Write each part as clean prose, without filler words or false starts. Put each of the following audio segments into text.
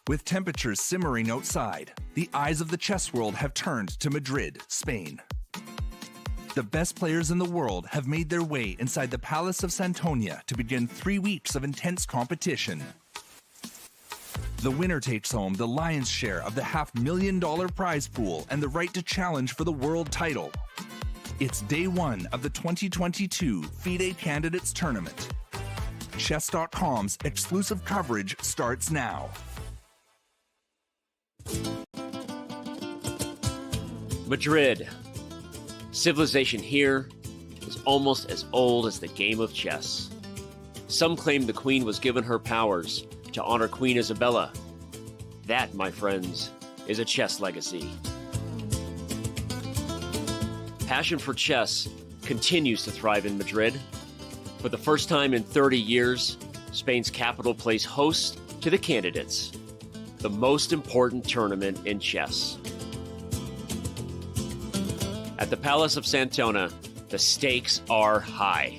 With temperatures simmering outside, the eyes of the chess world have turned to Madrid, Spain. The best players in the world have made their way inside the Palace of Santonia to begin 3 weeks of intense competition. The winner takes home the lion's share of the $500,000 prize pool and the right to challenge for the world title. It's day one of the 2022 FIDE Candidates Tournament. Chess.com's exclusive coverage starts now. Madrid. Civilization here is almost as old as the game of chess. Some claim the Queen was given her powers to honor Queen Isabella. That, my friends, is a chess legacy. Passion for chess continues to thrive in Madrid. For the first time in 30 years, Spain's capital plays host to the Candidates, the most important tournament in chess. At the Palace of Santona, the stakes are high.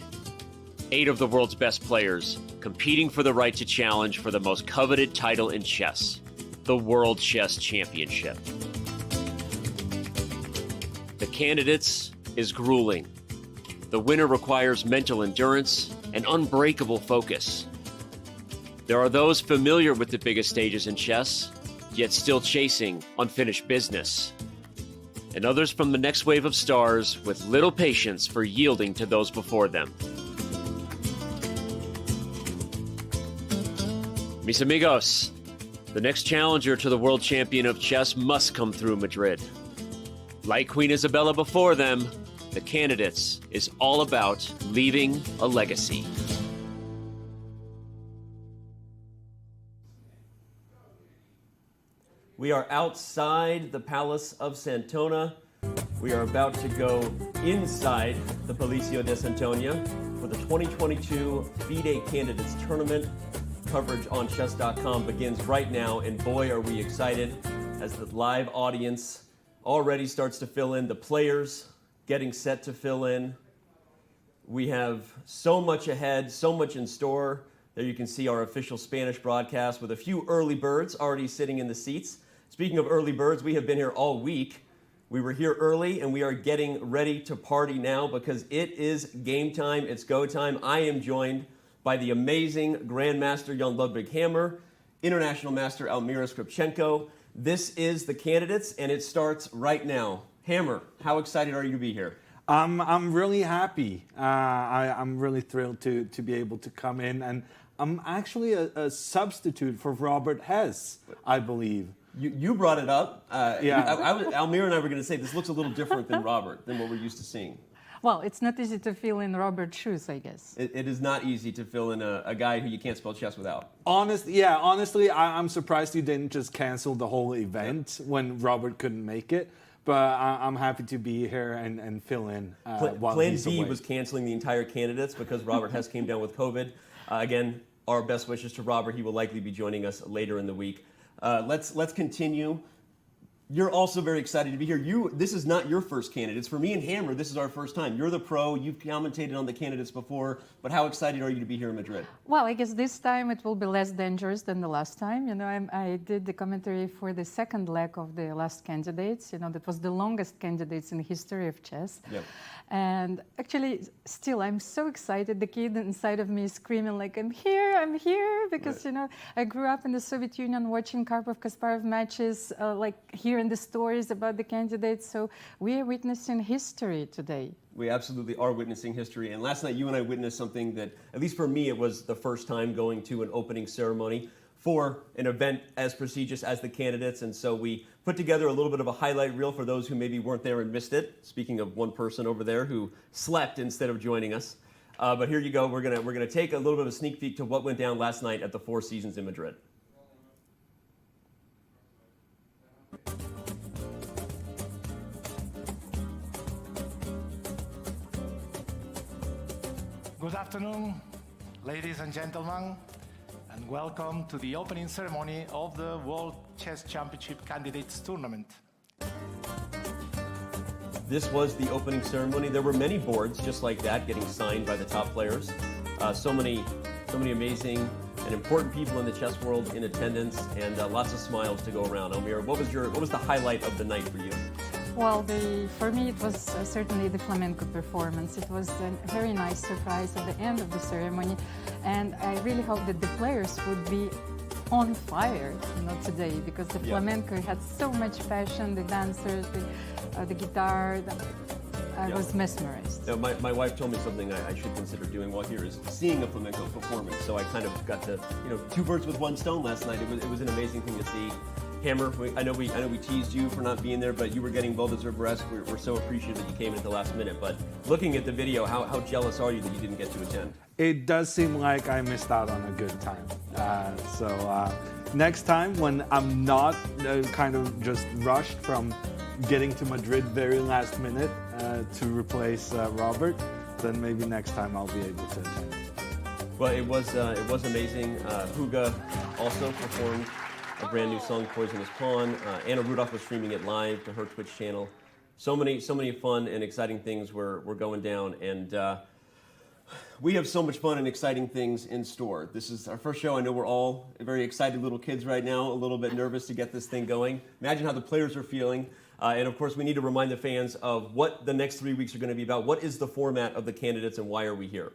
8 of the world's best players competing for the right to challenge for the most coveted title in chess, the World Chess Championship. The Candidates is grueling. The winner requires mental endurance and unbreakable focus. There are those familiar with the biggest stages in chess, yet still chasing unfinished business. And others from the next wave of stars with little patience for yielding to those before them. Mis amigos, the next challenger to the world champion of chess must come through Madrid. Like Queen Isabella before them, the Candidates is all about leaving a legacy. We are outside the Palace of Santona. We are about to go inside the Palacio de Santonia for the 2022 FIDE Candidates Tournament. Coverage on Chess.com begins right now, and boy, are we excited as the live audience already starts to fill in, the players getting set to fill in. We have so much ahead, so much in store. There you can see our official Spanish broadcast with a few early birds already sitting in the seats. Speaking of early birds, we have been here all week. We were here early and we are getting ready to party now because it is game time, it's go time. I am joined by the amazing Grandmaster Jan Ludwig Hammer, International Master Almira Skripchenko. This is the Candidates and it starts right now. Hammer, how excited are you to be here? I'm really happy. I'm really thrilled to be able to come in, and I'm actually a substitute for Robert Hess, I believe. You brought it up. Yeah. Almira and I were going to say this looks a little different than Robert, than what we're used to seeing. Well, it's not easy to fill in Robert's shoes, I guess. It is not easy to fill in a guy who you can't spell chess without. Honestly, I'm surprised you didn't just cancel the whole event when Robert couldn't make it. But I'm happy to be here and fill in while Plan he's B away. was canceling the entire Candidates because Robert Hess came down with COVID. Again, our best wishes to Robert. He will likely be joining us later in the week. Let's continue. You're also very excited to be here. This is not your first Candidates. For me and Hammer, this is our first time. You're the pro. You've commentated on the Candidates before. But how excited are you to be here in Madrid? Well, I guess this time it will be less dangerous than the last time. You know, I did the commentary for the second leg of the last Candidates. You know, that was the longest Candidates in the history of chess. Yep. And actually, still, I'm so excited. The kid inside of me is screaming like, I'm here, because, right. You know, I grew up in the Soviet Union watching Karpov-Kasparov matches, like hearing the stories about the Candidates. So we are witnessing history today. We absolutely are witnessing history. And last night, you and I witnessed something that, at least for me, it was the first time going to an opening ceremony for an event as prestigious as the Candidates. And so we put together a little bit of a highlight reel for those who maybe weren't there and missed it. Speaking of one person over there who slept instead of joining us. But here you go. We're gonna take a little bit of a sneak peek to what went down last night at the Four Seasons in Madrid. Good afternoon, ladies and gentlemen, and welcome to the opening ceremony of the World Chess Championship Candidates Tournament. This was the opening ceremony. There were many boards just like that getting signed by the top players. So many amazing and important people in the chess world in attendance, and lots of smiles to go around. Elmira, what was the highlight of the night for you? Well, for me, it was certainly the flamenco performance. It was a very nice surprise at the end of the ceremony, and I really hope that the players would be on fire, today, because the flamenco had so much passion. The dancers, the guitar. I was mesmerized. Now, my wife told me something I should consider doing while here is seeing a flamenco performance. So I kind of got to, two birds with one stone last night. It was an amazing thing to see. Hammer, I know we teased you for not being there, but you were getting well-deserved rest. We're so appreciative that you came in at the last minute. But looking at the video, how jealous are you that you didn't get to attend? It does seem like I missed out on a good time. Next time, when I'm not kind of just rushed from getting to Madrid very last minute to replace Robert, then maybe next time I'll be able to attend. Well, it was amazing. Huga also performed a brand new song, Poisonous Pawn. Anna Rudolph was streaming it live to her Twitch channel. So many fun and exciting things were going down, and we have so much fun and exciting things in store. This is our first show. I know we're all very excited little kids right now, a little bit nervous to get this thing going. Imagine how the players are feeling. And of course, we need to remind the fans of what the next 3 weeks are going to be about. What is the format of the candidates and why are we here?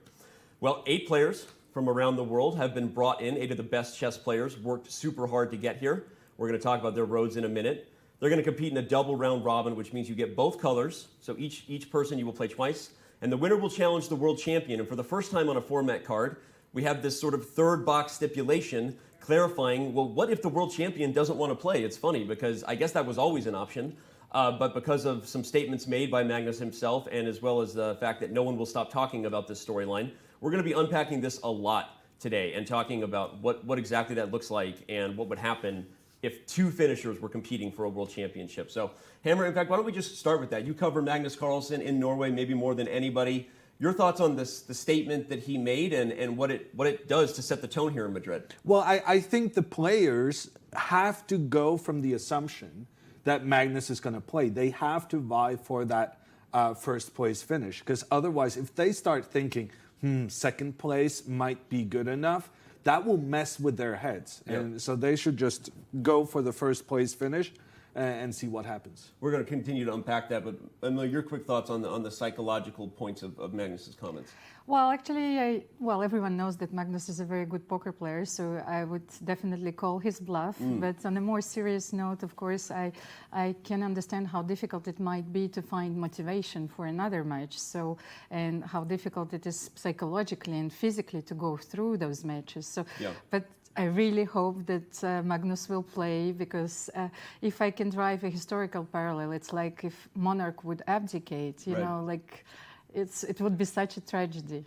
Well, 8 players from around the world have been brought in. 8 of the best chess players worked super hard to get here. We're going to talk about their roads in a minute. They're going to compete in a double round robin, which means you get both colors. So each person you will play twice. And the winner will challenge the world champion. And for the first time on a format card, we have this sort of third box stipulation clarifying, well, what if the world champion doesn't want to play? It's funny because I guess that was always an option. But because of some statements made by Magnus himself, and as well as the fact that no one will stop talking about this storyline, we're going to be unpacking this a lot today and talking about what exactly that looks like and what would happen if 2 finishers were competing for a world championship. So, Hammer, in fact, why don't we just start with that? You cover Magnus Carlsen in Norway maybe more than anybody. Your thoughts on the statement that he made and what it does to set the tone here in Madrid? Well, I think the players have to go from the assumption that Magnus is going to play. They have to vie for that first place finish, because otherwise, if they start thinking, second place might be good enough, that will mess with their heads. Yep. And so they should just go for the first place finish and see what happens. We're going to continue to unpack that, but Emily, your quick thoughts on the psychological points of Magnus's comments. Well, actually, everyone knows that Magnus is a very good poker player, so I would definitely call his bluff. But on a more serious note, of course, I can understand how difficult it might be to find motivation for another match. So, and how difficult it is psychologically and physically to go through those matches. So, but I really hope that Magnus will play, because if I can drive a historical parallel, it's like if monarch would abdicate, you know, like it would be such a tragedy.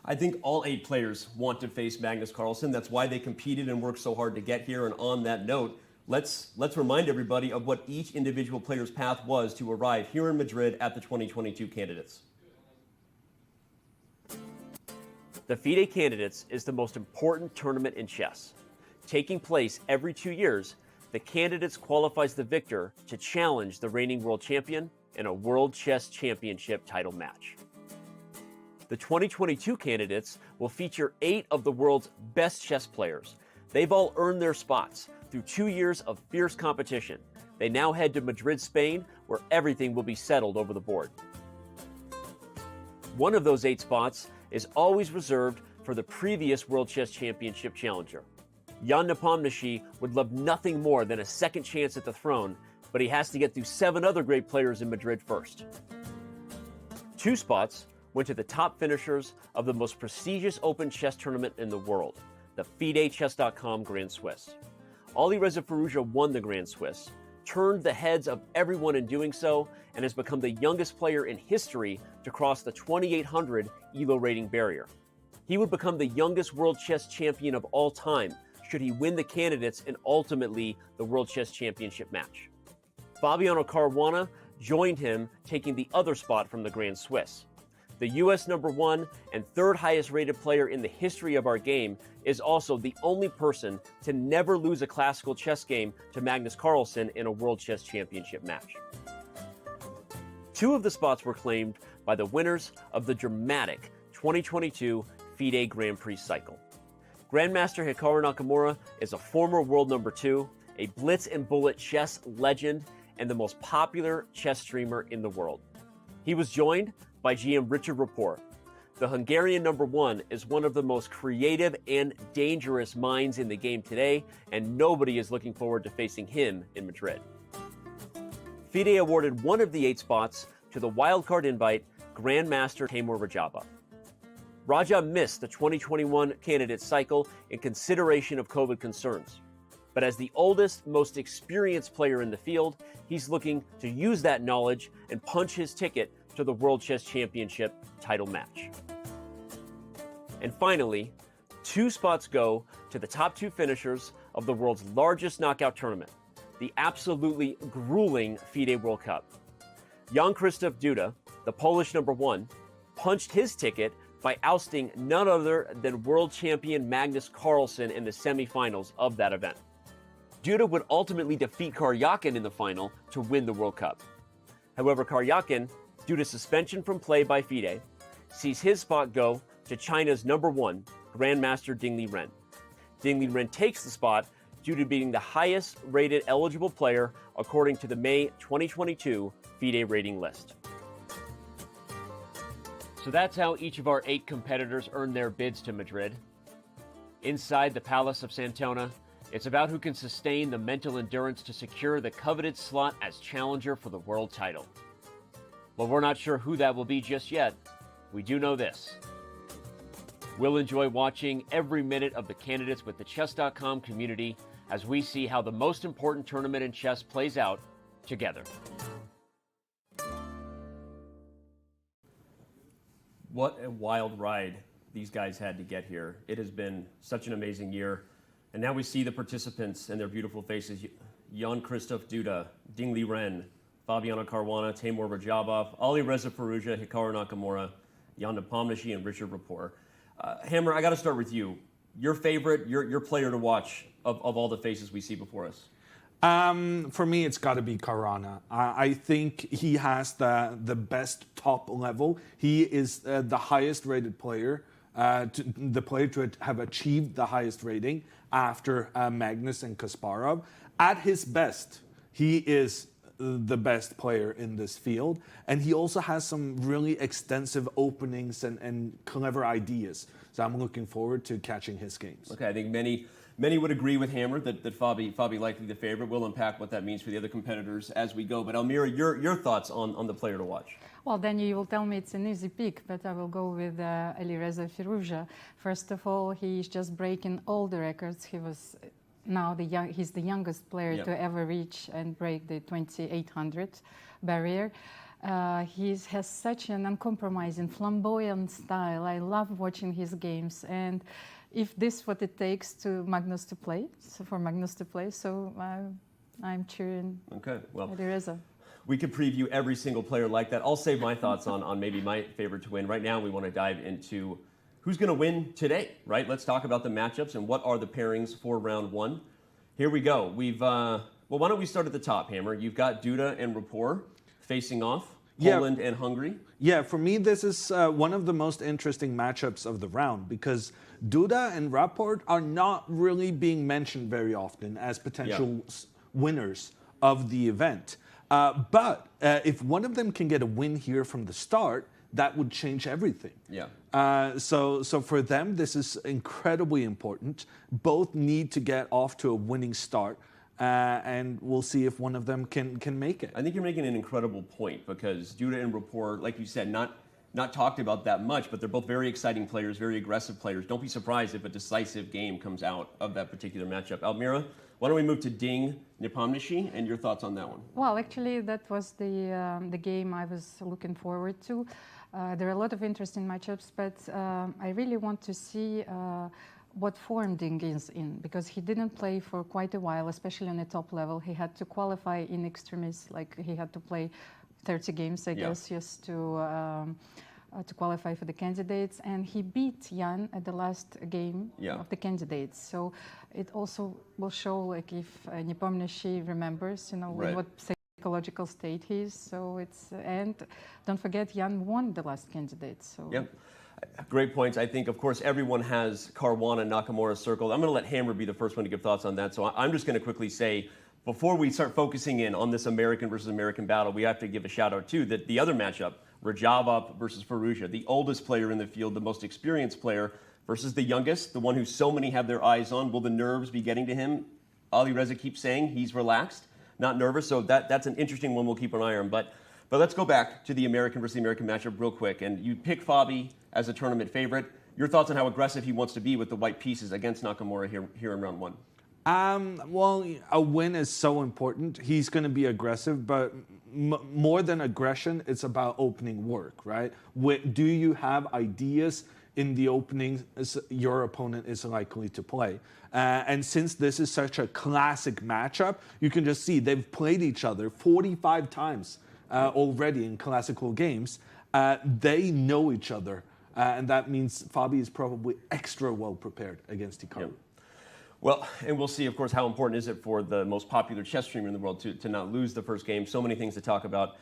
I think all 8 players want to face Magnus Carlsen. That's why they competed and worked so hard to get here. And on that note, let's remind everybody of what each individual player's path was to arrive here in Madrid at the 2022 Candidates. The FIDE Candidates is the most important tournament in chess. Taking place every 2 years, the Candidates qualifies the victor to challenge the reigning world champion in a World Chess Championship title match. The 2022 Candidates will feature 8 of the world's best chess players. They've all earned their spots through 2 years of fierce competition. They now head to Madrid, Spain, where everything will be settled over the board. One of those 8 spots is always reserved for the previous World Chess Championship challenger. Jan Nepomniachtchi would love nothing more than a second chance at the throne, but he has to get through 7 other great players in Madrid first. 2 spots went to the top finishers of the most prestigious open chess tournament in the world, the FIDE Chess.com Grand Swiss. Alireza Firouzja won the Grand Swiss, turned the heads of everyone in doing so, and has become the youngest player in history to cross the 2,800 ELO rating barrier. He would become the youngest world chess champion of all time should he win the Candidates and ultimately the World Chess Championship match. Fabiano Caruana joined him, taking the other spot from the Grand Swiss. The US #1 and 3rd highest rated player in the history of our game is also the only person to never lose a classical chess game to Magnus Carlsen in a World Chess Championship match. 2 of the spots were claimed by the winners of the dramatic 2022 FIDE Grand Prix cycle. Grandmaster Hikaru Nakamura is a former world #2, a blitz and bullet chess legend, and the most popular chess streamer in the world. He was joined by GM Richard Rapport. The Hungarian #1 is one of the most creative and dangerous minds in the game today, and nobody is looking forward to facing him in Madrid. FIDE awarded one of the 8 spots to the wildcard invite, Grandmaster Timur Rajabov. Raja missed the 2021 candidate cycle in consideration of COVID concerns. But as the oldest, most experienced player in the field, he's looking to use that knowledge and punch his ticket to the World Chess Championship title match. And finally, 2 spots go to the top 2 finishers of the world's largest knockout tournament, the absolutely grueling FIDE World Cup. Jan-Krzysztof Duda, the Polish #1, punched his ticket by ousting none other than world champion Magnus Carlsen in the semifinals of that event. Duda would ultimately defeat Karyakin in the final to win the World Cup. However, Karyakin, due to suspension from play by FIDE, sees his spot go to China's #1, Grandmaster Ding Liren. Ding Liren takes the spot due to being the highest rated eligible player according to the May 2022 FIDE rating list. So that's how each of our 8 competitors earned their bids to Madrid. Inside the Palace of Santona, it's about who can sustain the mental endurance to secure the coveted slot as challenger for the world title. Well, we're not sure who that will be just yet. We do know this. We'll enjoy watching every minute of the Candidates with the Chess.com community as we see how the most important tournament in chess plays out together. What a wild ride these guys had to get here. It has been such an amazing year. And now we see the participants and their beautiful faces. Jan-Krzysztof Duda, Ding Liren, Fabiano Caruana, Timur Rajabov, Alireza Firouzja, Hikaru Nakamura, Jan Nepomniachtchi, and Richard Rapport. Hammer, I got to start with you. Your favorite, your player to watch of all the faces we see before us? For me, it's got to be Caruana. I think he has the best top level. He is the highest rated player, the player to have achieved the highest rating after Magnus and Kasparov. At his best, he is the best player in this field, and he also has some really extensive openings and clever ideas. So I'm looking forward to catching his games. Okay, I think many would agree with Hammer that Fabi likely the favorite. We'll unpack what that means for the other competitors as we go. But Almira, your thoughts on the player to watch? Well, then you will tell me it's an easy pick, but I will go with Alireza Firouzja. First of all, he's just breaking all the records. He was he's the youngest player to ever reach and break the 2800 barrier. He has such an uncompromising, flamboyant style. I love watching his games, and if this is what it takes for Magnus to play, so I'm cheering Alireza. We could preview every single player like that. I'll save my thoughts on maybe my favorite to win. Right now, we want to dive into who's going to win today, right? Let's talk about the matchups and what are the pairings for round 1. Here we go. Well, why don't we start at the top, Hammer? You've got Duda and Rapport facing off, Poland and Hungary. Yeah, for me, this is one of the most interesting matchups of the round because Duda and Rapport are not really being mentioned very often as potential winners of the event. But if one of them can get a win here from the start, that would change everything. So for them, this is incredibly important. Both need to get off to a winning start, and we'll see if one of them can make it. I think you're making an incredible point because Duda and Rapport, like you said, not talked about that much, but they're both very exciting players, very aggressive players. Don't be surprised if a decisive game comes out of that particular matchup. Almira, why don't we move to Ding Nepomniachtchi and your thoughts on that one? Well, actually, that was the game I was looking forward to. There are a lot of interesting matchups, but I really want to see what form Ding is in, because he didn't play for quite a while, especially on the top level. He had to qualify in extremis, like he had to play 30 games, I guess, just to qualify for the candidates. And he beat Jan at the last game of the candidates. So it also will show, like, if Nepomniachtchi remembers, in what psychological state he is. So it's, and don't forget, Jan won the last candidate. So. Great points. I think, of course, everyone has Caruana and Nakamura circled. I'm going to let Hammer be the first one to give thoughts on that. So I'm just going to quickly say, before we start focusing in on this American versus American battle, we have to give a shout out too that the other matchup, Rajabov versus Firouzja, the oldest player in the field, the most experienced player versus the youngest, the one who so many have their eyes on. Will the nerves be getting to him? Alireza keeps saying he's relaxed, not nervous. So that's an interesting one we'll keep an eye on. But let's go back to the American versus the American matchup real quick. And you pick Fabi as a tournament favorite. Your thoughts on how aggressive he wants to be with the white pieces against Nakamura here in round one? Well, a win is so important. He's going to be aggressive, but more than aggression, it's about opening work, right? Do you have ideas in the opening your opponent is likely to play? And since this is such a classic matchup, you can just see they've played each other 45 times already in classical games. They know each other, and that means Fabi is probably extra well prepared against Hikaru. Yep. Well, and we'll see, of course, how important is it for the most popular chess streamer in the world to not lose the first game. So many things to talk about.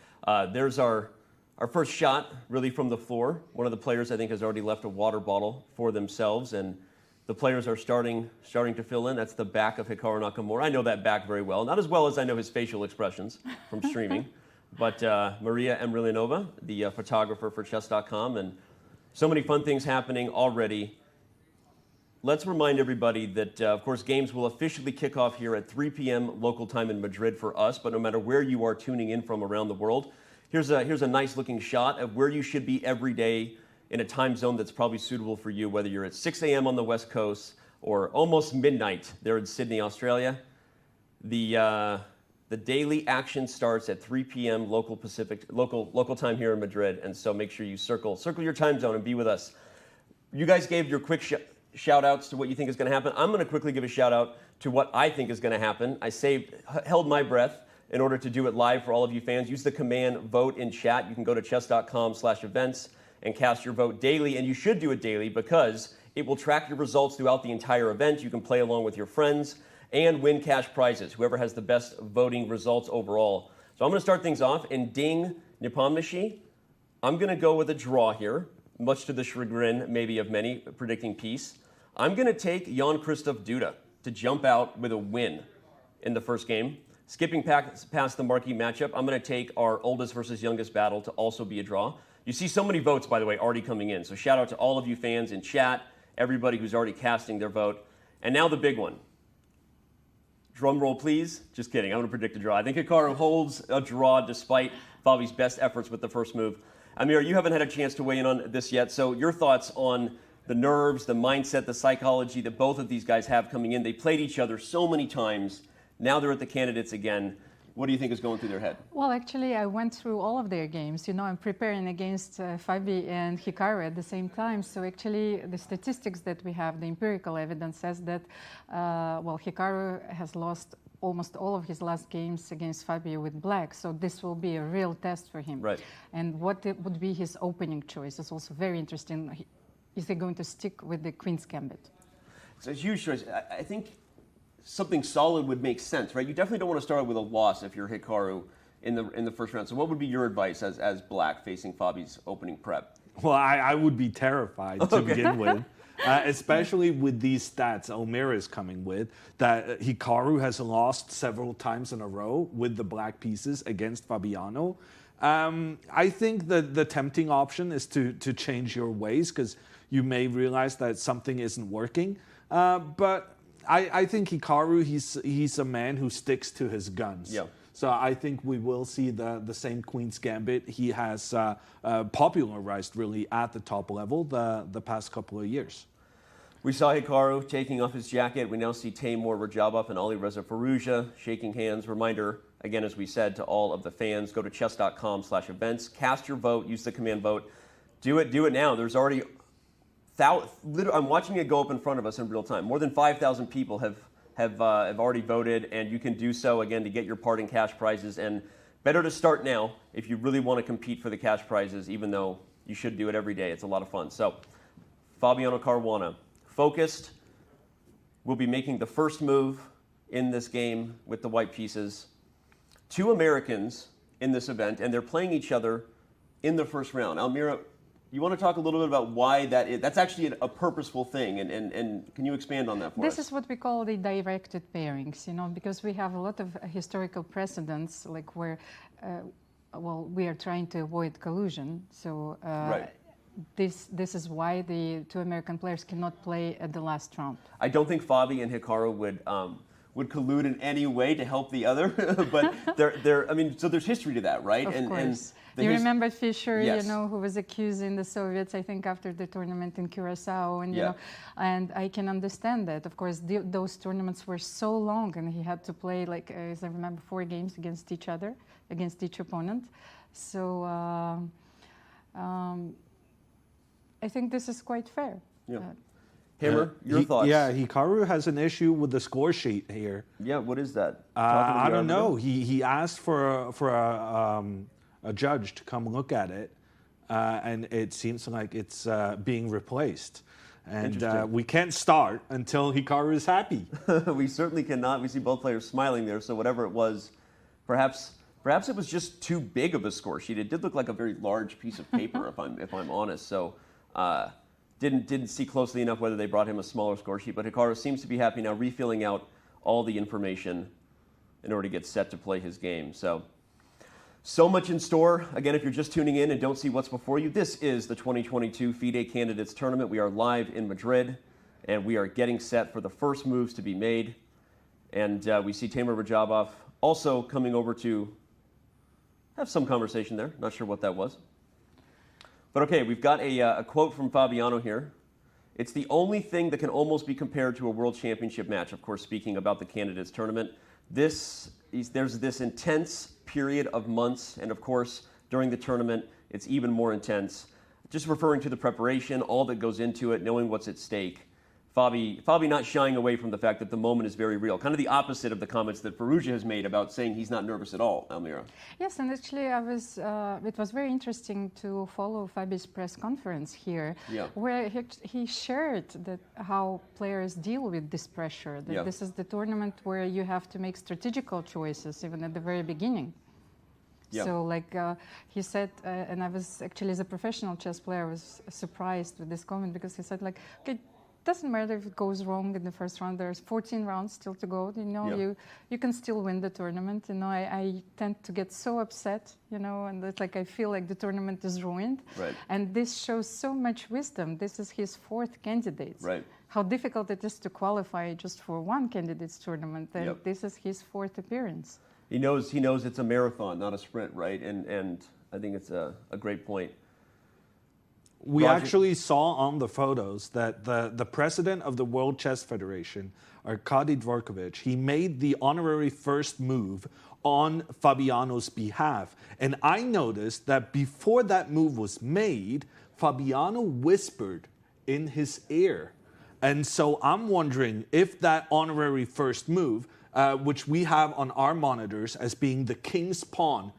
There's our first shot, really from the floor. One of the players, I think, has already left a water bottle for themselves, and the players are starting to fill in. That's the back of Hikaru Nakamura. I know that back very well. Not as well as I know his facial expressions from streaming. But Maria Emelianova, the photographer for Chess.com, and so many fun things happening already. Let's remind everybody that, of course, games will officially kick off here at 3 p.m. local time in Madrid for us, but no matter where you are tuning in from around the world, here's a nice-looking shot of where you should be every day in a time zone that's probably suitable for you, whether you're at 6 a.m. on the West Coast or almost midnight there in Sydney, Australia. The daily action starts at 3 p.m. local time here in Madrid, and so make sure you circle your time zone and be with us. You guys gave your quick shout-outs to what you think is going to happen. I'm going to quickly give a shout-out to what I think is going to happen. I held my breath in order to do it live for all of you fans. Use the command vote in chat. You can go to chess.com/events and cast your vote daily, and you should do it daily because it will track your results throughout the entire event. You can play along with your friends and win cash prizes, whoever has the best voting results overall. So I'm going to start things off, and ding Nepomniachtchi, I'm going to go with a draw here, much to the chagrin maybe of many predicting peace. I'm going to take Jan-Krzysztof Duda to jump out with a win in the first game. Skipping past the marquee matchup, I'm going to take our oldest versus youngest battle to also be a draw. You see so many votes, by the way, already coming in. So shout out to all of you fans in chat, everybody who's already casting their vote. And now the big one. Drum roll, please. Just kidding. I'm going to predict a draw. I think Hikaru holds a draw despite Fabi's best efforts with the first move. Amir, you haven't had a chance to weigh in on this yet. So your thoughts on the nerves, the mindset, the psychology that both of these guys have coming in. They played each other so many times. Now they're at the candidates again. What do you think is going through their head? Well, actually, I went through all of their games. You know, I'm preparing against Fabi and Hikaru at the same time. So actually, the statistics that we have, the empirical evidence says that, Hikaru has lost almost all of his last games against Fabi with black. So this will be a real test for him. Right. And what would be his opening choice is also very interesting. Is he going to stick with the Queen's Gambit? It's a huge choice. I think something solid would make sense, right? You definitely don't want to start with a loss if you're Hikaru in the first round. So what would be your advice as black facing Fabi's opening prep? Well, I would be terrified to begin with, especially with these stats Omer is coming with, that Hikaru has lost several times in a row with the black pieces against Fabiano. I think that the tempting option is to change your ways because you may realize that something isn't working. But I think Hikaru, he's a man who sticks to his guns. Yeah. So I think we will see the same Queen's Gambit he has popularized really at the top level the past couple of years. We saw Hikaru taking off his jacket. We now see Timur Rajabov and Alireza Firouzja shaking hands. Reminder, again, as we said, to all of the fans, go to chess.com/events, cast your vote, use the command vote. Do it now. There's already I'm watching it go up in front of us in real time. More than 5,000 people have already voted, and you can do so again to get your part in cash prizes. And better to start now if you really want to compete for the cash prizes, even though you should do it every day. It's a lot of fun. So, Fabiano Caruana, focused, will be making the first move in this game with the white pieces. Two Americans in this event, and they're playing each other in the first round. Almira, You want to talk a little bit about why that is? That's actually a purposeful thing, and can you expand on that for us? This is what we call the directed pairings, because we have a lot of historical precedents, like where, we are trying to avoid collusion. So right. This is why the two American players cannot play at the last round. I don't think Fabi and Hikaru would collude in any way to help the other, but so there's history to that, right? Of course. And you remember Fischer, yes. Who was accusing the Soviets, I think, after the tournament in Curacao, and and I can understand that. Of course, those tournaments were so long, and he had to play, like, as I remember, 4 games against each other, against each opponent. So I think this is quite fair. Yeah. Hammer, your thoughts? Yeah, Hikaru has an issue with the score sheet here. Yeah, what is that? I don't know. He asked for a judge to come look at it, and it seems like it's being replaced. And we can't start until Hikaru is happy. We certainly cannot. We see both players smiling there, so whatever it was, perhaps it was just too big of a score sheet. It did look like a very large piece of paper, if I'm honest. So didn't see closely enough whether they brought him a smaller score sheet. But Hikaru seems to be happy now, refilling out all the information in order to get set to play his game. So much in store. Again, if you're just tuning in and don't see what's before you, this is the 2022 FIDE Candidates Tournament. We are live in Madrid, and we are getting set for the first moves to be made. And we see Timur Rajabov also coming over to have some conversation there. Not sure what that was. But okay, we've got a quote from Fabiano here. It's the only thing that can almost be compared to a world championship match. Of course, speaking about the Candidates Tournament. There's this intense period of months, and of course, during the tournament, it's even more intense. Just referring to the preparation, all that goes into it, knowing what's at stake. Fabi not shying away from the fact that the moment is very real. Kind of the opposite of the comments that Firouzja has made about saying he's not nervous at all, Almira. Yes, and actually it was very interesting to follow Fabi's press conference here, where he shared how players deal with this pressure, that this is the tournament where you have to make strategical choices, even at the very beginning. So he said, and I was actually, as a professional chess player, I was surprised with this comment, because he said, like, okay, doesn't matter if it goes wrong in the first round. There's 14 rounds still to go. You can still win the tournament. I tend to get so upset, and it's like I feel like the tournament is ruined. Right. And this shows so much wisdom. This is his 4th candidate. Right. How difficult it is to qualify just for one candidates tournament. And this is his 4th appearance. He knows it's a marathon, not a sprint, right? And I think it's a great point. We actually saw on the photos that the president of the World Chess Federation, Arkady Dvorkovich, he made the honorary first move on Fabiano's behalf. And I noticed that before that move was made, Fabiano whispered in his ear. And so I'm wondering if that honorary first move, which we have on our monitors as being the king's pawn,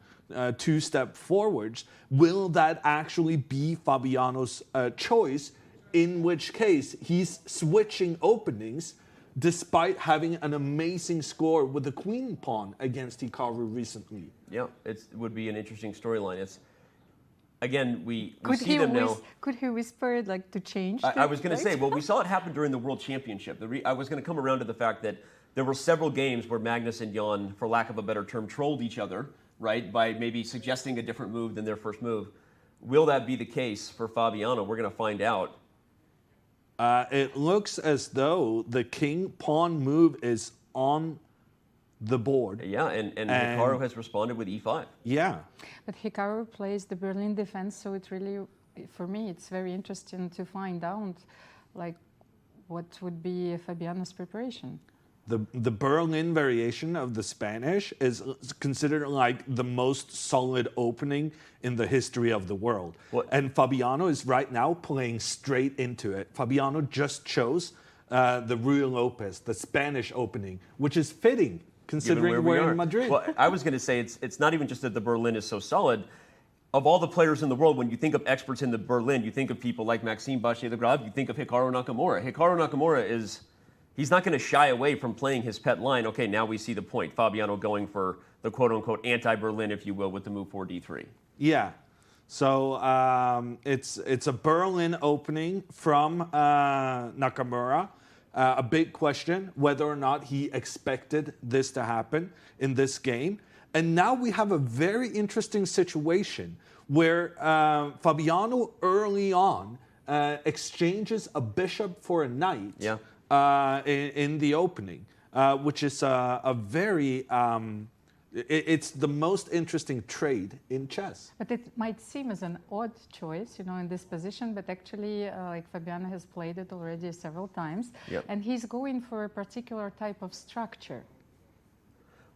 2 step forwards, will that actually be Fabiano's choice, in which case he's switching openings despite having an amazing score with the queen pawn against Hikaru recently. Yeah, it would be an interesting storyline. Again, we see them now. Could he whisper like to change? I was going to say, well, we saw it happen during the World Championship. I was going to come around to the fact that there were several games where Magnus and Jan, for lack of a better term, trolled each other, right, by maybe suggesting a different move than their first move. Will that be the case for Fabiano? We're going to find out. It looks as though the king-pawn move is on the board. Yeah, and Hikaru has responded with e5. Yeah. But Hikaru plays the Berlin defense, so it really, for me, it's very interesting to find out, like, what would be Fabiano's preparation. The Berlin variation of the Spanish is considered like the most solid opening in the history of the world. What? And Fabiano is right now playing straight into it. Fabiano just chose the Ruy Lopez, the Spanish opening, which is fitting considering we're in Madrid. Well, I was going to say it's not even just that the Berlin is so solid. Of all the players in the world, when you think of experts in the Berlin, you think of people like Maxime Bachier-Lagrave, you think of Hikaru Nakamura. Hikaru Nakamura he's not going to shy away from playing his pet line. Okay, now we see the point. Fabiano going for the quote-unquote anti-Berlin, if you will, with the move 4d3. Yeah. So it's a Berlin opening from Nakamura. A big question whether or not he expected this to happen in this game. And now we have a very interesting situation where Fabiano early on exchanges a bishop for a knight in the opening, which is a very... it's the most interesting trade in chess. But it might seem as an odd choice, in this position, but actually, like Fabiano has played it already several times, and he's going for a particular type of structure.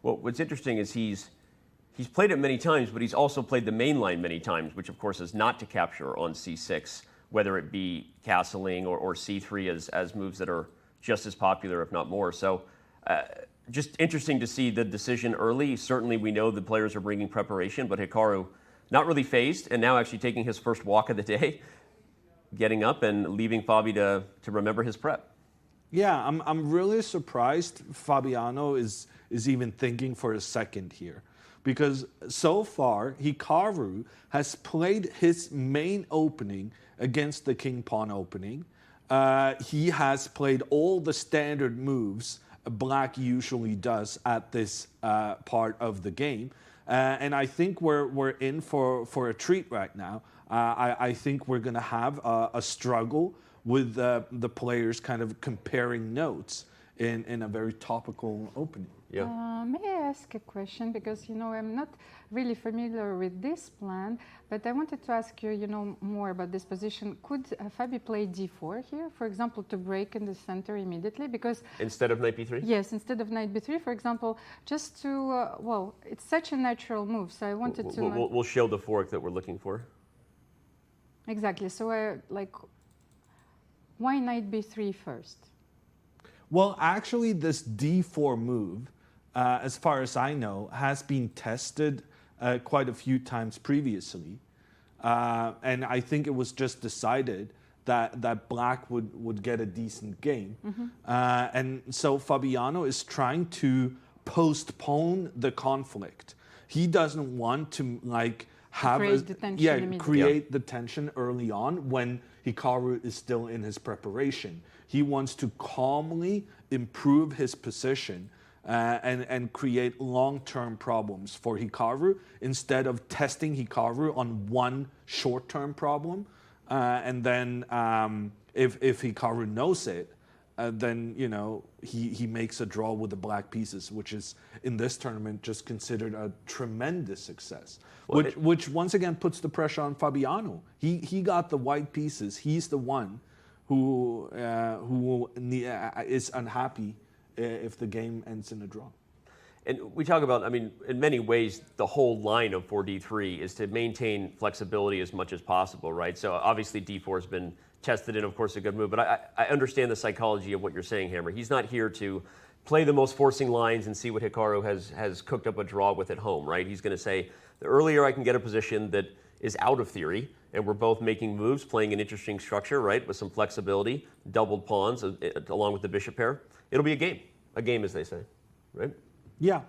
Well, what's interesting is he's played it many times, but he's also played the main line many times, which of course is not to capture on c6, whether it be castling or c3 as moves that are just as popular, if not more. So. Just interesting to see the decision early. Certainly we know the players are bringing preparation, but Hikaru not really phased, and now actually taking his first walk of the day, getting up and leaving Fabi to remember his prep. Yeah, I'm really surprised Fabiano is even thinking for a second here. Because so far, Hikaru has played his main opening against the king-pawn opening. He has played all the standard moves Black usually does at this part of the game. And I think we're in for a treat right now. I think we're going to have a struggle with the players kind of comparing notes in a very topical opening. Yeah. May I ask a question? Because, I'm not really familiar with this plan, but I wanted to ask you, more about this position. Could Fabi play d4 here, for example, to break in the center immediately? Because instead of knight b3? Yes, instead of knight b3, for example, just to, well, it's such a natural move, so I wanted to... We'll show the fork that we're looking for. Exactly. So, why knight b3 first? Well, actually, this d4 move, as far as I know, has been tested quite a few times previously. And I think it was just decided that Black would get a decent game. And so Fabiano is trying to postpone the conflict. He doesn't want to have create the tension create the tension early on when Hikaru is still in his preparation. He wants to calmly improve his position and create long-term problems for Hikaru instead of testing Hikaru on one short-term problem. And then if Hikaru knows it, then he makes a draw with the black pieces, which is in this tournament just considered a tremendous success. Well, which once again puts the pressure on Fabiano. He got the white pieces. He's the one who is unhappy if the game ends in a draw. And we talk about, in many ways, the whole line of 4d3 is to maintain flexibility as much as possible, right? So obviously d4 has been tested and, of course, a good move. But I understand the psychology of what you're saying, Hammer. He's not here to play the most forcing lines and see what Hikaru has cooked up a draw with at home, right? He's going to say, the earlier I can get a position that is out of theory, and we're both making moves, playing an interesting structure, right, with some flexibility, doubled pawns along with the bishop pair, it'll be a game, as they say, right? Yeah,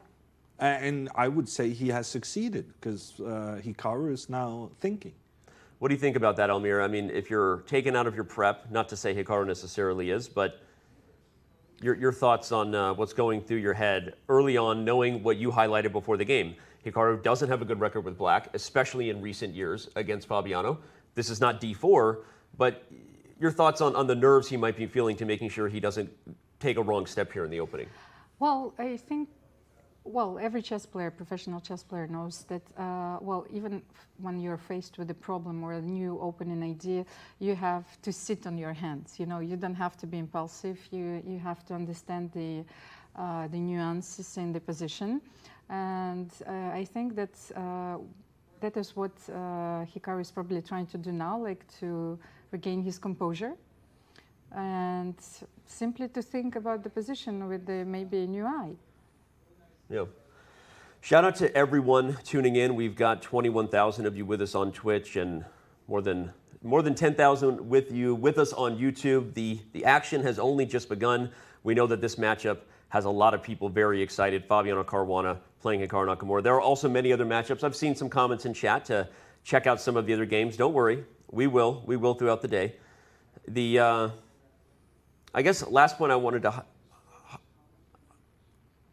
and I would say he has succeeded because Hikaru is now thinking. What do you think about that, Almir? If you're taken out of your prep, not to say Hikaru necessarily is, but your thoughts on what's going through your head early on, knowing what you highlighted before the game. Hikaru doesn't have a good record with black, especially in recent years against Fabiano. This is not d4, but your thoughts on the nerves he might be feeling to making sure he doesn't take a wrong step here in the opening. Well, I think, every chess player, professional chess player knows that, even when you're faced with a problem or a new opening idea, you have to sit on your hands. You don't have to be impulsive. You have to understand the nuances in the position. And I think that is what Hikaru is probably trying to do now, to regain his composure and simply to think about the position with maybe a new eye. Yeah. Shout out to everyone tuning in. We've got 21,000 of you with us on Twitch and more than 10,000 with us on YouTube. The action has only just begun. We know that this matchup has a lot of people very excited. Fabiano Caruana playing Hikaru Nakamura. There are also many other matchups. I've seen some comments in chat to check out some of the other games, don't worry. We will throughout the day. I guess last point I wanted to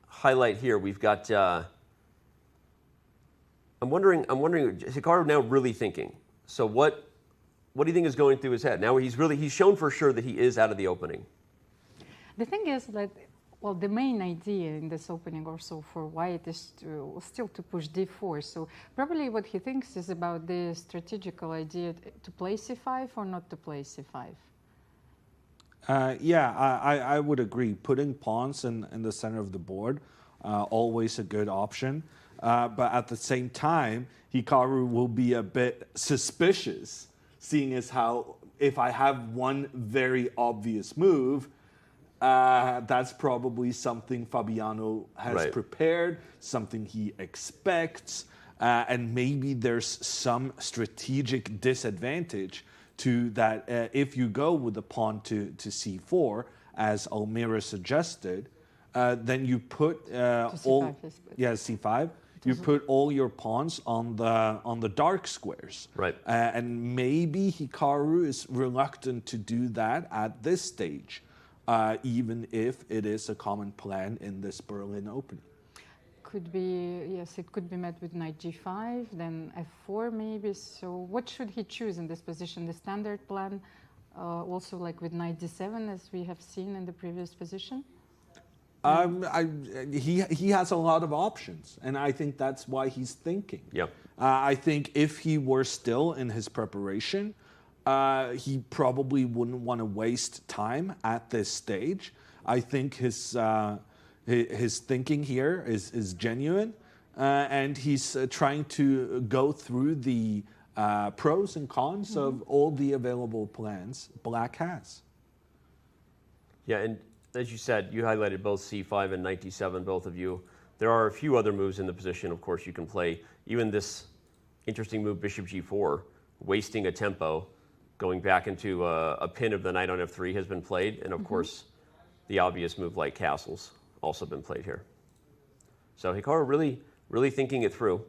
highlight here, we've got, I'm wondering, is Hikaru now really thinking? So what do you think is going through his head? Now he's shown for sure that he is out of the opening. The thing is that, well, the main idea in this opening also for White is still to push d4. So probably what he thinks is about the strategical idea to play c5 or not to play c5. Yeah, I would agree. Putting pawns in the center of the board, always a good option. But at the same time, Hikaru will be a bit suspicious, seeing as how if I have one very obvious move, that's probably something Fabiano has prepared, something he expects, and maybe there's some strategic disadvantage to that if you go with the pawn to c4, as Almira suggested, then you put all c5. You put all your pawns on the dark squares, right? And maybe Hikaru is reluctant to do that at this stage, even if it is a common plan in this Berlin Open. Could be, yes, it could be met with knight g5, then f4 maybe. So what should he choose in this position? The standard plan, also like with knight d7, as we have seen in the previous position? He has a lot of options, and I think that's why he's thinking. Yeah. I think if he were still in his preparation, he probably wouldn't want to waste time at this stage. I think his thinking here is genuine, and he's trying to go through the pros and cons of all the available plans Black has. Yeah, and as you said, you highlighted both c5 and knight d7, both of you. There are a few other moves in the position, of course, you can play. Even this interesting move, bishop g4, wasting a tempo, going back into a pin of the knight on f3 has been played, and of course, the obvious move like castles also been played here. So Hikaru really thinking it through.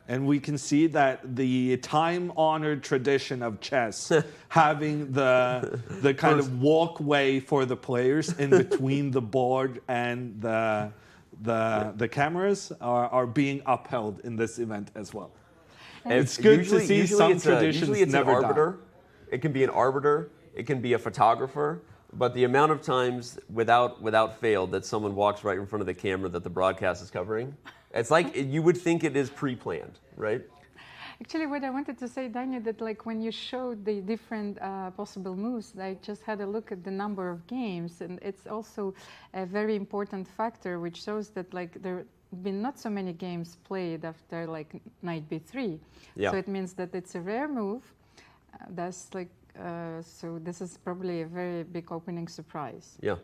And we can see that the time-honored tradition of chess, having the kind of walkway for the players in between the board and the cameras are being upheld in this event as well. And it's good to see some traditions usually it's never an arbiter. die. It can be an arbiter. It can be a photographer. But the amount of times without fail that someone walks right in front of the camera that the broadcast is covering, it's like you would think it is pre-planned, right? Actually, what I wanted to say, Daniel, that like when you showed the different possible moves, I just had a look at the number of games, and it's also a very important factor, which shows that like there have been not so many games played after like knight b3. Yeah. So it means that it's a rare move. That's like. So this is probably a very big opening surprise. Yeah,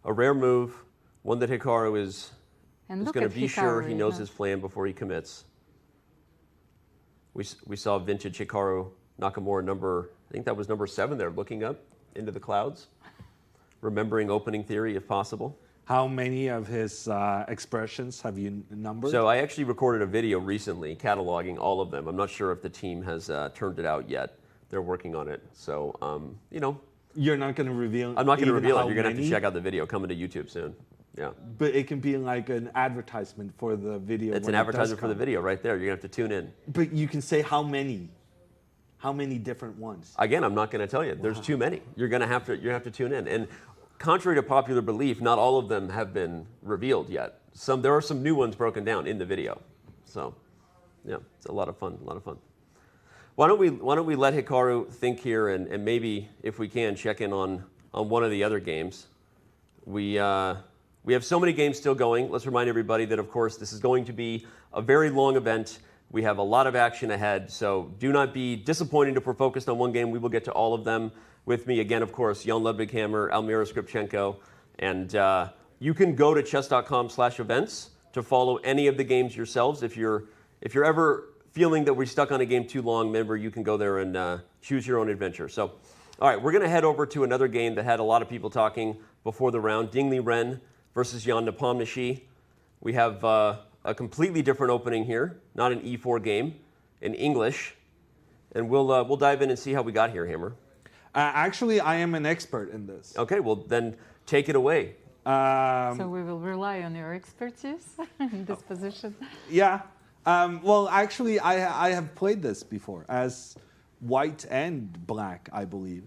a rare move, one that Hikaru is going to be sure he knows his plan before he commits. We saw vintage Hikaru Nakamura I think that was number 7 there, looking up into the clouds, remembering opening theory if possible. How many of his expressions have you numbered? So I actually recorded a video recently cataloging all of them. I'm not sure if the team has turned it out yet. They're working on it. So, you know. You're not going to reveal I'm not going to reveal it. You're going to have to many? check out the video coming to YouTube soon. Yeah. But it can be like an advertisement for the video. It's an advertisement for the video right there. You're going to have to tune in. But you can say how many different ones. Again, I'm not going to tell you. There's too many. You're going to have to tune in. And contrary to popular belief, not all of them have been revealed yet. There are some new ones broken down in the video. So, yeah, it's a lot of fun. Why don't we let Hikaru think here and maybe, if we can, check in on one of the other games. We have so many games still going. Let's remind everybody that, of course, this is going to be a very long event. We have a lot of action ahead, so do not be disappointed if we're focused on one game. We will get to all of them. With me, again, of course, Jan Ludwighammer, Almira Skripchenko, and you can go to chess.com/events to follow any of the games yourselves. If you're ever feeling that we're stuck on a game too long, remember, you can go there and choose your own adventure. So, all right, we're going to head over to another game that had a lot of people talking before the round, Ding Liren versus Jan Nepomniachtchi. We have a completely different opening here, not an e4 game. in English, and we'll dive in and see how we got here, Hammer. Actually, I am an expert in this. Okay, well then take it away. So we will rely on your expertise in this position. Yeah. Well, actually, I have played this before as white and black, I believe.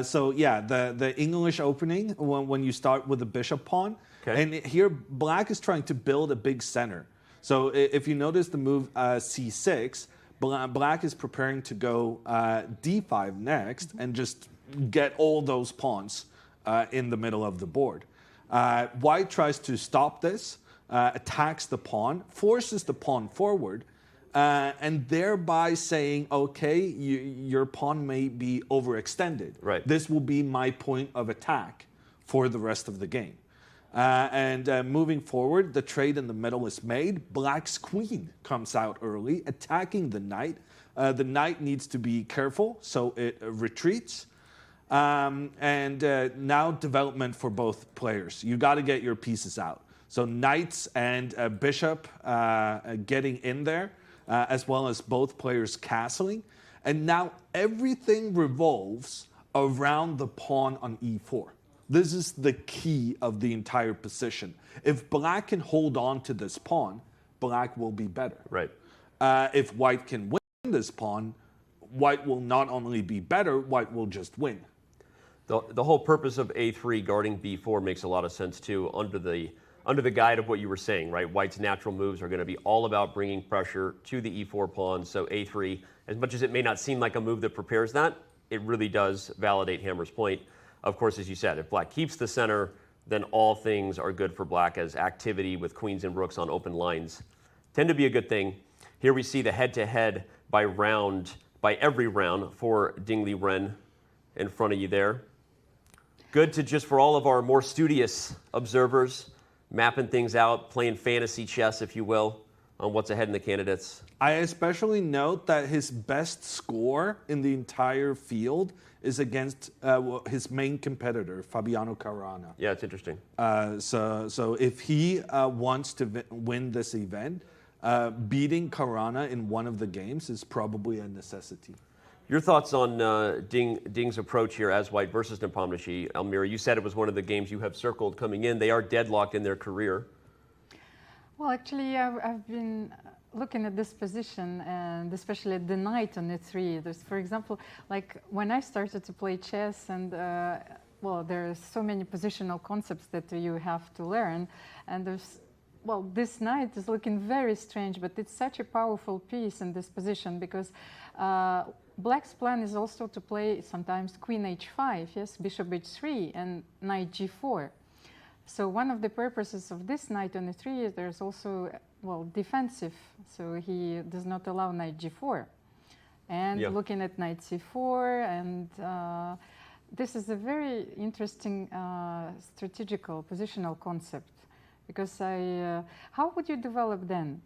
So yeah, the English opening when you start with the bishop pawn, and here black is trying to build a big center. So if you notice the move c6, black is preparing to go d5 next and just get all those pawns in the middle of the board. White tries to stop this, attacks the pawn, forces the pawn forward, and thereby saying, okay, your pawn may be overextended. Right. This will be my point of attack for the rest of the game. Moving forward, the trade in the middle is made. Black's queen comes out early, attacking the knight. The knight needs to be careful, so it retreats. Now development for both players. You got to get your pieces out. So knights and bishop getting in there, as well as both players castling. And now everything revolves around the pawn on e4. This is the key of the entire position. If black can hold on to this pawn, black will be better. Right. If white can win this pawn, white will not only be better, white will just win. The whole purpose of a3 guarding b4 makes a lot of sense too, under the guide of what you were saying, right? White's natural moves are going to be all about bringing pressure to the e4 pawn. So a3, as much as it may not seem like a move that prepares that, it really does validate Hammer's point. Of course, as you said, if black keeps the center, then all things are good for black, as activity with queens and rooks on open lines tend to be a good thing. Here we see the head-to-head by every round for Ding Liren in front of you there. Good to just for all of our more studious observers, mapping things out, playing fantasy chess, if you will, on what's ahead in the candidates. I especially note that his best score in the entire field is against his main competitor, Fabiano Caruana. Yeah, it's interesting. So if he wants to win this event, beating Caruana in one of the games is probably a necessity. Your thoughts on Ding's approach here as white versus Nepomniachtchi. Almira, you said it was one of the games you have circled coming in. They are deadlocked in their career. Well, actually, I've been looking at this position, and especially the knight on e3. There's, for example, like when I started to play chess, and well, there are so many positional concepts that you have to learn, and there's, well, this knight is looking very strange, but it's such a powerful piece in this position because black's plan is also to play sometimes queen h5, yes, bishop h3, and knight g4. So one of the purposes of this knight on e3 is there's also, well, defensive. So he does not allow knight g4. And looking at knight c4, and this is a very interesting strategical positional concept. Because how would you develop then,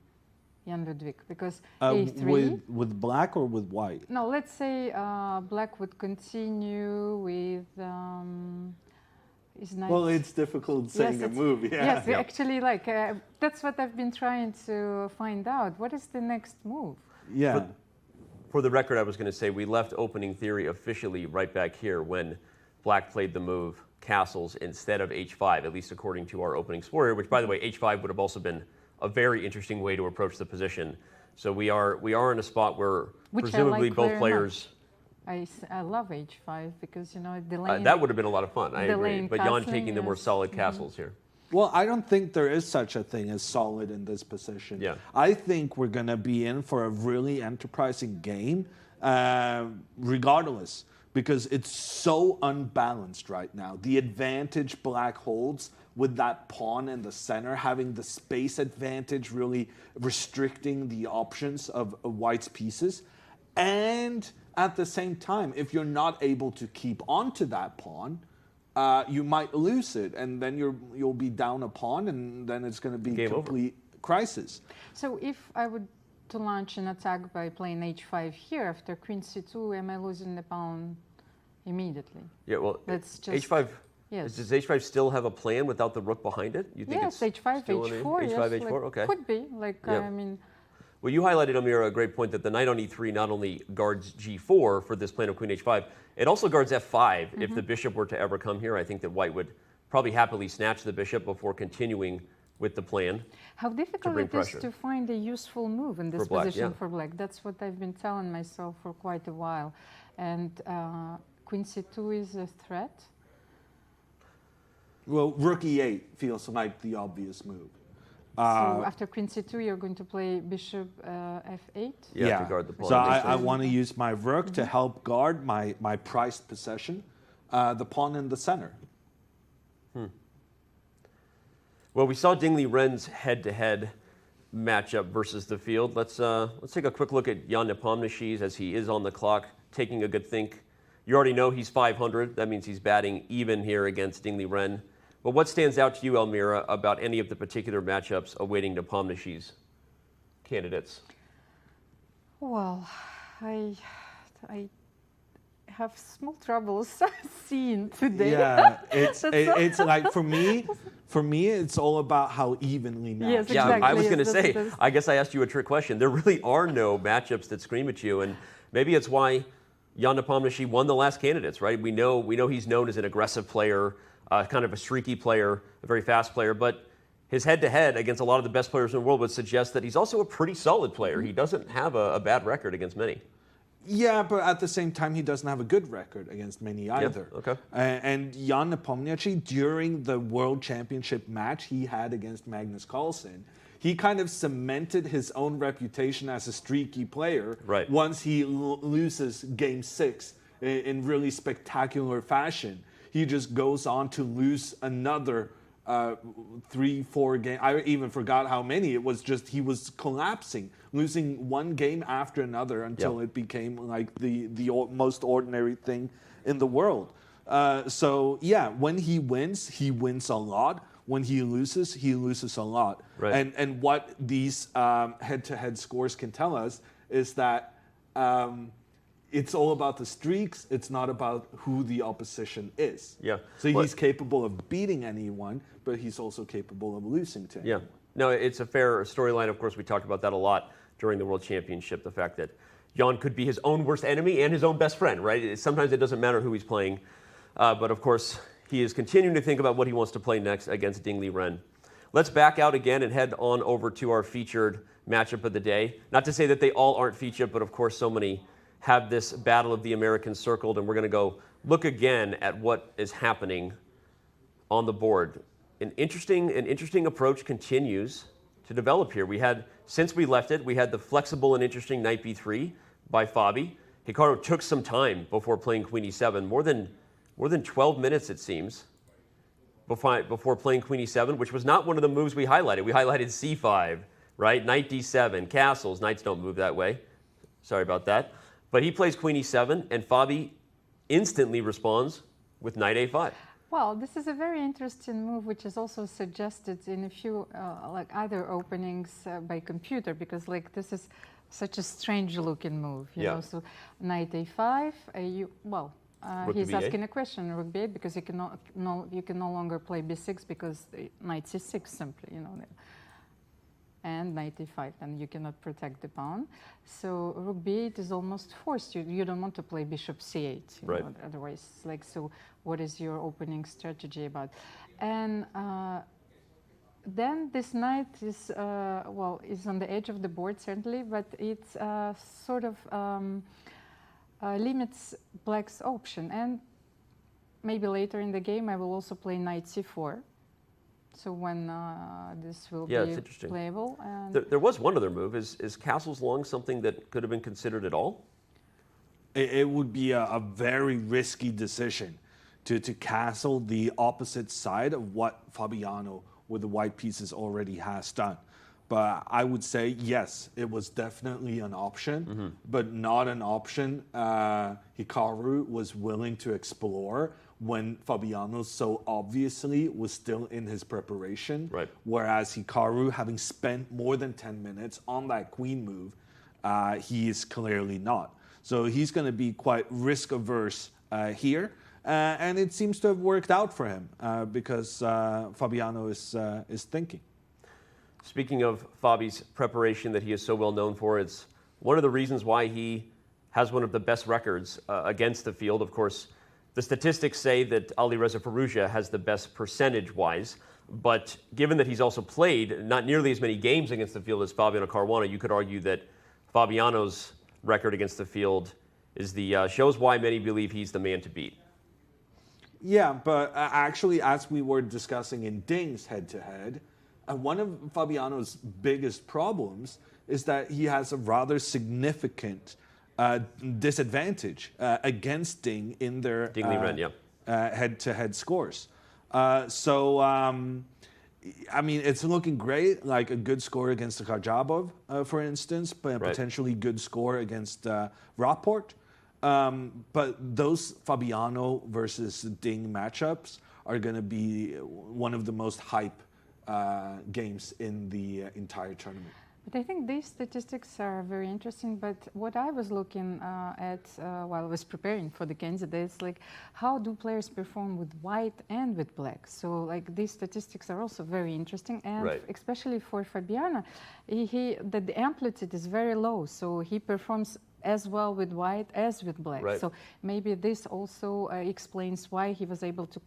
Jan Ludwig? Because a3 with black or with white? No, let's say black would continue with his knight. Well, it's difficult saying a move. Yeah. Yes, actually, like that's what I've been trying to find out. What is the next move? Yeah. For the record, I was going to say we left opening theory officially right back here when black played the move castles instead of h5, at least according to our opening score, which, by the way, h5 would have also been a very interesting way to approach the position. So we are in a spot where presumably both players. I love h5 because, you know, the lane. That would have been a lot of fun, I agree. But Jan taking the more yes. solid castles here. Well, I don't think there is such a thing as solid in this position. Yeah. I think we're going to be in for a really enterprising game, regardless, because it's so unbalanced right now. The advantage black holds with that pawn in the center, having the space advantage really restricting the options of white's pieces. And at the same time, if you're not able to keep onto that pawn, you might lose it, and then you'll be down a pawn, and then it's going to be Game complete crisis. So if I would to launch an attack by playing h5 here after queen c2, am I losing the pawn immediately? Yeah, well, That's just, h5. Yes. Does h5 still have a plan without the rook behind it? You think yes, it's h5, still h4. h5, yes, h4. like, Okay. could be. Like Yeah. I mean. Well, you highlighted, Amira, a great point that the knight on e3 not only guards g4 for this plan of queen h5, it also guards f5. If the bishop were to ever come here, I think that white would probably happily snatch the bishop before continuing with the plan. How difficult it is to find a useful move in this position for black. That's what I've been telling myself for quite a while. And queen c2 is a threat. Well, rook e8 feels like the obvious move. So after queen c2, you're going to play bishop f8? Yeah, to guard the pawn. So I want to use my rook to help guard my prized possession, the pawn in the center. Well, we saw Ding Liren's head-to-head matchup versus the field. Let's take a quick look at Jan Nepomniachtchi's as he is on the clock, taking a good think. You already know he's 500. That means he's batting even here against Ding Liren. But what stands out to you, Elmira, about any of the particular matchups awaiting Nepomniachtchi's candidates? Well, I have small troubles seeing today. Yeah, it's like for me, it's all about how evenly matched. Yes, exactly. Yeah, I was going to say, I guess I asked you a trick question. There really are no matchups that scream at you, and maybe it's why Jan Nepomniachtchi won the last candidates, right? We know he's known as an aggressive player, kind of a streaky player, a very fast player, but his head-to-head against a lot of the best players in the world would suggest that he's also a pretty solid player. He doesn't have a bad record against many. Yeah, but at the same time, he doesn't have a good record against many either. Yeah, okay. And Jan Nepomniachtchi, during the World Championship match he had against Magnus Carlsen, he kind of cemented his own reputation as a streaky player once he loses Game 6 in really spectacular fashion. He just goes on to lose another 3-4 games. I even forgot how many. It was just he was collapsing, losing one game after another until it became like the most ordinary thing in the world. So yeah, when he wins a lot. When he loses a lot. Right. And what these head-to-head scores can tell us is that it's all about the streaks. It's not about who the opposition is. Yeah. So he's capable of beating anyone, but he's also capable of losing to anyone. Yeah. No, it's a fair storyline. Of course, we talked about that a lot during the World Championship, the fact that Jan could be his own worst enemy and his own best friend, right? Sometimes it doesn't matter who he's playing. But of course, he is continuing to think about what he wants to play next against Ding Liren. Let's back out again and head on over to our featured matchup of the day. Not to say that they all aren't featured, but of course so many have this Battle of the Americans circled, and we're going to go look again at what is happening on the board. An interesting approach continues to develop here. Since we left it, we had the flexible and interesting knight b3 by Fabi. Hikaru took some time before playing queen e7, more than 12 minutes it seems, before playing queen e7, which was not one of the moves we highlighted. We highlighted c5, right? Knight d7, castles. Knights don't move that way. Sorry about that. But he plays queen e7, and Fabi instantly responds with knight a5. Well, this is a very interesting move, which is also suggested in a few like other openings by computer, because like this is such a strange-looking move, you know. So knight a5, he's asking a question, rook b8, because you can no longer play b6 because knight c6 simply, you know, and knight e5, and you cannot protect the pawn. So rook b8 is almost forced. You don't want to play bishop c8, you know, otherwise, like, so what is your opening strategy about? And then this knight is, is on the edge of the board, certainly, but it's sort of limits black's option. And maybe later in the game, I will also play knight c4. So when this will be playable. And there was one other move. Is castles long something that could have been considered at all? It would be a very risky decision to castle the opposite side of what Fabiano with the white pieces already has done. But I would say, yes, it was definitely an option, but not an option Hikaru was willing to explore when Fabiano so obviously was still in his preparation. Right. Whereas Hikaru, having spent more than 10 minutes on that queen move, he is clearly not. So he's going to be quite risk-averse here. And it seems to have worked out for him because Fabiano is thinking. Speaking of Fabi's preparation that he is so well known for, it's one of the reasons why he has one of the best records against the field. Of course, the statistics say that Alireza Firouzja has the best percentage-wise, but given that he's also played not nearly as many games against the field as Fabiano Caruana, you could argue that Fabiano's record against the field is the shows why many believe he's the man to beat. Yeah, but actually, as we were discussing in Ding's head-to-head, one of Fabiano's biggest problems is that he has a rather significant disadvantage against Ding in their Liren, head-to-head scores. I mean, it's looking great, like a good score against Kajabov, for instance, but potentially good score against Rapport. But those Fabiano versus Ding matchups are going to be one of the most hype games in the entire tournament. But I think these statistics are very interesting. But what I was looking at while I was preparing for the candidates, like how do players perform with white and with black? So like these statistics are also very interesting, and especially for Fabiano, the amplitude is very low, so he performs as well with white as with black. So maybe this also explains why he was able to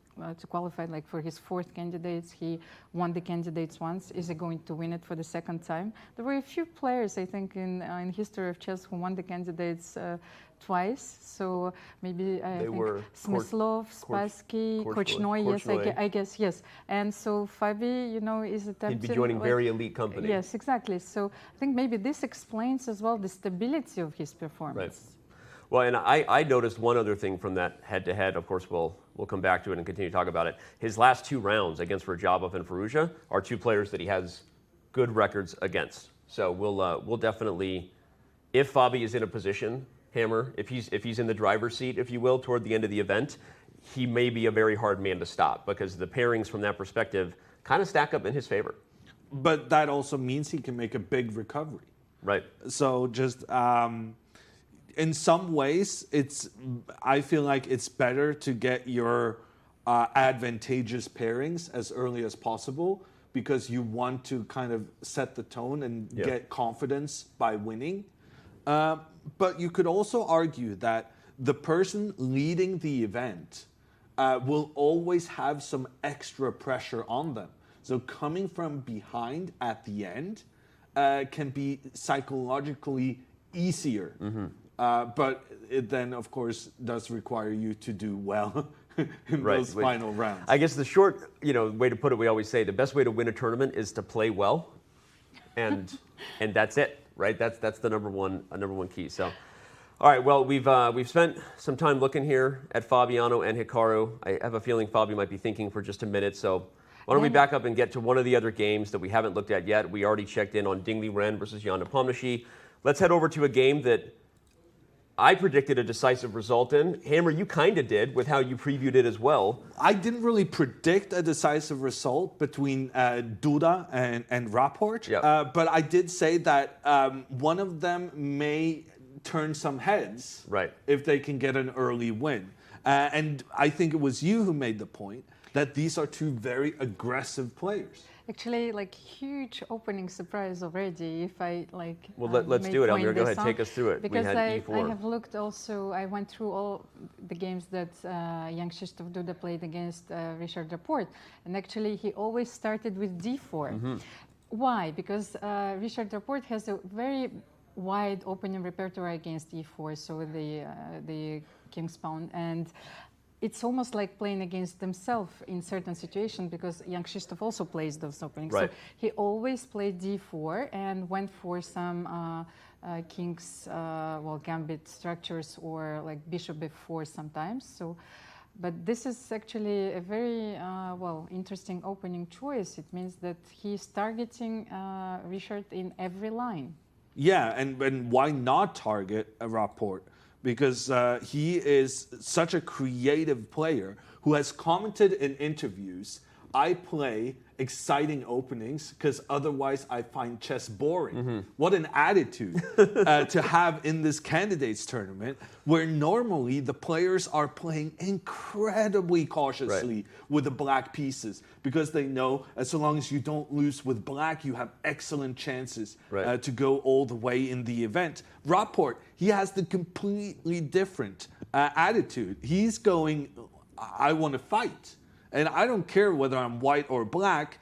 qualify. Like for his fourth candidates, he won the candidates once. Is he going to win it for the second time? There were a few players, I think, in history of chess who won the candidates twice. So maybe I think Smyslov, Spassky, Korchnoi. Yes, I guess yes. And so Fabi, you know, is attempting. He'd be joining very elite company. Yes, exactly. So I think maybe this explains as well the stability of his performance. Right. Well, and I noticed one other thing from that head-to-head. Of course, we'll come back to it and continue to talk about it. His last two rounds against Rajabov and Firouzja are two players that he has good records against. So we'll definitely, if Fabi is in a position, Hammer, if he's in the driver's seat, if you will, toward the end of the event, he may be a very hard man to stop because the pairings from that perspective kind of stack up in his favor. But that also means he can make a big recovery. Right. So just in some ways, I feel like it's better to get your advantageous pairings as early as possible because you want to kind of set the tone and get confidence by winning. But you could also argue that the person leading the event will always have some extra pressure on them. So coming from behind at the end can be psychologically easier. But it then, of course, does require you to do well in those final rounds. I guess the short, way to put it, we always say the best way to win a tournament is to play well, and that's it, right? That's the number one key. So, all right, well, we've spent some time looking here at Fabiano and Hikaru. I have a feeling Fabi might be thinking for just a minute, so why don't we back up and get to one of the other games that we haven't looked at yet. We already checked in on Liren versus Jan Nepomniachtchi. Let's head over to a game that I predicted a decisive result in. Hammer, you kind of did with how you previewed it as well. I didn't really predict a decisive result between Duda and Rapport, but I did say that one of them may turn some heads if they can get an early win. And I think it was you who made the point that these are two very aggressive players. Actually, like huge opening surprise already. If I like, well, let's do it, Elmira. Go ahead, take us through it. Because I have looked also. I went through all the games that Jan-Krzysztof Duda played against Richard Rapport, and actually he always started with d4. Why? Because Richard Rapport has a very wide opening repertoire against e4, so the king's pawn, and it's almost like playing against themselves in certain situations because Jan-Krzysztof also plays those openings. So he always played d4 and went for some king's gambit structures or like bishop f4 sometimes. So, but this is actually a very interesting opening choice. It means that he's targeting Richard in every line. Yeah, and why not target a Rapport? Because he is such a creative player who has commented in interviews I play exciting openings because otherwise I find chess boring. What an attitude to have in this candidates tournament, where normally the players are playing incredibly cautiously with the black pieces, because they know as long as you don't lose with black, you have excellent chances to go all the way in the event. Rapport, he has the completely different attitude. He's going, I want to fight. And I don't care whether I'm white or black.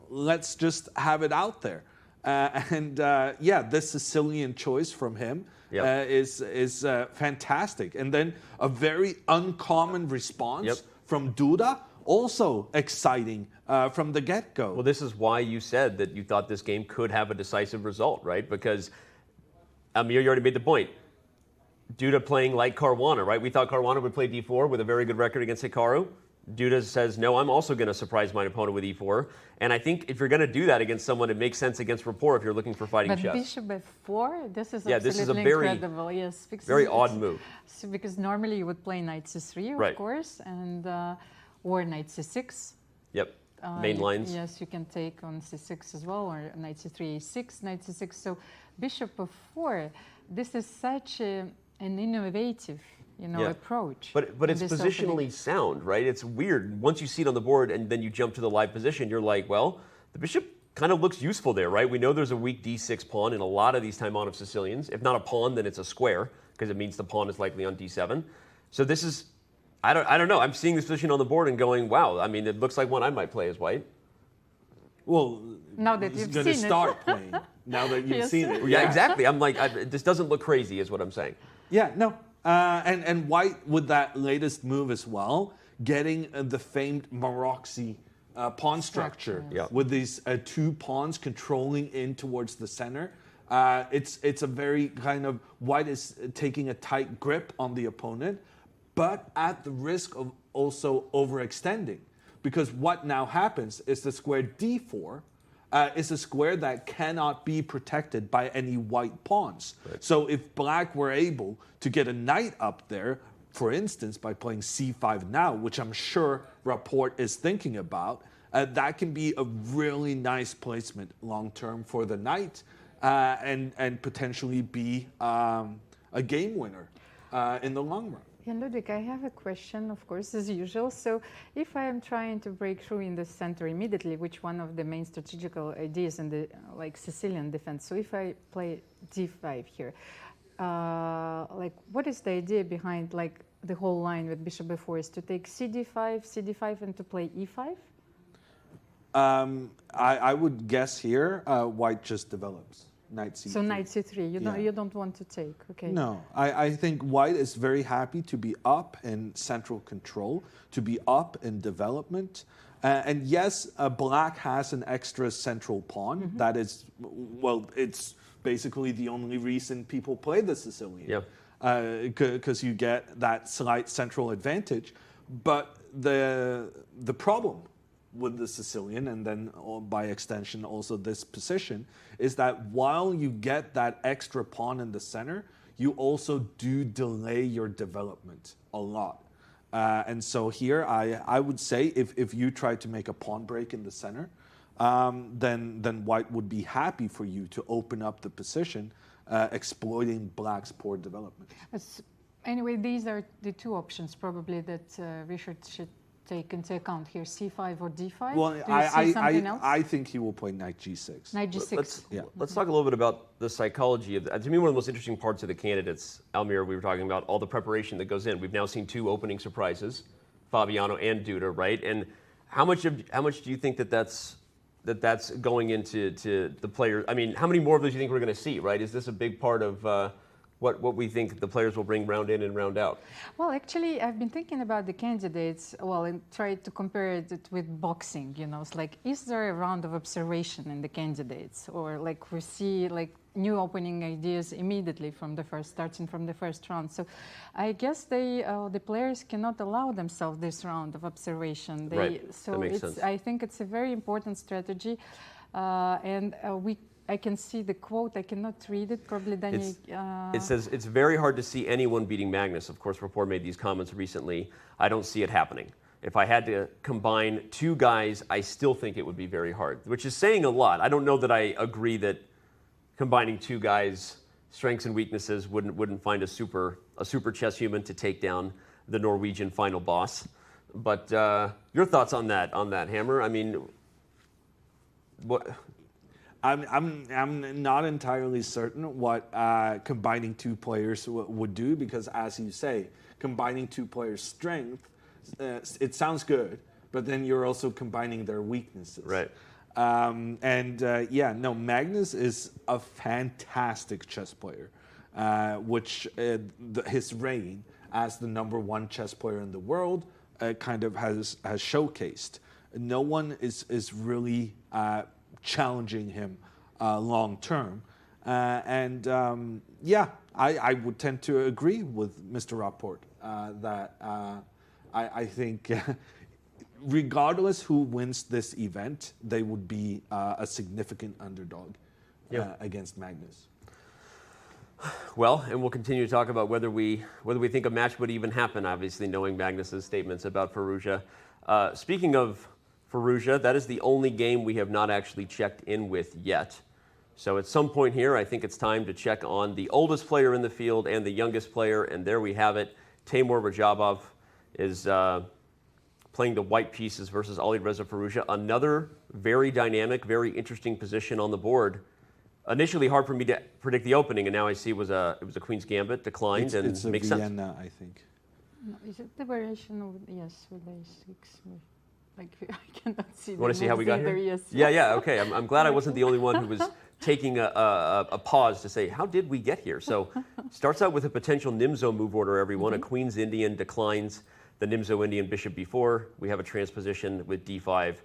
Let's just have it out there. Yeah, this Sicilian choice from him is fantastic. And then a very uncommon response from Duda, also exciting from the get-go. Well, this is why you said that you thought this game could have a decisive result, right? Because, Amir, you already made the point. Duda playing like Caruana, right? We thought Caruana would play d4 with a very good record against Hikaru. Duda says, no, I'm also going to surprise my opponent with e4. And I think if you're going to do that against someone, it makes sense against rapport if you're looking for fighting chess. But bishop f4, this is this is a very, incredible. Yes, very odd move. So because normally you would play knight c3, of course, and or knight c6. Yep, main lines. Yes, you can take on c6 as well, or knight c3, a6, knight c6. So bishop f4, this is such an innovative approach. But it's positionally sound, right? It's weird. Once you see it on the board and then you jump to the live position, you're like, well, the bishop kind of looks useful there, right? We know there's a weak d6 pawn in a lot of these Taimanov Sicilians. If not a pawn, then it's a square, because it means the pawn is likely on d7. So this is, I don't know. I'm seeing this position on the board and going, wow, I mean, it looks like one I might play as white. Well, now that you've seen it. Start playing. Now that you've seen it. Yeah, exactly. I'm like, this doesn't look crazy is what I'm saying. Yeah, no. And white with that latest move as well, getting the famed Maroczy pawn structure with these two pawns controlling in towards the center. It's a very kind of, white is taking a tight grip on the opponent, but at the risk of also overextending. Because what now happens is the square d4 is a square that cannot be protected by any white pawns. So if black were able to get a knight up there, for instance, by playing c5 now, which I'm sure Rapport is thinking about, that can be a really nice placement long-term for the knight and potentially be a game winner in the long run. Jan Ludwig, I have a question, of course, as usual. So if I am trying to break through in the center immediately, which one of the main strategical ideas in the Sicilian defense, so if I play d5 here, what is the idea behind the whole line with bishop b4 is to take cd5, and to play e5? I would guess here white just develops. Knight c3. So knight c3, you don't want to take, okay? No, I think white is very happy to be up in central control, to be up in development. And yes, black has an extra central pawn. That is, well, it's basically the only reason people play the Sicilian. Because you get that slight central advantage. But the problem with the Sicilian, and then by extension also this position, is that while you get that extra pawn in the center, you also do delay your development a lot. And so here I would say if you try to make a pawn break in the center, then white would be happy for you to open up the position, exploiting black's poor development. Anyway, these are the two options probably that Richard should take into account here, c5 or d5? Well, Do you see something else? I think he will play knight g6. Knight g6. Let's talk a little bit about the psychology of to me, one of the most interesting parts of the candidates, Almir, we were talking about all the preparation that goes in. We've now seen two opening surprises, Fabiano and Duda, right? And how much do you think that's going into the players? I mean, how many more of those do you think we're going to see, right? Is this a big part of what we think the players will bring round in and round out? Well, actually, I've been thinking about the candidates, and tried to compare it with boxing, It's like, is there a round of observation in the candidates? Or we see new opening ideas immediately starting from the first round. So I guess the players cannot allow themselves this round of observation. So that makes sense. I think it's a very important strategy. I can see the quote. I cannot read it. Probably then it says, it's very hard to see anyone beating Magnus. Of course, Rapport made these comments recently. I don't see it happening. If I had to combine two guys, I still think it would be very hard, which is saying a lot. I don't know that I agree that combining two guys' strengths and weaknesses wouldn't find a super chess human to take down the Norwegian final boss. But your thoughts on that, Hammer? I mean, what? I'm not entirely certain what combining two players would do, because, as you say, combining two players' strength, it sounds good, but then you're also combining their weaknesses. Right. Magnus is a fantastic chess player, which his reign as the #1 chess player in the world kind of has showcased. No one is really challenging him long term. I would tend to agree with Mr. Rapport that I think regardless who wins this event, they would be a significant underdog against Magnus. Well, and we'll continue to talk about whether we think a match would even happen, obviously knowing Magnus's statements about Firouzja. Speaking of Firouzja, that is the only game we have not actually checked in with yet. So at some point here, I think it's time to check on the oldest player in the field and the youngest player, and there we have it. Timur Rajabov is playing the white pieces versus Alireza Firouzja. Another very dynamic, very interesting position on the board. Initially hard for me to predict the opening, and now I see it was a Queen's Gambit, declined, and it's a makes Vienna, sense. I think. No, is it the variation of, yes, with A6? Like, I cannot see. You want to see how we got here? Yes. Yeah, okay. I'm glad I wasn't the only one who was taking a pause to say, how did we get here? So starts out with a potential Nimzo move order, everyone. A Queen's Indian declines the Nimzo Indian bishop b4. We have a transposition with d5.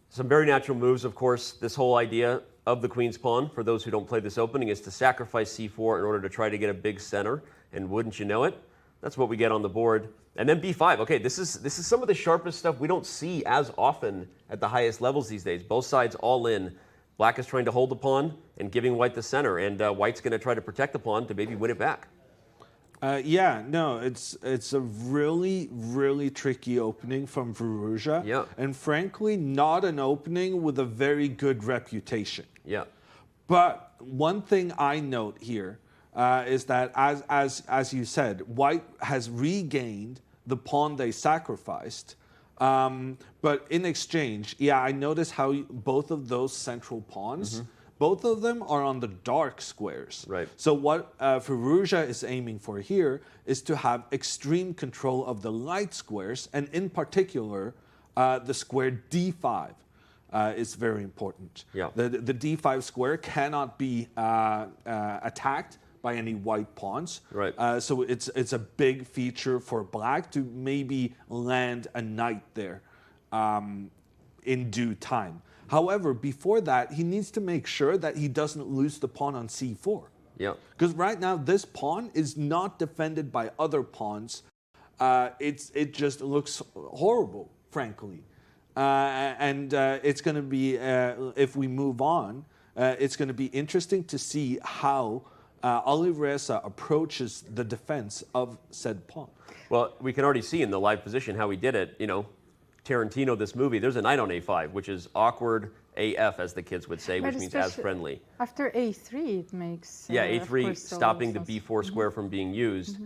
Some very natural moves, of course. This whole idea of the Queen's pawn, for those who don't play this opening, is to sacrifice c4 in order to try to get a big center. And wouldn't you know it, that's what we get on the board. And then b5. Okay, this is some of the sharpest stuff we don't see as often at the highest levels these days. Both sides all in. Black is trying to hold the pawn and giving white the center, and white's going to try to protect the pawn to maybe win it back. It's a really, really tricky opening from Firouzja. Yeah. And frankly, not an opening with a very good reputation. Yeah. But one thing I note here is that, as you said, white has regained the pawn they sacrificed. But in exchange, I noticed how both of those central pawns, both of them are on the dark squares. Right. So what Firouzja is aiming for here is to have extreme control of the light squares, and in particular, the square d5 is very important. Yeah. The d5 square cannot be attacked by any white pawns. Right. So it's a big feature for black to maybe land a knight there in due time. However, before that, he needs to make sure that he doesn't lose the pawn on c4. Yeah. Because right now, this pawn is not defended by other pawns. It just looks horrible, frankly. It's going to be, if we move on, it's going to be interesting to see how Alireza approaches the defense of said pawn. Well, we can already see in the live position how he did it. You know, Tarantino, this movie, there's a knight on a5, which is awkward AF, as the kids would say, which means as friendly. After a3, it makes... a3 stopping the b4 square from being used,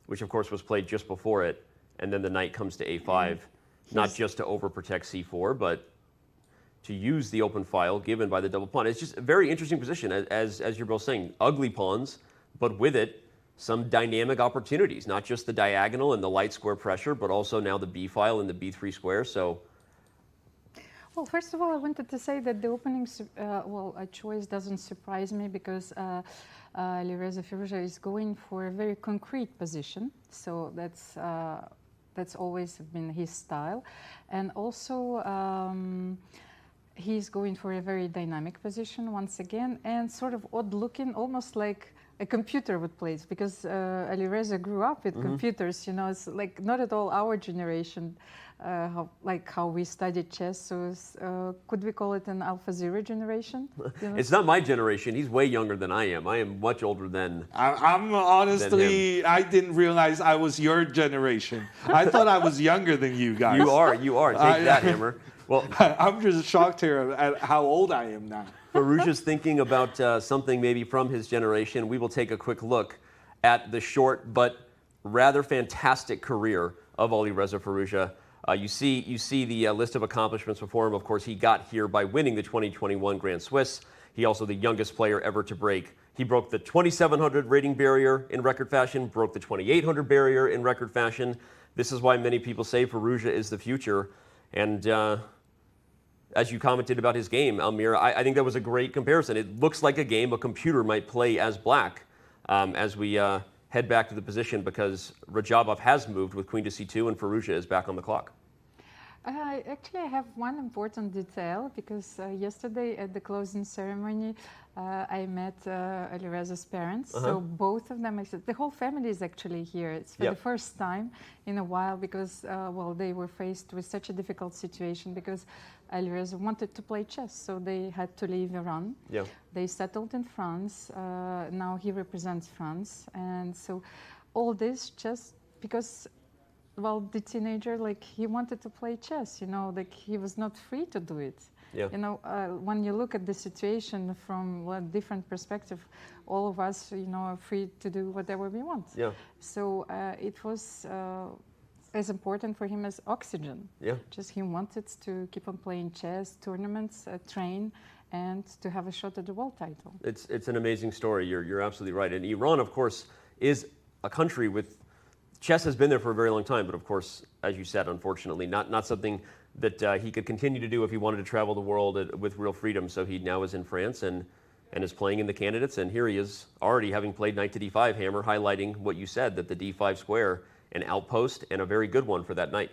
which of course was played just before it. And then the knight comes to a5, not just to overprotect c4, but to use the open file given by the double pawn. It's just a very interesting position, as you're both saying. Ugly pawns, but with it, some dynamic opportunities, not just the diagonal and the light square pressure, but also now the b file and the b3 square. So, well, first of all, I wanted to say that the opening choice doesn't surprise me, because Alireza Firouzja is going for a very concrete position. So that's always been his style. And also, he's going for a very dynamic position once again, and sort of odd looking, almost like a computer would play it, because Alireza grew up with computers. You know, it's like not at all our generation, how we studied chess. So could we call it an Alpha Zero generation? You know? It's not my generation. He's way younger than I am. I am much older than. I'm honestly, I didn't realize I was your generation. I thought I was younger than you guys. You are. Take that, Hammer. Well, I'm just shocked here at how old I am now. Firouzja's thinking about something maybe from his generation. We will take a quick look at the short but rather fantastic career of Alireza Firouzja. You see the list of accomplishments before him. Of course, he got here by winning the 2021 Grand Swiss. He also the youngest player ever to break. He broke the 2,700 rating barrier in record fashion, broke the 2,800 barrier in record fashion. This is why many people say Firouzja is the future. And as you commented about his game, Almir, I think that was a great comparison. It looks like a game a computer might play as black as we head back to the position, because Radjabov has moved with queen to c2 and Firouzja is back on the clock. Actually, I have one important detail, because yesterday at the closing ceremony, I met Alireza's parents. So both of them, the whole family is actually here. It's for the first time in a while, because, well, they were faced with such a difficult situation, because Alireza wanted to play chess, so they had to leave Iran. Yeah. They settled in France. Now he represents France. And so all this just because, well, the teenager, like, he wanted to play chess, you know, like, he was not free to do it. Yeah. You know, when you look at the situation from a different perspective, all of us, you know, are free to do whatever we want. Yeah. So it was as important for him as oxygen. Yeah. Just he wanted to keep on playing chess, tournaments, train, and to have a shot at the world title. It's an amazing story. You're absolutely right. And Iran, of course, is a country with chess has been there for a very long time, but of course, as you said, unfortunately, not something that he could continue to do if he wanted to travel the world with real freedom. So he now is in France and is playing in the candidates. And here he is already having played knight to d5, Hammer, highlighting what you said, that the d5 square, an outpost and a very good one for that knight.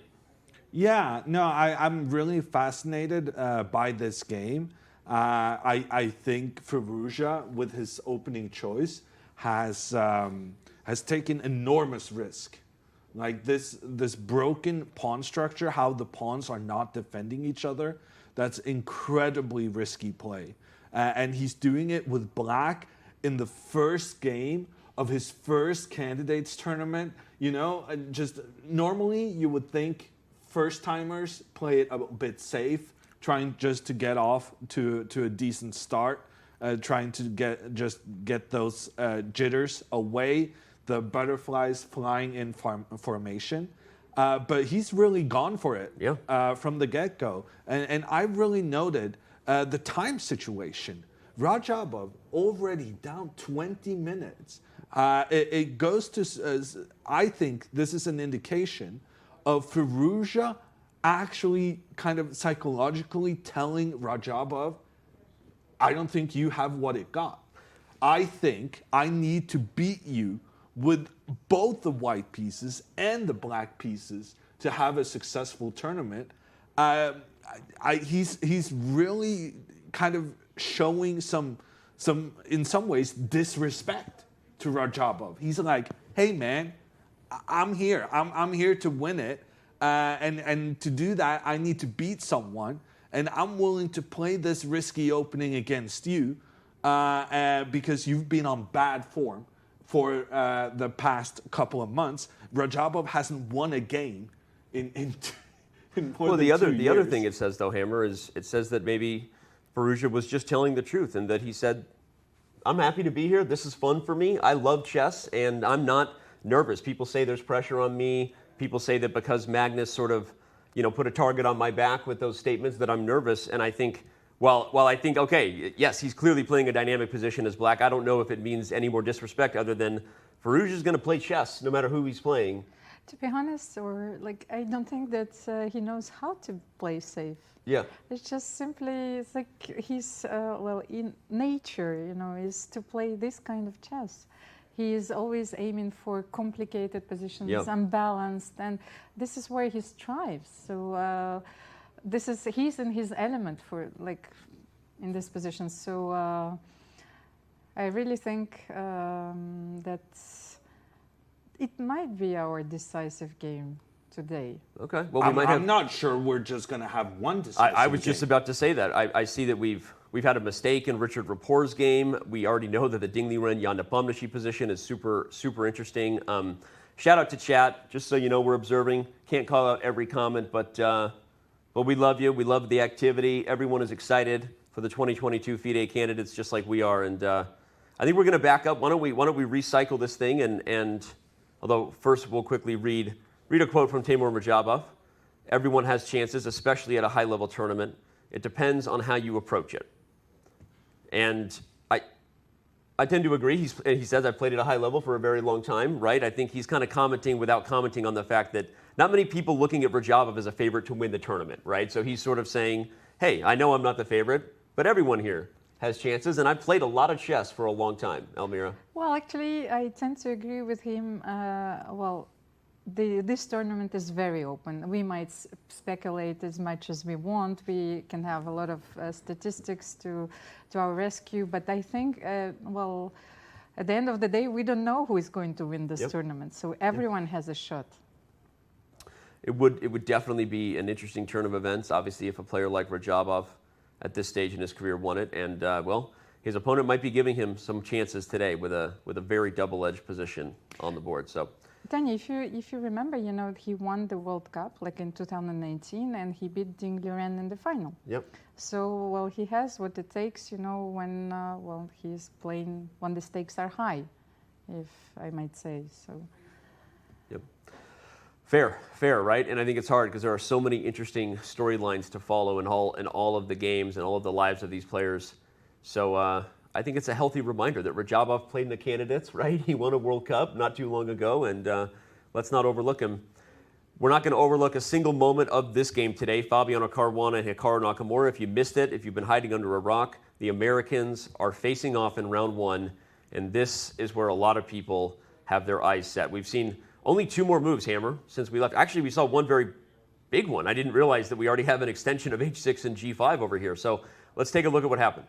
Yeah, no, I'm really fascinated by this game. I think Firouzja, with his opening choice, has taken enormous risk. Like this broken pawn structure, how the pawns are not defending each other, that's incredibly risky play. And he's doing it with black in the first game of his first candidates tournament. You know, just normally you would think first timers play it a bit safe, trying just to get off to a decent start, trying to get those jitters away, the butterflies flying in formation. But he's really gone for it from the get-go. And I really noted the time situation. Radjabov already down 20 minutes. It goes to, I think this is an indication of Firouzja actually kind of psychologically telling Radjabov, I don't think you have what it got. I think I need to beat you with both the white pieces and the black pieces to have a successful tournament. He's really kind of showing some in some ways disrespect to Radjabov. He's like, hey man, I'm here. I'm here to win it. And to do that, I need to beat someone. And I'm willing to play this risky opening against you because you've been on bad form for the past couple of months. Radjabov hasn't won a game in more than 2 years. The other thing it says, though, Hammer, is it says that maybe Firouzja was just telling the truth, and that he said, I'm happy to be here. This is fun for me. I love chess, and I'm not nervous. People say there's pressure on me. People say that because Magnus sort of, you know, put a target on my back with those statements that I'm nervous. And I think, while I think, okay, yes, he's clearly playing a dynamic position as black. I don't know if it means any more disrespect other than Firouzja's going to play chess no matter who he's playing. To be honest, I don't think that he knows how to play safe. Yeah. It's just simply, it's like he's, in nature, you know, is to play this kind of chess. He is always aiming for complicated positions, unbalanced, and this is where he strives. So he's in his element in this position. So I really think that it might be our decisive game today. Okay. Well, we might have. I'm not sure we're just going to have one decisive I was just about to say that. I see that we've had a mistake in Richard Rapport's game. We already know that the Ding Liren Jan Nepomniachtchi position is super interesting. Shout out to chat, just so you know we're observing. Can't call out every comment, but we love you. We love the activity. Everyone is excited for the 2022 FIDE candidates, just like we are. And I think we're going to back up. Why don't we recycle this thing? And although first we'll quickly read a quote from Timur Murjabov. Everyone has chances, especially at a high-level tournament. It depends on how you approach it. And I tend to agree. He says, I've played at a high level for a very long time, right? I think he's kind of commenting without commenting on the fact that not many people looking at Murjabov as a favorite to win the tournament, right? So he's sort of saying, hey, I know I'm not the favorite, but everyone here has chances, and I've played a lot of chess for a long time. Elmira? Well, actually, I tend to agree with him. This tournament is very open. We might speculate as much as we want. We can have a lot of statistics to our rescue. But I think, at the end of the day, we don't know who is going to win this tournament. So everyone has a shot. It would definitely be an interesting turn of events. Obviously, if a player like Murjabov at this stage in his career won it, and his opponent might be giving him some chances today with a very double-edged position on the board. So. Tanya, if you remember, he won the World Cup like in 2019, and he beat Ding Liren in the final. Yep. So, he has what it takes, when he's playing when the stakes are high, if I might say so. Yep. Fair, right? And I think it's hard because there are so many interesting storylines to follow in all of the games and all of the lives of these players. So. I think it's a healthy reminder that Murjabov played in the candidates, right? He won a World Cup not too long ago, and let's not overlook him. We're not going to overlook a single moment of this game today. Fabiano Caruana and Hikaru Nakamura. If you missed it, if you've been hiding under a rock, the Americans are facing off in round one, and this is where a lot of people have their eyes set. We've seen only 2 more moves, Hammer, since we left. Actually, we saw one very big one. I didn't realize that we already have an extension of h6 and g5 over here. So let's take a look at what happened.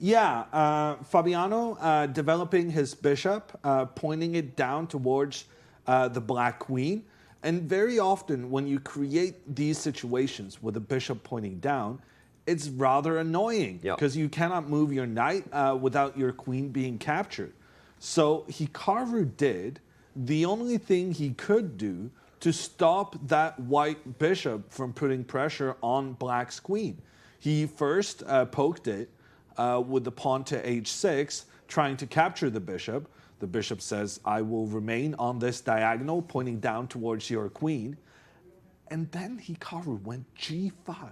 Yeah, Fabiano developing his bishop, pointing it down towards the black queen. And very often when you create these situations with a bishop pointing down, it's rather annoying because you cannot move your knight without your queen being captured. So Hikaru did the only thing he could do to stop that white bishop from putting pressure on black's queen. He first poked it with the pawn to h6, trying to capture the bishop. The bishop says, I will remain on this diagonal, pointing down towards your queen. And then Hikaru went g5,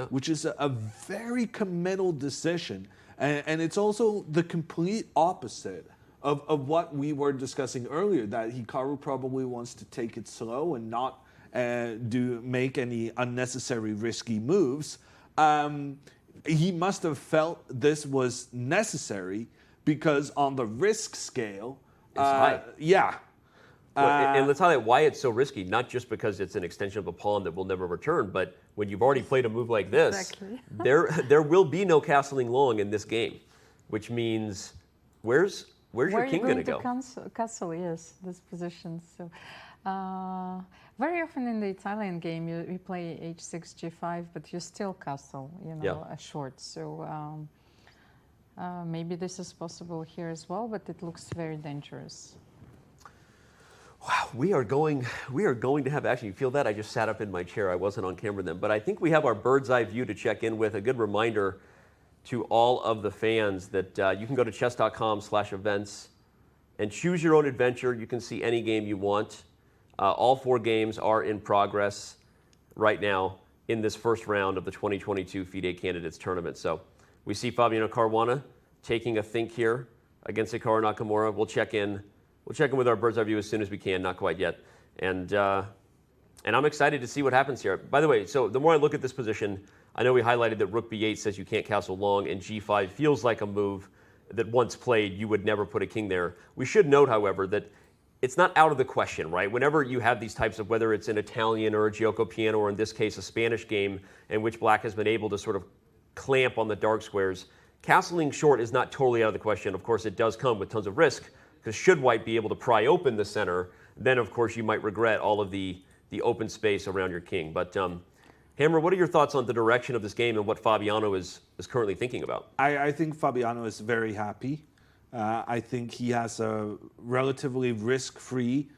which is a very committal decision. And it's also the complete opposite of what we were discussing earlier, that Hikaru probably wants to take it slow and not make any unnecessary risky moves. He must have felt this was necessary because on the risk scale, it's high. Yeah. And let's highlight why it's so risky, not just because it's an extension of a pawn that will never return, but when you've already played a move like this, there will be no castling long in this game, which means where's your king going to go? Castle, yes, this position. So very often in the Italian game, you play h6, g5, but you still castle, a short. So maybe this is possible here as well, but it looks very dangerous. Wow, we are going to have, actually, you feel that? I just sat up in my chair. I wasn't on camera then. But I think we have our bird's eye view to check in with. A good reminder to all of the fans that you can go to chess.com/events and choose your own adventure. You can see any game you want. All 4 games are in progress right now in this first round of the 2022 FIDE Candidates Tournament. So we see Fabiano Caruana taking a think here against Hikaru Nakamura. We'll check in with our bird's eye view as soon as we can, not quite yet. And I'm excited to see what happens here. By the way, so the more I look at this position, I know we highlighted that rook b8 says you can't castle long, and g5 feels like a move that once played, you would never put a king there. We should note, however, that it's not out of the question, right? Whenever you have these types of, whether it's an Italian or a Gioco Piano, or in this case, a Spanish game in which black has been able to sort of clamp on the dark squares, castling short is not totally out of the question. Of course, it does come with tons of risk, because should white be able to pry open the center, then of course you might regret all of the open space around your king. But Hammer, what are your thoughts on the direction of this game and what Fabiano is currently thinking about? I think Fabiano is very happy. I think he has a relatively risk-free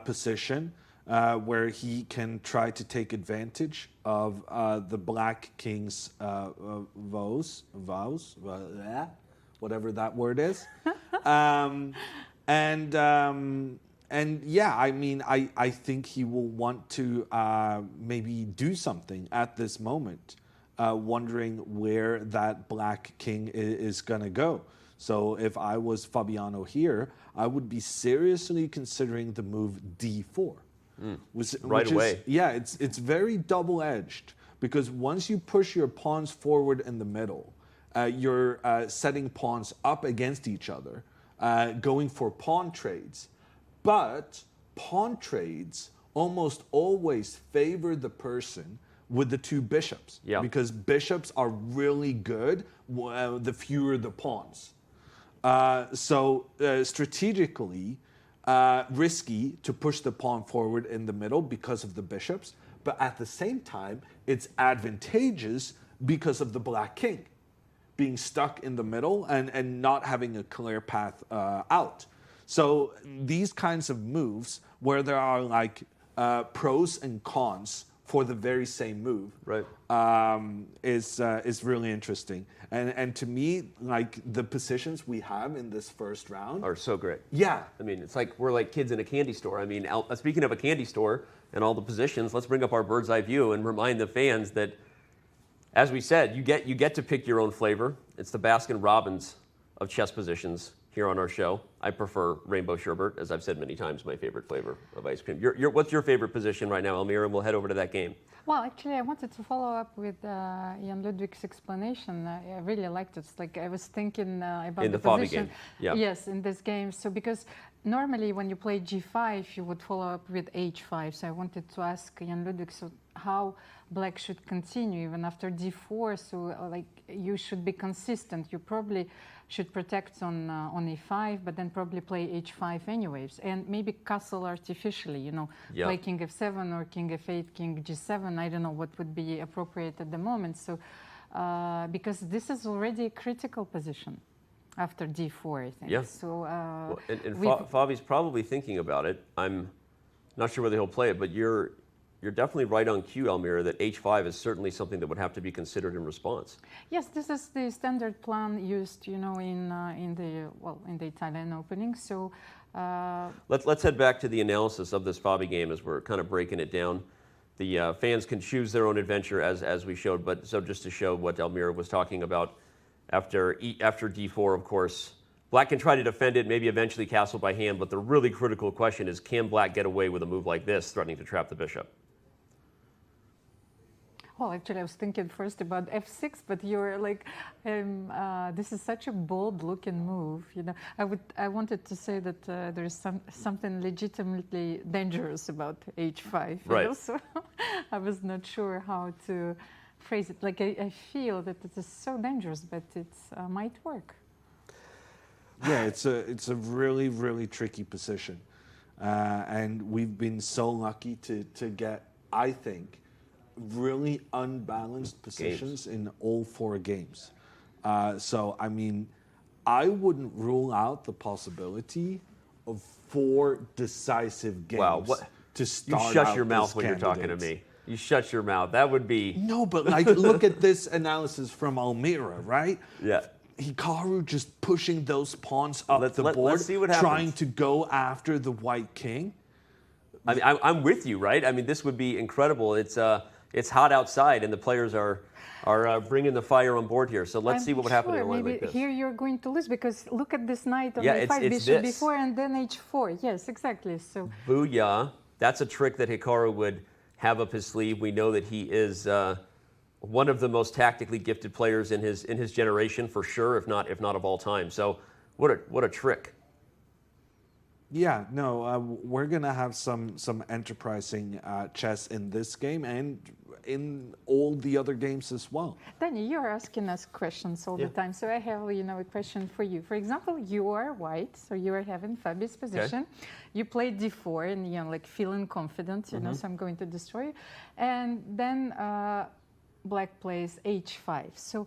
position where he can try to take advantage of the black king's vows, whatever that word is. And yeah, I mean, I think he will want to maybe do something at this moment, wondering where that black king is going to go. So if I was Fabiano here, I would be seriously considering the move d4. Which away. Yeah, it's very double-edged, because once you push your pawns forward in the middle, you're setting pawns up against each other, going for pawn trades. But pawn trades almost always favor the person with the two bishops, because bishops are really good the fewer the pawns. So strategically, risky to push the pawn forward in the middle because of the bishops, but at the same time, it's advantageous because of the black king being stuck in the middle and not having a clear path out. So these kinds of moves where there are like pros and cons for the very same move, is really interesting. And to me, like the positions we have in this first round are so great. Yeah. I mean, it's like we're like kids in a candy store. I mean, speaking of a candy store and all the positions, let's bring up our bird's eye view and remind the fans that, as we said, you get to pick your own flavor. It's the Baskin Robbins of chess positions here on our show. I prefer rainbow sherbet, as I've said many times, my favorite flavor of ice cream. What's your favorite position right now, Almira? And we'll head over to that game. Well, actually, I wanted to follow up with Jan Ludwig's explanation. I really liked it. It's like I was thinking about in the position. game. Yeah. Yes, in this game. So because normally when you play g5, you would follow up with h5. So I wanted to ask Jan Ludwig, so how black should continue even after d4. So like you should be consistent. You probably should protect on e5, but then probably play h5 anyways, and maybe castle artificially, you know, play king f7 or king f8, king g7. I don't know what would be appropriate at the moment. So because this is already a critical position after d4, I think. Yeah. So and Fabi's probably thinking about it. I'm not sure whether he'll play it, but you're definitely right on cue, Almira, that h5 is certainly something that would have to be considered in response. Yes, this is the standard plan used, you know, in the Italian opening. So let's head back to the analysis of this Fabi game as we're kind of breaking it down. The fans can choose their own adventure as we showed, but so just to show what Almira was talking about, after d4, of course, black can try to defend it, maybe eventually castle by hand, but the really critical question is, can black get away with a move like this, threatening to trap the bishop? Well, actually, I was thinking first about f6, but you're like, this is such a bold-looking move. You know, I wanted to say that there's something legitimately dangerous about h5. Right. You know? So I was not sure how to phrase it. Like I feel that it is so dangerous, but it might work. Yeah, it's a really, really tricky position, and we've been so lucky to get, I think, really unbalanced positions in all 4 games. So, I mean, I wouldn't rule out the possibility of 4 decisive games to start out. You shut your mouth when you're talking to me. You shut your mouth. That would be... No, but like, look at this analysis from Almira, right? Yeah. Hikaru just pushing those pawns up the board, let's see what happens. Trying to go after the white king. I mean, I'm with you, right? I mean, this would be incredible. It's hot outside, and the players are bringing the fire on board here. So let's see what would happen in a line like this. Here you're going to lose, because look at this knight on e5, bishop b4, and then h4. Yes, exactly. So booyah! That's a trick that Hikaru would have up his sleeve. We know that he is one of the most tactically gifted players in his generation, for sure, if not of all time. So what a trick. Yeah, no, we're gonna have some enterprising chess in this game, and in all the other games as well. Danny, you're asking us questions all the time, so I have, a question for you. For example, you are white, so you are having Fabi's position. Okay. You play d4 and, feeling confident, so I'm going to destroy you. And then black plays h5. So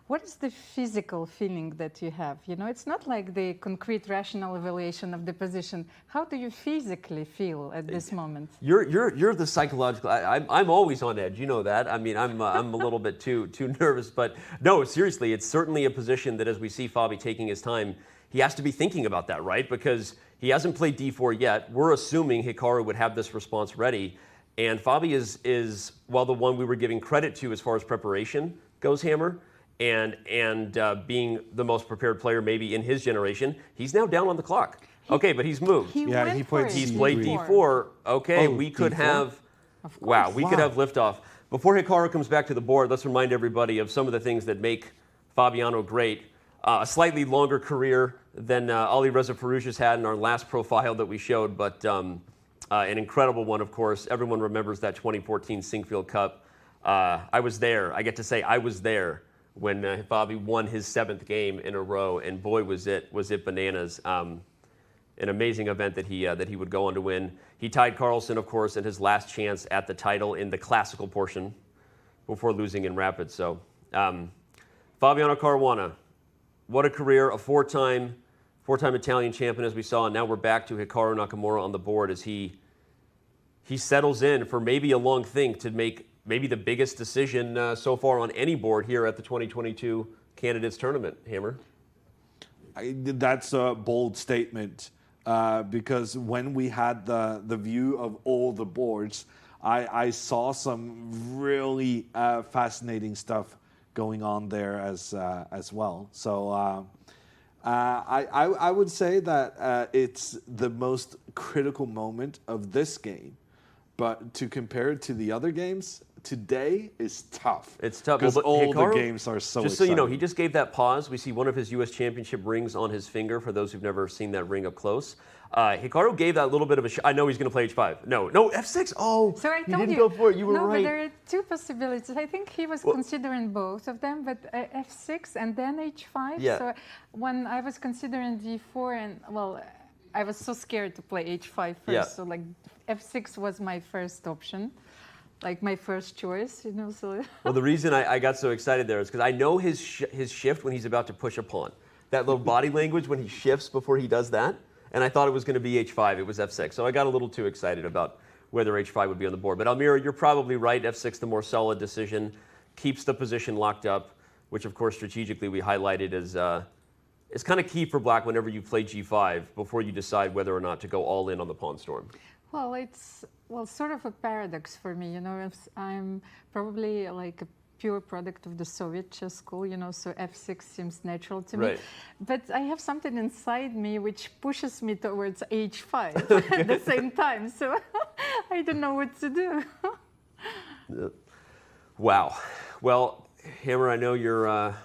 what is the physical feeling that you have? It's not like the concrete rational evaluation of the position. How do you physically feel at this moment? You're the psychological. I'm always on edge. You know that. I mean, I'm a little bit too nervous. But no, seriously, it's certainly a position that as we see Fabi taking his time, he has to be thinking about that, right? Because he hasn't played d4 yet. We're assuming Hikaru would have this response ready. And Fabi is well, the one we were giving credit to as far as preparation goes, Hammer. And being the most prepared player maybe in his generation, he's now down on the clock. Okay, but he's moved. He's played d4. Okay, we could have, we could have liftoff. Before Hikaru comes back to the board, let's remind everybody of some of the things that make Fabiano great. A slightly longer career than Alireza Firouzja's had in our last profile that we showed, but an incredible one, of course. Everyone remembers that 2014 Sinkfield Cup. I was there. I get to say I was there when Fabi won his 7th game in a row, and boy, was it bananas. An amazing event that he would go on to win. He tied Carlsen, of course, in his last chance at the title in the classical portion before losing in rapid. So, Fabiano Caruana, what a career, a four-time Italian champion, as we saw, and now we're back to Hikaru Nakamura on the board as he settles in for maybe a long think to make maybe the biggest decision so far on any board here at the 2022 Candidates Tournament, Hammer. That's a bold statement because when we had the view of all the boards, I saw some really fascinating stuff going on there as well. So I would say that it's the most critical moment of this game, but to compare it to the other games, today is tough. It's tough because all the games are so just exciting. So you know, he just gave that pause. We see one of his U.S. Championship rings on his finger, for those who've never seen that ring up close. Hikaru gave that little bit of a I know he's going to play h5. No, F6. Oh, so I he told didn't go for it. You were no, right. But there are two possibilities. I think he was considering both of them, but F6 and then h5. Yeah. So when I was considering d4, and I was so scared to play h5 first. Yeah. So like F6 was my first option, like my first choice, you know. So well, the reason I got so excited there is because I know his shift when he's about to push a pawn. That little body language when he shifts before he does that. And I thought it was going to be h5. It was f6. So I got a little too excited about whether h5 would be on the board. But Almira, you're probably right. f6, the more solid decision, keeps the position locked up, which of course strategically we highlighted as is kind of key for black whenever you play g5 before you decide whether or not to go all in on the pawn storm. Well, it's sort of a paradox for me, you know. I'm probably like a pure product of the Soviet chess school, you know, so f6 seems natural to me. But I have something inside me which pushes me towards h5 at the same time, so I don't know what to do. Wow. Well, Hammer, I know you're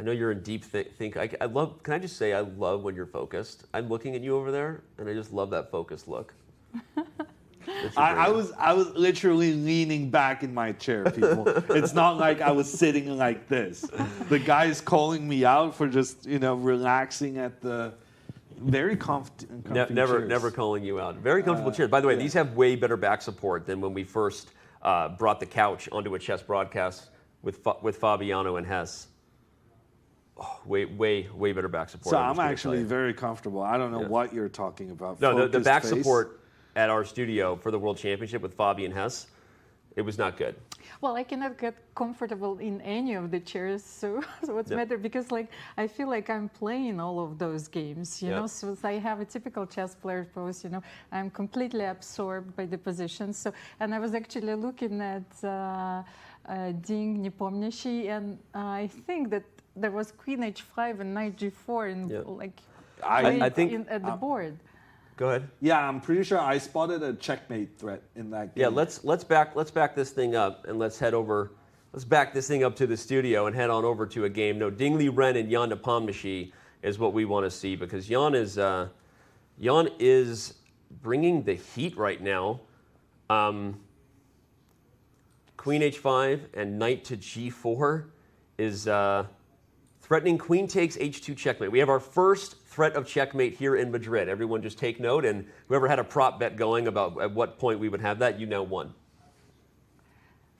in deep think. I love. Can I just say I love when you're focused? I'm looking at you over there, and I just love that focused look. I was literally leaning back in my chair, people. It's not like I was sitting like this. The guy is calling me out for just, you know, relaxing at the very comfy chairs. Never calling you out. Very comfortable chairs. By the way, these have way better back support than when we first brought the couch onto a chess broadcast with Fabiano and Hess. Oh, way better back support. So I'm actually very comfortable. I don't know what you're talking about. No, the back support at our studio for the World Championship with Fabi and Hess, it was not good. Well, I cannot get comfortable in any of the chairs, so what's matter? Because like I feel like I'm playing all of those games, you know. So I have a typical chess player pose, you know. I'm completely absorbed by the position. So, and I was actually looking at Ding Nepomniachtchi, and I think that there was Queen h5 and Knight g4, and I think at the board. Go ahead. Yeah, I'm pretty sure I spotted a checkmate threat in that game. Yeah, let's back this thing up and let's head over. Let's back this thing up to the studio and head on over to a game. No, Ding Liren and Jan Nepomniachtchi is what we want to see because Jan is bringing the heat right now. queen h5 and knight to g4 is threatening queen takes h2 checkmate. We have our first threat of checkmate here in Madrid. Everyone just take note, and whoever had a prop bet going about at what point we would have that, you now won.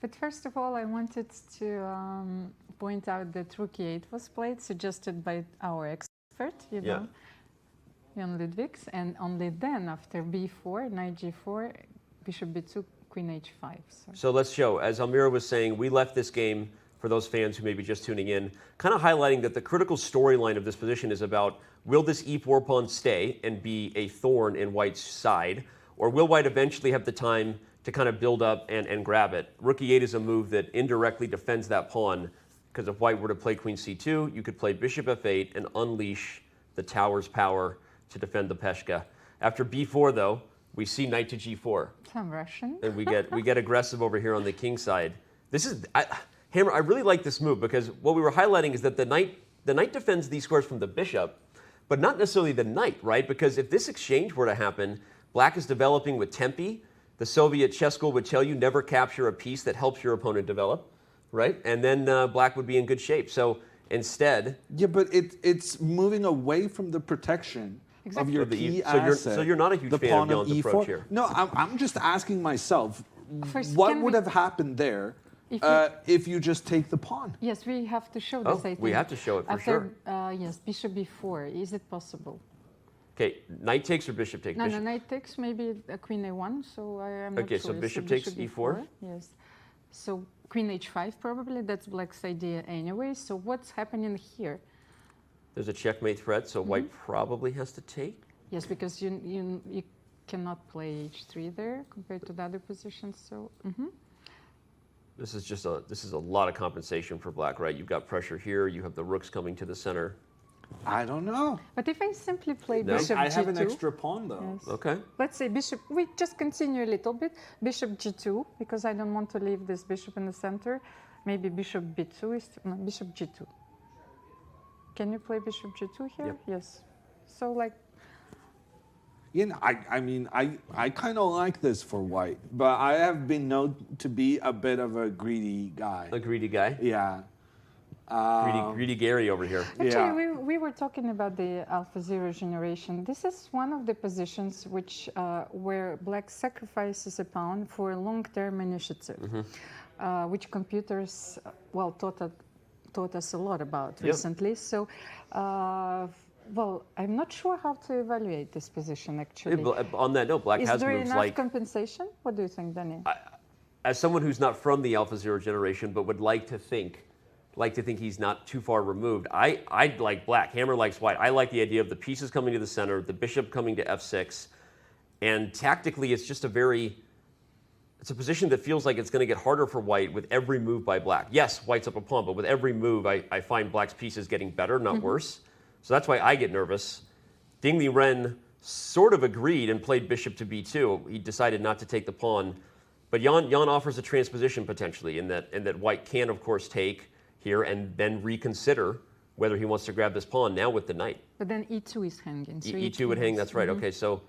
But first of all, I wanted to point out that rook e8 was played, suggested by our expert, you know, Jan Ludwigs, and only then, after b4, knight g4, bishop b2, queen h5. So let's show, as Almira was saying, we left this game, for those fans who may be just tuning in, kind of highlighting that the critical storyline of this position is about, will this e4 pawn stay and be a thorn in White's side, or will White eventually have the time to kind of build up and grab it? Rook e8 is a move that indirectly defends that pawn, because if White were to play queen c2, you could play bishop f8 and unleash the tower's power to defend the peshka. After b4, though, we see knight to g4. Some Russian. And we get aggressive over here on the king side. This is... Hammer, I really like this move because what we were highlighting is that the knight defends these squares from the bishop, but not necessarily the knight, right? Because if this exchange were to happen, Black is developing with tempi. The Soviet chess school would tell you never capture a piece that helps your opponent develop, right? And then Black would be in good shape. So instead... Yeah, but it's moving away from the protection of your key asset. So you're not a huge fan of Jan's approach here. No, I'm just asking myself, First, what would have happened there if you just take the pawn? Yes, we have to show this, I think. We have to show it for sure. Yes, bishop b4. Is it possible? Okay, knight takes or bishop takes? No, knight takes, maybe a queen a1, so I am not sure. Okay, so bishop takes e4? Yes. So queen h5 probably, that's Black's idea anyway. So what's happening here? There's a checkmate threat, so White probably has to take? Yes, because you cannot play h3 there compared to the other positions, so... This is a lot of compensation for Black, right? You've got pressure here. You have the rooks coming to the center. I don't know. But if I simply play bishop g2... I have an extra pawn, though. Yes. Okay. Let's say bishop... We just continue a little bit. Bishop g2, because I don't want to leave this bishop in the center. Maybe bishop b2 is... No, bishop g2. Can you play bishop g2 here? Yep. Yes. So, like... You know, I kind of like this for White, but I have been known to be a bit of a greedy guy. A greedy guy? Yeah. Greedy Gary over here. Actually, we were talking about the AlphaZero generation. This is one of the positions which where Black sacrifices a pawn for a long-term initiative, which computers, well, taught us a lot about recently. So, well, I'm not sure how to evaluate this position, actually. On that note, Black has moves like... Is there enough compensation? What do you think, Danny? As someone who's not from the AlphaZero generation, but would like to think he's not too far removed, I like Black. Hammer likes White. I like the idea of the pieces coming to the center, the bishop coming to f6, and tactically it's just it's a position that feels like it's going to get harder for White with every move by Black. Yes, White's up a pawn, but with every move, I find Black's pieces getting better, not worse. So that's why I get nervous. Ding Liren sort of agreed and played bishop to b2. He decided not to take the pawn. But Jan offers a transposition potentially in that White can, of course, take here and then reconsider whether he wants to grab this pawn now with the knight. But then e2 is hanging. So e2 would hang, that's right. Okay, so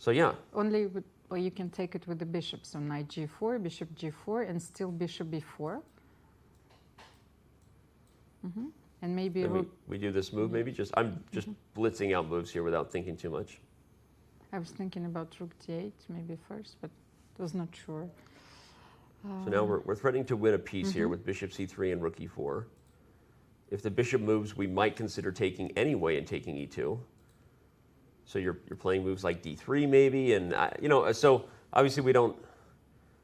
yeah. Only with, or you can take it with the bishop. So knight g4, bishop g4, and still bishop b4. And maybe we do this move, maybe I'm just blitzing out moves here without thinking too much. I was thinking about rook d8 maybe first, but was not sure. So now we're threatening to win a piece here with bishop c3 and rook e4. If the bishop moves, we might consider taking anyway and taking e2. So you're playing moves like d3 maybe, and so obviously we don't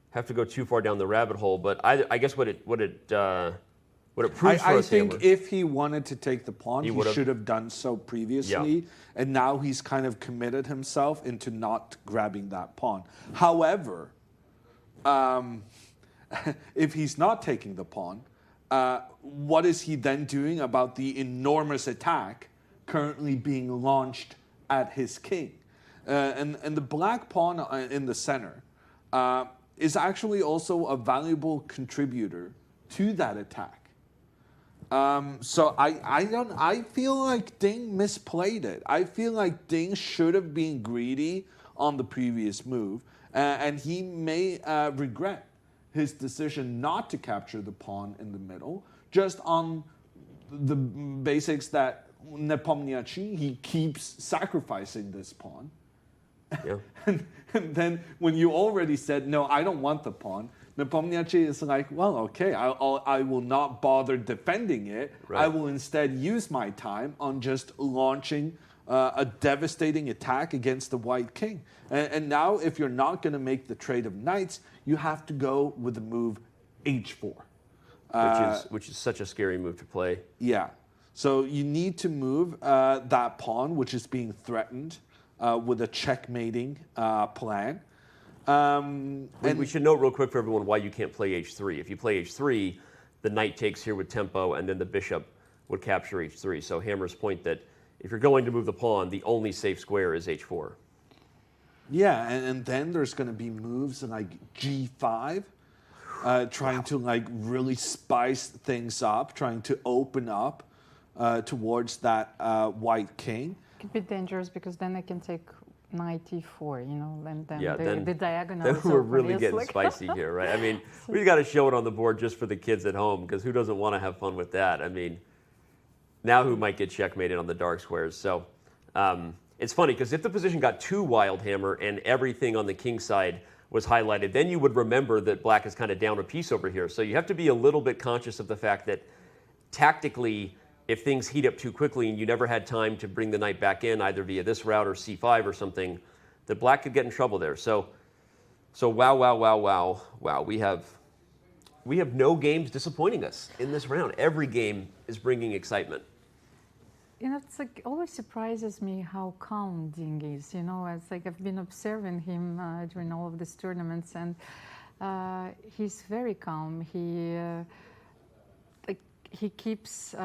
have to go too far down the rabbit hole. But I guess what it proves for us, I think Hammer, if he wanted to take the pawn, he should have done so previously. Yeah. And now he's kind of committed himself into not grabbing that pawn. However, if he's not taking the pawn, what is he then doing about the enormous attack currently being launched at his king? And the black pawn in the center is actually also a valuable contributor to that attack. So I feel like Ding misplayed it. I feel like Ding should have been greedy on the previous move, and he may regret his decision not to capture the pawn in the middle, just on the basics that Nepomniachtchi, he keeps sacrificing this pawn. Yeah. and then when you already said, no, I don't want the pawn, Nepomniachtchi is like, well, okay, I will not bother defending it. Right. I will instead use my time on just launching a devastating attack against the white king. And now if you're not going to make the trade of knights, you have to go with the move h4. Which is such a scary move to play. Yeah. So you need to move that pawn, which is being threatened, with a checkmating plan. We should note real quick for everyone why you can't play h3. If you play h3, the knight takes here with tempo, and then the bishop would capture h3. So Hammer's point that if you're going to move the pawn, the only safe square is h4. Yeah, and then there's going to be moves like g5, trying to like really spice things up, trying to open up towards that white king. It could be dangerous because then I can take knight e4, you know, and then, Yeah, the diagonal then is we're open. really It's getting like- spicy here, right? I mean, we got to show it on the board just for the kids at home, because who doesn't want to have fun with that? I mean, now who might get checkmated on the dark squares? So it's funny, because if the position got too wild, Hammer, and everything on the king side was highlighted, then you would remember that black is kind of down a piece over here. So you have to be a little bit conscious of the fact that tactically, if things heat up too quickly and you never had time to bring the knight back in, either via this route or c5 or something, that black could get in trouble there. So wow. We have no games disappointing us in this round. Every game is bringing excitement. You know, it's like always surprises me how calm Ding is. You know, it's like I've been observing him during all of these tournaments, and he's very calm. He keeps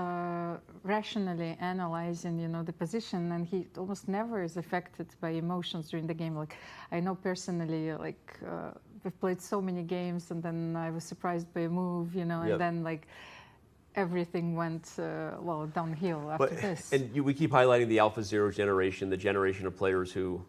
rationally analyzing, you know, the position, and he almost never is affected by emotions during the game. Like I know personally, like we've played so many games, and then I was surprised by a move, you know, and Yep. then like everything went downhill after this. And we keep highlighting the Alpha Zero generation, the generation of players who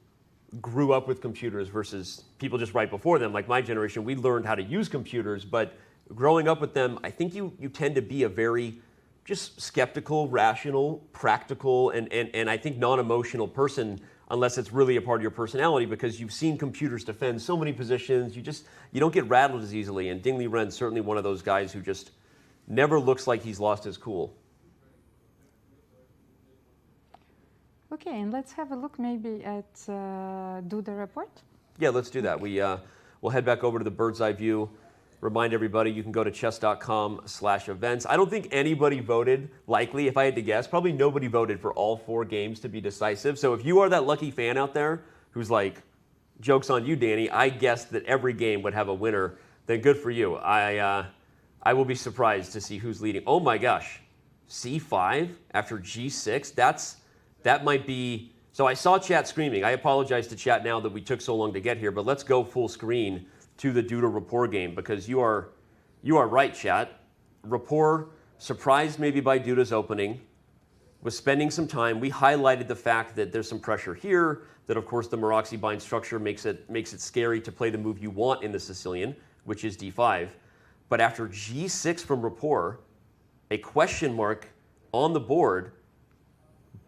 grew up with computers versus people just right before them. Like my generation, we learned how to use computers, but growing up with them, I think you tend to be a very just skeptical, rational, practical, and I think non-emotional person, unless it's really a part of your personality, because you've seen computers defend so many positions. You don't get rattled as easily, and Ding Liren's certainly one of those guys who just never looks like he's lost his cool. Okay, and let's have a look maybe at do the report. Yeah, let's do that. We'll head back over to the bird's eye view. Remind everybody you can go to chess.com/events. I don't think anybody voted, likely, if I had to guess, probably nobody voted for all 4 games to be decisive. So if you are that lucky fan out there who's like, joke's on you, Danny, I guessed that every game would have a winner, then good for you. I will be surprised to see who's leading. Oh my gosh, C5 after G6? That might be... So I saw chat screaming. I apologize to chat now that we took so long to get here, but let's go full screen to the Duda rapport game, because you are right, chat. Rapport, surprised maybe by Duda's opening, was spending some time. We highlighted the fact that there's some pressure here, that of course the Maroczy bind structure makes it scary to play the move you want in the Sicilian, which is D5. But after G6 from rapport, a question mark on the board,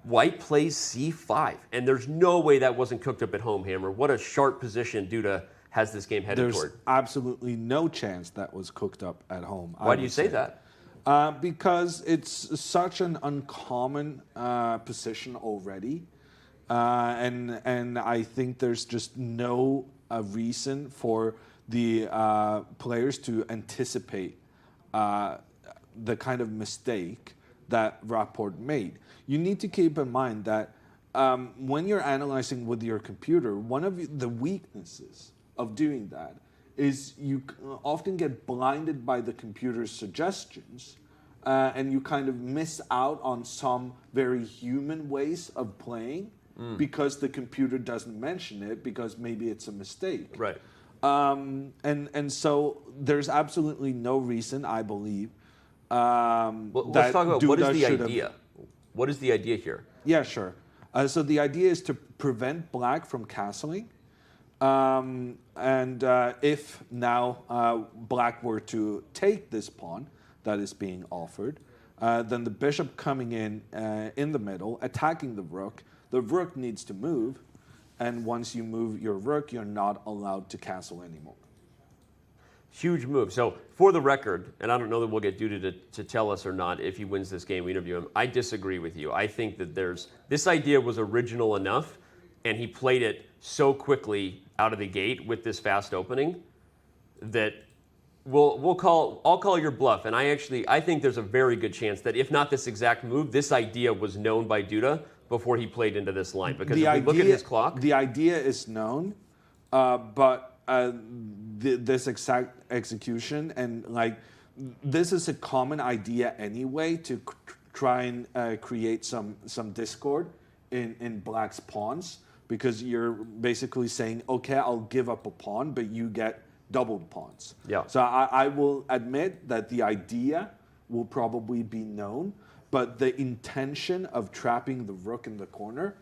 white plays C5. And there's no way that wasn't cooked up at home, Hammer. What a sharp position Duda has this game headed toward. There's absolutely no chance that was cooked up at home. Why do you say that? Because it's such an uncommon position already. And I think there's just no reason for the players to anticipate the kind of mistake that Rapport made. You need to keep in mind that when you're analyzing with your computer, one of the weaknesses of doing that is you often get blinded by the computer's suggestions, and you kind of miss out on some very human ways of playing because the computer doesn't mention it, because maybe it's a mistake. Right. And so there's absolutely no reason, I believe, Well, let's talk about what is the should idea. What is the idea here? Yeah, sure. So the idea is to prevent black from castling, If now black were to take this pawn that is being offered, then the bishop coming in the middle, attacking the rook needs to move, and once you move your rook, you're not allowed to castle anymore. Huge move. So for the record, and I don't know that we'll get Duda to tell us or not if he wins this game, we interview him. I disagree with you. I think that this idea was original enough, and he played it so quickly out of the gate with this fast opening that I'll call your bluff. And I think there's a very good chance that if not this exact move, this idea was known by Duda before he played into this line. Because if we look at his clock, the idea is known, but this exact execution and this is a common idea anyway to try and create some discord in black's pawns, because you're basically saying, okay, I'll give up a pawn, but you get doubled pawns. Yeah. So I will admit that the idea will probably be known, but the intention of trapping the rook in the corner,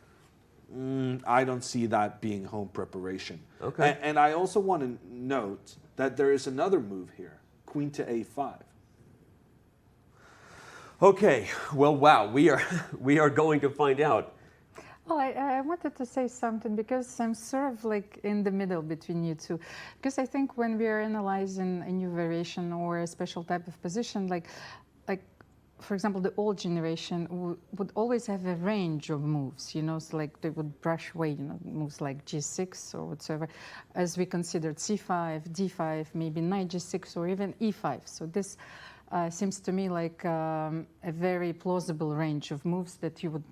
I don't see that being home preparation. Okay. And I also want to note that there is another move here, queen to a5. okay, well, wow, we are going to find out. Well, I wanted to say something because I'm sort of like in the middle between you two. Because I think when we are analyzing a new variation or a special type of position, like for example, the old generation would always have a range of moves, so like they would brush away, moves like g6 or whatsoever, as we considered c5, d5, maybe knight g6 or even e5. So this seems to me like a very plausible range of moves that you would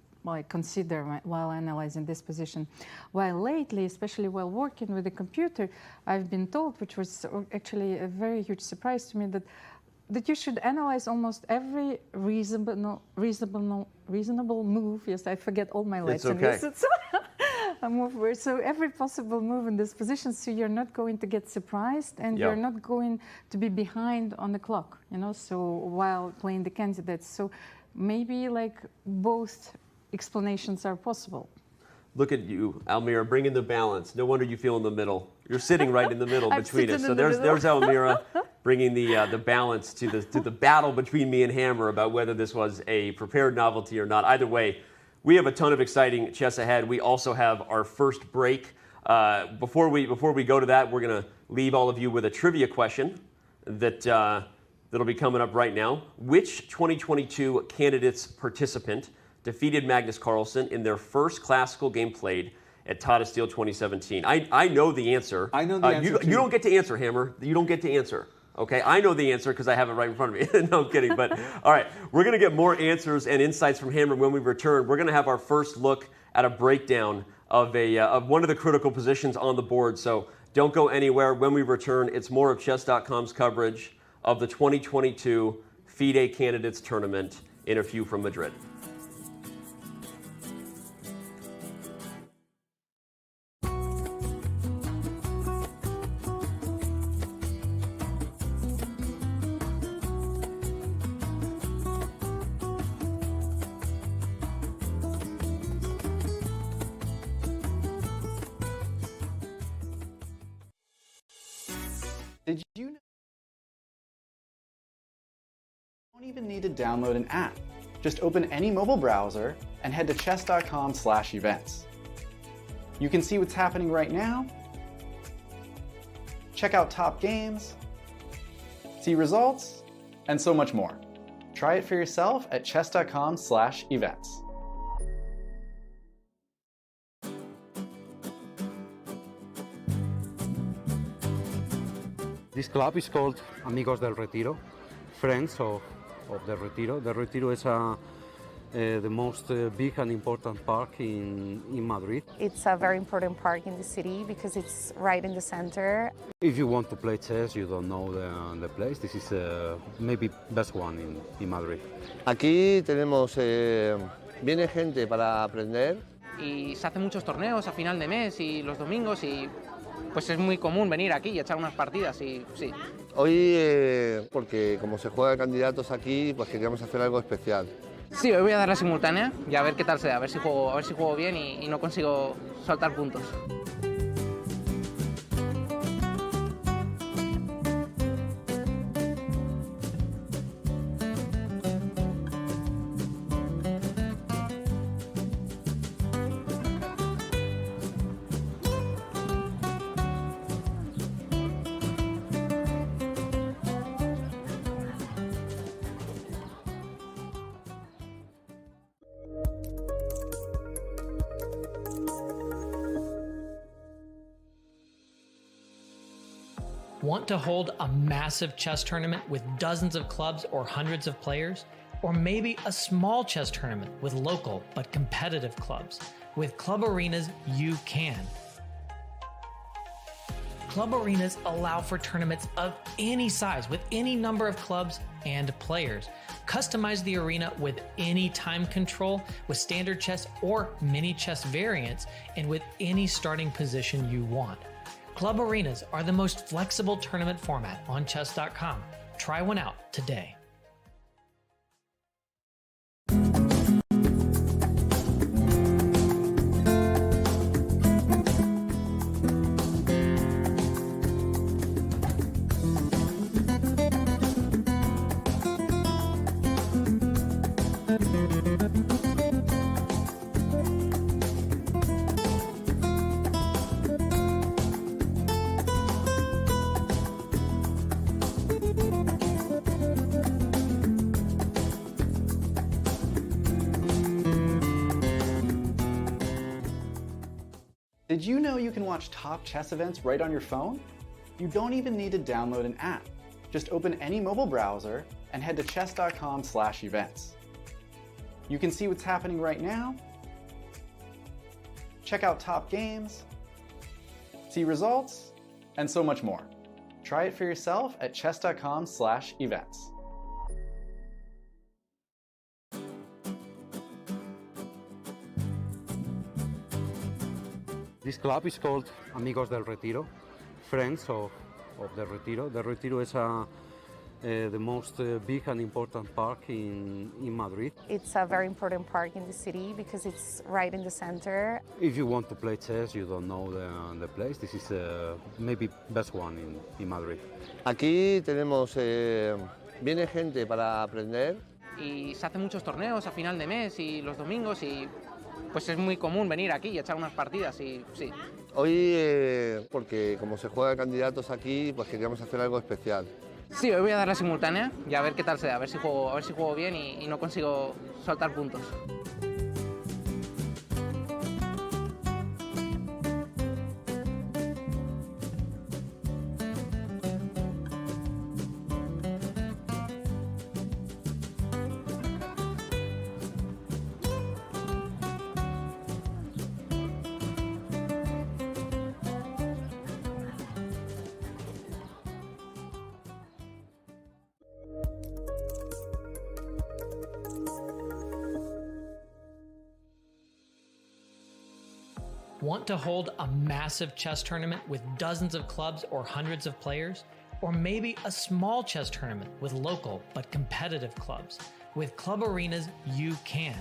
consider while analyzing this position. While lately, especially while working with the computer, I've been told, which was actually a very huge surprise to me, that you should analyze almost every reasonable move. Yes, I forget all my letters. It's okay. It's a move where, so every possible move in this position, so you're not going to get surprised and you're not going to be behind on the clock, so while playing the candidates. So maybe both explanations are possible. Look at you, Almira, bringing the balance. No wonder you feel in the middle. You're sitting right in the middle between us. So there's Almira bringing the balance to the battle between me and Hammer about whether this was a prepared novelty or not. Either way, we have a ton of exciting chess ahead. We also have our first break. Before we go to that, we're going to leave all of you with a trivia question that'll be coming up right now. Which 2022 candidates participant defeated Magnus Carlsen in their first classical game played at Tata Steel 2017? I know the answer. I know the answer. You don't get to answer, Hammer. You don't get to answer. Okay, I know the answer because I have it right in front of me. No, I'm kidding. But all right, we're going to get more answers and insights from Hammer when we return. We're going to have our first look at a breakdown of one of the critical positions on the board. So don't go anywhere. When we return, it's more of Chess.com's coverage of the 2022 FIDE Candidates Tournament in a few from Madrid. Did you know you don't even need to download an app? Just open any mobile browser and head to chess.com/events. You can see what's happening right now, check out top games, see results, and so much more. Try it for yourself at chess.com/events. This club is called Amigos del Retiro, Friends of the Retiro. The Retiro is the most big and important park in Madrid. It's a very important park in the city because it's right in the center. If you want to play chess, you don't know the place, this is maybe best one in Madrid. Aquí tenemos, viene gente para aprender. Y se hacen muchos torneos a final de mes y los domingos y pues es muy común venir aquí y echar unas partidas y sí. Hoy, porque como se juega candidatos aquí, pues queríamos hacer algo especial. Sí, hoy voy a dar la simultánea y a ver qué tal se da, a ver si juego bien y no consigo saltar puntos. Want to hold a massive chess tournament with dozens of clubs or hundreds of players? Or maybe a small chess tournament with local but competitive clubs? With Club Arenas, you can. Club Arenas allow for tournaments of any size with any number of clubs and players. Customize the arena with any time control, with standard chess or mini chess variants, and with any starting position you want. Club Arenas are the most flexible tournament format on Chess.com. Try one out today. Did you know you can watch top chess events right on your phone? You don't even need to download an app. Just open any mobile browser and head to chess.com/events. You can see what's happening right now, check out top games, see results, and so much more. Try it for yourself at chess.com/events. This club is called Amigos del Retiro, Friends of the Retiro. The Retiro is the most big and important park in Madrid. It's a very important park in the city because it's right in the center. If you want to play chess, you don't know the place, this is maybe best one in Madrid. Aquí tenemos, viene gente para aprender. Y se hacen muchos torneos a final de mes y los domingos y pues es muy común venir aquí y echar unas partidas y sí. Hoy, porque como se juega candidatos aquí, pues queríamos hacer algo especial. Sí, hoy voy a dar la simultánea y a ver qué tal se da, a ver si juego bien y no consigo soltar puntos. Want to hold a massive chess tournament with dozens of clubs or hundreds of players? Or maybe a small chess tournament with local but competitive clubs? With Club Arenas, you can.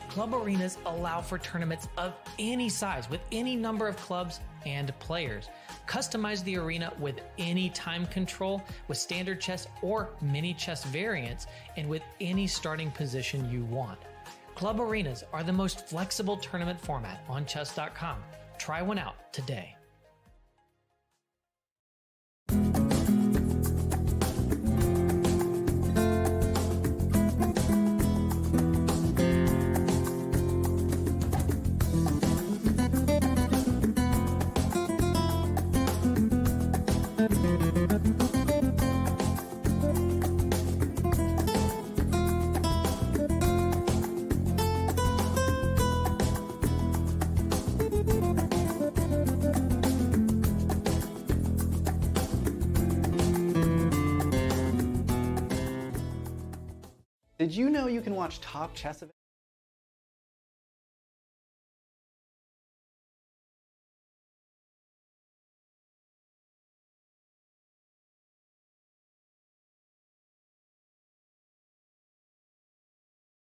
Club Arenas allow for tournaments of any size with any number of clubs and players. Customize the arena with any time control, with standard chess or mini chess variants, and with any starting position you want. Club Arenas are the most flexible tournament format on Chess.com. Try one out today. Did you know you can watch top chess events?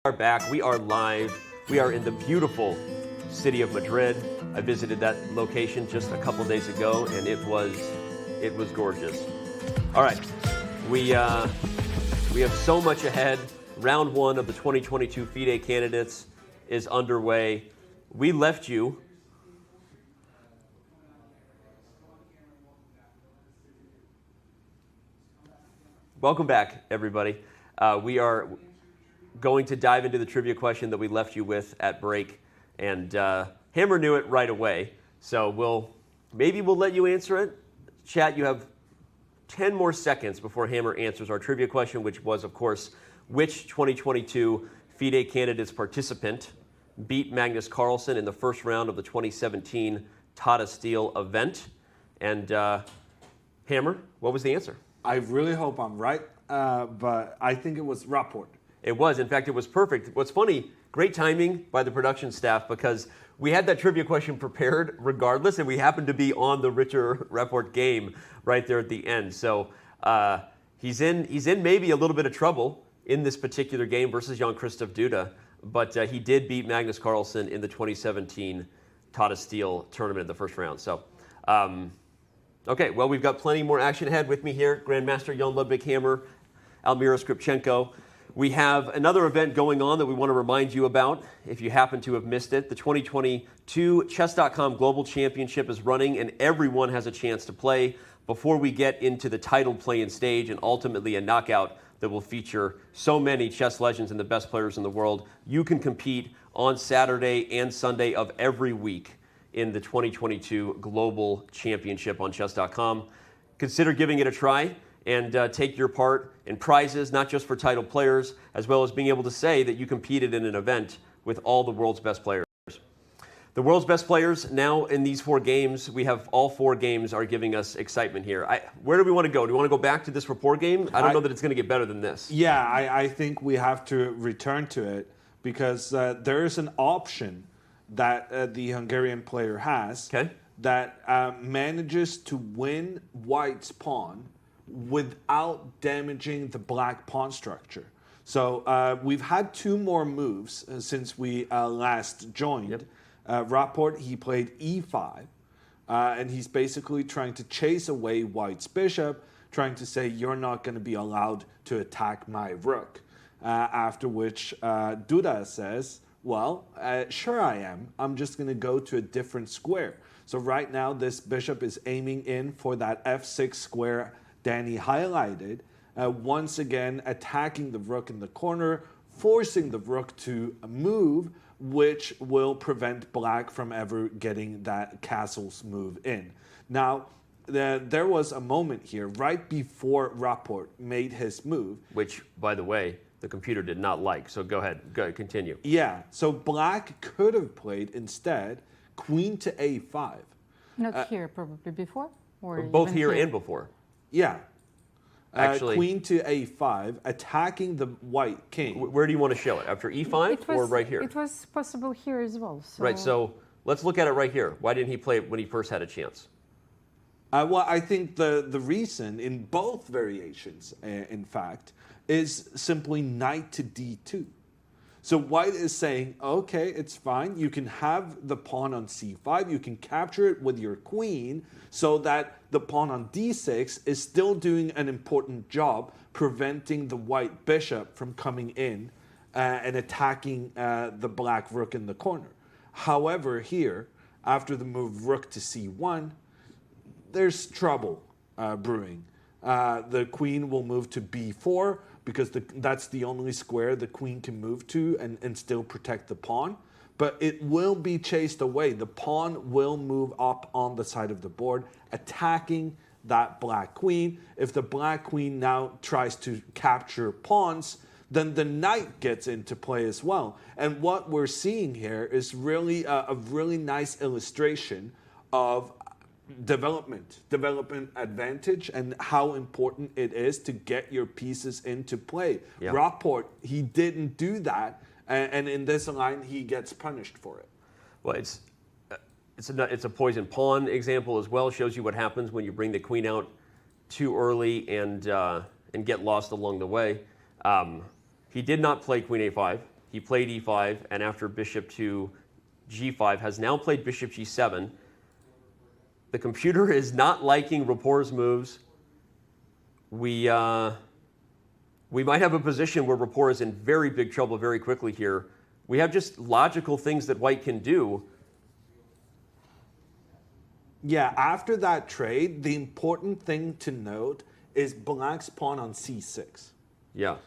We are back. We are live. We are in the beautiful city of Madrid. I visited that location just a couple days ago, and it was gorgeous. All right, we have so much ahead. Round one of the 2022 FIDE Candidates is underway. We left you welcome back, everybody. We are going to dive into the trivia question that we left you with at break, and Hammer knew it right away, so we'll Maybe we'll let you answer it. Chat, you have 10 more seconds before Hammer answers our trivia question, which was, of course, which 2022 FIDE Candidates participant beat Magnus Carlsen in the first round of the 2017 Tata Steel event? And Hammer, what was the answer? I really hope I'm right, but I think it was Rapport. It was. In fact, it was perfect. What's funny, great timing by the production staff, because we had that trivia question prepared regardless, and we happened to be on the Richter Rapport game right there at the end. So he's in maybe a little bit of trouble in this particular game versus Jan-Krzysztof Duda, but he did beat Magnus Carlsen in the 2017 Tata Steel tournament in the first round. So, okay, well, we've got plenty more action ahead. With me here, Grandmaster Jan Ludwig Hammer, Almira Skripchenko. We have another event going on that we want to remind you about if you happen to have missed it. The 2022 Chess.com Global Championship is running, and everyone has a chance to play before we get into the titled play-in stage and ultimately a knockout that will feature so many chess legends and the best players in the world. You can compete on Saturday and Sunday of every week in the 2022 Global Championship on Chess.com. Consider giving it a try and take your part in prizes, not just for title players, as well as being able to say that you competed in an event with all the world's best players. The world's best players now in these 4 games, we have all 4 games are giving us excitement here. Where do we want to go? Do we want to go back to this Rapport game? I don't know that it's going to get better than this. Yeah, I think we have to return to it because there is an option that the Hungarian player has that manages to win White's pawn without damaging the black pawn structure. So we've had 2 more moves since we last joined. Rapport, he played e5, and he's basically trying to chase away White's bishop, trying to say, you're not going to be allowed to attack my rook. After which Duda says, well, sure I am. I'm just going to go to a different square. So right now, this bishop is aiming in for that f6 square Danny highlighted, once again attacking the rook in the corner, forcing the rook to move, which will prevent black from ever getting that castle's move in. Now, there was a moment here right before Rapport made his move. Which, by the way, the computer did not like. So go ahead, continue. Yeah, so black could have played instead queen to a5. Not here, probably before? Or both here and before. Yeah. Actually, queen to a5, attacking the white king. Where do you want to show it? After e5 or right here? It was possible here as well. So. Right, so let's look at it right here. Why didn't he play it when he first had a chance? Well, I think the reason in both variations, in fact, is simply knight to d2. So White is saying, okay, it's fine. You can have the pawn on c5. You can capture it with your queen so that the pawn on d6 is still doing an important job, preventing the white bishop from coming in and attacking the black rook in the corner. However, here, after the move rook to c1, there's trouble brewing. The queen will move to b4, because that's the only square the queen can move to and still protect the pawn. But it will be chased away. The pawn will move up on the side of the board, attacking that black queen. If the black queen now tries to capture pawns, then the knight gets into play as well. And what we're seeing here is really a really nice illustration of development advantage and how important it is to get your pieces into play. Yeah. Rapport, he didn't do that, and in this line he gets punished for it. Well, it's a poison pawn example as well. Shows you what happens when you bring the queen out too early and get lost along the way. He did not play queen a5. He played e5, and after bishop to g5 has now played bishop g7. The computer is not liking Rapport's moves. We might have a position where Rapport is in very big trouble very quickly here. We have just logical things that White can do. Yeah, after that trade, the important thing to note is black's pawn on c6. Yeah.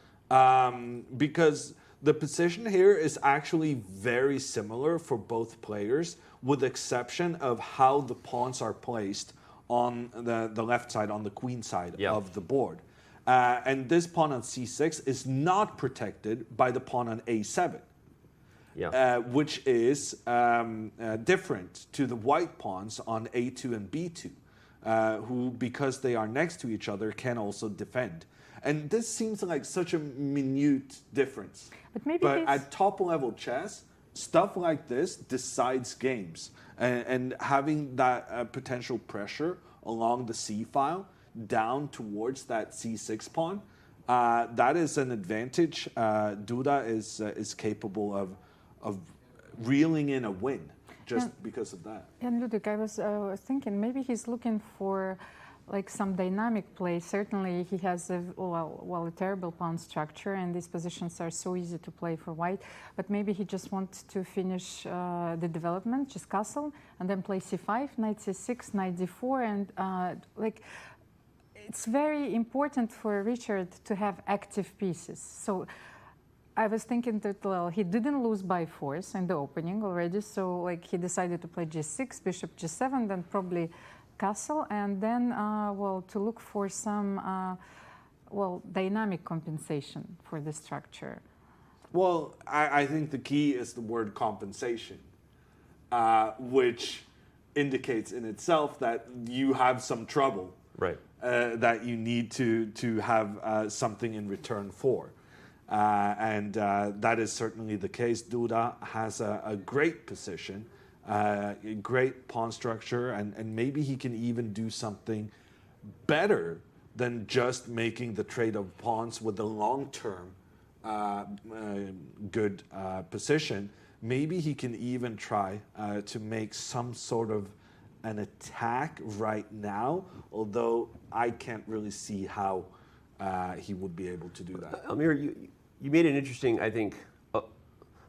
Because The position here is actually very similar for both players, with the exception of how the pawns are placed on the left side, on the queen side of the board. And this pawn on c6 is not protected by the pawn on a7, which is different to the white pawns on a2 and b2, who, because they are next to each other, can also defend. And this seems like such a minute difference. But at top-level chess, stuff like this decides games. And having that potential pressure along the c file down towards that c6 pawn, that is an advantage. Duda is capable of reeling in a win just because of that. And Ludwig, I was thinking maybe he's looking for like some dynamic play. Certainly he has a terrible pawn structure, and these positions are so easy to play for white, but maybe he just wants to finish the development, just castle, and then play c5, knight c6, knight d4, and it's very important for Richard to have active pieces. So I was thinking that, well, he didn't lose by force in the opening already, so like he decided to play g6, bishop g7, then probably castle, and then, to look for some, dynamic compensation for the structure. Well, I think the key is the word compensation, which indicates in itself that you have some trouble, that you need to have something in return for. And that is certainly the case. Duda has a great position, great pawn structure, and maybe he can even do something better than just making the trade of pawns with the long-term good position. Maybe he can even try to make some sort of an attack right now, although I can't really see how he would be able to do that. Amir, you made an interesting, I think,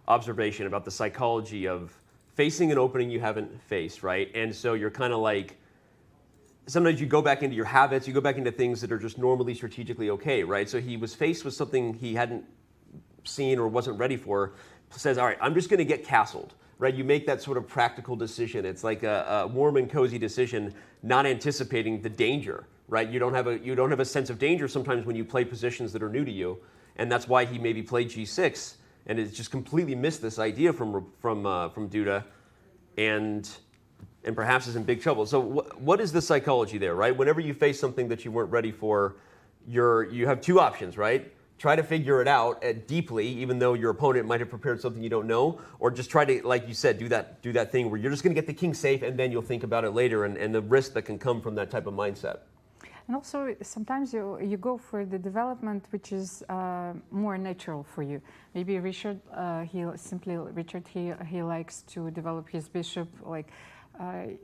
observation about the psychology of facing an opening you haven't faced, right? And so you're kind of like, sometimes you go back into your habits, you go back into things that are just normally strategically okay, right? So he was faced with something he hadn't seen or wasn't ready for, says, all right, I'm just going to get castled, right? You make that sort of practical decision. It's like a warm and cozy decision, not anticipating the danger, right? You don't have a sense of danger sometimes when you play positions that are new to you, and that's why he maybe played g6 and has just completely missed this idea from Duda, and perhaps is in big trouble. So what is the psychology there, right? Whenever you face something that you weren't ready for, you have two options, right? Try to figure it out deeply, even though your opponent might have prepared something you don't know, or just try to, like you said, do that thing where you're just going to get the king safe, and then you'll think about it later, and the risk that can come from that type of mindset. And also, sometimes you go for the development which is more natural for you. Maybe Richard, he likes to develop his bishop like in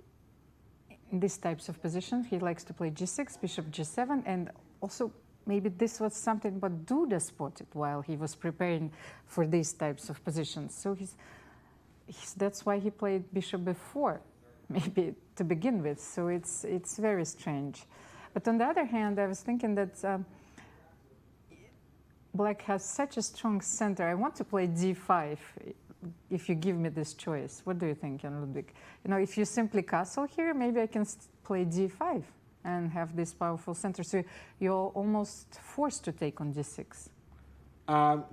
these types of positions. He likes to play g6, bishop g7, and also maybe this was something what Duda spotted while he was preparing for these types of positions. So that's why he played bishop b4, maybe to begin with. So it's very strange. But on the other hand, I was thinking that Black has such a strong center. I want to play d5 if you give me this choice. What do you think, Jan Ludwig? If you simply castle here, maybe I can play d5 and have this powerful center. So you're almost forced to take on d6.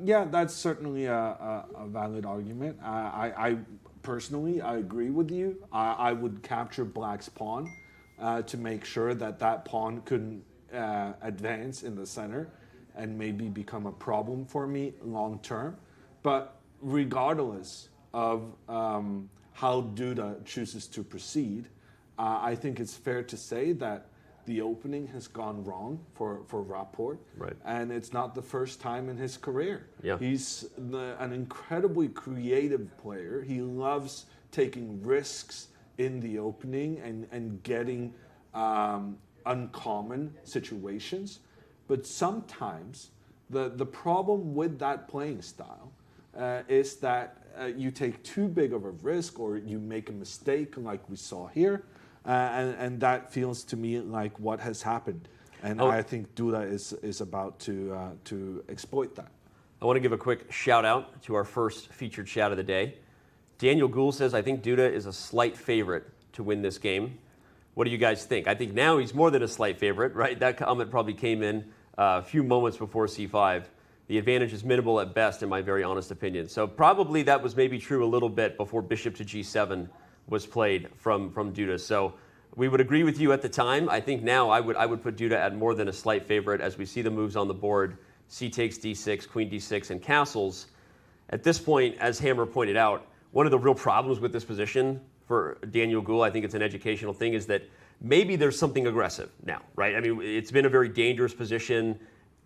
Yeah, that's certainly a valid argument. I personally, I agree with you. I would capture Black's pawn to make sure that pawn couldn't advance in the center and maybe become a problem for me long term. But regardless of how Duda chooses to proceed, I think it's fair to say that the opening has gone wrong for Rapport, and it's not the first time in his career. He's an incredibly creative player. He loves taking risks in the opening and getting uncommon situations. But sometimes the problem with that playing style is that you take too big of a risk, or you make a mistake like we saw here, and that feels to me like what has happened. And I think Duda is about to exploit that. I want to give a quick shout out to our first featured chat of the day. Daniel Gould says, I think Duda is a slight favorite to win this game. What do you guys think? I think now he's more than a slight favorite, right? That comment probably came in a few moments before C5. The advantage is minimal at best, in my very honest opinion. So probably that was maybe true a little bit before bishop to G7 was played from Duda. So we would agree with you at the time. I think now I would put Duda at more than a slight favorite as we see the moves on the board. C takes D6, Queen D6, and castles. At this point, as Hammer pointed out, one of the real problems with this position for Daniel Gould, I think it's an educational thing, is that maybe there's something aggressive now, right? I mean, it's been a very dangerous position.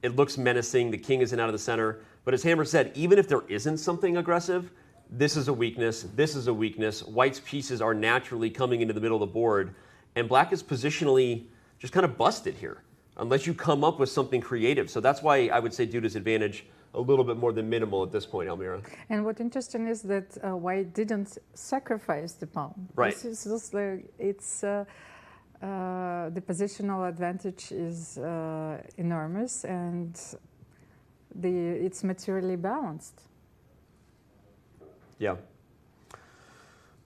It looks menacing. The king isn't out of the center. But as Hammer said, even if there isn't something aggressive, this is a weakness. This is a weakness. White's pieces are naturally coming into the middle of the board. And black is positionally just kind of busted here, unless you come up with something creative. So that's why I would say Duda's advantage a little bit more than minimal at this point, Elmira. And what interesting is that White didn't sacrifice the pawn. Right. This is just like, it's... the positional advantage is enormous, and it's materially balanced. Yeah.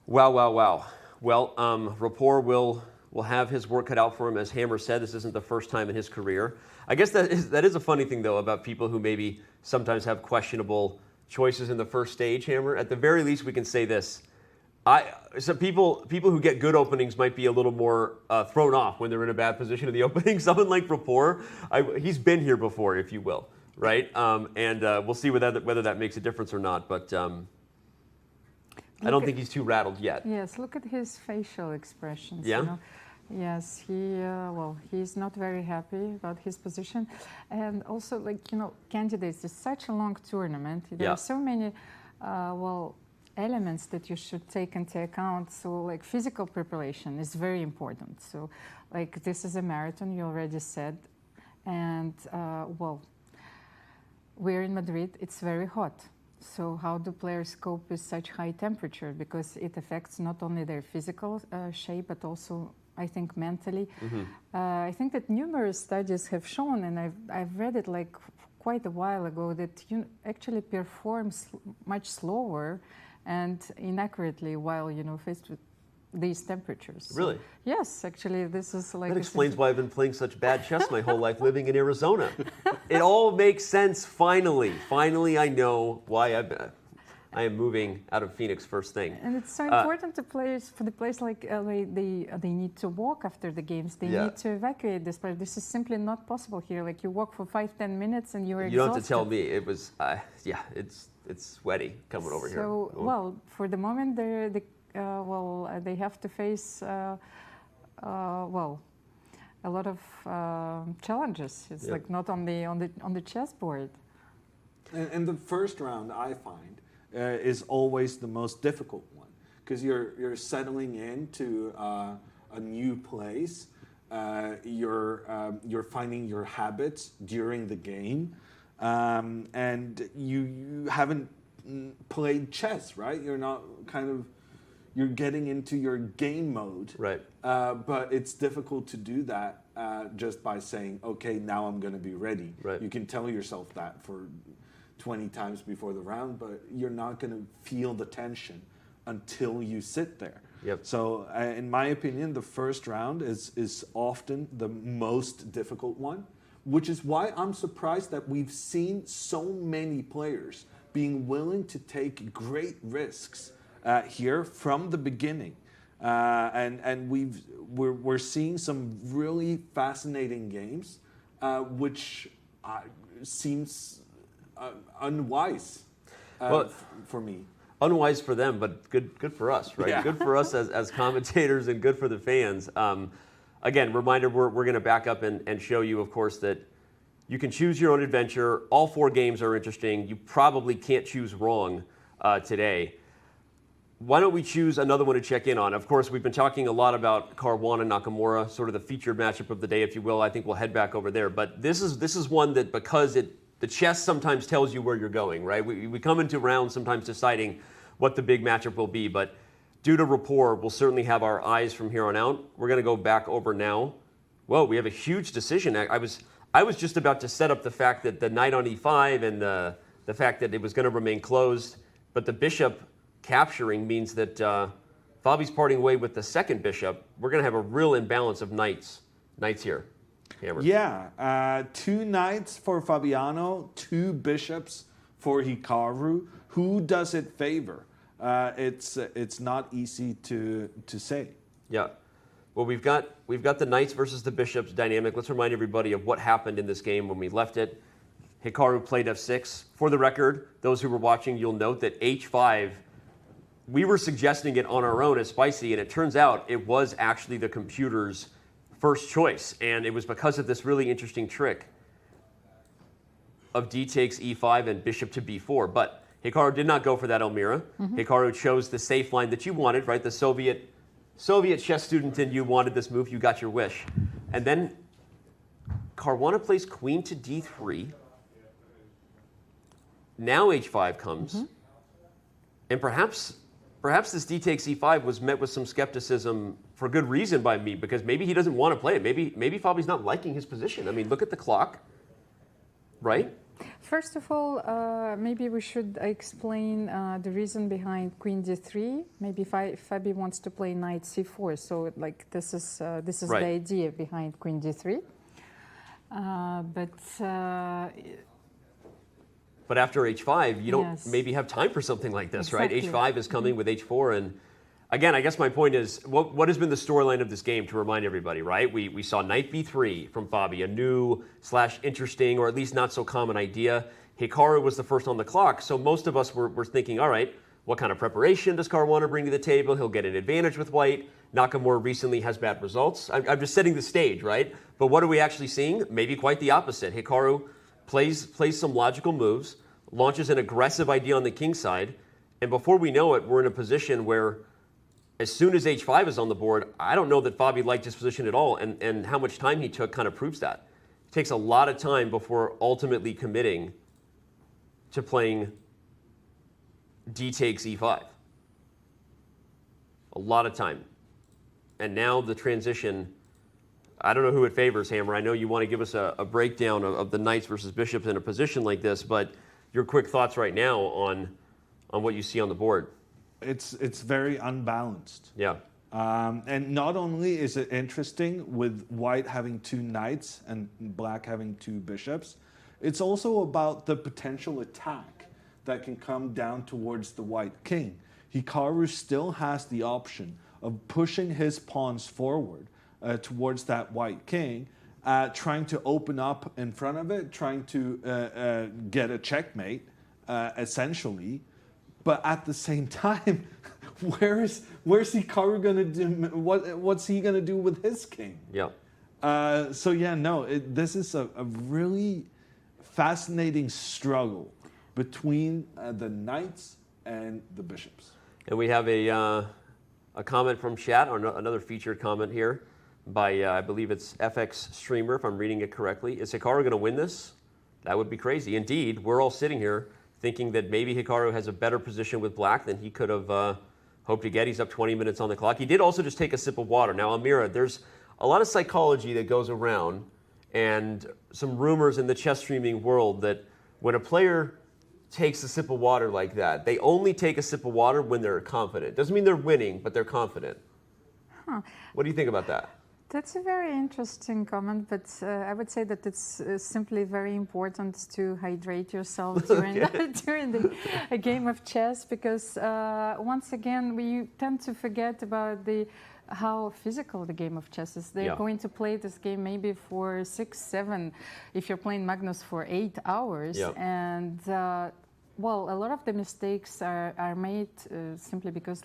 Wow, wow, wow. Well, Rapport will have his work cut out for him. As Hammer said, this isn't the first time in his career. I guess that is a funny thing, though, about people who maybe sometimes have questionable choices in the first stage, Hammer. At the very least, we can say this. So people who get good openings might be a little more thrown off when they're in a bad position in the opening. Someone like Rapport, he's been here before, if you will, right? And we'll see whether that makes a difference or not. But I don't think he's too rattled yet. Yes, look at his facial expressions. Yeah. You know? Yes, he's not very happy about his position, and also, like, you know, candidates is such a long tournament. There are so many, elements that you should take into account. So, like, physical preparation is very important. So, like, this is a marathon, you already said, and we're in Madrid. It's very hot. So how do players cope with such high temperature? Because it affects not only their physical shape, but also, I think, mentally. Mm-hmm. I think that numerous studies have shown, and I've read it like quite a while ago, that you actually perform much slower and inaccurately while, you know, faced with these temperatures. Really? Yes, actually, this is like... That explains why I've been playing such bad chess my whole life living in Arizona. It all makes sense, finally. Finally, I know why I am moving out of Phoenix first thing. And it's so important to players, for the players, like they need to walk after the games. They need to evacuate this place. This is simply not possible here. Like, you walk for 5-10 minutes and you're exhausted. You don't have to tell me. It was, it's sweaty coming over here. So, well, for the moment, they have to face, a lot of challenges. It's like not on the chessboard. And the first round, I find, is always the most difficult one, because you're settling into a new place. You're finding your habits during the game, and you haven't played chess, right? You're getting into your game mode, right? But it's difficult to do that just by saying, okay, now I'm going to be ready. Right. You can tell yourself that for 20 times before the round, but you're not going to feel the tension until you sit there. Yep. So in my opinion, the first round is often the most difficult one, which is why I'm surprised that we've seen so many players being willing to take great risks here from the beginning. And we're seeing some really fascinating games, which seems unwise for me. Unwise for them, but good for us, right? Yeah. Good for us as commentators, and good for the fans. Again, reminder, we're going to back up and show you, of course, that you can choose your own adventure. All 4 games are interesting. You probably can't choose wrong today. Why don't we choose another one to check in on? Of course, we've been talking a lot about Caruana Nakamura, sort of the featured matchup of the day, if you will. I think we'll head back over there. But this is one that, because the chess sometimes tells you where you're going, right? We come into rounds sometimes deciding what the big matchup will be, but due to Rapport, we'll certainly have our eyes from here on out. We're going to go back over now. Whoa, we have a huge decision. I was just about to set up the fact that the knight on e5 and the the fact that it was going to remain closed, but the bishop capturing means that Fabi's parting way with the second bishop. We're going to have a real imbalance of knights here. Hammer. Yeah, 2 knights for Fabiano, 2 bishops for Hikaru. Who does it favor? It's not easy to say. Yeah. Well, we've got the knights versus the bishops dynamic. Let's remind everybody of what happened in this game when we left it. Hikaru played f6. For the record, those who were watching, you'll note that h5, we were suggesting it on our own as spicy, and it turns out it was actually the computer's first choice, and it was because of this really interesting trick of d takes e5 and bishop to b4. But Hikaru did not go for that, Elmira. Hikaru chose the safe line that you wanted, right? The Soviet chess student in you wanted this move. You got your wish. And then Caruana plays queen to d3. Now h5 comes. And perhaps this d takes e5 was met with some skepticism for good reason by me, because maybe he doesn't want to play it. Maybe Fabi's not liking his position. I mean, look at the clock, right? First of all, maybe we should explain the reason behind queen d3. Maybe Fabi wants to play knight c4. So like this is right. The idea behind queen d3. But after h5, you don't maybe have time for something like this, right? h5 is coming with h4, and again, I guess my point is, what has been the storyline of this game, to remind everybody, right? We saw knight b3 from Fabi, a new / interesting, or at least not so common idea. Hikaru was the first on the clock, so most of us were thinking, all right, what kind of preparation does Caruana bring to the table? He'll get an advantage with white. Nakamura recently has bad results. I'm just setting the stage, right? But what are we actually seeing? Maybe quite the opposite. Hikaru plays some logical moves, launches an aggressive idea on the king side, and before we know it, we're in a position where as soon as h5 is on the board, I don't know that Fabi liked his position at all, and how much time he took kind of proves that. It takes a lot of time before ultimately committing to playing d takes e5. A lot of time. And now the transition, I don't know who it favors, Hammer. I know you want to give us a breakdown of the knights versus bishops in a position like this, but your quick thoughts right now on what you see on the board. It's very unbalanced. Yeah. And not only is it interesting with white having 2 knights and black having 2 bishops, it's also about the potential attack that can come down towards the white king. Hikaru still has the option of pushing his pawns forward towards that white king, trying to open up in front of it, trying to get a checkmate, essentially. But at the same time, where's Hikaru gonna do? What's he gonna do with his king? Yeah. So yeah, no. This is a really fascinating struggle between the knights and the bishops. And we have a comment from chat, or another featured comment here by I believe it's FX Streamer, if I'm reading it correctly. Is Hikaru going to win this? That would be crazy. Indeed, we're all sitting here thinking that maybe Hikaru has a better position with black than he could have hoped to get. He's up 20 minutes on the clock. He did also just take a sip of water. Now, Elmira, there's a lot of psychology that goes around and some rumors in the chess streaming world that when a player takes a sip of water like that, they only take a sip of water when they're confident. Doesn't mean they're winning, but they're confident. What do you think about that? That's a very interesting comment, but I would say that it's simply very important to hydrate yourself during a game of chess, because once again, we tend to forget about how physical the game of chess is. They're going to play this game maybe for 6, 7, if you're playing Magnus for 8 hours. And well, a lot of the mistakes are made simply because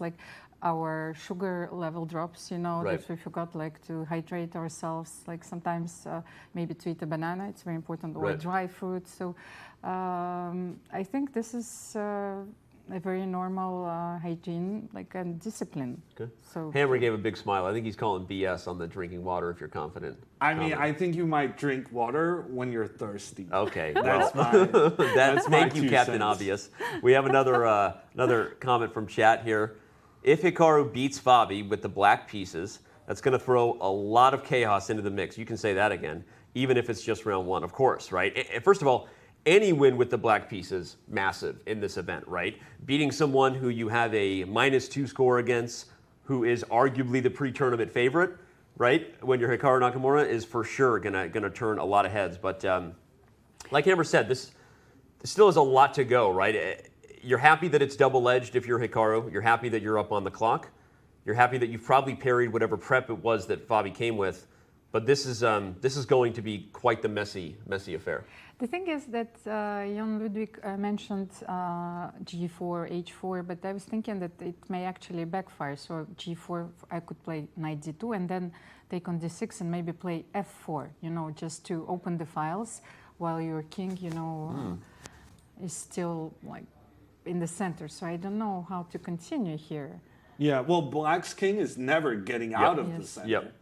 our sugar level drops, that we forgot to hydrate ourselves, sometimes maybe to eat a banana, it's very important, or dry fruit. So I think this is a very normal hygiene, and discipline. Okay. So Hammer gave a big smile. I think he's calling BS on the drinking water if you're confident. I mean, I think you might drink water when you're thirsty. Okay. That's that's thank you, Captain cents. Obvious. We have another comment from chat here. If Hikaru beats Fabi with the black pieces, that's going to throw a lot of chaos into the mix. You can say that again, even if it's just round 1, of course, right? First of all, any win with the black pieces, massive in this event, right? Beating someone who you have a -2 score against, who is arguably the pre-tournament favorite, right? When you're Hikaru Nakamura, is for sure gonna turn a lot of heads. But like Amber said, this still has a lot to go, right? You're happy that it's double-edged if you're Hikaru. You're happy that you're up on the clock. You're happy that you've probably parried whatever prep it was that Fabi came with. But this is going to be quite the messy affair. The thing is that Jan Ludwig mentioned G4, H4, but I was thinking that it may actually backfire. So G4, I could play knight D2 and then take on D6 and maybe play F4, just to open the files while your king, is still like in the center. So I don't know how to continue here. Yeah, well, black's king is never getting out of the center. Yep.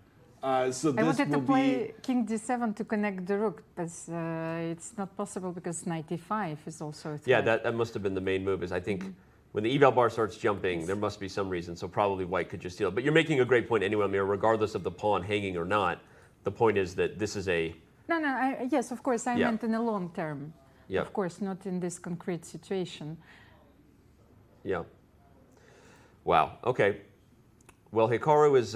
So I wanted to play king d7 to connect the rook, but it's not possible because knight e5 is also a threat. Yeah, that must have been the main move. Is I think when the eval bar starts jumping, there must be some reason. So probably white could just steal. But you're making a great point anyway, Amir. Regardless of the pawn hanging or not, the point is that this is a... No, yes, of course, I meant in the long term. Yeah. Of course, not in this concrete situation. Yeah. Wow, okay. Well, Hikaru is...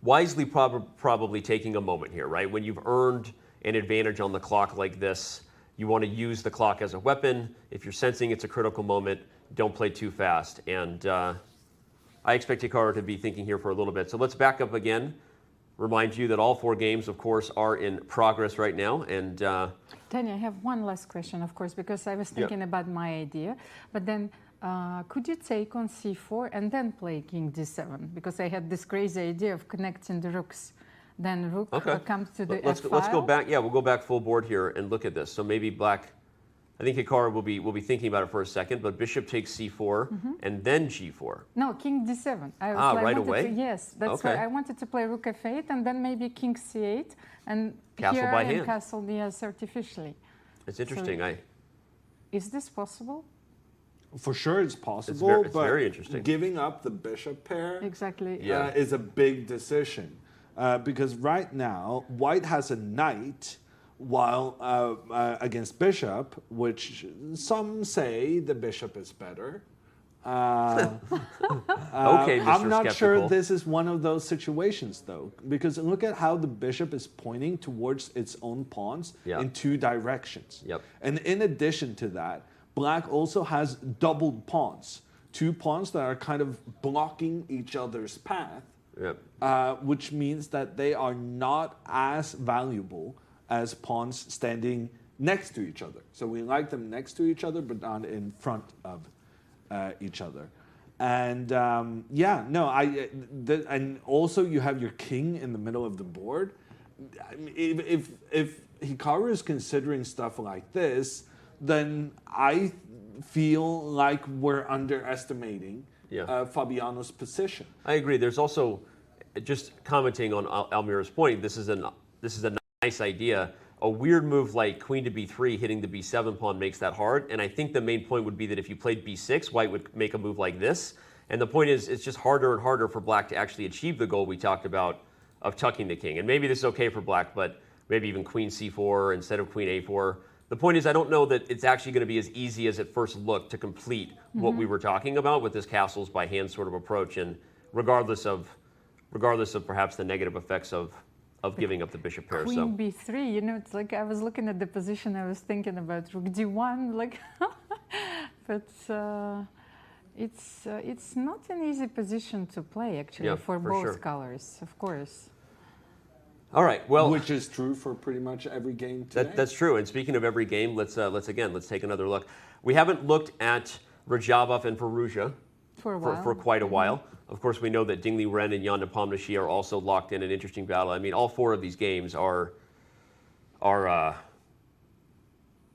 wisely probably taking a moment here, right? When you've earned an advantage on the clock like this, you want to use the clock as a weapon. If you're sensing it's a critical moment, don't play too fast. And I expect Hikaru to be thinking here for a little bit. So let's back up again. Remind you that all 4 games, of course, are in progress right now. And Tanya, I have one last question, of course, because I was thinking about my idea. But then could you take on c4 and then play king d7? Because I had this crazy idea of connecting the rooks. Then rook comes to the f file. Let's go back. Yeah, we'll go back full board here and look at this. So maybe black. I think Hikaru will be thinking about it for a second. But bishop takes c4 and then g4. No, king d7. Right away. Yes, that's why I wanted to play rook f8 and then maybe king c8 and castle here by I hand. Castle yes artificially. It's interesting. So, is this possible? For sure, it's possible. It's but very interesting. Giving up the bishop pair is a big decision because right now white has a knight while against bishop, which some say the bishop is better. Okay, Mr. I'm not sure Skeptical. this is one of those situations, though, because look at how the bishop is pointing towards its own pawns in 2 directions. Yep. And in addition to that, black also has doubled pawns, 2 pawns that are kind of blocking each other's path, which means that they are not as valuable as pawns standing next to each other. So we like them next to each other, but not in front of each other. And and also you have your king in the middle of the board. I mean, if Hikaru is considering stuff like this, then I feel like we're underestimating Fabiano's position. I agree. There's also, just commenting on Almira's point, this is a nice idea. A weird move like queen to b3 hitting the b7 pawn makes that hard. And I think the main point would be that if you played b6, white would make a move like this. And the point is, it's just harder and harder for black to actually achieve the goal we talked about of tucking the king. And maybe this is okay for black, but maybe even queen c4 instead of queen a4. The point is, I don't know that it's actually going to be as easy as it first looked to complete what we were talking about with this castles by hand sort of approach. And regardless of perhaps the negative effects of giving up the bishop pair. Queen b3, it's like I was looking at the position, I was thinking about rook d1, like, but it's not an easy position to play actually for both colors, of course. All right. Well, which is true for pretty much every game today. That's true. And speaking of every game, let's take another look. We haven't looked at Rajabov and Firouzja for quite a while. Of course, we know that Ding Liren and Jan Nepomniachtchi are also locked in an interesting battle. I mean, all 4 of these games are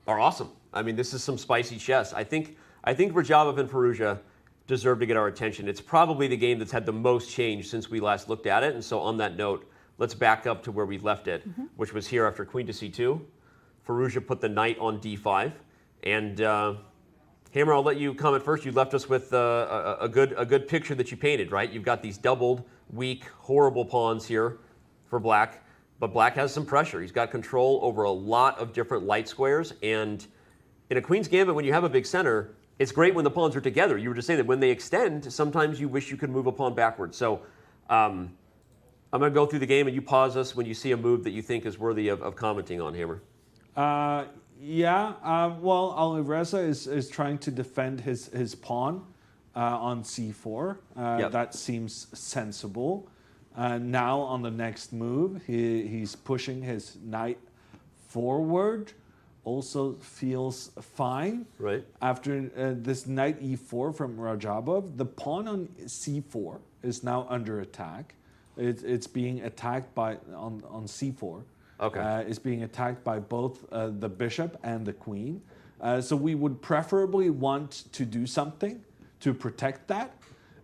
awesome. I mean, this is some spicy chess. I think Rajabov and Firouzja deserve to get our attention. It's probably the game that's had the most change since we last looked at it. And so on that note, let's back up to where we left it, which was here after queen to c2. Firouzja put the knight on d5. And Hammer, I'll let you comment first. You left us with a good picture that you painted, right? You've got these doubled, weak, horrible pawns here for black. but black has some pressure. He's got control over a lot of different light squares, and in a queen's gambit, when you have a big center, it's great when the pawns are together. You were just saying that when they extend, sometimes you wish you could move a pawn backwards. So I'm going to go through the game, and you pause us when you see a move that you think is worthy of commenting on, Hammer. Well, Alireza is trying to defend his pawn on c4. That seems sensible. Now on the next move, he's pushing his knight forward. Also feels fine. Right. After this knight e4 from Rajabov, the pawn on c4 is now under attack. It's being attacked by on c4. Okay. It's being attacked by both the bishop and the queen. So we would preferably want to do something to protect that.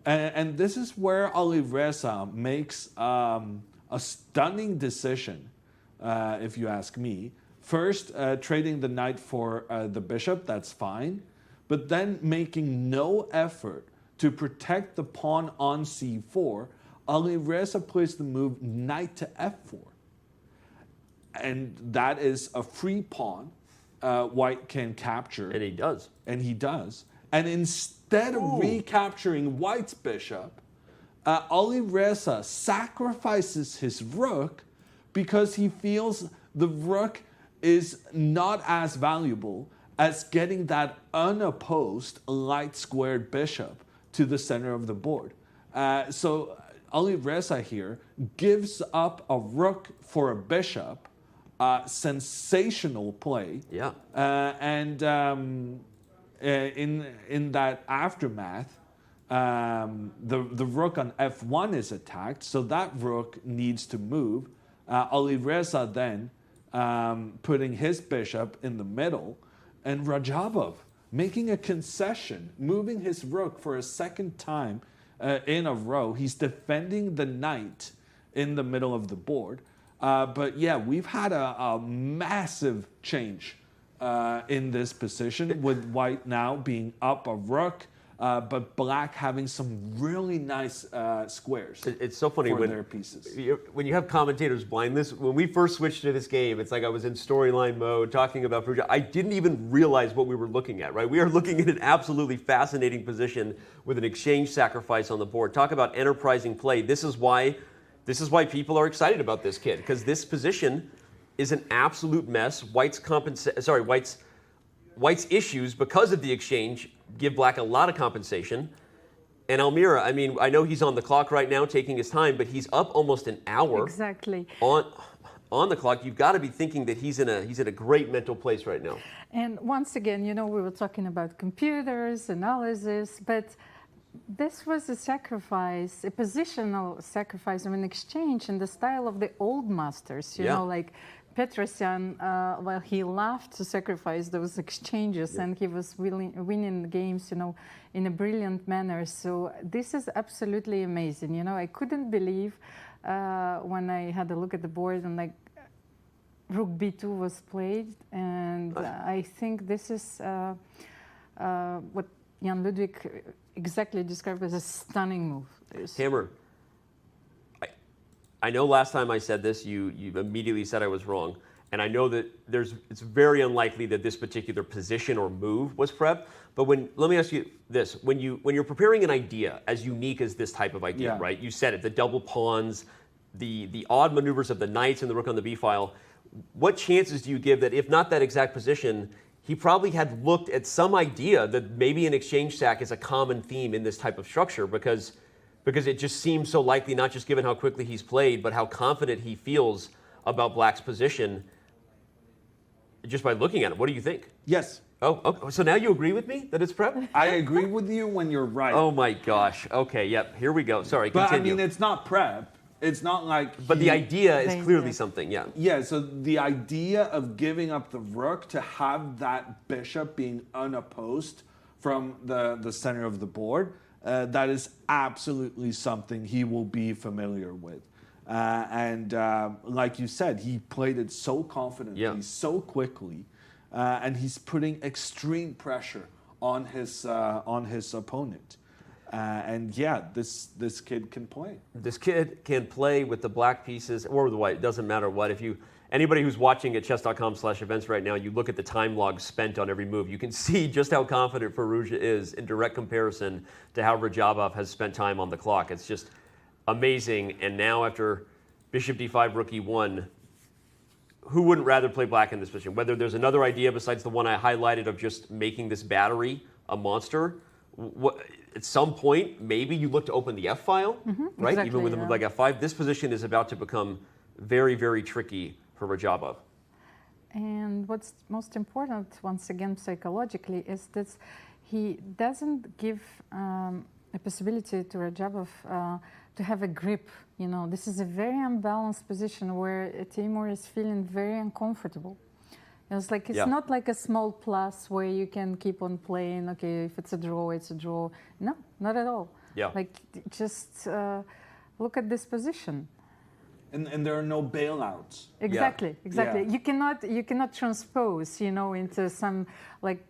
And this is where Alireza makes a stunning decision, if you ask me. First, trading the knight for the bishop, that's fine. But then making no effort to protect the pawn on c4, Alireza plays the move knight to f4. And that is a free pawn White can capture. And he does. And he does. And instead of recapturing White's bishop, Alireza sacrifices his rook because he feels the rook is not as valuable as getting that unopposed light squared bishop to the center of the board. So Alireza here gives up a rook for a bishop, sensational play. Yeah. In that aftermath, the rook on f1 is attacked, so that rook needs to move. Alireza then putting his bishop in the middle, and Rajabov making a concession, moving his rook for a second time in a row. He's defending the knight in the middle of the board. But yeah, we've had a massive change in this position, with White now being up a rook, but Black having some really nice squares. It's so funny when their pieces. When you have commentators blind this. When we first switched to this game, it's like I was in storyline mode talking about Firouzja. I didn't even realize what we were looking at. Right, we are looking at an absolutely fascinating position with an exchange sacrifice on the board. Talk about enterprising play. This is why people are excited about this kid, because this position is an absolute mess. White's issues because of the exchange give Black a lot of compensation. And Almira, I mean, I know he's on the clock right now taking his time, but he's up almost an hour. Exactly. On the clock. You've got to be thinking that he's in a great mental place right now. And once again, you know, we were talking about computers, analysis, but this was a sacrifice, a positional sacrifice of an exchange in the style of the old masters, you know, like Petrosyan, well, he loved to sacrifice those exchanges, and he was winning the games, you know, in a brilliant manner. So this is absolutely amazing. You know, I couldn't believe when I had a look at the board and like Rook B2 was played, and I think this is what Jan Ludwig exactly described as a stunning move. Hammer, I know last time I said this, you immediately said I was wrong. And I know that it's very unlikely that this particular position or move was prepped. But let me ask you this. When you're preparing an idea as unique as this type of idea, right? You said it, the double pawns, the odd maneuvers of the knights and the rook on the b file. What chances do you give that if not that exact position, he probably had looked at some idea that maybe an exchange sack is a common theme in this type of structure, because it just seems so likely, not just given how quickly he's played, but how confident he feels about Black's position just by looking at it. What do you think? Yes. Oh, okay. So now you agree with me that it's prep? I agree with you when you're right. Oh my gosh. Okay, yep, here we go. Sorry, but continue. I mean, it's not prep. It's not like... But the idea is clearly something, yeah. Yeah, so the idea of giving up the rook to have that bishop being unopposed from the center of the board, that is absolutely something he will be familiar with. And like you said, he played it so confidently, so quickly, and he's putting extreme pressure on his opponent. And yeah, this kid can play. This kid can play with the black pieces or the white. It doesn't matter what. If you anybody who's watching at chess.com/events right now, you look at the time log spent on every move. You can see just how confident Firouzja is in direct comparison to how Rajabov has spent time on the clock. It's just amazing. And now after Bishop D5, Rook E1, who wouldn't rather play black in this position? Whether there's another idea besides the one I highlighted of just making this battery a monster. At some point, maybe you look to open the F file, right? Exactly, Even with a move like F5. This position is about to become very, very tricky for Rajabov. And what's most important, once again, psychologically, is that he doesn't give a possibility to Rajabov to have a grip. You know, this is a very unbalanced position where Timur is feeling very uncomfortable. It's like it's not like a small plus where you can keep on playing. Okay, if it's a draw, it's a draw. No, not at all. Yeah. Like just look at this position. And there are no bailouts. Exactly, exactly. Yeah. You cannot transpose, you know, into some like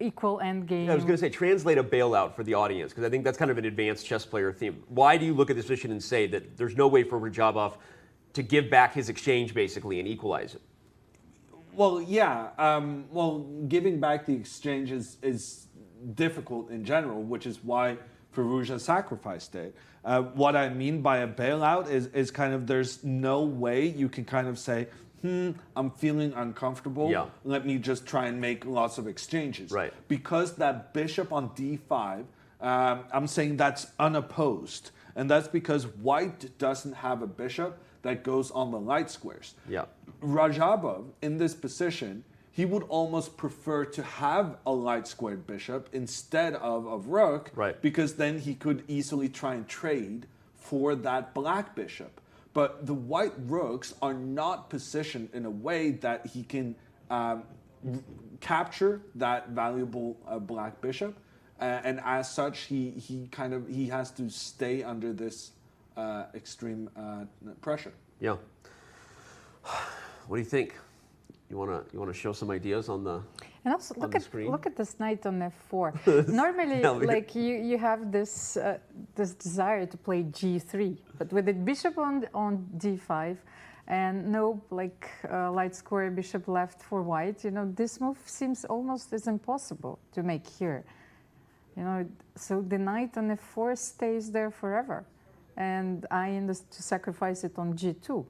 equal end game. Yeah, I was going to say translate a bailout for the audience because I think that's kind of an advanced chess player theme. Why do you look at this position and say that there's no way for Rajabov to give back his exchange basically and equalize it? Well, yeah. Well, giving back the exchange is difficult in general, which is why Firouzja sacrificed it. What I mean by a bailout is kind of there's no way you can kind of say, I'm feeling uncomfortable. Yeah. Let me just try and make lots of exchanges. Right. Because that bishop on d5, I'm saying that's unopposed. And that's because white doesn't have a bishop that goes on the light squares. Yeah. Rajabov, in this position, he would almost prefer to have a light squared bishop instead of rook, right? Because then he could easily try and trade for that black bishop. But the white rooks are not positioned in a way that he can capture that valuable black bishop, and as such, he has to stay under this extreme pressure. Yeah. What do you think? You wanna show some ideas on the and also look at this knight on f4. Normally, Yeah, like you have this this desire to play g3, but with the bishop on d5 and no like light square bishop left for white, you know, this move seems almost as impossible to make here. You know, so the knight on f4 stays there forever, and I end up to sacrifice it on g2.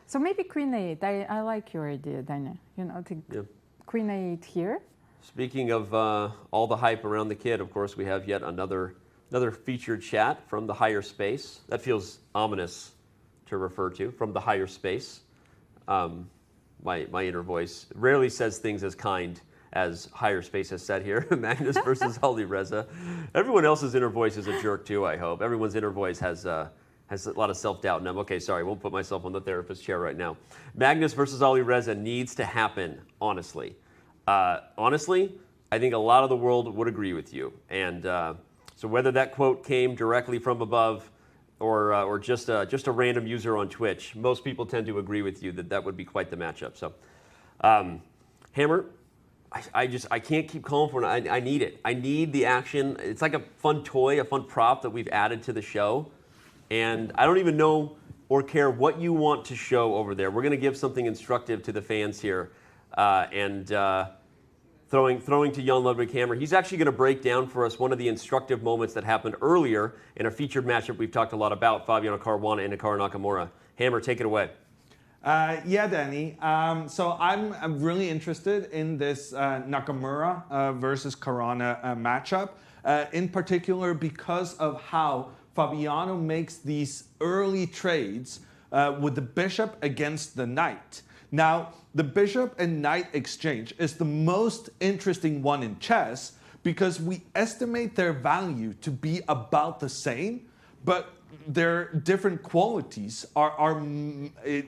So maybe queen a8. I like your idea, Dana. You know, queen a8 here. Speaking of all the hype around the kid, of course, we have yet another featured chat from the higher space. That feels ominous to refer to, from the higher space. My inner voice rarely says things as kind as higher space has said here. Magnus versus Alireza. Everyone else's inner voice is a jerk too, I hope. Everyone's inner voice has a lot of self-doubt in them. Okay, sorry, won't put myself on the therapist chair right now. Magnus versus Alireza needs to happen, honestly. Honestly, I think a lot of the world would agree with you. And so whether that quote came directly from above or just a random user on Twitch, most people tend to agree with you that would be quite the matchup. So, Hammer, I can't keep calling for it. I need it. I need the action. It's like a fun toy, a fun prop that we've added to the show. And I don't even know or care what you want to show over there. We're going to give something instructive to the fans here. Throwing to Jan Ludwig Hammer. He's actually going to break down for us one of the instructive moments that happened earlier in a featured matchup we've talked a lot about, Fabiano Caruana and Hikaru Nakamura. Hammer, take it away. Yeah, Danny. So I'm really interested in this Nakamura versus Caruana matchup, in particular because of how Fabiano makes these early trades with the bishop against the knight. Now, the bishop and knight exchange is the most interesting one in chess because we estimate their value to be about the same, but their different qualities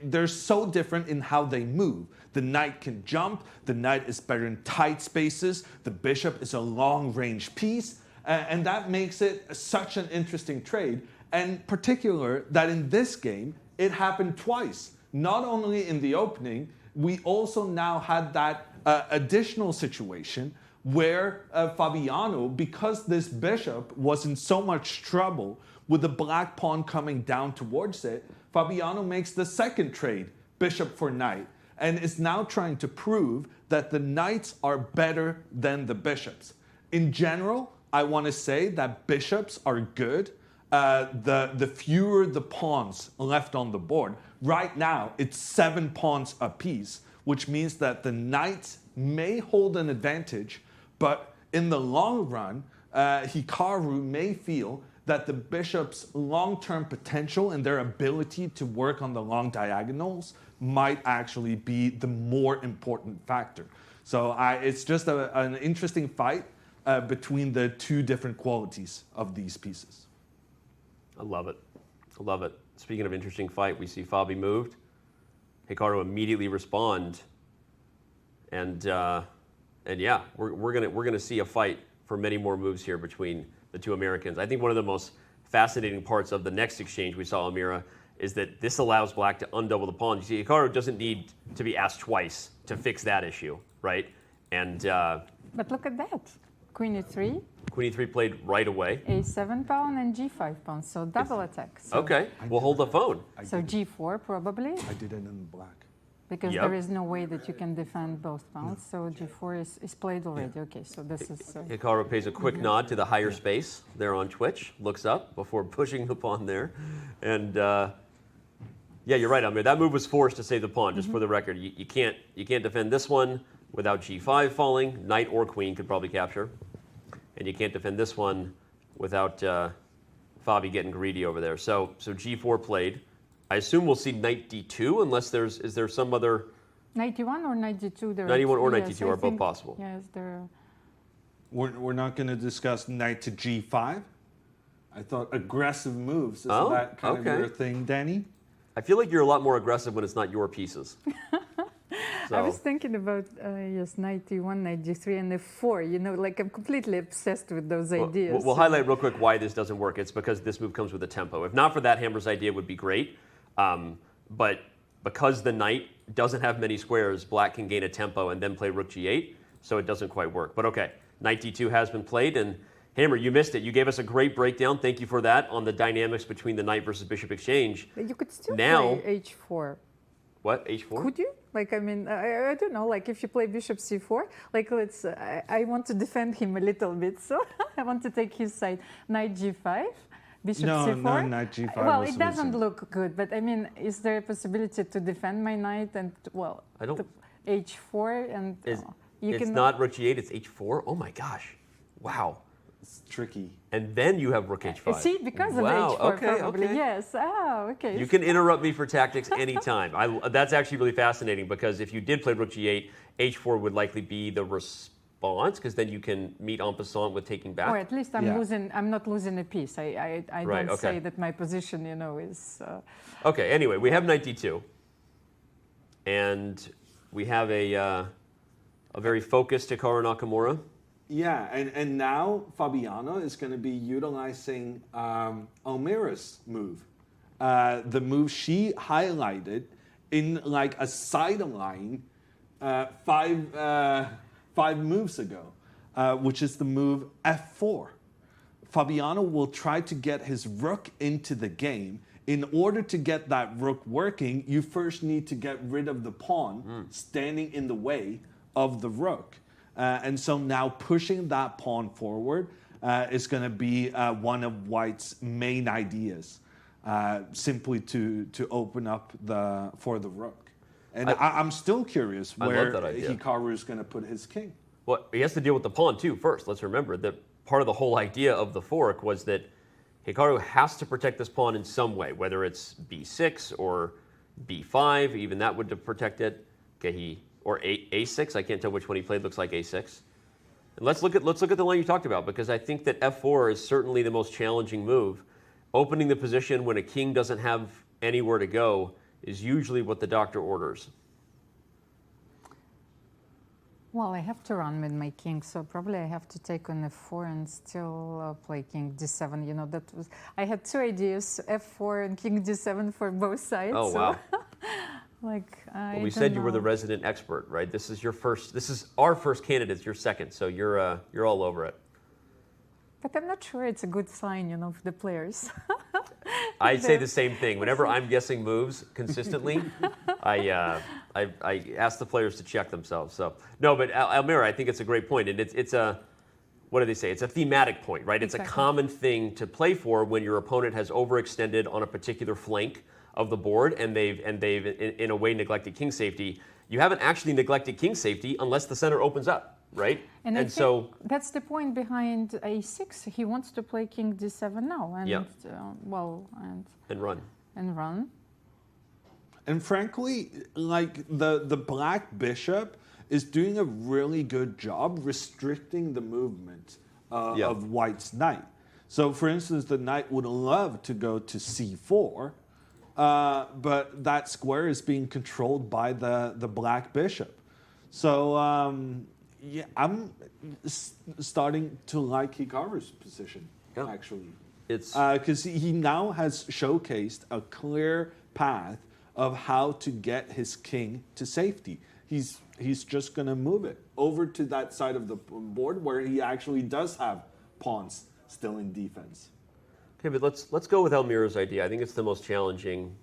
they're so different in how they move. The knight can jump, the knight is better in tight spaces, the bishop is a long-range piece, and that makes it such an interesting trade. And particular that in this game, it happened twice. Not only in the opening, we also now had that additional situation where Fabiano, because this bishop was in so much trouble with the black pawn coming down towards it, Fabiano makes the second trade, bishop for knight, and is now trying to prove that the knights are better than the bishops. In general, I want to say that bishops are good. The fewer the pawns left on the board. Right now, it's 7 pawns apiece, which means that the knights may hold an advantage, but in the long run, Hikaru may feel that the bishop's long-term potential and their ability to work on the long diagonals might actually be the more important factor. So it's just an interesting fight between the two different qualities of these pieces. I love it. I love it. Speaking of interesting fight, we see Fabi moved. Hikaru immediately respond. And yeah, we're gonna see a fight for many more moves here between the two Americans. I think one of the most fascinating parts of the next exchange we saw, Amira, is that this allows black to undouble the pawn. You see, Hikaru doesn't need to be asked twice to fix that issue, right? And but look at that. Queen e3. Queen e3 played right away. A7 pawn and g5 pawn, so double attack. So okay, we'll hold the phone. So g4 probably. I did it in black. Because there is no way that you can defend both pawns, so g4 is played already. Yeah. Okay, so this is... Hikaru pays a quick nod to the higher space there on Twitch, looks up before pushing the pawn there. And yeah, you're right, Amir. That move was forced to save the pawn, just for the record. You can't defend this one without g5 falling. Knight or queen could probably capture. And you can't defend this one without Fabi getting greedy over there. So g4 played. I assume we'll see knight d2 unless is there some other... Knight d1 or knight d2? Knight d1 or knight d2 are both possible. Yes, there are... We're not going to discuss knight to g5? I thought aggressive moves. Isn't that kind of your thing, Danny? I feel like you're a lot more aggressive when it's not your pieces. So. I was thinking about, yes, knight d1, knight g3, and f4. You know, like I'm completely obsessed with those ideas. We'll highlight real quick why this doesn't work. It's because this move comes with a tempo. If not for that, Hammer's idea would be great. But because the knight doesn't have many squares, black can gain a tempo and then play rook g8, so it doesn't quite work. But okay, knight d2 has been played, and Hammer, you missed it. You gave us a great breakdown. Thank you for that on the dynamics between the knight versus bishop exchange. But you could still play h4. What, h4? Could you? Like, I mean, I don't know, like if you play bishop c4, like let's, I want to defend him a little bit, so I want to take his side. Knight g5. Bishop c4? No, knight g5. Well, it doesn't look good, but I mean, is there a possibility to defend my knight and, well, I don't... h4 and... It's not rook g8, it's h4? Oh my gosh. Wow. It's tricky. And then you have rook h5. See, because of h4 probably, yes. Oh, okay. You can interrupt me for tactics anytime. That's actually really fascinating because if you did play rook g8, h4 would likely be the response because then you can meet en passant with taking back. Or at least I'm not losing a piece. I don't say that my position, you know, is... Okay, anyway, we have knight d2. And we have a very focused Hikaru Nakamura. Yeah, and now Fabiano is going to be utilizing Almira's move. The move she highlighted in like a sideline 5 moves ago, which is the move f4. Fabiano will try to get his rook into the game. In order to get that rook working, you first need to get rid of the pawn standing in the way of the rook. And so now pushing that pawn forward is going to be one of White's main ideas, simply to open up for the rook. And I'm still curious where Hikaru is going to put his king. Well, he has to deal with the pawn too first. Let's remember that part of the whole idea of the fork was that Hikaru has to protect this pawn in some way, whether it's b6 or b5, even that would protect it. Okay, or a6. I can't tell which one he played. Looks like a6. And let's look at the line you talked about because I think that f4 is certainly the most challenging move. Opening the position when a king doesn't have anywhere to go is usually what the doctor orders. Well, I have to run with my king, so probably I have to take on f4 and still play king d7. You know, that was I had 2 ideas, f4 and king d7 for both sides. Oh, wow. Like, well, we said you were the resident expert, right? This is your first. This is our first candidate. You're second, so you're all over it. But I'm not sure it's a good sign, you know, for the players. I say the same thing. Whenever I'm guessing moves consistently, I ask the players to check themselves. So no, but Almira, I think it's a great point, and it's a, what do they say? It's a thematic point, right? It's Exactly. a common thing to play for when your opponent has overextended on a particular flank of the board, and they've in a way neglected king safety. You haven't actually neglected king safety unless the center opens up, right? And I think so that's the point behind a6. He wants to play king d7 now, and Yeah. and run. And frankly, like the black bishop is doing a really good job restricting the movement of white's knight. So for instance, the knight would love to go to c4, but that square is being controlled by the black bishop. So yeah, I'm starting to like Hikaru's position, actually. It's because he now has showcased a clear path of how to get his king to safety. He's just going to move it over to that side of the board where he actually does have pawns still in defense. Okay, but let's go with Almira's idea. I think it's the most challenging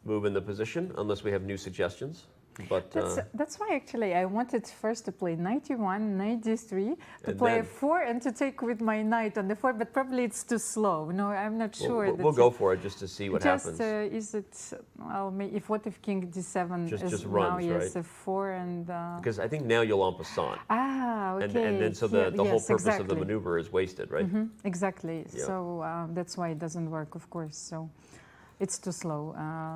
move in the position, unless we have new suggestions. But that's why actually I wanted first to play knight e1, knight d3, to And play then- f4 and to take with my knight on the 4, but probably it's too slow. No, I'm not sure. We'll go for it just to see what happens. Is it, well, what if king d7 Just is runs, now, yes, right? f4 and... Because I think now you'll en passant. okay. And then so the whole yes, purpose of the exactly. maneuver is wasted, right? Exactly. Yeah. So that's why it doesn't work, of course. So it's too slow.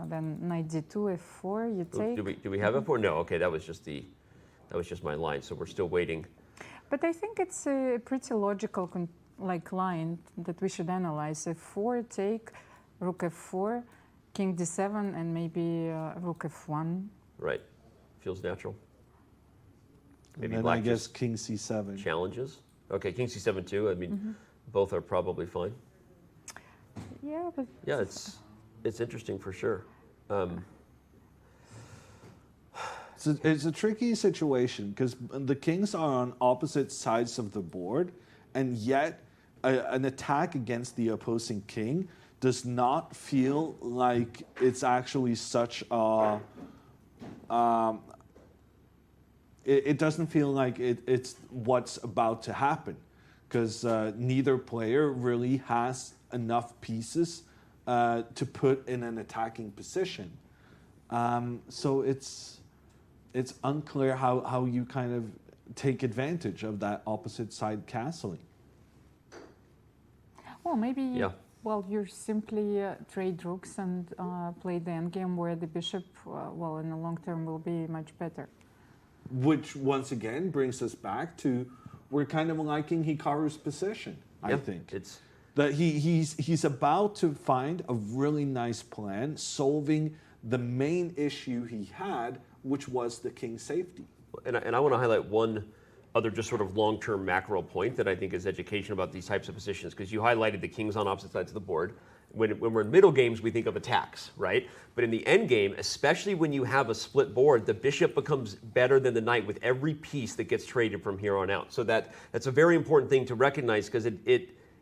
Then knight d2, f4, you take. Do we have f4? No. Okay, that was just my line. So we're still waiting. But I think it's a pretty logical line that we should analyze. F4, take, rook f4, king d7, and maybe rook f1. Right. Feels natural. Maybe and then black I guess just king c7. challenges. Okay, king c7 too. I mean, both are probably fine. Yeah, but Yeah, it's interesting for sure. So it's a tricky situation because the kings are on opposite sides of the board, and yet an attack against the opposing king does not feel like it's actually such a... it doesn't feel like it's what's about to happen, because neither player really has enough pieces to put in an attacking position. So it's unclear how you kind of take advantage of that opposite side castling. well, maybe. Yeah. Well, you simply trade rooks and play the endgame where the bishop, in the long term, will be much better. Which once again brings us back to we're kind of liking Hikaru's position. I think it's that he's about to find a really nice plan solving the main issue he had, which was the king safety. And I want to highlight one other just sort of long-term macro point that I think is education about these types of positions, because you highlighted the kings on opposite sides of the board. When we're in middle games, we think of attacks, right? But in the end game, especially when you have a split board, the bishop becomes better than the knight with every piece that gets traded from here on out. So that's a very important thing to recognize, because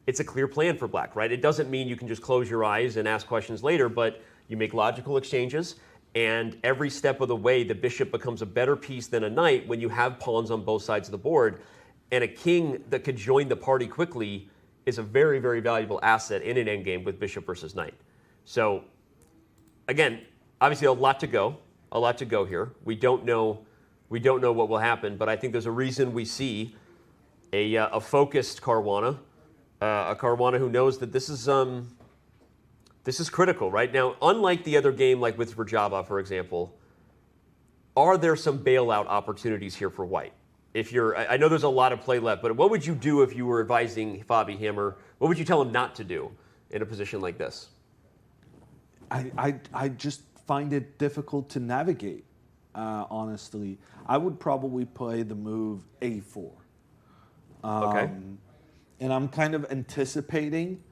it's a clear plan for black, right? It doesn't mean you can just close your eyes and ask questions later, but you make logical exchanges, and every step of the way, the bishop becomes a better piece than a knight when you have pawns on both sides of the board. And a king that could join the party quickly is a very, very valuable asset in an endgame with bishop versus knight. So, again, obviously a lot to go here. We don't know what will happen, but I think there's a reason we see a focused Caruana, a Caruana who knows that this is critical, right? Now, unlike the other game, like with Rajava, for example, are there some bailout opportunities here for white? I know there's a lot of play left, but what would you do if you were advising Fabi Hammer? What would you tell him not to do in a position like this? I just find it difficult to navigate, honestly. I would probably play the move a4. Okay. And I'm kind of anticipating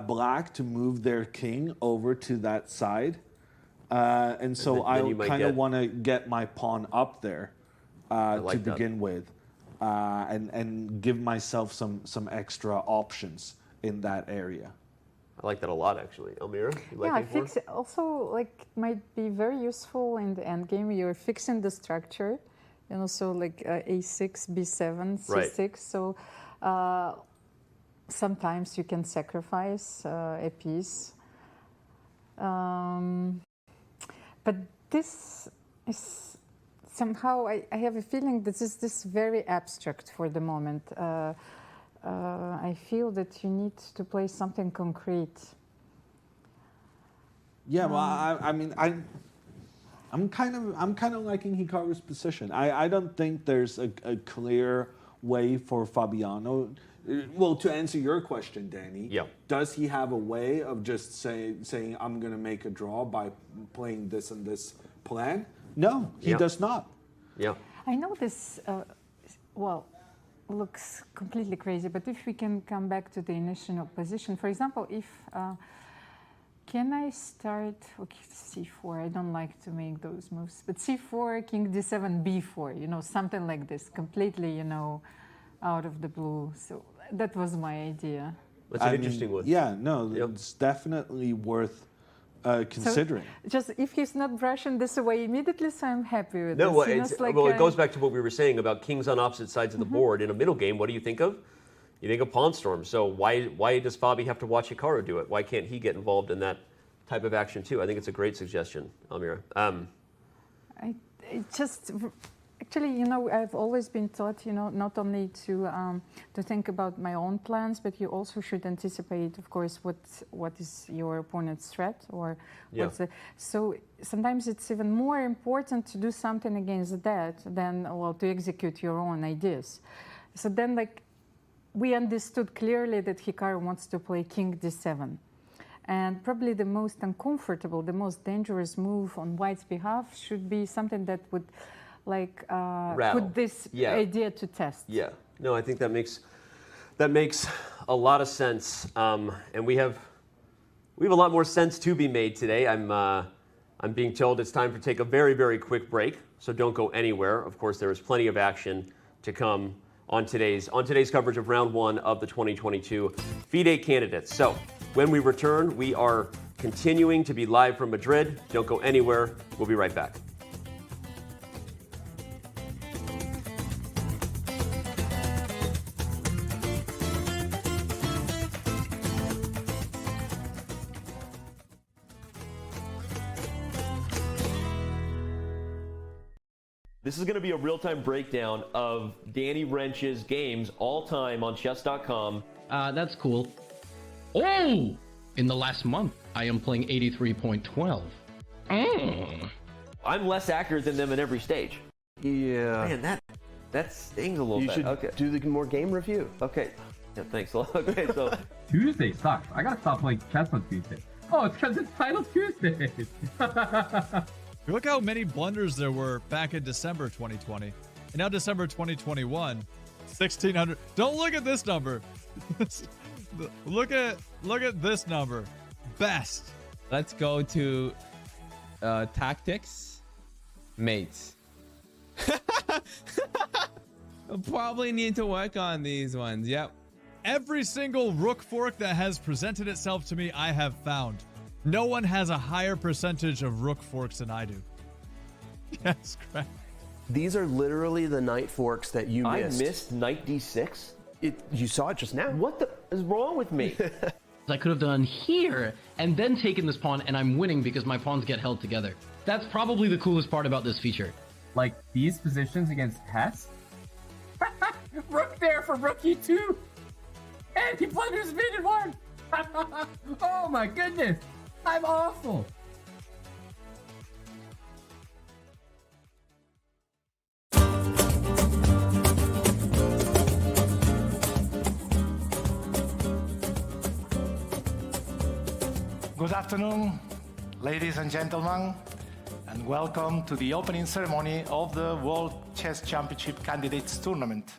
black to move their king over to that side And so I then you might kind of get- want to get my pawn up there to like that. begin with, and give myself some extra options in that area. I like that a lot, actually. Elmira, you like Yeah, A4? fix it also like might be very useful in the end game. You're fixing the structure, and also like A6, B7, C6. Right. So sometimes you can sacrifice a piece. But this is somehow I have a feeling that this is very abstract for the moment. I feel that you need to play something concrete. Yeah, well, I mean, I'm kind of liking Hikaru's position. I don't think there's a clear way for Fabiano. Well, to answer your question, Danny, Yeah. does he have a way of just saying I'm going to make a draw by playing this and this plan? No, he Yeah. does not. Yeah. I know this, looks completely crazy, but if we can come back to the initial position, for example, if, can I start, okay, C4, I don't like to make those moves, but C4, King D7, B4, you know, something like this, completely, you know, out of the blue. So that was my idea. That's an interesting one. Yeah, no, Yep. it's definitely worth considering. So just if he's not brushing this away immediately, so I'm happy with No, this. well, You know, it's, it's like well, it goes back to what we were saying about kings on opposite sides of the Mm-hmm. board. In a middle game, what do you think of? You think of pawn storm. So why does Fabi have to watch Hikaru do it? Why can't he get involved in that type of action too? I think it's a great suggestion, Elmira. Actually, you know, I've always been taught, you know, not only to think about my own plans, but you also should anticipate, of course, what is your opponent's threat or what's the. So sometimes it's even more important to do something against that than, well, to execute your own ideas. So then, like, we understood clearly that Hikaru wants to play King D7. And probably the most uncomfortable, the most dangerous move on White's behalf should be something that would, like, put this idea to test. Yeah. No, I think that makes a lot of sense. And we have a lot more sense to be made today. I'm being told it's time to take a very, very quick break. So don't go anywhere. Of course, there is plenty of action to come on today's coverage of round one of the 2022 FIDE Candidates. So when we return, we are continuing to be live from Madrid. Don't go anywhere. We'll be right back. This is going to be a real-time breakdown of Danny Wrench's games all-time on Chess.com. That's cool. Oh! In the last month, I am playing 83.12. I'm less accurate than them in every stage. Yeah. Man, that stings a little You bit. should Okay. do the more game review. Okay. Yeah, thanks a lot. Okay, so Tuesday sucks. I gotta stop playing chess on Tuesday. Oh, it's because it's Title Tuesday. Look how many blunders there were back in December 2020. And now December 2021, 1,600. Don't look at this number. Look at this number. Best. Let's go to tactics. Mates. I'll probably need to work on these ones. Yep. Every single rook fork that has presented itself to me, I have found. No one has a higher percentage of rook forks than I do. Yes, correct. These are literally the knight forks that you missed. I missed knight d6? You saw it just now. What the is wrong with me? I could have done here and then taken this pawn, and I'm winning because my pawns get held together. That's probably the coolest part about this feature. Like these positions against Hess? Rook there for rook e2! And he blunders mid and one! Oh my goodness! I'm awful! Good afternoon, ladies and gentlemen, and welcome to the opening ceremony of the World Chess Championship Candidates Tournament.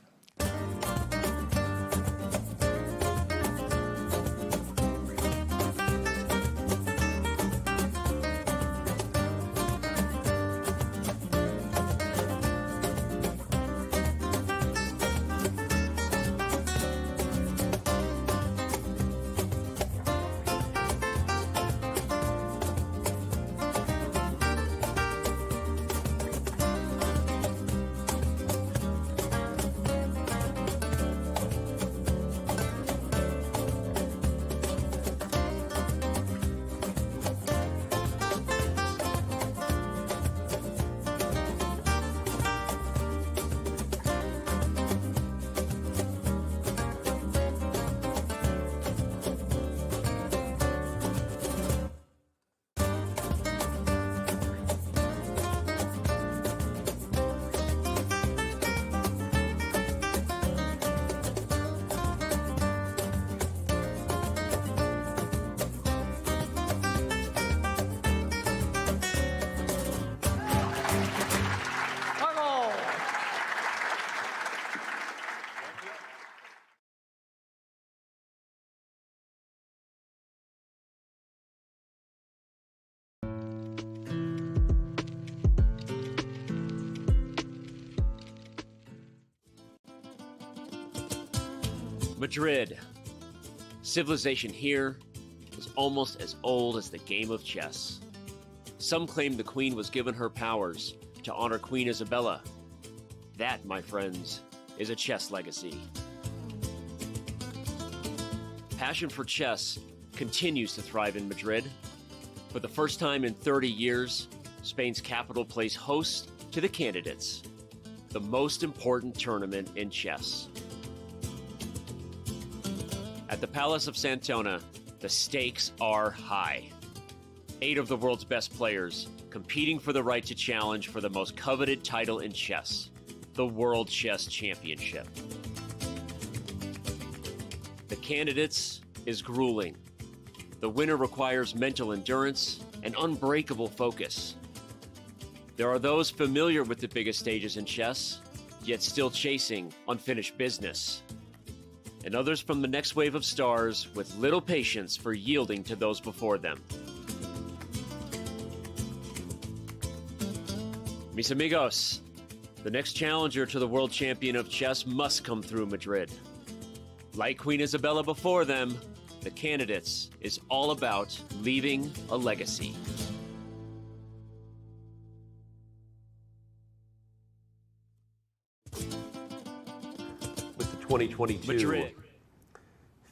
Madrid. Civilization here was almost as old as the game of chess. Some claim the queen was given her powers to honor Queen Isabella. That, my friends, is a chess legacy. Passion for chess continues to thrive in Madrid. For the first time in 30 years, Spain's capital plays host to the Candidates, the most important tournament in chess. At the Palace of Santona, the stakes are high. 8 of the world's best players competing for the right to challenge for the most coveted title in chess, the World Chess Championship. The Candidates is grueling. The winner requires mental endurance and unbreakable focus. There are those familiar with the biggest stages in chess, yet still chasing unfinished business. And others from the next wave of stars with little patience for yielding to those before them. Mis amigos, the next challenger to the world champion of chess must come through Madrid. Like Queen Isabella before them, the Candidates is all about leaving a legacy. With the 2022 Madrid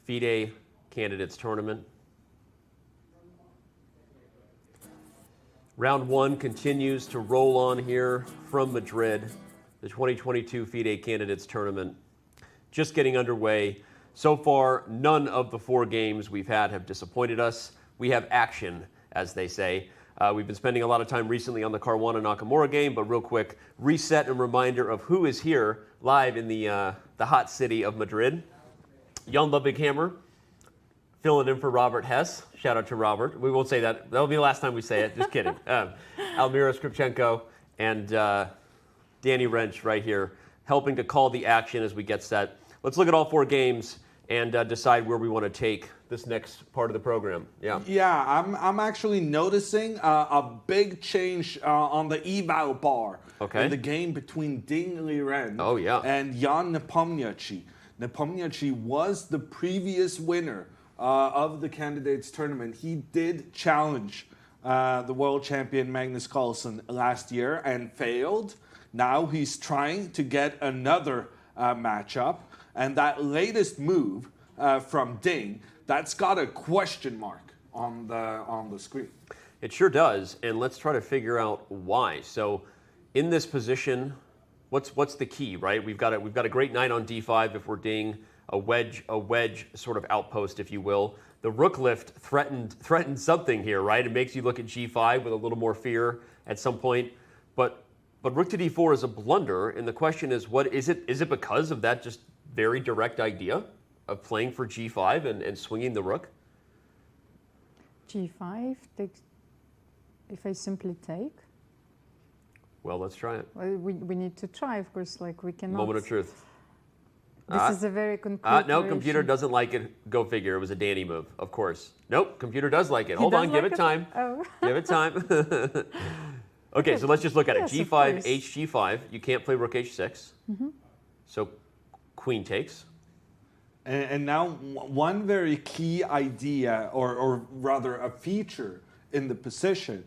FIDE Candidates Tournament. Round 1 continues to roll on here from Madrid. The 2022 FIDE Candidates Tournament just getting underway. So far, none of the 4 games we've had have disappointed us. We have action, as they say. We've been spending a lot of time recently on the Caruana Nakamura game, but real quick, reset and reminder of who is here live in the hot city of Madrid. Jan Hammer, filling in for Robert Hess. Shout out to Robert. We won't say that. That'll be the last time we say it. Just kidding. Almira Skripchenko and Danny Wrench right here, helping to call the action as we get set. Let's look at all 4 games and decide where we want to take this next part of the program. Yeah, I'm actually noticing a big change on the eval bar in the game between Ding Liren and Jan Nepomniachtchi. Nepomniachtchi was the previous winner of the Candidates Tournament. He did challenge the world champion Magnus Carlsen last year and failed. Now he's trying to get another matchup. And that latest move from Ding, that's got a question mark on the screen. It sure does, and let's try to figure out why. So, in this position, what's the key, right? We've got a great knight on d5 if we're Ding, a wedge sort of outpost, if you will. The rook lift threatened something here, right? It makes you look at g5 with a little more fear at some point, but rook to d4 is a blunder, and the question is, what is it? Is it because of that just very direct idea of playing for g5 and swinging the rook? g5 takes, if I simply take. Well, let's try it. Well, we need to try, of course, like we cannot. Moment of truth. This is a very concrete no, computer doesn't like it. Go figure. It was a Danny move, of course. Nope, computer does like it. Hold on, give it time. Oh. Give it time. Okay, so let's just look at it. G5, H5. You can't play rook H6. So queen takes. And now one very key idea, or rather a feature in the position,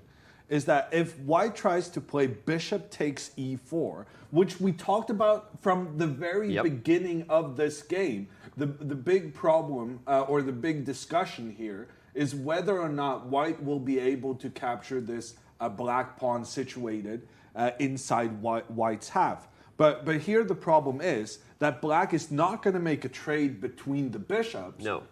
is that if white tries to play bishop takes e4, which we talked about from the very beginning of this game, the big problem or the big discussion here is whether or not white will be able to capture this black pawn situated inside white's half. But here the problem is that black is not going to make a trade between the bishops. No.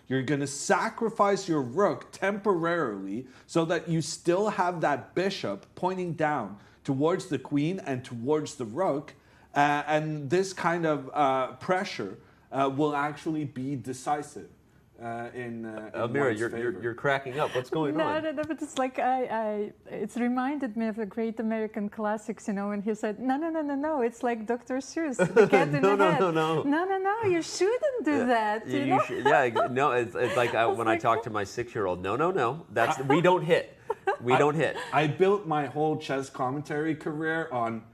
You're going to sacrifice your rook temporarily so that you still have that bishop pointing down towards the queen and towards the rook. And this kind of pressure will actually be decisive. Almira, you're cracking up. What's going on? No, but it's like it's reminded me of the great American classics, you know, when he said, no. It's like Dr. Seuss, the cat in the hat. No, you shouldn't do that. You know? It's like when I talk to my 6-year-old. No. We don't hit. We don't hit. I built my whole chess commentary career on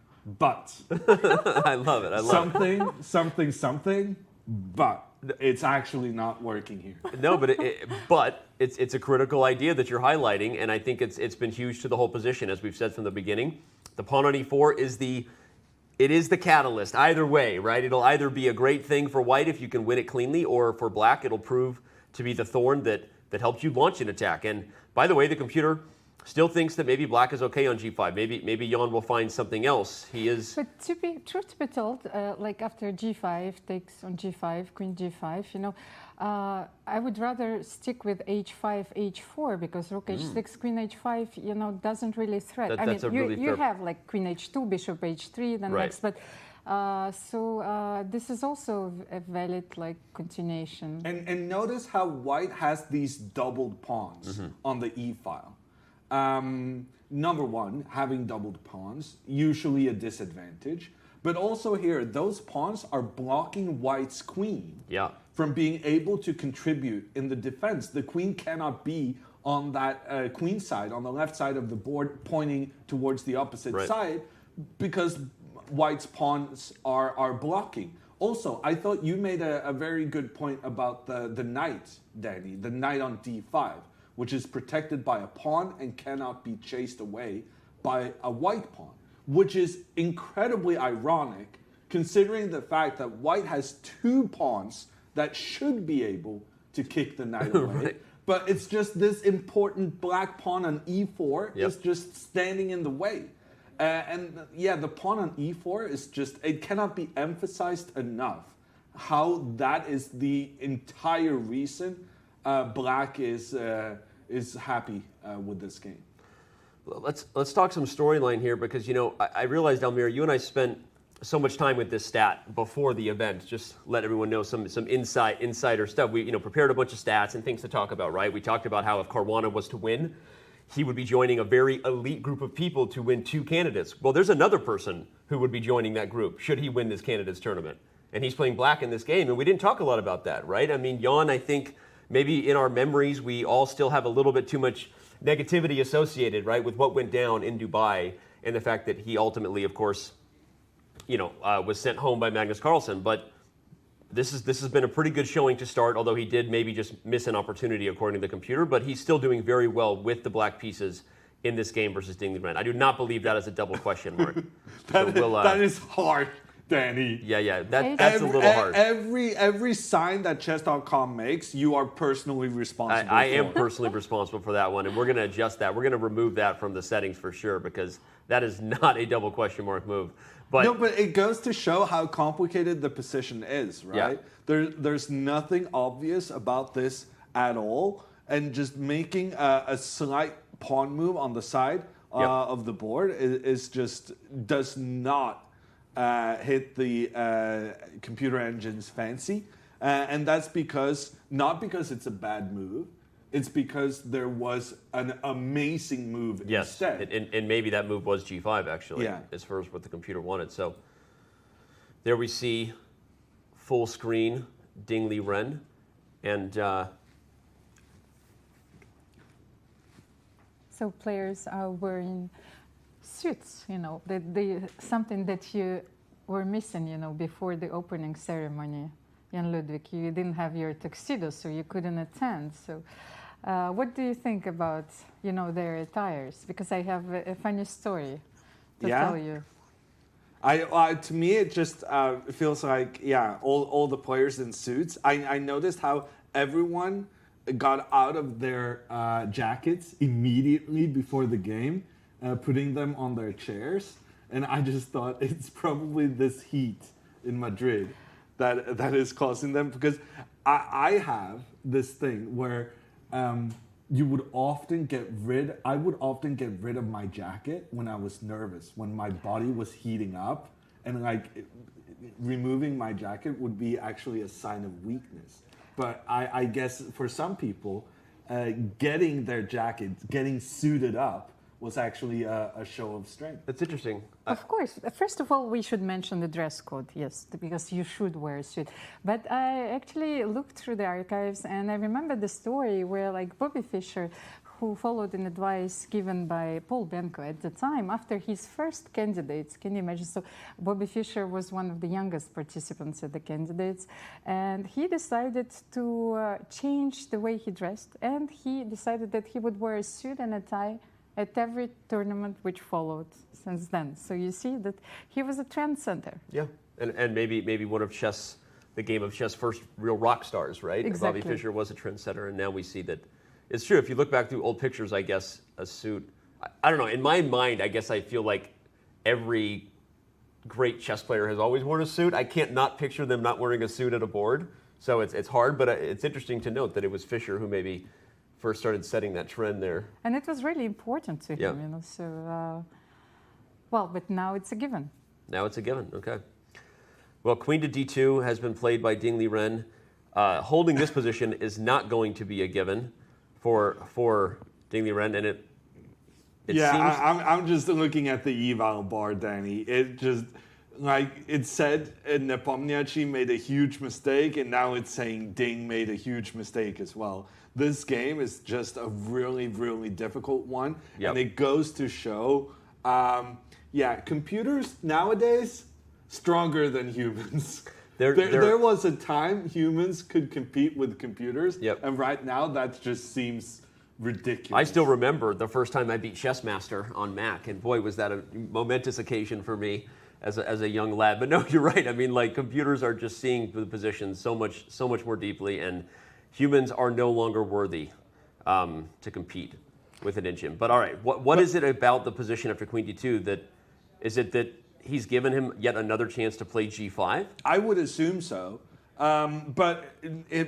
buts. I love it. I love something. but it's actually not working here. No, but it's a critical idea that you're highlighting, and I think it's been huge to the whole position, as we've said from the beginning. The pawn on e4 is the catalyst. Either way, right? It'll either be a great thing for white if you can win it cleanly, or for black, it'll prove to be the thorn that helps you launch an attack. And by the way, the computer still thinks that maybe black is okay on g5. Maybe Jan will find something else. He is. But truth to be told, like after g5 takes on g5, queen g5, you know, I would rather stick with h5, h4, because rook h6, queen h5, you know, doesn't really threat. I mean, you have like queen h2, bishop h3, then next, but this is also a valid like continuation. And notice how white has these doubled pawns on the e file. Number one, having doubled pawns, usually a disadvantage. But also here, those pawns are blocking white's queen from being able to contribute in the defense. The queen cannot be on that queen side, on the left side of the board, pointing towards the opposite side, because white's pawns are blocking. Also, I thought you made a very good point about the knight, Danny, the knight on d5, which is protected by a pawn and cannot be chased away by a white pawn, which is incredibly ironic considering the fact that white has two pawns that should be able to kick the knight away. But it's just this important black pawn on e4 is just standing in the way. The pawn on e4 is just, it cannot be emphasized enough how that is the entire reason black is happy with this game. Let's talk some storyline here, because, you know, I realized, Almir, you and I spent so much time with this stat before the event. Just let everyone know some insider stuff. We prepared a bunch of stats and things to talk about, right? We talked about how if Caruana was to win, he would be joining a very elite group of people to win 2 candidates. Well, there's another person who would be joining that group should he win this candidates tournament. And he's playing black in this game, and we didn't talk a lot about that, right? I mean, Jan, I think maybe in our memories, we all still have a little bit too much negativity associated, right, with what went down in Dubai and the fact that he ultimately, of course, was sent home by Magnus Carlsen. But this has been a pretty good showing to start, although he did maybe just miss an opportunity according to the computer. But he's still doing very well with the black pieces in this game versus Ding Liren. I do not believe that is a double question mark. That is hard, Danny. Yeah, that's a little hard. Every sign that Chess.com makes, you are personally responsible I am personally responsible for that one, and we're going to adjust that. We're going to remove that from the settings for sure, because that is not a double question mark move. But it goes to show how complicated the position is, right? Yeah. There's nothing obvious about this at all, and just making a slight pawn move on the side of the board is just does not hit the computer engine's fancy, and that's not because it's a bad move. It's because there was an amazing move instead. And maybe that move was g5, actually, as far as what the computer wanted. So there we see full screen Ding Liren. And so players are wearing suits, something that you were missing, before the opening ceremony. Jan Ludwig, you didn't have your tuxedo, so you couldn't attend. So what do you think about, their attires? Because I have a funny story to tell you. To me, it just feels like, all the players in suits. I noticed how everyone got out of their jackets immediately before the game, putting them on their chairs. And I just thought it's probably this heat in Madrid that is causing them, because I have this thing where I would often get rid of my jacket when I was nervous, when my body was heating up, and removing my jacket would be actually a sign of weakness. But I guess for some people, getting their jackets, getting suited up, was actually a show of strength. That's interesting. Of course. First of all, we should mention the dress code, yes, because you should wear a suit. But I actually looked through the archives, and I remember the story where, Bobby Fischer, who followed an advice given by Paul Benko at the time after his first candidates. Can you imagine? So Bobby Fischer was one of the youngest participants at the candidates, and he decided to change the way he dressed, and he decided that he would wear a suit and a tie at every tournament which followed since then. So you see that he was a trendsetter. Yeah, and maybe one of the game of chess first real rock stars, right? Exactly. Bobby Fischer was a trendsetter, and now we see that it's true. If you look back through old pictures, I guess a suit, I don't know, in my mind, I guess I feel like every great chess player has always worn a suit. I can't not picture them not wearing a suit at a board. So it's hard, but it's interesting to note that it was Fischer who maybe first started setting that trend there. And it was really important to him, Yeah. you know, so, well, but now it's a given. Now it's a given, okay. Well, queen to d2 has been played by Ding Liren. Holding this position is not going to be a given for Ding Liren, and it yeah, seems... I'm just looking at the eval bar, Danny. It just, like, it said Nepomniachtchi made a huge mistake, and now it's saying Ding made a huge mistake as well. This game is just a really, really difficult one, Yep. and it goes to show, yeah, computers nowadays, stronger than humans. There was a time humans could compete with computers, and right now that just seems ridiculous. I still remember the first time I beat Chessmaster on Mac, and boy, was that a momentous occasion for me as a young lad. But no, you're right. I mean, like, computers are just seeing the positions so much more deeply, and humans are no longer worthy to compete with an engine. But all right, what is it about the position after queen d2 that is it that he's given him yet another chance to play g5? I would assume so. But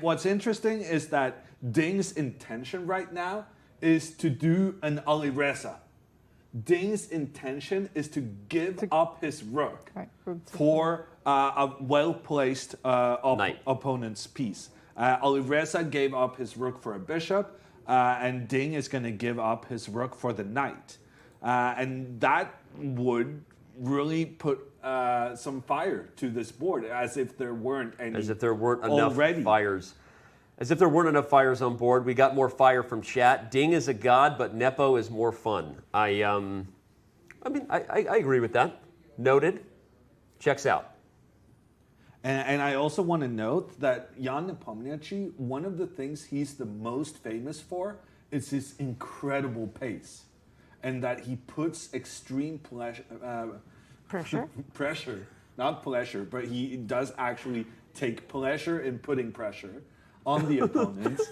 what's interesting is that Ding's intention right now is to do an Alireza. Ding's intention is to give up his rook for a well-placed opponent's piece. Alireza gave up his rook for a bishop, and Ding is going to give up his rook for the knight. And that would really put some fire to this board, as if there weren't any. As if there weren't enough already. fires. As if there weren't enough fires on board. We got more fire from chat. Ding is a god, but Nepo is more fun. I agree with that. Noted. Checks out. And I also want to note that Jan Nepomniachtchi, one of the things he's the most famous for is his incredible pace, and that he puts extreme pressure, not pleasure, but he does actually take pleasure in putting pressure on the opponents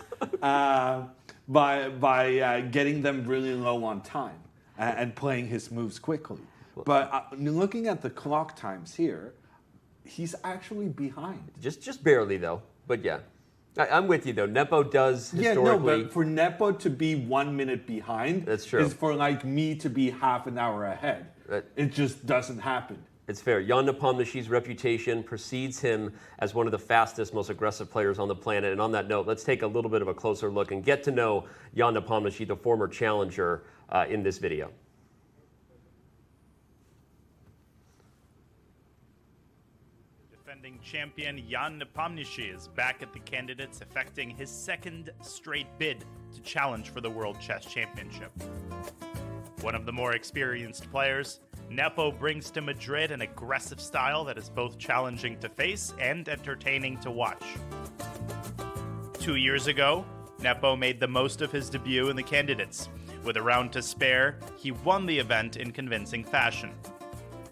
by getting them really low on time and playing his moves quickly. But looking at the clock times here, he's actually behind. Just barely, though. But yeah, I'm with you, though. Nepo does historically... Yeah, no, but for Nepo to be 1 minute behind That's true. is for, like, me to be half an hour ahead. It just doesn't happen. It's fair. Jan Nepomniachtchi's reputation precedes him as one of the fastest, most aggressive players on the planet. And on that note, let's take a little bit of a closer look and get to know Jan Nepomniachtchi, the former challenger, in this video. Defending champion Jan Nepomniachtchi is back at the candidates, effecting his second straight bid to challenge for the World Chess Championship. One of the more experienced players, Nepo brings to Madrid an aggressive style that is both challenging to face and entertaining to watch. 2 years ago, Nepo made the most of his debut in the candidates. With a round to spare, he won the event in convincing fashion.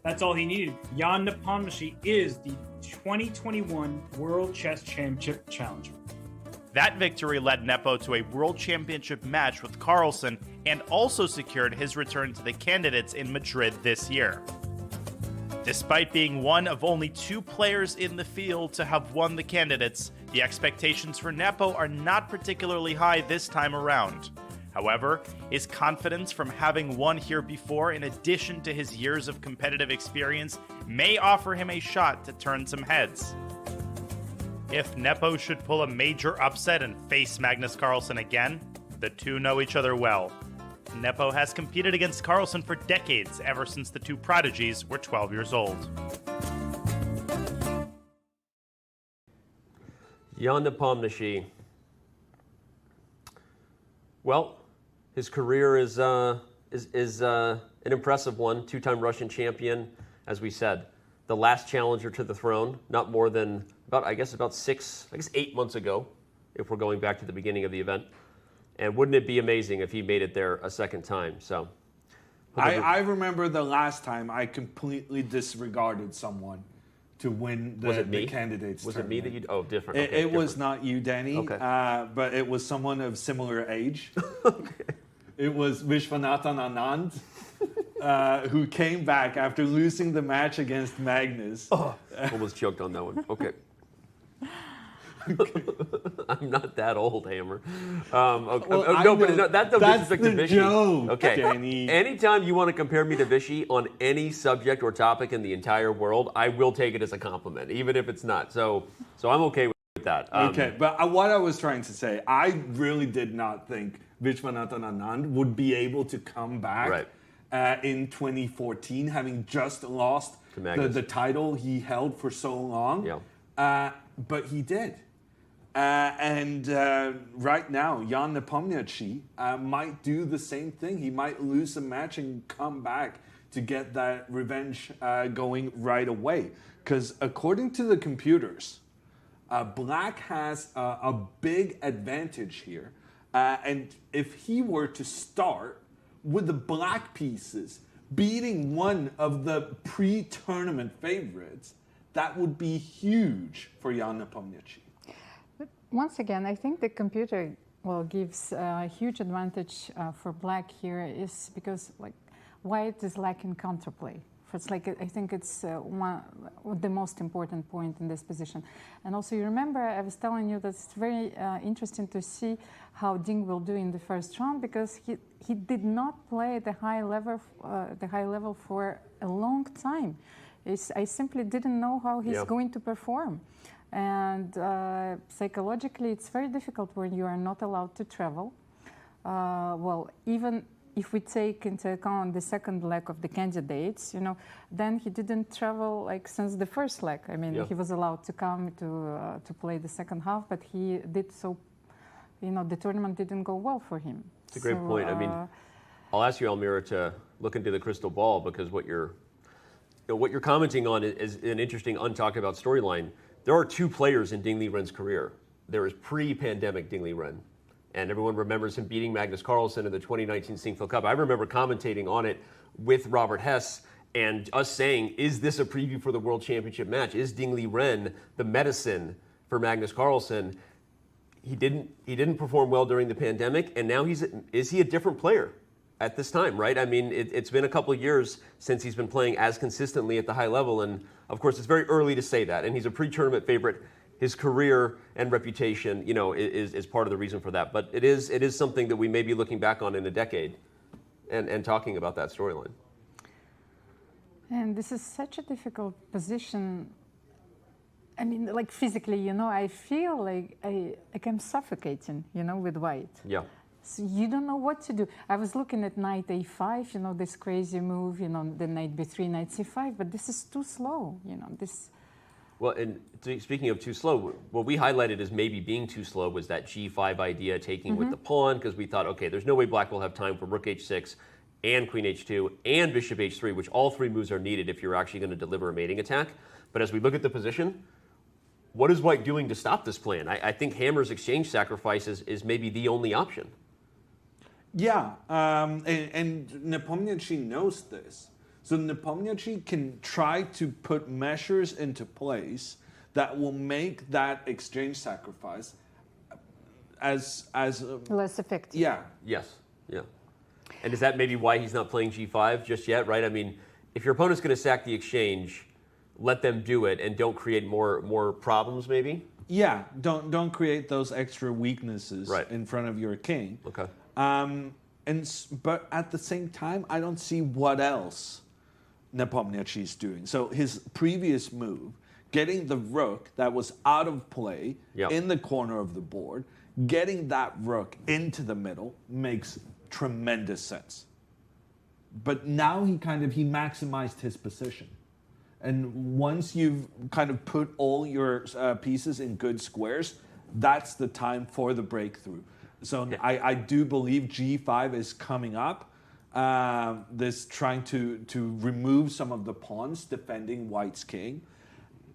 That's all he needed. Jan Nepomniachtchi is the 2021 World Chess Championship challenger. That victory led Nepo to a World Championship match with Carlsen and also secured his return to the candidates in Madrid this year. Despite being one of only 2 players in the field to have won the candidates, the expectations for Nepo are not particularly high this time around. However, his confidence from having won here before, in addition to his years of competitive experience, may offer him a shot to turn some heads. If Nepo should pull a major upset and face Magnus Carlsen again, the two know each other well. Nepo has competed against Carlsen for decades, ever since the two prodigies were 12 years old. Jan Nepomniachtchi. Well, His career is an impressive one. Two-time Russian champion, as we said. The last challenger to the throne, not more than about 8 months ago, if we're going back to the beginning of the event. And wouldn't it be amazing if he made it there a second time? So, I remember the last time I completely disregarded someone to win the candidates. Was tournament. it me that you? Oh, different. Okay, It different. was not you, Danny. Okay. But it was someone of similar age. Okay. It was Vishwanathan Anand, who came back after losing the match against Magnus. Oh, almost choked on that one. Okay. I'm not that old, Hammer. Okay. Well, That's the Vichy. joke, Okay. Danny. Anytime you want to compare me to Vichy on any subject or topic in the entire world, I will take it as a compliment, even if it's not. So I'm okay with that. Okay, but what I was trying to say, I really did not think Vishwanathan Anand would be able to come back in 2014, having just lost the title he held for so long. Yeah. But he did. And right now, Jan Nepomniachtchi might do the same thing. He might lose a match and come back to get that revenge going right away. Because according to the computers, Black has a big advantage here. And if he were to start with the Black pieces beating one of the pre-tournament favorites, that would be huge for Jan Nepomniachtchi. Once again, I think the computer gives a huge advantage for Black here is because White is lacking counterplay. It's I think it's the most important point in this position. And also, you remember I was telling you that it's very interesting to see how Ding will do in the first round because he did not play at the high level for a long time. I simply didn't know how he's going to perform. And psychologically, it's very difficult when you are not allowed to travel. Even if we take into account the second leg of the candidates, then he didn't travel since the first leg. I mean, he was allowed to come to play the second half, but he did so. The tournament didn't go well for him. It's a great point. I mean, I'll ask you, Almira, to look into the crystal ball because what you're commenting on is an interesting, untalked about storyline. There are two players in Ding Liren's career. There is pre-pandemic Ding Liren, and everyone remembers him beating Magnus Carlsen in the 2019 Sinquefield Cup. I remember commentating on it with Robert Hess and us saying, is this a preview for the World Championship match? Is Ding Liren the medicine for Magnus Carlsen? He didn't perform well during the pandemic, and now is he a different player at this time, right? I mean, it's been a couple of years since he's been playing as consistently at the high level, and of course, it's very early to say that, and he's a pre-tournament favorite. His career and reputation, is part of the reason for that. But it is something that we may be looking back on in a decade and talking about that storyline. And this is such a difficult position. I mean, physically, I feel like I'm suffocating, with White. Yeah. So you don't know what to do. I was looking at knight a5, this crazy move, the knight b3, knight c5, but this is too slow, this. Well, and speaking of too slow, what we highlighted as maybe being too slow was that g5 idea taking with the pawn, because we thought, okay, there's no way Black will have time for rook h6 and queen h2 and bishop h3, which all three moves are needed if you're actually going to deliver a mating attack. But as we look at the position, what is White doing to stop this plan? I think Hammer's exchange sacrifice is maybe the only option. Yeah, and Nepomniachtchi knows this. So Nepomniachtchi can try to put measures into place that will make that exchange sacrifice as less effective. Yeah. Yes. Yeah. And is that maybe why he's not playing g5 just yet, right? I mean, if your opponent's going to sack the exchange, let them do it and don't create more problems, maybe? Yeah, don't create those extra weaknesses in front of your king. Okay. But at the same time, I don't see what else Nepomniachtchi is doing. So his previous move, getting the rook that was out of play in the corner of the board, getting that rook into the middle makes tremendous sense. But now he maximized his position. And once you've kind of put all your pieces in good squares, that's the time for the breakthrough. So I do believe G5 is coming up. This trying to remove some of the pawns defending White's king.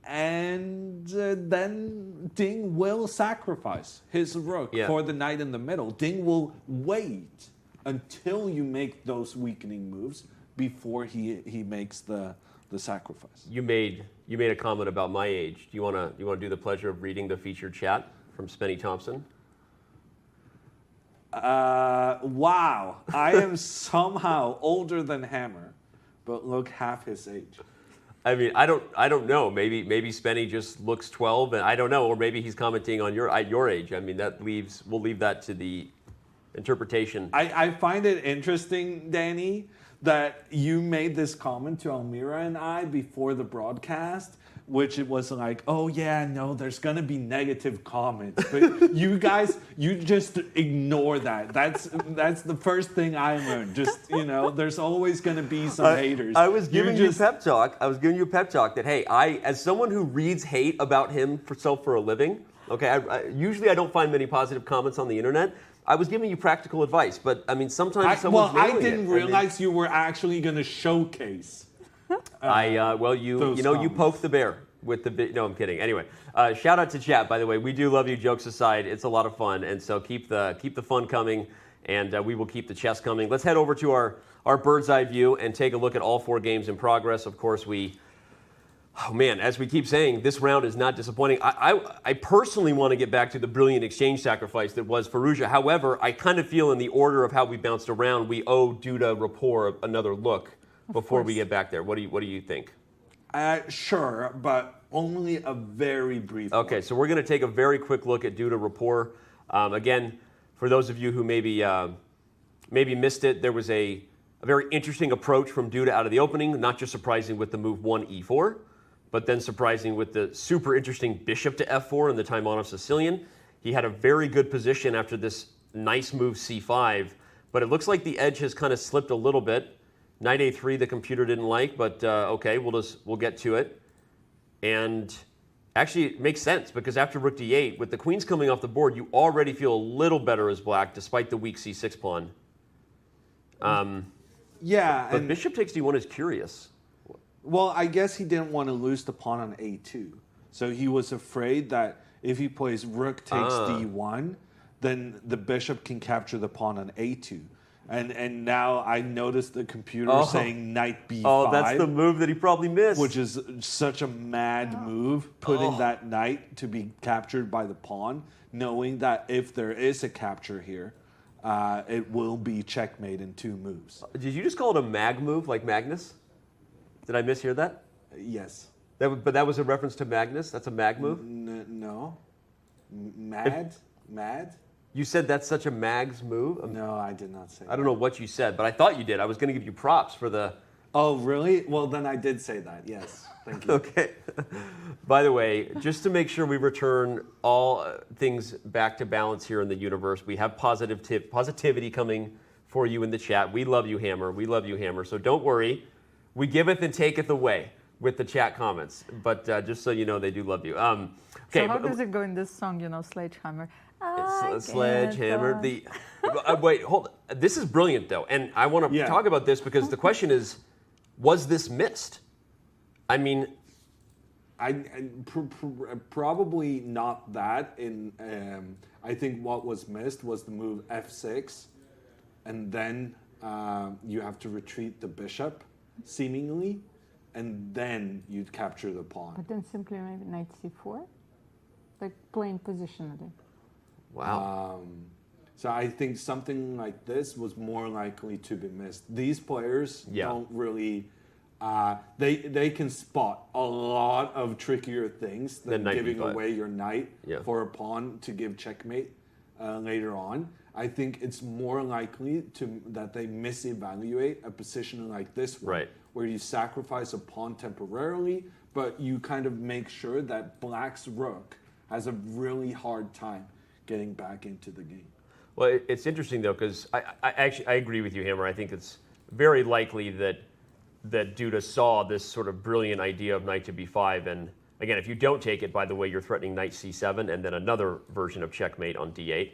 And then Ding will sacrifice his rook for the knight in the middle. Ding will wait until you make those weakening moves before he makes the sacrifice. You made a comment about my age. Do you want to do the pleasure of reading the featured chat from Spenny Thompson? Wow, I am somehow older than Hammer, but look half his age. I mean, I don't know. Maybe Spenny just looks 12, and I don't know, or maybe he's commenting on your age. I mean, we'll leave that to the interpretation. I find it interesting, Danny, that you made this comment to Almira and I before the broadcast, which it was like, oh yeah, no, there's gonna be negative comments, but you guys, you just ignore that. That's the first thing I learned. Just, there's always gonna be some haters. I was giving you a pep talk. I was giving you a pep talk that, hey, as someone who reads hate about himself for a living, okay, usually I don't find many positive comments on the internet. I was giving you practical advice, but I mean, sometimes someone's nailing it. I didn't realize you were actually gonna showcase. You poked the bear with the no, I'm kidding. Anyway, shout out to chat, by the way. We do love you. Jokes aside, it's a lot of fun, and so keep the fun coming, and we will keep the chess coming. Let's head over to our bird's eye view and take a look at all 4 games in progress. Of course, as we keep saying, this round is not disappointing. I personally want to get back to the brilliant exchange sacrifice that was Firouzja. However, I kind of feel in the order of how we bounced around, we owe Duda Rapport another look before we get back there. What do you think? Sure, but only a very brief Okay, look. so we're going to take a very quick look at Duda Rapport. Again, for those of you who maybe missed it, there was a very interesting approach from Duda out of the opening, not just surprising with the move 1 e4, but then surprising with the super interesting bishop to f4 in the Taimanov Sicilian. He had a very good position after this nice move c5, but it looks like the edge has kind of slipped a little bit. Knight a3 the computer didn't like, but okay, we'll get to it. And actually it makes sense because after rook d8, with the queens coming off the board, you already feel a little better as black despite the weak c6 pawn. But bishop takes d1 is curious. Well, I guess he didn't want to lose the pawn on a2. So he was afraid that if he plays rook takes d1, then the bishop can capture the pawn on a2. And now I noticed the computer saying knight b5. Oh, that's the move that he probably missed. Which is such a mad move, putting that knight to be captured by the pawn, knowing that if there is a capture here, it will be checkmate in 2 moves. Did you just call it a mag move like Magnus? Did I mishear that? Yes. But that was a reference to Magnus? That's a mag move? No. Mad? You said that's such a Mags move? No, I did not say that. I don't know what you said, but I thought you did. I was going to give you props for the... Oh, really? Well, then I did say that, yes. Thank you. Okay. By the way, just to make sure we return all things back to balance here in the universe, we have positivity coming for you in the chat. We love you, Hammer. We love you, Hammer. So don't worry. We giveth and taketh away with the chat comments. But just so you know, they do love you. Okay. So how does it go in this song, Sledgehammer? Sledgehammer. Wait, hold on. This is brilliant, though. And I want to talk about this because the question is, was this missed? I mean... probably not that. I think what was missed was the move f6. And then you have to retreat the bishop, seemingly. And then you'd capture the pawn. But then simply maybe knight c4? Like playing positionally. Wow. So I think something like this was more likely to be missed. These players don't really... they can spot a lot of trickier things than giving away your knight for a pawn to give checkmate later on. I think it's more likely that they misevaluate a position like this one, where you sacrifice a pawn temporarily, but you kind of make sure that black's rook has a really hard time getting back into the game. Well, it's interesting, though, because I agree with you, Hammer. I think it's very likely that Duda saw this sort of brilliant idea of knight to b5. And again, if you don't take it, by the way, you're threatening knight c7 and then another version of checkmate on d8.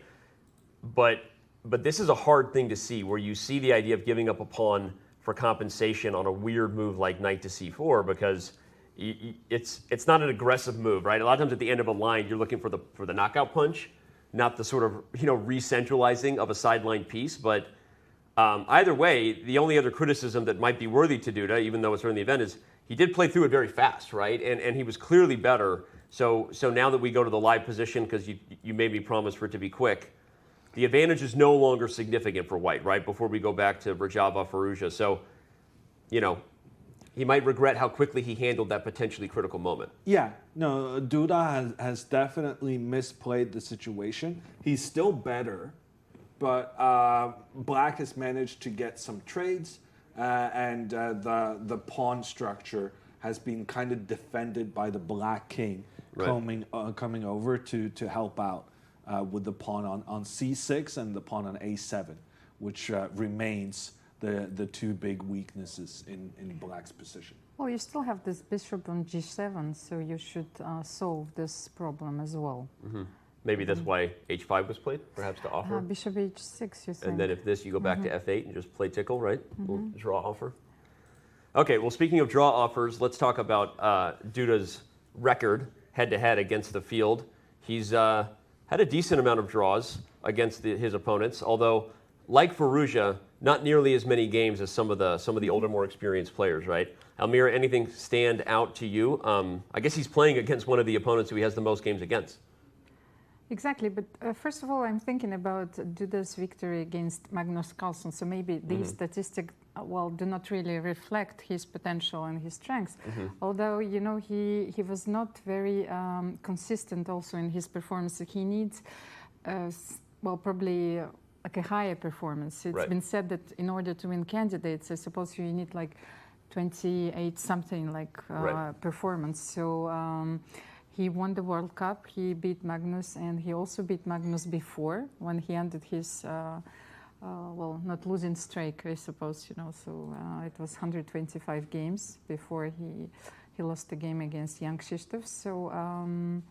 but this is a hard thing to see, where you see the idea of giving up a pawn for compensation on a weird move like knight to c4, because it's not an aggressive move, right? A lot of times at the end of a line, you're looking for the knockout punch, not the sort of re-centralizing of a sideline piece. But either way, the only other criticism that might be worthy to Duda, even though it's early in the event, is he did play through it very fast, right? And he was clearly better. So now that we go to the live position, because you made me promise for it to be quick, the advantage is no longer significant for White, right? Before we go back to Rajava Firouzja. So, he might regret how quickly he handled that potentially critical moment. Yeah, no, Duda has definitely misplayed the situation. He's still better, but Black has managed to get some trades, and the pawn structure has been kind of defended by the Black king coming over to help out with the pawn on c6 and the pawn on a7, which remains the two big weaknesses in Black's position. Well, you still have this bishop on g7, so you should solve this problem as well. Mm-hmm. Maybe that's why h5 was played, perhaps to offer. Bishop h6, you think. And then if this, you go back to f8 and just play tickle, right? We'll draw offer. Okay, well, speaking of draw offers, let's talk about Duda's record head-to-head against the field. He's had a decent amount of draws against his opponents, although, like Firouzja, not nearly as many games as some of the older, more experienced players, right? Almira, anything stand out to you? I guess he's playing against one of the opponents who he has the most games against. Exactly, but first of all, I'm thinking about Duda's victory against Magnus Carlsen. So maybe these statistics, do not really reflect his potential and his strengths. Although, he was not very consistent also in his performance. He needs, probably like a higher performance. It's been said that in order to win candidates, I suppose you need like 28 something performance. So he won the World Cup, he beat Magnus, and he also beat Magnus before when he ended his, not losing streak, I suppose, so it was 125 games before he lost the game against Jan-Krzysztof. So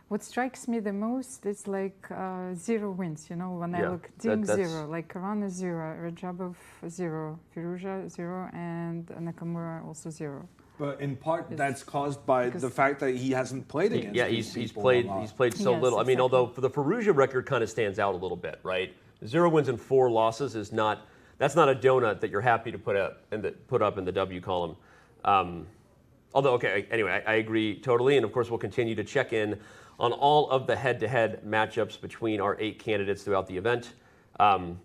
what strikes me the most is like 0 wins, when I look, Ding 0, like Caruana 0, Rajabov 0, Firouzja 0, and Nakamura also 0. But in part, that's caused by the fact that he hasn't played against. Yeah, he's played so little. I mean, although for the Firouzja record kind of stands out a little bit, right? 0 wins and 4 losses is that's not a donut that you're happy to put up in the W column. Although, okay, anyway, I agree totally, and of course we'll continue to check in on all of the head-to-head matchups between our 8 candidates throughout the event.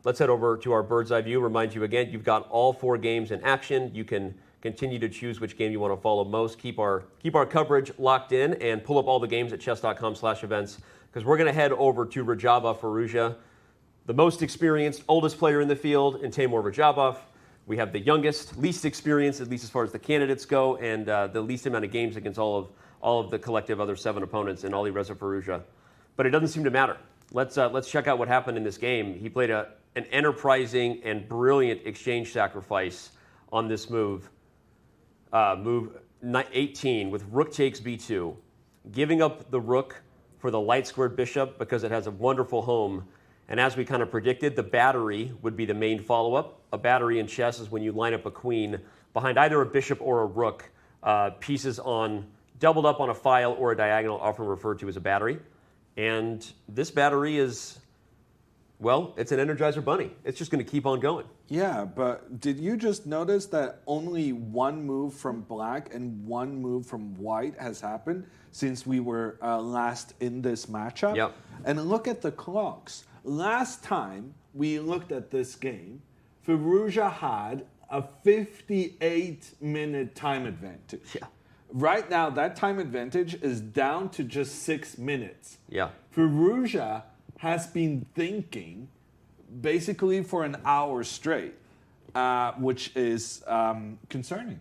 Let's head over to our bird's eye view. Remind you again, you've got all 4 games in action. You can continue to choose which game you want to follow most. Keep our coverage locked in and pull up all the games at chess.com/events, because we're going to head over to Rajava Firouzja, the most experienced, oldest player in the field, in Timur Rajabov. We have the youngest, least experienced, at least as far as the candidates go, and the least amount of games against all of the collective other 7 opponents in Alireza Firouzja. But it doesn't seem to matter. Let's check out what happened in this game. He played an enterprising and brilliant exchange sacrifice on this move. Move 18 with rook takes b2, giving up the rook for the light squared bishop because it has a wonderful home. And as we kind of predicted, the battery would be the main follow-up. A battery in chess is when you line up a queen behind either a bishop or a rook, pieces doubled up on a file or a diagonal, often referred to as a battery. And this battery is, it's an Energizer Bunny. It's just going to keep on going. Yeah, but did you just notice that only 1 move from Black and 1 move from White has happened since we were last in this matchup? Yep. And look at the clocks. Last time we looked at this game, Firouzja had a 58-minute time advantage. Yeah. Right now, that time advantage is down to just 6 minutes. Yeah. Firouzja has been thinking basically for an hour straight, which is concerning.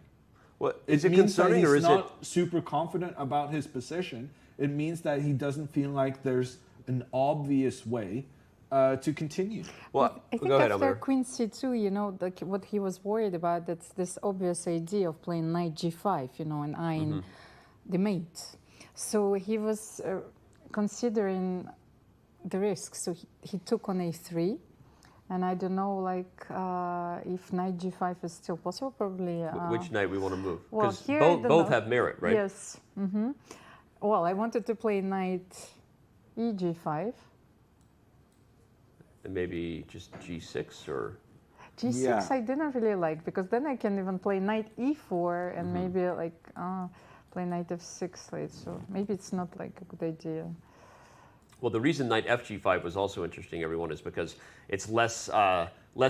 Well, is it concerning, or is it? He's not super confident about his position. It means that he doesn't feel like there's an obvious way to continue. Well, I think go ahead, after Almira. Queen C2, what he was worried about, that's this obvious idea of playing Knight G5, and eyeing the mate. So he was considering the risk. So he took on a3. And I don't know, like, if knight g5 is still possible, probably. Which knight we want to move? Well, Because both have merit, right? Yes. Well, I wanted to play knight eg5. And maybe just g6 or... g6 I didn't really like, because then I can even play knight e4 and maybe, like, play knight f6 late. So maybe it's not, like, a good idea. Well, the reason knight fg5 was also interesting, everyone, is because it's less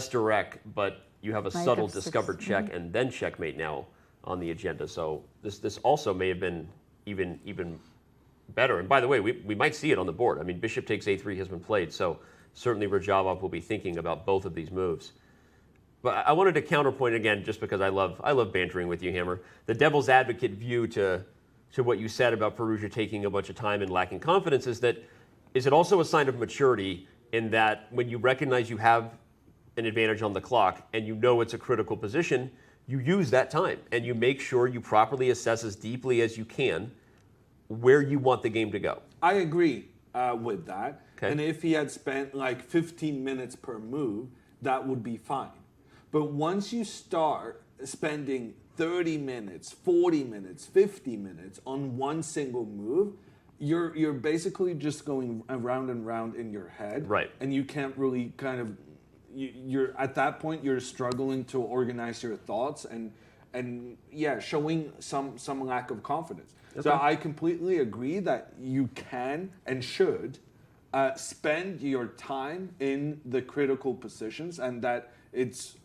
direct, but you have a Knight subtle f6. discovered check and then checkmate now on the agenda. So this also may have been even better. And by the way, we might see it on the board. I mean, bishop takes a3 has been played, so certainly Rajabov will be thinking about both of these moves. But I wanted to counterpoint again, just because I love bantering with you, Hammer. The devil's advocate view to what you said about Firouzja taking a bunch of time and lacking confidence is it also a sign of maturity in that when you recognize you have an advantage on the clock and you know it's a critical position, you use that time and you make sure you properly assess as deeply as you can where you want the game to go. I agree with that. Okay. And if he had spent like 15 minutes per move, that would be fine. But once you start spending 30 minutes, 40 minutes, 50 minutes on one single move, you're basically just going around and round in your head. Right. And you can't really kind of, you're at that point, you're struggling to organize your thoughts and yeah, showing some lack of confidence. Okay. So I completely agree that you can and should spend your time in the critical positions, and that it's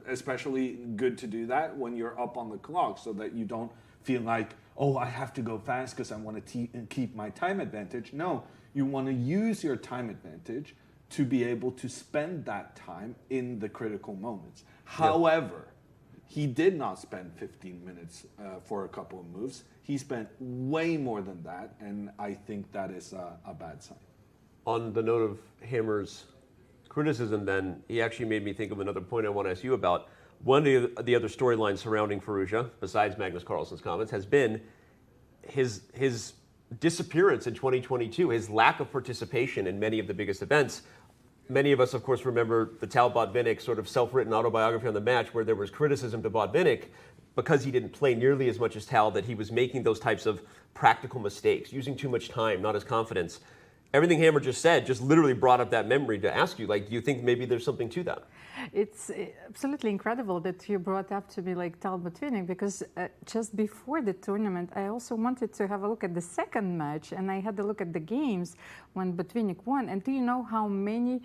especially good to do that when you're up on the clock, so that you don't feel like, oh, I have to go fast because I want to keep my time advantage. No, you want to use your time advantage to be able to spend that time in the critical moments. However, he did not spend 15 minutes for a couple of moves. He spent way more than that, and I think that is a bad sign. On the note of Hammer's criticism, then, he actually made me think of another point I want to ask you about. One of the other storylines surrounding Firouzja, besides Magnus Carlsen's comments, has been his disappearance in 2022, his lack of participation in many of the biggest events. Many of us, of course, remember the Tal Botvinnik sort of self-written autobiography on the match, where there was criticism to Botvinnik because he didn't play nearly as much as Tal, that he was making those types of practical mistakes, using too much time, not his confidence. Everything Hammer just said just literally brought up that memory to ask you, like, do you think maybe there's something to that? It's absolutely incredible that you brought up to me like Tal Botvinnik, because just before the tournament, I also wanted to have a look at the second match, and I had a look at the games when Botvinnik won. And do you know how many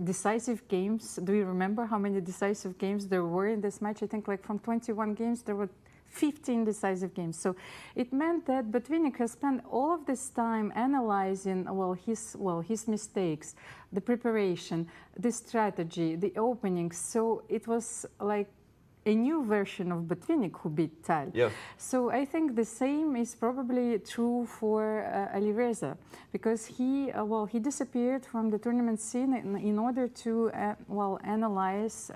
decisive games? Do you remember how many decisive games there were in this match? I think like from 21 games, there were 15 decisive games. So it meant that Botvinnik has spent all of this time analyzing his mistakes, the preparation, the strategy, the openings. So it was like a new version of Botvinnik who beat Tal. Yeah. So I think the same is probably true for Alireza, because he disappeared from the tournament scene in order to analyze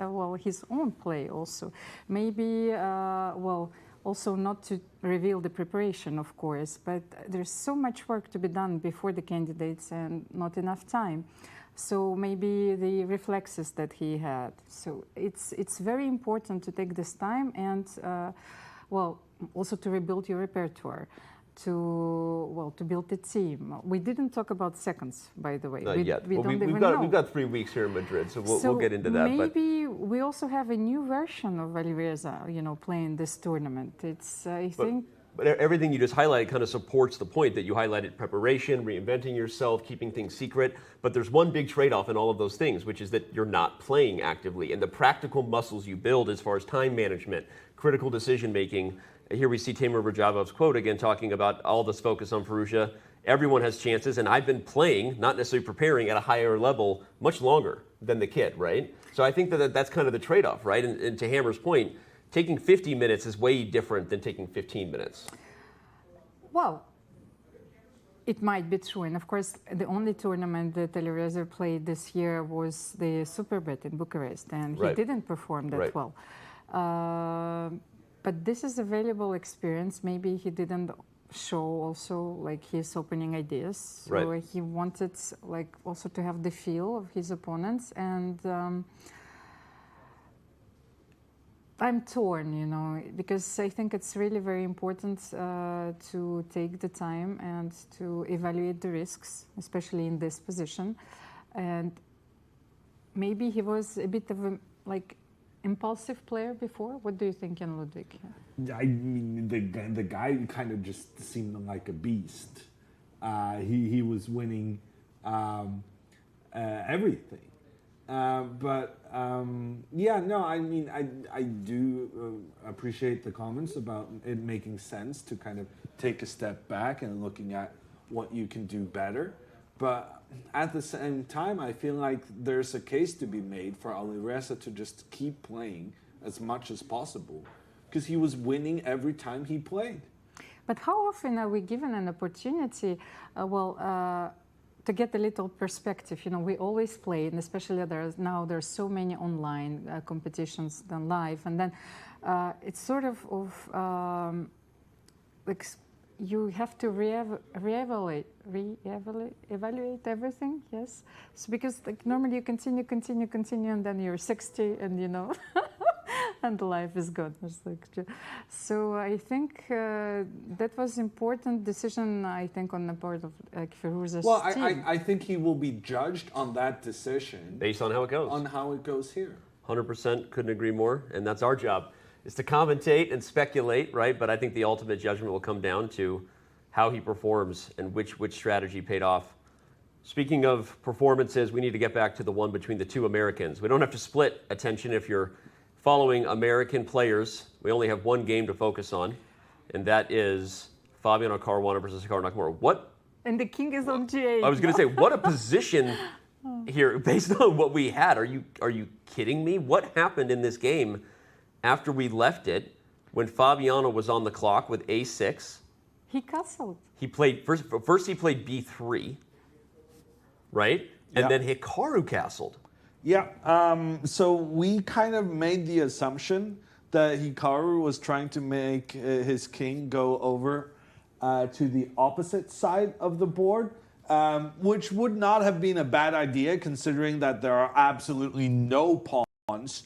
his own play also. Maybe also not to reveal the preparation, of course, but there's so much work to be done before the candidates and not enough time. So maybe the reflexes that he had. So it's very important to take this time and, also to rebuild your repertoire, to build a team. We didn't talk about seconds, by the way. Not yet. We don't even know. We've got 3 weeks here in Madrid, so we'll get into that. Maybe we also have a new version of Alireza, playing this tournament. It's, I think. But everything you just highlighted kind of supports the point that you highlighted: preparation, reinventing yourself, keeping things secret. But there's one big trade-off in all of those things, which is that you're not playing actively. And the practical muscles you build as far as time management, critical decision-making. Here we see Timur Rajabov's quote again, talking about all this focus on Firouzja. Everyone has chances, and I've been playing, not necessarily preparing, at a higher level much longer than the kid, right? So I think that's kind of the trade-off, right? And to Hammer's point, taking 50 minutes is way different than taking 15 minutes. Well, it might be true. And of course, the only tournament that Alireza played this year was the Superbet in Bucharest, and he didn't perform that well. But this is a valuable experience. Maybe he didn't show also like his opening ideas. So Right. he wanted like also to have the feel of his opponents, and I'm torn, you know, because I think it's really very important to take the time and to evaluate the risks, especially in this position. And maybe he was a bit of a like impulsive player before. What do you think, Jan Ludwig? I mean, the guy kind of just seemed like a beast. He was winning everything. Yeah, no, I mean, I do appreciate the comments about it making sense to kind of take a step back and looking at what you can do better. But at the same time, I feel like there's a case to be made for Alireza to just keep playing as much as possible, because he was winning every time he played. But how often are we given an opportunity, to get a little perspective? You know, we always play, and especially there's so many online competitions than live, and then it's sort of like you have to evaluate everything. Yes, so because like normally you continue, and then you're 60, and you know. And life is gone. So I think that was important decision, I think, on the part of Firouzja's team. I think he will be judged on that decision. Based on how it goes. On how it goes here. 100%, couldn't agree more. And that's our job, is to commentate and speculate, right? But I think the ultimate judgment will come down to how he performs and which strategy paid off. Speaking of performances, we need to get back to the one between the two Americans. We don't have to split attention if you're following American players. We only have one game to focus on, and that is Fabiano Caruana versus Hikaru Nakamura. What? And the king is on G8. I was going to say, what a position here based on what we had. Are you kidding me? What happened in this game after we left it when Fabiano was on the clock with A6? He castled. He played first. He played B3, right? And then Hikaru castled. Yeah, so we kind of made the assumption that Hikaru was trying to make his king go over to the opposite side of the board, which would not have been a bad idea considering that there are absolutely no pawns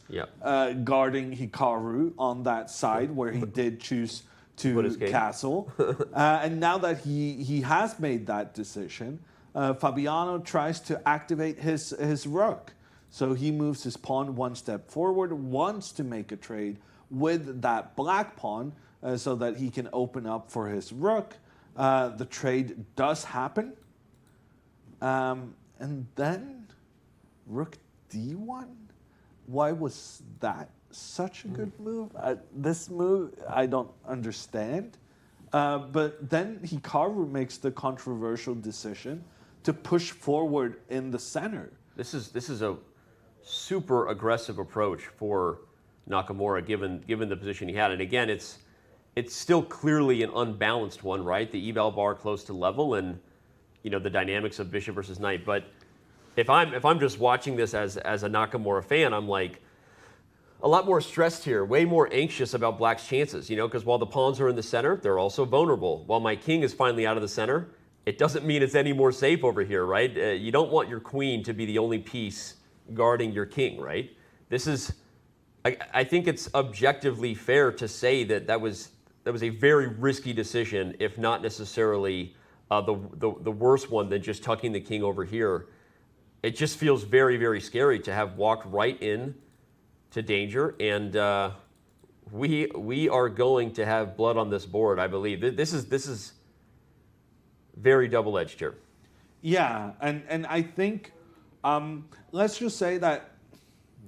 guarding Hikaru on that side where he did choose to castle. And now that he has made that decision, Fabiano tries to activate his rook. So he moves his pawn one step forward, wants to make a trade with that black pawn so that he can open up for his rook. The trade does happen. And then rook d1? Why was that such a good move? This move, I don't understand. But then Hikaru makes the controversial decision to push forward in the center. This is a super aggressive approach for Nakamura, given the position he had. And again, it's still clearly an unbalanced one, right? The eval bar close to level, and you know the dynamics of bishop versus knight. But if I'm just watching this as a Nakamura fan, I'm like a lot more stressed here, way more anxious about Black's chances. You know, because while the pawns are in the center, they're also vulnerable. While my king is finally out of the center, it doesn't mean it's any more safe over here, right? You don't want your queen to be the only piece guarding your king, right? This is, I think it's objectively fair to say that was a very risky decision, if not necessarily the worst one than just tucking the king over here. It just feels very, very scary to have walked right in to danger, and we are going to have blood on this board, I believe. This is very double-edged here. Yeah, and I think, let's just say that,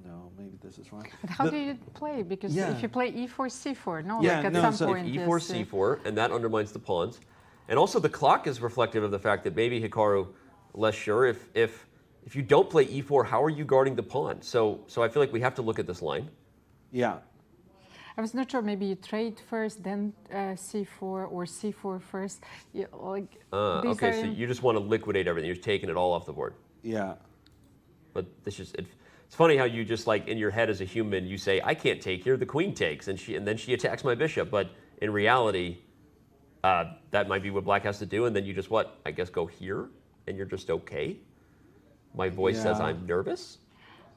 no, maybe this is wrong. But how do you play? Because if you play e4, c4, no? Yeah, like at some point. E4, c4, and that undermines the pawns. And also the clock is reflective of the fact that maybe Hikaru, less sure, if you don't play e4, how are you guarding the pawn? So I feel like we have to look at this line. Yeah. I was not sure, maybe you trade first, then c4, or c4 first. Yeah, like, okay, so you just want to liquidate everything. You're taking it all off the board. Yeah. But it's funny how you just, like, in your head as a human, you say, I can't take here, the queen takes, and then she attacks my bishop. But in reality, That might be what black has to do, and then you just what? I guess go here, and you're just okay. My voice says I'm nervous.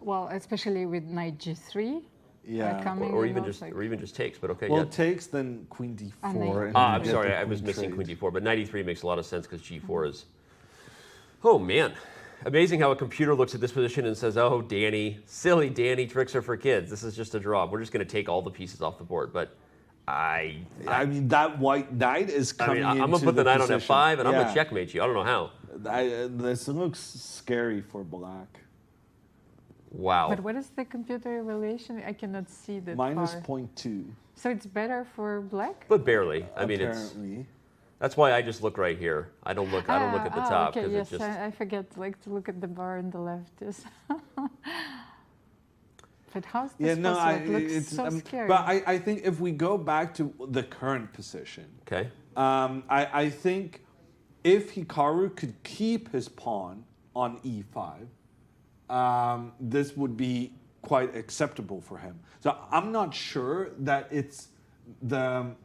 Well, especially with knight g3. Yeah, coming or even just takes, but okay. Well, yeah. takes then queen d4. I'm sorry, I was missing queen d4, but knight e3 makes a lot of sense because g4 is. Oh man, amazing how a computer looks at this position and says, "Oh, Danny, silly Danny, tricks are for kids. This is just a draw. We're just going to take all the pieces off the board." But I mean, that white knight is coming. I'm gonna put the knight on f5, and I'm gonna Yeah. checkmate you. I don't know how. This looks scary for black. Wow. But what is the computer evaluation? I cannot see that Minus far. 0.2. So it's better for black? But barely. I mean, Apparently. that's why I just look right here. I don't look at the top Okay, because yes, it just. I forget like to look at the bar on the left. Yes. But how's this possible? It looks so scary. But I think if we go back to the current position, okay. I think if Hikaru could keep his pawn on e5, this would be quite acceptable for him. So I'm not sure that it's the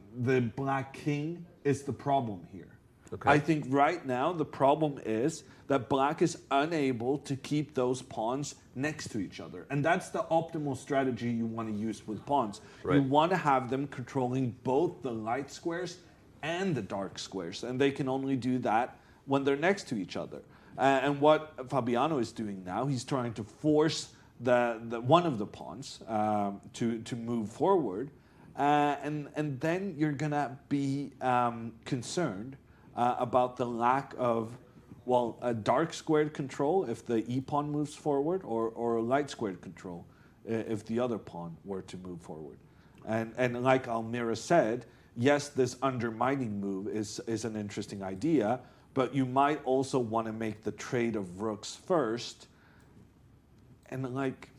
black king is the problem here. Okay. I think right now the problem is that black is unable to keep those pawns next to each other. And that's the optimal strategy you want to use with pawns. Right. You want to have them controlling both the light squares and the dark squares. And they can only do that when they're next to each other. And what Fabiano is doing now, he's trying to force the one of the pawns to move forward. And then you're going to be concerned about the lack of, well, a dark squared control if the e-pawn moves forward, or a light squared control if the other pawn were to move forward. And like Almira said, yes, this undermining move is an interesting idea, but you might also want to make the trade of rooks first. And like...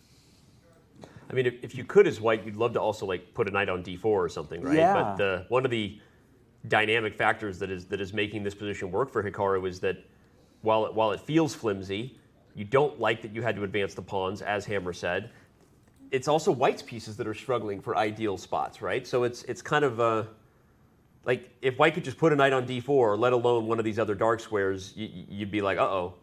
I mean, if you could as white, you'd love to also like put a knight on d4 or something, right? Yeah. But one of the dynamic factors that is making this position work for Hikaru is that while it feels flimsy, you don't like that you had to advance the pawns, as Hammer said. It's also white's pieces that are struggling for ideal spots, right? So it's kind of like if white could just put a knight on d4, let alone one of these other dark squares, you'd be like, uh-oh.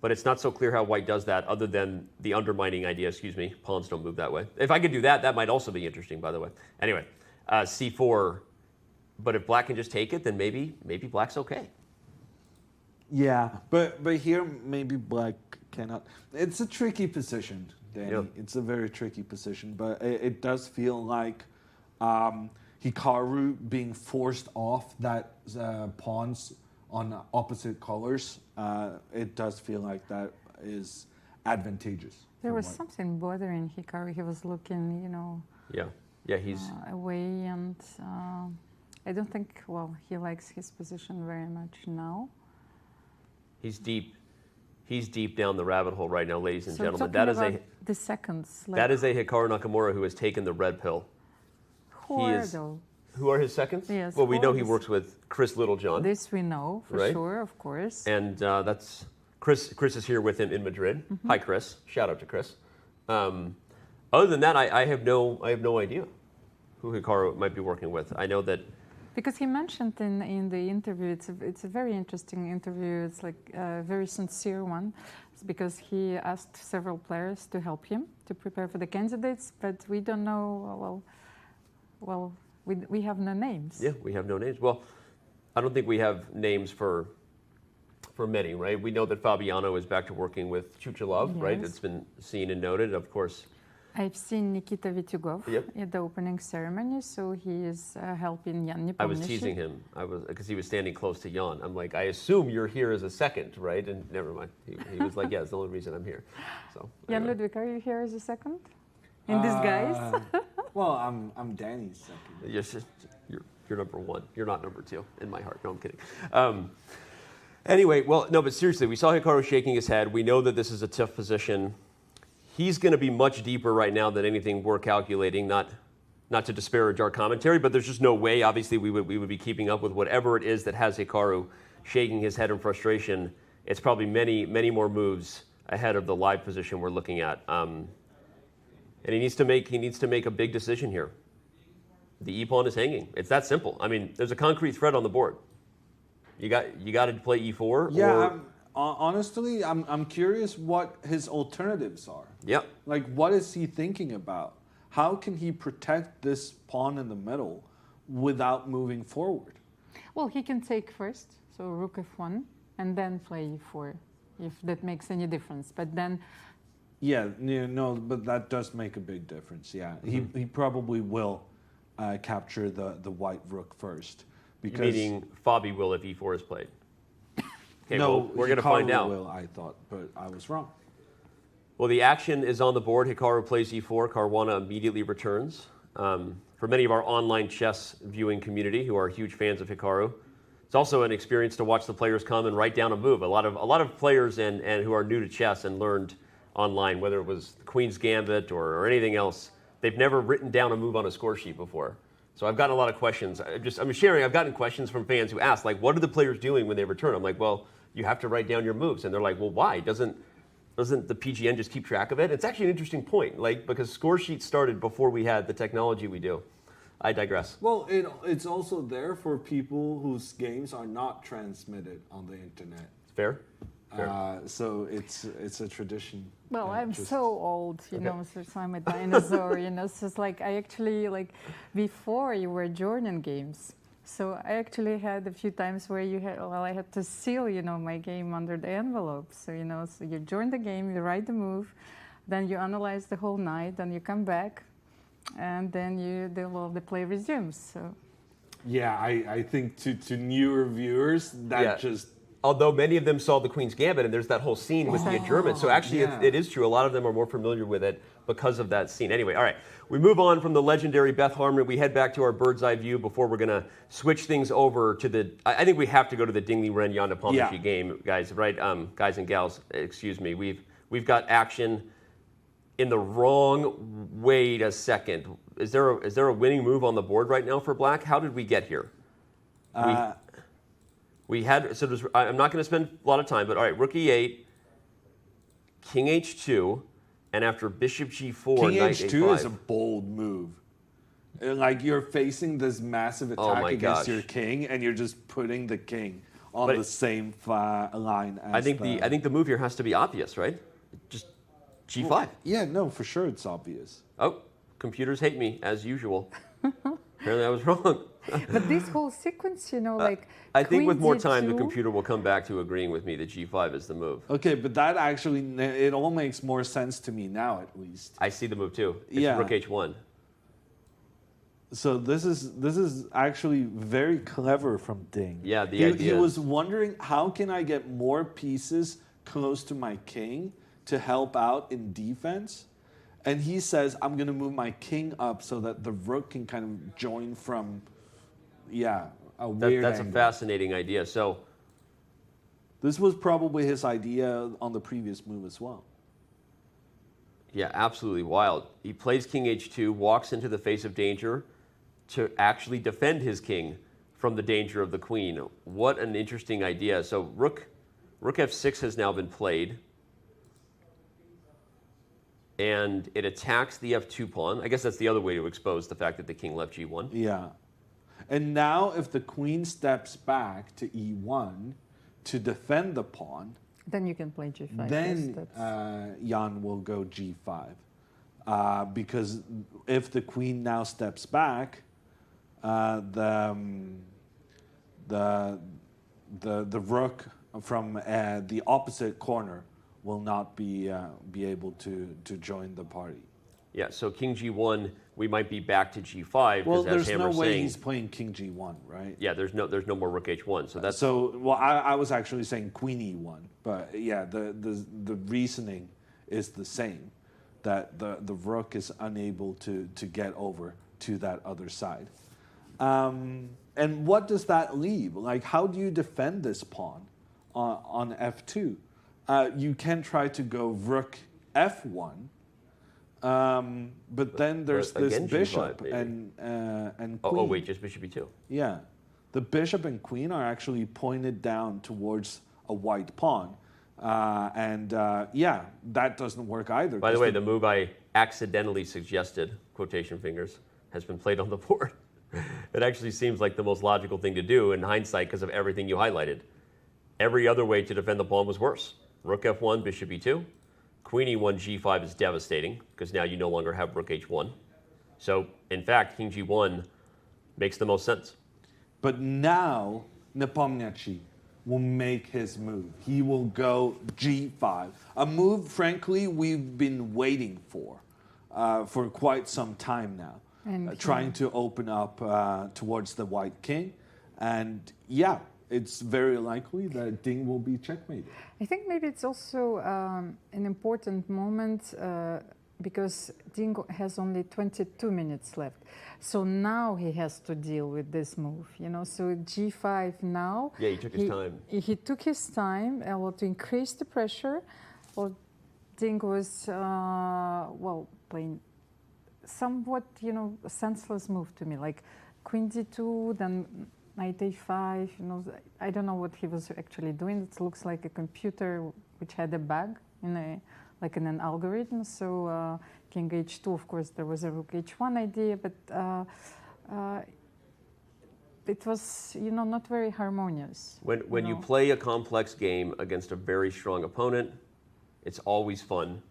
But it's not so clear how white does that other than the undermining idea, excuse me, pawns don't move that way. If I could do that, that might also be interesting, by the way. Anyway, c4, but if black can just take it, then maybe black's okay. Yeah, but here maybe black cannot. It's a tricky position, Danny. Yep. It's a very tricky position, but it does feel like Hikaru being forced off that pawns on opposite colors, it does feel like that is advantageous. There was something bothering Hikaru. He was looking, you know, yeah, he's away, and I don't think, well, he likes his position very much now. He's deep down the rabbit hole right now, ladies and So gentlemen. talking That is about the seconds. Like, that is a Hikaru Nakamura who has taken the red pill. who are those? Who are his seconds? Yes, well, we know who he is- works with Chris Littlejohn. This we know for Right? sure, of course. And that's Chris is here with him in Madrid. Mm-hmm. Hi, Chris. Shout out to Chris. Other than that, I have no idea who Hikaru might be working with. I know that Because he mentioned in the interview, it's a very interesting interview. It's like a very sincere one. It's because he asked several players to help him to prepare for the candidates, but we don't know. Well, we have no names. Yeah, we have no names. Well, I don't think we have names for many, right? We know that Fabiano is back to working with Chuchalov, right? Yes. It's been seen and noted, of course. I've seen Nikita Vitugov Yep. at the opening ceremony, so he is helping Jan Nepomniachtchi. I was teasing him. Because he was standing close to Jan. I'm like, I assume you're here as a second, right? And never mind. He was like, yeah, it's the only reason I'm here. So Jan anyway. Ludwig, are you here as a second? In disguise? Well, I'm Danny's second. You're number one. You're not number two in my heart. No, I'm kidding. Anyway, well, no, but seriously, we saw Hikaru shaking his head. We know that this is a tough position. He's going to be much deeper right now than anything we're calculating. Not to disparage our commentary, but there's just no way. Obviously, we would be keeping up with whatever it is that has Hikaru shaking his head in frustration. It's probably many more moves ahead of the live position we're looking at. And he needs to make a big decision here. The e-pawn is hanging. It's that simple. I mean, there's a concrete threat on the board. You got to play e4. Yeah, honestly, I'm curious what his alternatives are. Yep. Like, what is he thinking about? How can he protect this pawn in the middle without moving forward? Well, he can take first, so rook f1, and then play e4, if that makes any difference. But then... Yeah, no, but that does make a big difference, yeah. Mm-hmm. He probably will capture the white rook first. Because meaning Fabi will if e4 is played. Okay, no, well, we're going to find out. Will, I thought, but I was wrong. Well, the action is on the board. Hikaru plays e4. Caruana immediately returns. For many of our online chess viewing community who are huge fans of Hikaru, it's also an experience to watch the players come and write down a move. A lot of players and who are new to chess and learned online, whether it was the Queen's Gambit or anything else, they've never written down a move on a score sheet before. So I've gotten a lot of questions. I'm sharing. I've gotten questions from fans who ask, like, what are the players doing when they return? I'm like, well, you have to write down your moves, and they're like, well, why? Doesn't the PGN just keep track of it? It's actually an interesting point, like, because score sheets started before we had the technology we do. I digress. Well, it's also there for people whose games are not transmitted on the internet. Fair. So it's a tradition. Well, I'm so old, you know, so I'm a dinosaur, you know. So it's like I actually, like, before you were Jordan games. So I actually had a few times where I had to seal, you know, my game under the envelope. So, you know, so you join the game, you write the move, then you analyze the whole night, then you come back, and then the play resumes. So. Yeah, I think to newer viewers, that just... Although many of them saw the Queen's Gambit, and there's that whole scene with the adjournment. So actually, it is true. A lot of them are more familiar with it because of that scene. Anyway, all right. We move on from the legendary Beth Harmon. We head back to our bird's eye view before we're going to switch things over to the... I think we have to go to the Ding Liren Jan Nepomniachtchi game, guys, right? Guys and gals, excuse me. We've got action in the wrong... Wait a second. Is there a winning move on the board right now for Black? How did we get here? We had, so I'm not going to spend a lot of time, but all right, rook e8, king h2, and after bishop g4, king knight h2 a5. is a bold move. Like, you're facing this massive attack against your king, and you're just putting the king on the same line as I think the move here has to be obvious, right? Just g5. Well, yeah, no, for sure it's obvious. Oh, computers hate me, as usual. Apparently I was wrong. But this whole sequence, you know, like... I think with more time, the computer will come back to agreeing with me that g5 is the move. Okay, but that actually, it all makes more sense to me now, at least. I see the move, too. It's rook h1. So this is actually very clever from Ding. Yeah, the idea. He was wondering, how can I get more pieces close to my king to help out in defense? And he says, I'm going to move my king up so that the rook can kind of join from, a weird That's angle. a fascinating idea. So this was probably his idea on the previous move as well. Yeah, absolutely wild. He plays king h2, walks into the face of danger to actually defend his king from the danger of the queen. What an interesting idea. So rook f6 has now been played. And it attacks the f2 pawn. I guess that's the other way to expose the fact that the king left g1. Yeah. And now if the queen steps back to e1 to defend the pawn... Then you can play g5. Then Jan will go g5. Because if the queen now steps back, the rook from the opposite corner will not be able to join the party. Yeah, so king g1, we might be back to g5. Well, there's as no way saying, he's playing king g1, right? Yeah, there's no more rook h1. So that's I was actually saying queen e1, but yeah, the reasoning is the same, that the rook is unable to get over to that other side. And what does that leave? Like, how do you defend this pawn on f2? You can try to go rook f1, but then there's this bishop G5, and queen. Oh, wait, just bishop e2. Yeah, the bishop and queen are actually pointed down towards a white pawn, that doesn't work either. By the way, the move I accidentally suggested, quotation fingers, has been played on the board. It actually seems like the most logical thing to do in hindsight because of everything you highlighted. Every other way to defend the pawn was worse. Rook f1, bishop e2. Queen e1, g5 is devastating because now you no longer have rook h1. So, in fact, king g1 makes the most sense. But now, Nepomniachtchi will make his move. He will go g5. A move, frankly, we've been waiting for quite some time now. And trying to open up towards the white king. And yeah, it's very likely that Ding will be checkmated. I think maybe it's also an important moment because Ding has only 22 minutes left. So now he has to deal with this move, you know. So g5 now. Yeah, he took his time. He took his time to increase the pressure. Well, Ding was, playing somewhat, you know, a senseless move to me, like queen d2, then knight a5, you know. I don't know what he was actually doing. It looks like a computer which had a bug in an algorithm. So king h2, of course, there was a rook h1 idea, but it was, you know, not very harmonious. When you play a complex game against a very strong opponent, it's always fun.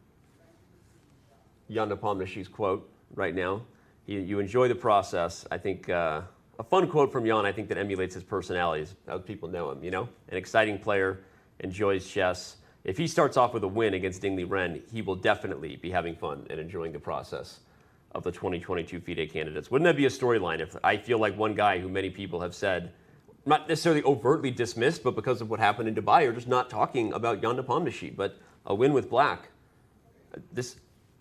Jan Nepomniachtchi's quote right now, you enjoy the process. I think a fun quote from Jan, I think that emulates his personality, how people know him, you know? An exciting player, enjoys chess. If he starts off with a win against Ding Liren, he will definitely be having fun and enjoying the process of the 2022 FIDE candidates. Wouldn't that be a storyline if I feel like one guy who many people have said, not necessarily overtly dismissed, but because of what happened in Dubai, are just not talking about Jan Nepomniachtchi, but a win with black.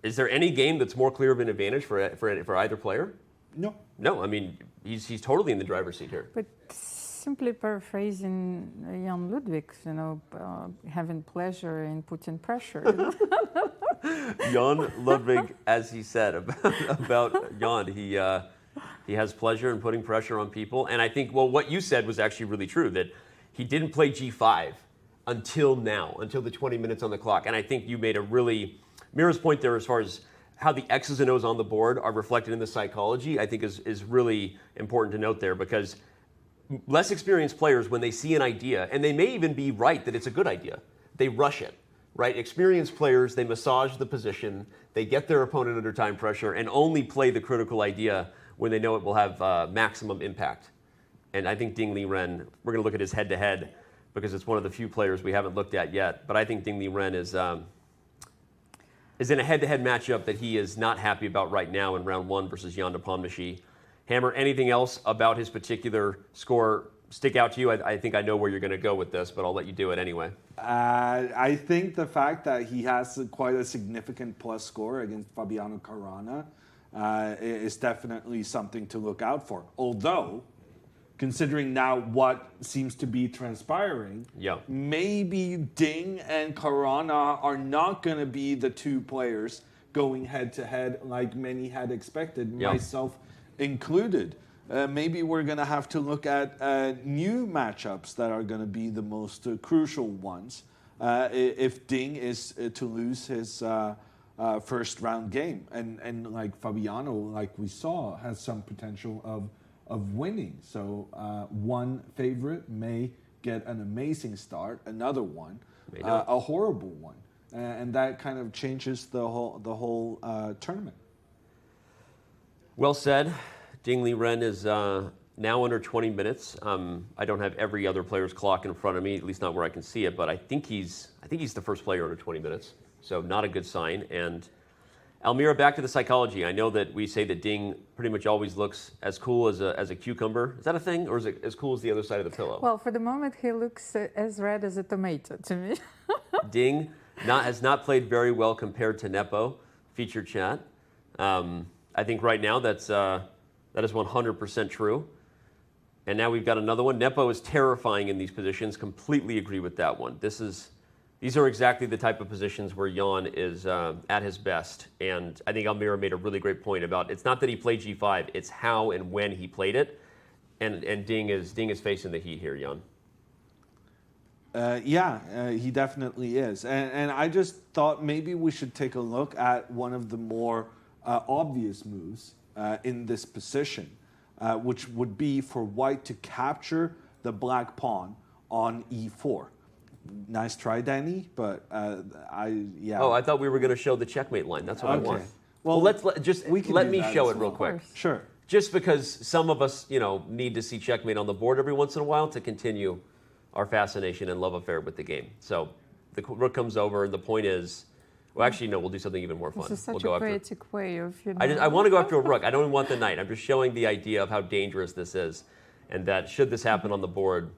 Is there any game that's more clear of an advantage for either player? No. No, I mean, he's totally in the driver's seat here. But simply paraphrasing Jan Ludwig, you know, having pleasure in putting pressure. Jan Ludwig, as he said about Jan, he has pleasure in putting pressure on people. And I think, well, what you said was actually really true, that he didn't play g5 until now, until the 20 minutes on the clock. And I think you made a really, Mira's point there as far as how the X's and O's on the board are reflected in the psychology, I think is really important to note there, because less experienced players, when they see an idea, and they may even be right that it's a good idea, they rush it, right? Experienced players, they massage the position, they get their opponent under time pressure, and only play the critical idea when they know it will have maximum impact. And I think Ding Liren, we're going to look at his head-to-head, because it's one of the few players we haven't looked at yet, but I think Ding Liren is in a head-to-head matchup that he is not happy about right now in round one versus Jan Nepomniachtchi. Hammer, anything else about his particular score stick out to you? I think I know where you're going to go with this, but I'll let you do it anyway. I think the fact that he has quite a significant plus score against Fabiano Caruana is definitely something to look out for. Although, considering now what seems to be transpiring, maybe Ding and Caruana are not going to be the two players going head-to-head like many had expected, myself included. Maybe we're going to have to look at new matchups that are going to be the most crucial ones if Ding is to lose his first round game. And like Fabiano, like we saw, has some potential of winning. So one favorite may get an amazing start, another one a horrible one, and that kind of changes the whole tournament. Well said. Ding Liren is now under 20 minutes. I don't have every other player's clock in front of me, at least not where I can see it, but I think he's the first player under 20 minutes, so not a good sign. And Almira, back to the psychology. I know that we say that Ding pretty much always looks as cool as a cucumber. Is that a thing, or is it as cool as the other side of the pillow? Well, for the moment, he looks as red as a tomato to me. Ding has not played very well compared to Nepo. Featured chat. I think right now that is 100% true. And now we've got another one. Nepo is terrifying in these positions. Completely agree with that one. These are exactly the type of positions where Jan is at his best. And I think Almira made a really great point about it's not that he played G5, it's how and when he played it. And Ding is facing the heat here, Jan. He definitely is. And I just thought maybe we should take a look at one of the more obvious moves in this position. which would be for white to capture the black pawn on e4. Nice try, Danny, but yeah. Oh, I thought we were going to show the checkmate line. That's what I want. Well, let me show it real quick. Sure. Just because some of us, need to see checkmate on the board every once in a while to continue our fascination and love affair with the game. So the rook comes over, and the point is, well, actually, no, we'll do something even more fun. This is such we'll a poetic way of, I want to go after a rook. I don't even want the knight. I'm just showing the idea of how dangerous this is, and that should this happen on the board,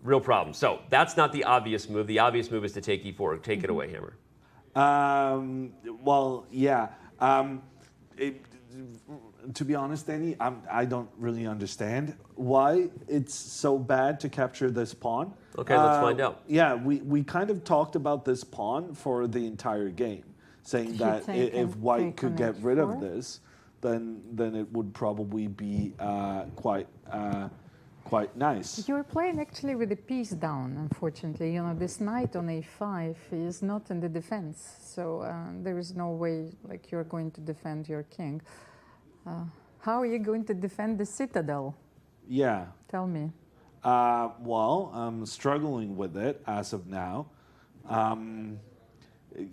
real problem. So that's not the obvious move. The obvious move is to take e4. Take it away, Hammer. Well, yeah. To be honest, Danny, I don't really understand why it's so bad to capture this pawn. Okay, let's find out. Yeah, we kind of talked about this pawn for the entire game, saying that if white could get rid of this, then it would probably be quite nice. You're playing actually with the piece down, unfortunately. This knight on a5 is not in the defense, so there is no way like you're going to defend your king. How are you going to defend the citadel? Yeah. Tell me. Well, I'm struggling with it as of now.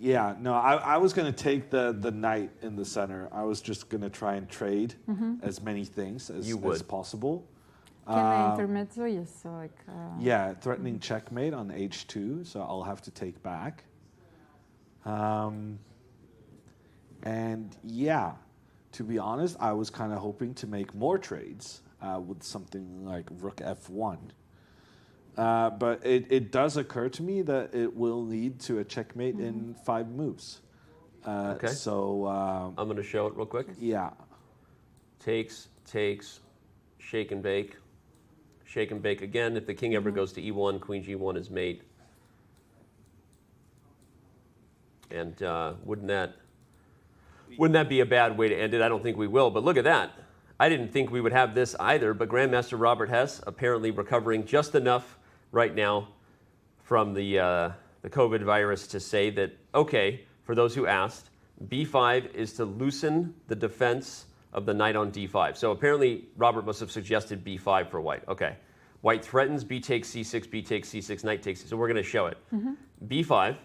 Yeah, no, I was going to take the knight in the center. I was just going to try and trade as many things as possible. Can I intermezzo? Yes, so like... yeah, threatening checkmate on h2, so I'll have to take back. And yeah, to be honest, I was kind of hoping to make more trades with something like rook f1. But it does occur to me that it will lead to a checkmate in 5 moves. Okay. So... I'm going to show it real quick. Yeah. Takes, shake and bake. Shake and bake again. If the king ever goes to e1, queen g1 is mate. And wouldn't that be a bad way to end it? I don't think we will, but look at that. I didn't think we would have this either, but Grandmaster Robert Hess apparently recovering just enough right now from the COVID virus to say that, okay, for those who asked, b5 is to loosen the defense of the knight on d5. So apparently Robert must have suggested b5 for white. Okay. White threatens, b takes c6, b takes c6, knight takes c6. So we're going to show it. b5.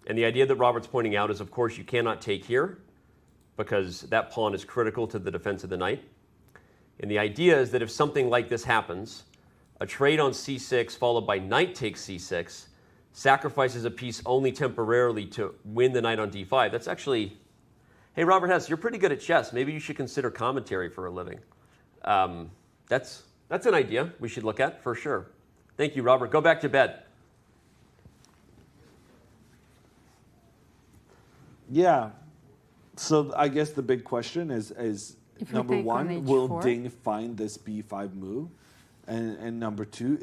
And the idea that Robert's pointing out is, of course, you cannot take here because that pawn is critical to the defense of the knight. And the idea is that if something like this happens, a trade on c6 followed by knight takes c6 sacrifices a piece only temporarily to win the knight on d5. That's actually... Hey, Robert Hess, you're pretty good at chess. Maybe you should consider commentary for a living. That's an idea we should look at for sure. Thank you, Robert. Go back to bed. Yeah. So I guess the big question is number one, will Ding find this b5 move? And number two,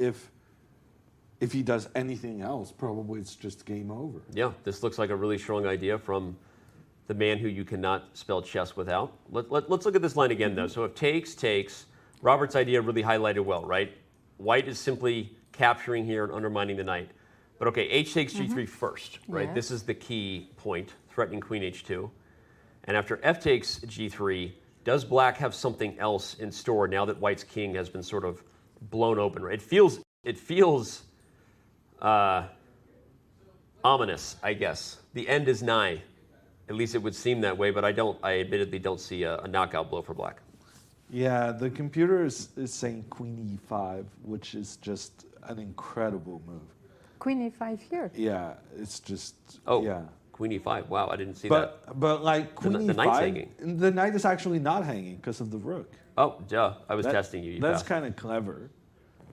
if he does anything else, probably it's just game over. Yeah, this looks like a really strong idea from the man who you cannot spell chess without. Let's look at this line again, though. So if takes, Robert's idea really highlighted well, right? White is simply capturing here and undermining the knight. But okay, h takes g3 first, right? Yes. This is the key point, threatening queen h2. And after f takes g3, does black have something else in store now that white's king has been sort of blown open? Right? It feels ominous, I guess. The end is nigh. At least it would seem that way, but I admittedly don't see a knockout blow for black. Yeah, the computer is saying queen e5, which is just an incredible move. Queen e5 here. Yeah, it's just... Oh, yeah. Queen e5. Wow, I didn't see that. But like queen e5, the knight's hanging. The knight is actually not hanging because of the rook. Oh, duh. I was testing you. That's kind of clever.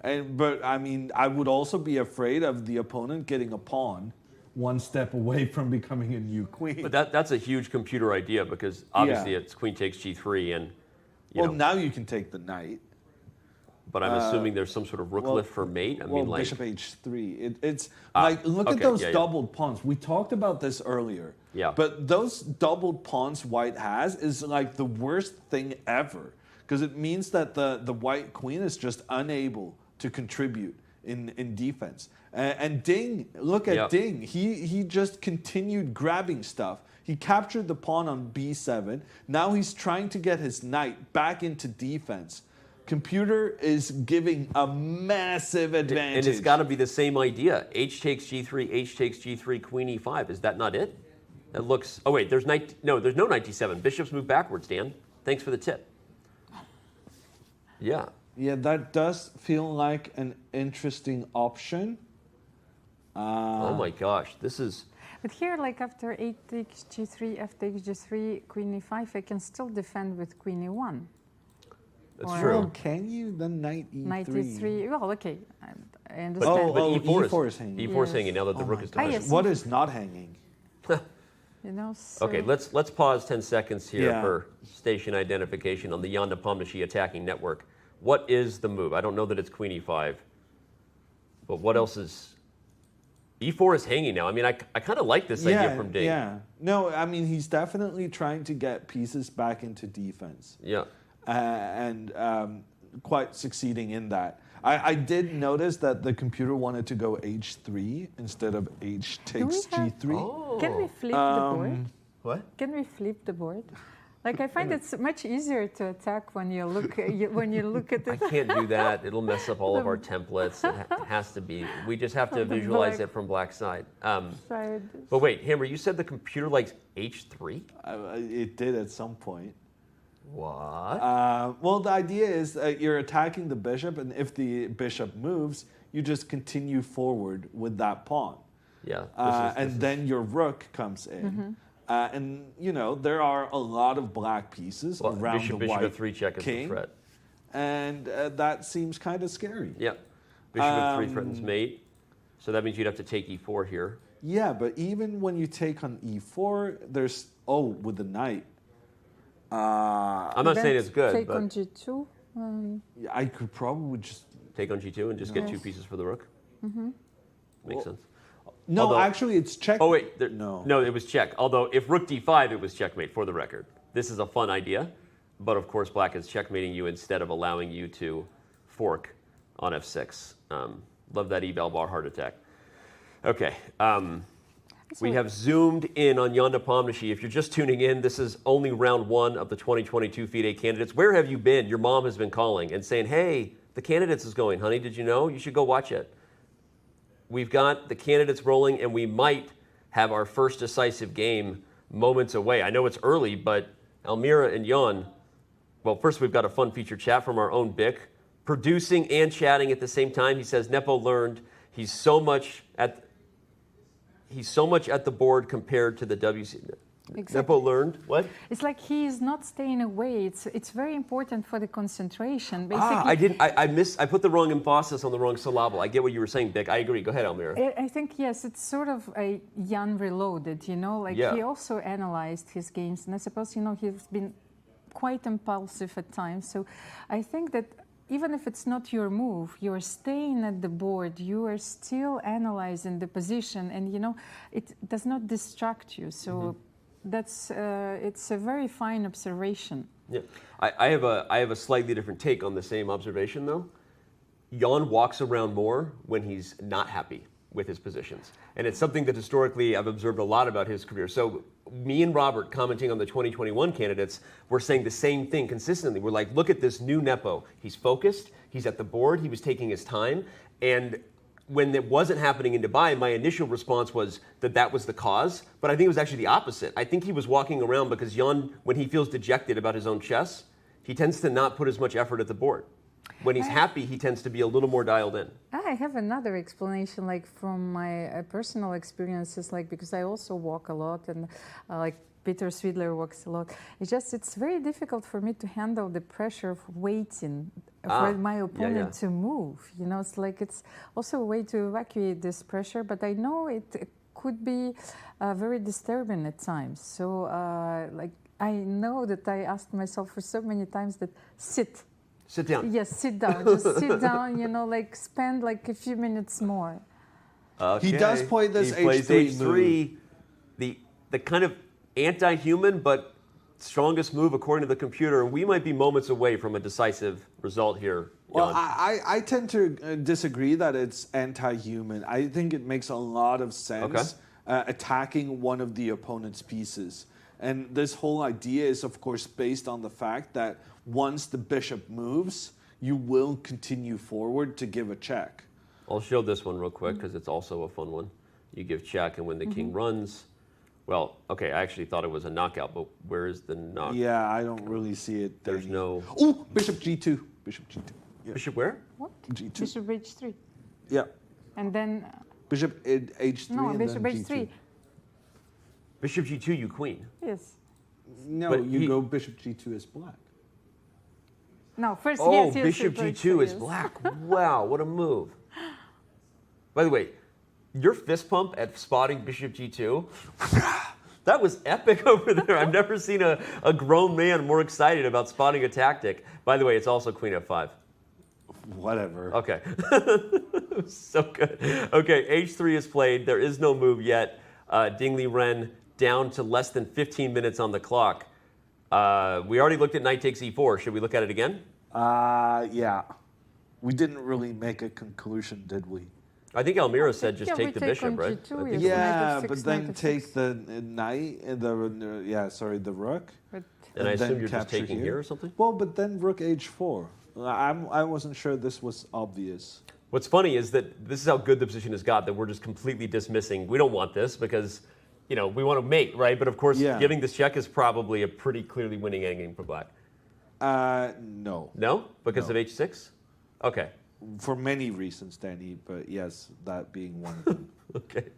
But I mean, I would also be afraid of the opponent getting a pawn one step away from becoming a new queen. But that's a huge computer idea because obviously it's queen takes g3 and now you can take the knight. But I'm assuming there's some sort of rook lift for mate. I mean, like bishop h3. It's like look at those doubled pawns. We talked about this earlier. Yeah. But those doubled pawns white has is like the worst thing ever because it means that the white queen is just unable to contribute in defense. And Ding, look at Ding. He just continued grabbing stuff. He captured the pawn on b7. Now he's trying to get his knight back into defense. computer is giving a massive advantage. And it's got to be the same idea. H takes G3, H takes G3, Queen E5. Is that not it? That looks. Oh wait, there's no knight D7. Bishops move backwards. Dan, thanks for the tip. Yeah. Yeah, that does feel like an interesting option. Oh my gosh, this is. But here, like after 8 takes G3, F takes G3, Queen E5, I can still defend with Queen E1. That's true. Oh, can you? The knight E3. Knight E3. Well, okay, I understand. But E4 is hanging. E4 is hanging now that the rook is divided. yes. What is not hanging? You know. So Okay, let's pause 10 seconds here Yeah. for station identification on the Jan Nepomniachtchi attacking network. What is the move? I don't know that it's Queen E5, but what else is? E4 is hanging now. I mean, I kind of like this idea from Ding. Yeah. No, I mean, he's definitely trying to get pieces back into defense. Yeah. And quite succeeding in that. I did notice that the computer wanted to go H3 instead of H takes G3. Oh. Can we flip the board? What? Can we flip the board? Like I find it's much easier to attack when you look when you look at it. I can't do that. It'll mess up all of our templates. It has to be. We just have to From the visualize black it from black side. side. But wait, Hammer, you said the computer likes H3? It did at some point. What? Well, the idea is you're attacking the bishop, and if the bishop moves, you just continue forward with that pawn. Yeah. And then your rook comes in. And, you know, there are a lot of black pieces around bishop, the white F3 check is the king. threat. And that seems kind of scary. Yeah. Bishop F3 threatens mate. So that means you'd have to take E4 here. Yeah, but even when you take on E4, there's, with the knight. I'm not saying it's good, Take but on G2. I could probably just take on G2 and just get 2 pieces for the rook. Makes sense. No, Although- actually, it's check. Oh wait, no, it was check. Although if rook D5, it was checkmate for the record. This is a fun idea, but of course black is checkmating you instead of allowing you to fork on F6. Love that eval bar heart attack. Okay. We have zoomed in on Jan Nepomniachtchi. If you're just tuning in, this is only round 1 of the 2022 FIDE Candidates. Where have you been? Your mom has been calling and saying, hey, the Candidates is going, honey. Did you know? You should go watch it. We've got the Candidates rolling, and we might have our first decisive game moments away. I know it's early, but Almira and Jan, well, first we've got a fun feature chat from our own Bick, producing and chatting at the same time. He says Nepo learned he's so much at the board compared to the WC. Exactly. Nepo learned what? It's like he is not staying away. It's very important for the concentration. Basically, I put the wrong emphasis on the wrong syllable. I get what you were saying, Bick. I agree. Go ahead, Almira. I think, yes, it's sort of a Jan reloaded, you know, like he also analyzed his games, and I suppose, you know, he's been quite impulsive at times. So I think that even if it's not your move, you're staying at the board, you are still analyzing the position, and, you know, it does not distract you. So that's, it's a very fine observation. Yeah, I have a slightly different take on the same observation, though. Jan walks around more when he's not happy with his positions. And it's something that historically I've observed a lot about his career. So me and Robert, commenting on the 2021 candidates, were saying the same thing consistently. We're like, look at this new Nepo. He's focused, he's at the board, he was taking his time. And when it wasn't happening in Dubai, my initial response was that was the cause. But I think it was actually the opposite. I think he was walking around because Jan, when he feels dejected about his own chess, he tends to not put as much effort at the board. When he's happy, he tends to be a little more dialed in. I have another explanation, like from my personal experiences, like because I also walk a lot, and like Peter Swidler walks a lot. It's very difficult for me to handle the pressure of waiting for my opponent to move. You know, it's like it's also a way to evacuate this pressure, but I know it could be very disturbing at times. So, like I know that I asked myself for so many times that sit down. Yes, sit down. Just sit down, you know, like spend like a few minutes more. Okay. He does play this he plays H3 move. The kind of anti-human but strongest move according to the computer. We might be moments away from a decisive result here. Well, I tend to disagree that it's anti-human. I think it makes a lot of sense attacking one of the opponent's pieces. And this whole idea is, of course, based on the fact that once the bishop moves, you will continue forward to give a check. I'll show this one real quick because it's also a fun one. You give check, and when the king runs, well, okay, I actually thought it was a knockout, but where is the knock? Yeah, I don't really see it. There's no... Oh, bishop g2. Bishop g2. Yeah. Bishop where? What? G2. Bishop h3. Yeah. And then... Bishop h3 no, and bishop then h3. g2. Bishop g2, you queen. Yes. No, But you go bishop g2 is black. No, first, Oh, yes, bishop g2 is black. Wow, what a move. By the way, your fist pump at spotting bishop g2, that was epic over there. I've never seen a grown man more excited about spotting a tactic. By the way, it's also queen f5. Whatever. Okay. So good. Okay, h3 is played. There is no move yet. Ding Liren down to less than 15 minutes on the clock. We already looked at knight takes e4. Should we look at it again? Yeah. We didn't really make a conclusion, did we? I think Almira said just take the bishop, right? Yeah, but then take the knight, the rook. And I assume then you're just capture taking here or something? Well, but then rook h4. I wasn't sure this was obvious. What's funny is that this is how good the position has got, that we're just completely dismissing. We don't want this because, we want to mate, right? But of course, giving this check is probably a pretty clearly winning endgame for black. No. No? Because of h6? Okay. For many reasons, Danny, but yes, that being one of them. Okay.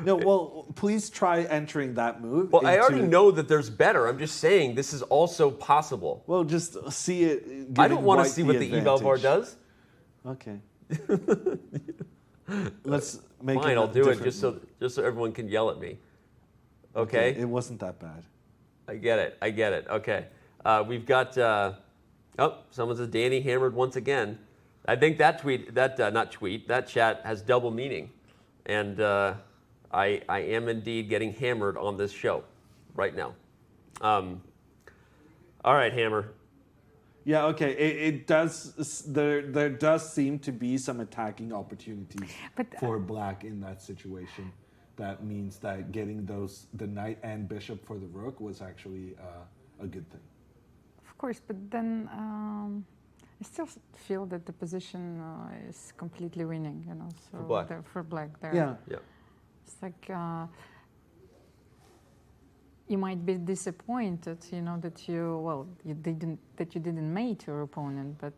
No, well, please try entering that move. Well, I already know that there's better. I'm just saying this is also possible. Well, just see it. I don't want to see what the e-Belvar does. Okay. Let's make Fine, it I'll do it different just so everyone can yell at me. Okay? It wasn't that bad. I get it. Okay. We've got, someone says Danny hammered once again. I think that that chat has double meaning. And I am indeed getting hammered on this show right now. All right, Hammer. Yeah, okay. It does. There does seem to be some attacking opportunities for black in that situation. That means that getting the knight and bishop for the rook was actually a good thing. Of course, but then I still feel that the position is completely winning. So for black. For black, yeah. It's like you might be disappointed, that you didn't mate your opponent, but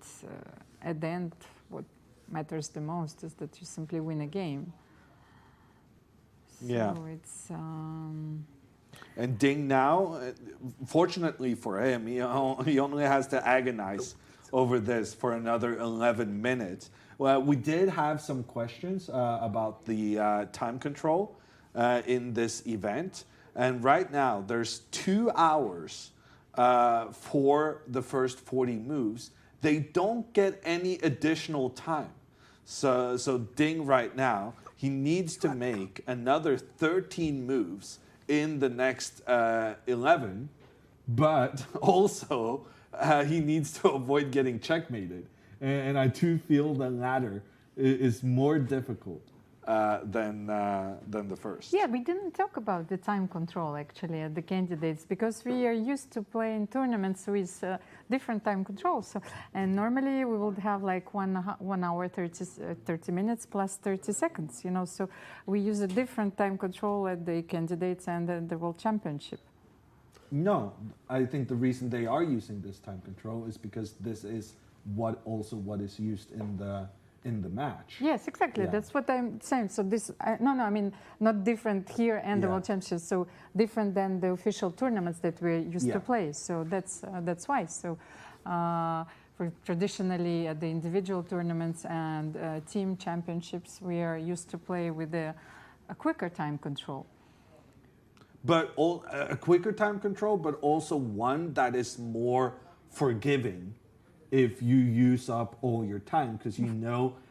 at the end, what matters the most is that you simply win a game. So it's. And Ding now, fortunately for him, he only has to agonize over this for another 11 minutes. Well, we did have some questions about the time control in this event. And right now, there's 2 hours for the first 40 moves. They don't get any additional time. So Ding right now, he needs to make another 13 moves in the next 11, but also he needs to avoid getting checkmated. And I too feel the latter is more difficult than the first. Yeah, we didn't talk about the time control actually at the candidates because we are used to playing tournaments with different time controls. So, and normally we would have like 1 hour 30 minutes plus 30 seconds. So we use a different time control at the candidates and the World Championship. No, I think the reason they are using this time control is because this is what is used in the match. Yes, exactly. Yeah. That's what I'm saying. So this, I mean, not different here and the World Championships. So different than the official tournaments that we're used to play. So that's why. So for traditionally at the individual tournaments and team championships, we are used to play with a quicker time control. But a quicker time control, but also one that is more forgiving if you use up all your time, because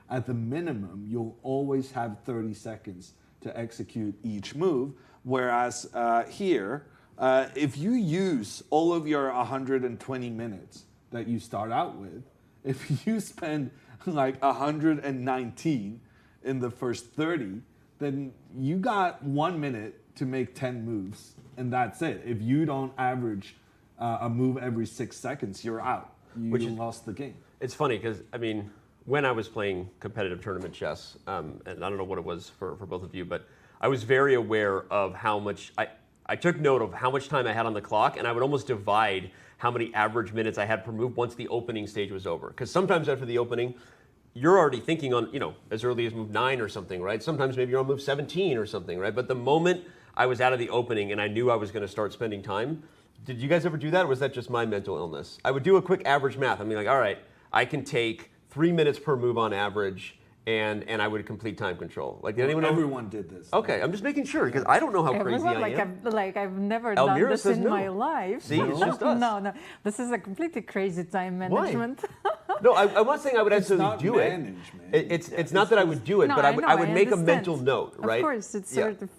at the minimum you'll always have 30 seconds to execute each move. Whereas here, if you use all of your 120 minutes that you start out with, if you spend like 119 in the first 30, then you got 1 minute to make 10 moves, and that's it. If you don't average a move every 6 seconds, you're out. You lost the game. It's funny because, I mean, when I was playing competitive tournament chess, and I don't know what it was for both of you, but I was very aware of how much, I took note of how much time I had on the clock, and I would almost divide how many average minutes I had per move once the opening stage was over. Because sometimes after the opening, you're already thinking on, as early as move 9 or something, right? Sometimes maybe you're on move 17 or something, right? But the moment I was out of the opening and I knew I was going to start spending time, did you guys ever do that, or was that just my mental illness? I would do a quick average math. I mean, like, all right, I can take 3 minutes per move on average, and I would complete time control. Like, did anyone? Everyone did this. Okay, I'm just making sure because I don't know how crazy I am. I've never Elmira done this says in no. my life. See, it's just us. No, this is a completely crazy time management. No, I'm not saying I would absolutely do it. It's not that I would do it, but I would make a mental note, right? Of course, it's sort of,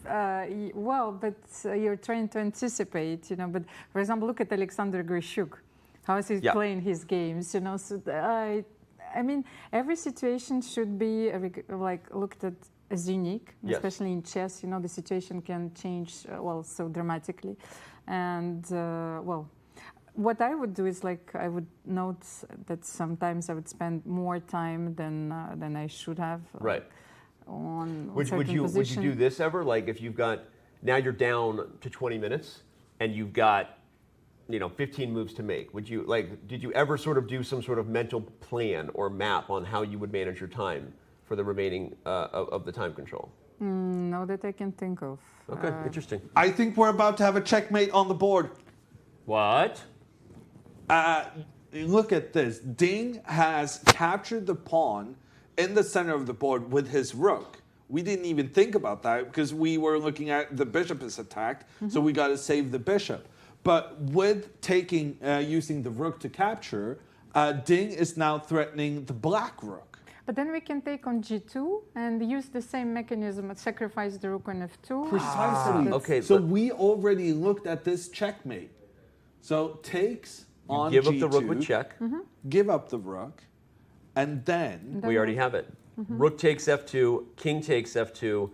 but you're trying to anticipate, But for example, look at Alexander Grishuk. How is he playing his games, So I mean, every situation should be looked at as unique, especially in chess. The situation can change so dramatically, and what I would do is I would note that sometimes I would spend more time than I should have. Right. On would you do this ever? Like if you've got now you're down to 20 minutes and you've got 15 moves to make. Did you ever sort of do some sort of mental plan or map on how you would manage your time for the remaining of the time control? No, that I can think of. Okay, interesting. I think we're about to have a checkmate on the board. What? Look at this. Ding has captured the pawn in the center of the board with his rook. We didn't even think about that because we were looking at the bishop is attacked, so we got to save the bishop. But with using the rook to capture, Ding is now threatening the black rook. But then we can take on g2 and use the same mechanism, sacrifice the rook on f2. Precisely. Okay. So we already looked at this checkmate. So takes on give g2. Give up the rook with check. Give up the rook, and then we already have it. Rook takes f2, king takes f2,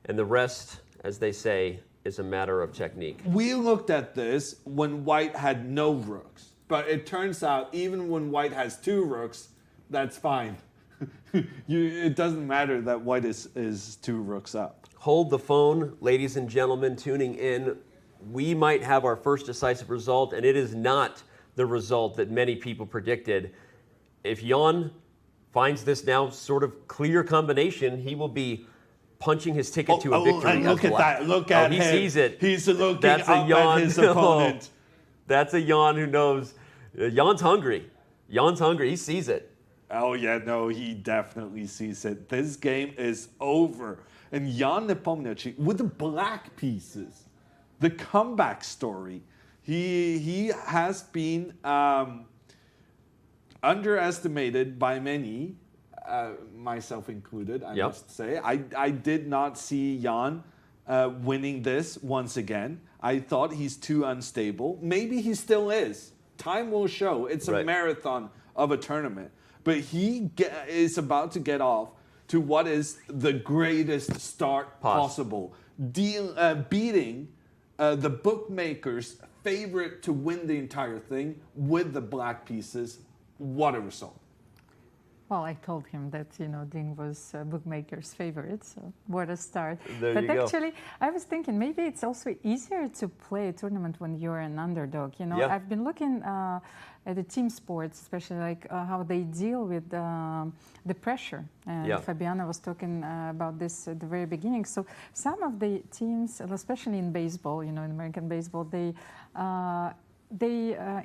and the rest, as they say, is a matter of technique. We looked at this when white had no rooks, but it turns out even when white has 2 rooks, that's fine. It doesn't matter that white is 2 rooks up. Hold the phone, ladies and gentlemen tuning in. We might have our first decisive result, and it is not the result that many people predicted. If Jan finds this now sort of clear combination, he will be punching his ticket to a victory. Look at that. Look at him. He sees it. He's looking up at his opponent. That's a Jan who knows. Jan's hungry. Jan's hungry. He sees it. Oh, yeah, no, he definitely sees it. This game is over. And Jan Nepomniachtchi, with the black pieces, the comeback story, he has been underestimated by many, myself included, I must say. I did not see Jan winning this once again. I thought he's too unstable. Maybe he still is. Time will show. It's a marathon of a tournament. But he is about to get off to what is the greatest start possible. Beating the bookmakers' favorite to win the entire thing with the black pieces. What a result. Well, I told him that, Ding was bookmaker's favorite, so what a start. But actually, I was thinking maybe it's also easier to play a tournament when you're an underdog. I've been looking at the team sports, especially how they deal with the pressure. And Fabiano was talking about this at the very beginning. So some of the teams, especially in baseball, in American baseball, they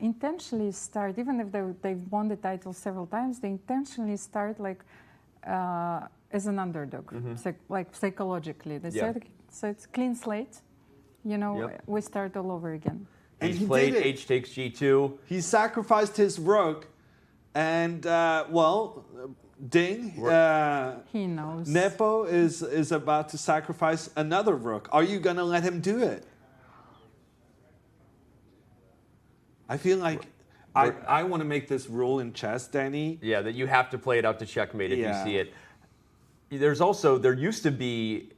intentionally start, even if they've won the title several times, they intentionally start as an underdog, psychologically. They said, so it's clean slate, we start all over again. And he played H takes G2. He sacrificed his rook, and Ding, he knows. Nepo is about to sacrifice another rook. Are you going to let him do it? I feel like I want to make this rule in chess, Danny. Yeah, that you have to play it out to checkmate if you see it. There used to be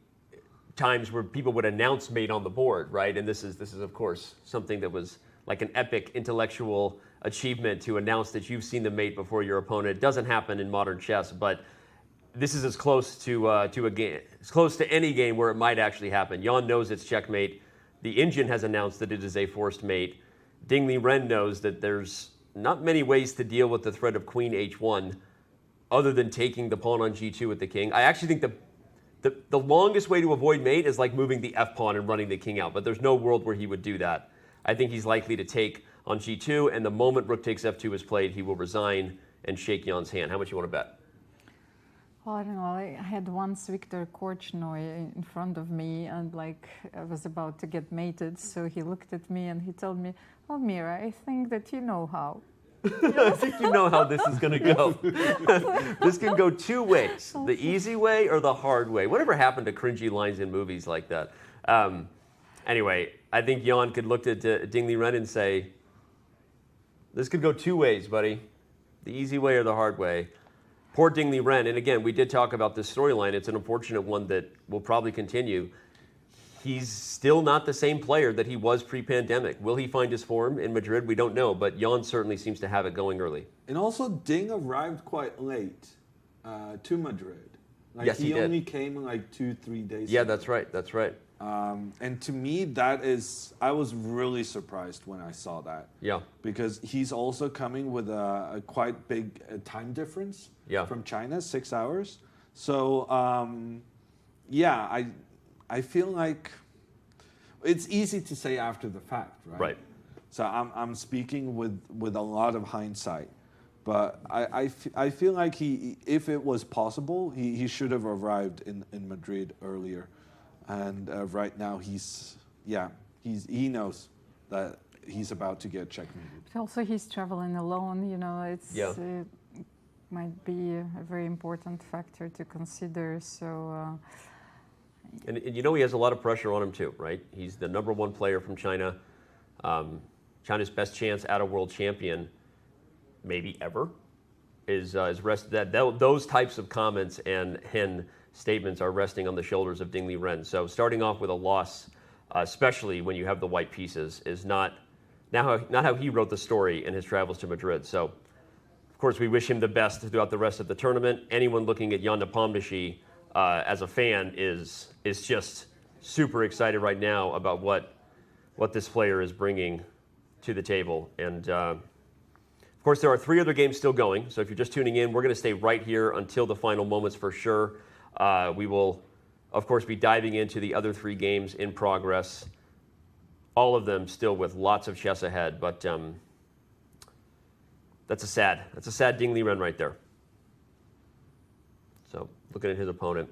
times where people would announce mate on the board, right? And this is of course something that was like an epic intellectual achievement to announce that you've seen the mate before your opponent. It doesn't happen in modern chess, but this is as close to a game, as close to any game where it might actually happen. Jan knows it's checkmate. The Indian has announced that it is a forced mate. Ding Liren knows that there's not many ways to deal with the threat of queen h1 other than taking the pawn on g2 with the king. I actually think the longest way to avoid mate is like moving the f-pawn and running the king out, but there's no world where he would do that. I think he's likely to take on g2, and the moment rook takes f2 is played, he will resign and shake Jan's hand. How much you want to bet? Well, I don't know. I had once Viktor Korchnoi in front of me, and like I was about to get mated, so he looked at me and he told me, "Oh, Mira, I think that you know how." I think you know how this is going to go. This can go two ways, the easy way or the hard way. Whatever happened to cringy lines in movies like that? Anyway, I think Jan could look at Ding Liren and say, this could go two ways, buddy. The easy way or the hard way. Poor Ding Liren, and again, we did talk about this storyline. It's an unfortunate one that will probably continue. He's still not the same player that he was pre-pandemic. Will he find his form in Madrid? We don't know, but Jan certainly seems to have it going early. And also, Ding arrived quite late to Madrid. Like, yes, he did. He only came like 2-3 days Yeah, ago. that's right. That's right. And to me, that is, I was really surprised when I saw that. Yeah. Because he's also coming with a quite big time difference from China, 6 hours. So, yeah, I feel like it's easy to say after the fact, right? Right. So I'm speaking with a lot of hindsight. But I feel like if it was possible, he should have arrived in Madrid earlier. And right now he knows that he's about to get checkmated. But also he's traveling alone, you know, it might be a very important factor to consider. So, and you know he has a lot of pressure on him too, right? He's the #1 player from China, China's best chance at a world champion, maybe ever, is rested. Those types of comments and statements are resting on the shoulders of Ding Liren. So starting off with a loss, especially when you have the white pieces, is not how he wrote the story in his travels to Madrid. So, of course, we wish him the best throughout the rest of the tournament. Anyone looking at Jan Nepomniachtchi as a fan is just super excited right now about what this player is bringing to the table. And of course, there are 3 other games still going. So if you're just tuning in, we're going to stay right here until the final moments for sure. We will, of course, be diving into the other 3 games in progress, all of them still with lots of chess ahead. But that's a sad Ding Liren right there. So looking at his opponent.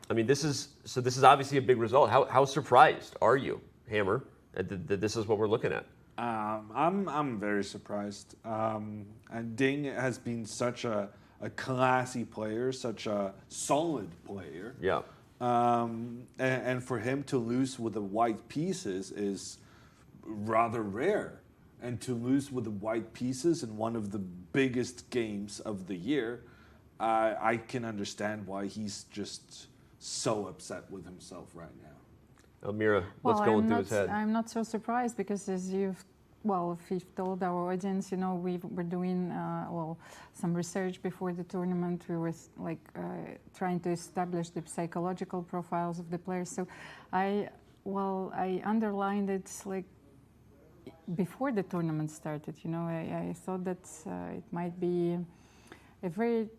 I mean, this is obviously a big result. How surprised are you, Hammer, that this is what we're looking at? I'm very surprised. And Ding has been such a classy player, such a solid player. Yeah. And for him to lose with the white pieces is rather rare. And to lose with the white pieces in one of the biggest games of the year, I can understand why he's just so upset with himself right now. Elmira, what's going through his head? I'm not so surprised because as you've told our audience, you know, we were doing some research before the tournament. We were trying to establish the psychological profiles of the players. So I underlined it like before the tournament started. You know, I thought that it might be a very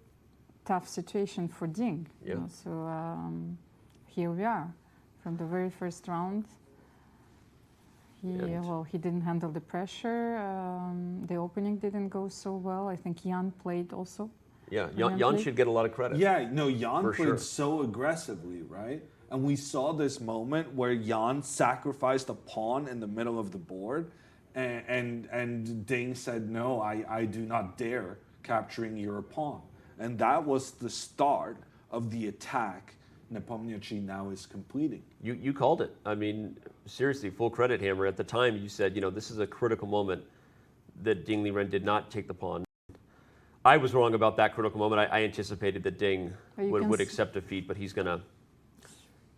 tough situation for Ding. Yeah. You know? So here we are, from the very first round. He didn't handle the pressure. The opening didn't go so well. I think Jan played also. Yeah, Jan should get a lot of credit. Yeah, no, Jan played so aggressively, right? And we saw this moment where Jan sacrificed a pawn in the middle of the board, and Ding said, no, I do not dare capturing your pawn. And that was the start of the attack Nepomniachtchi now is completing. You called it. I mean, seriously, full credit, Hammer. At the time, you said, you know, this is a critical moment that Ding Liren did not take the pawn. I was wrong about that critical moment. I anticipated that Ding would accept defeat, but he's gonna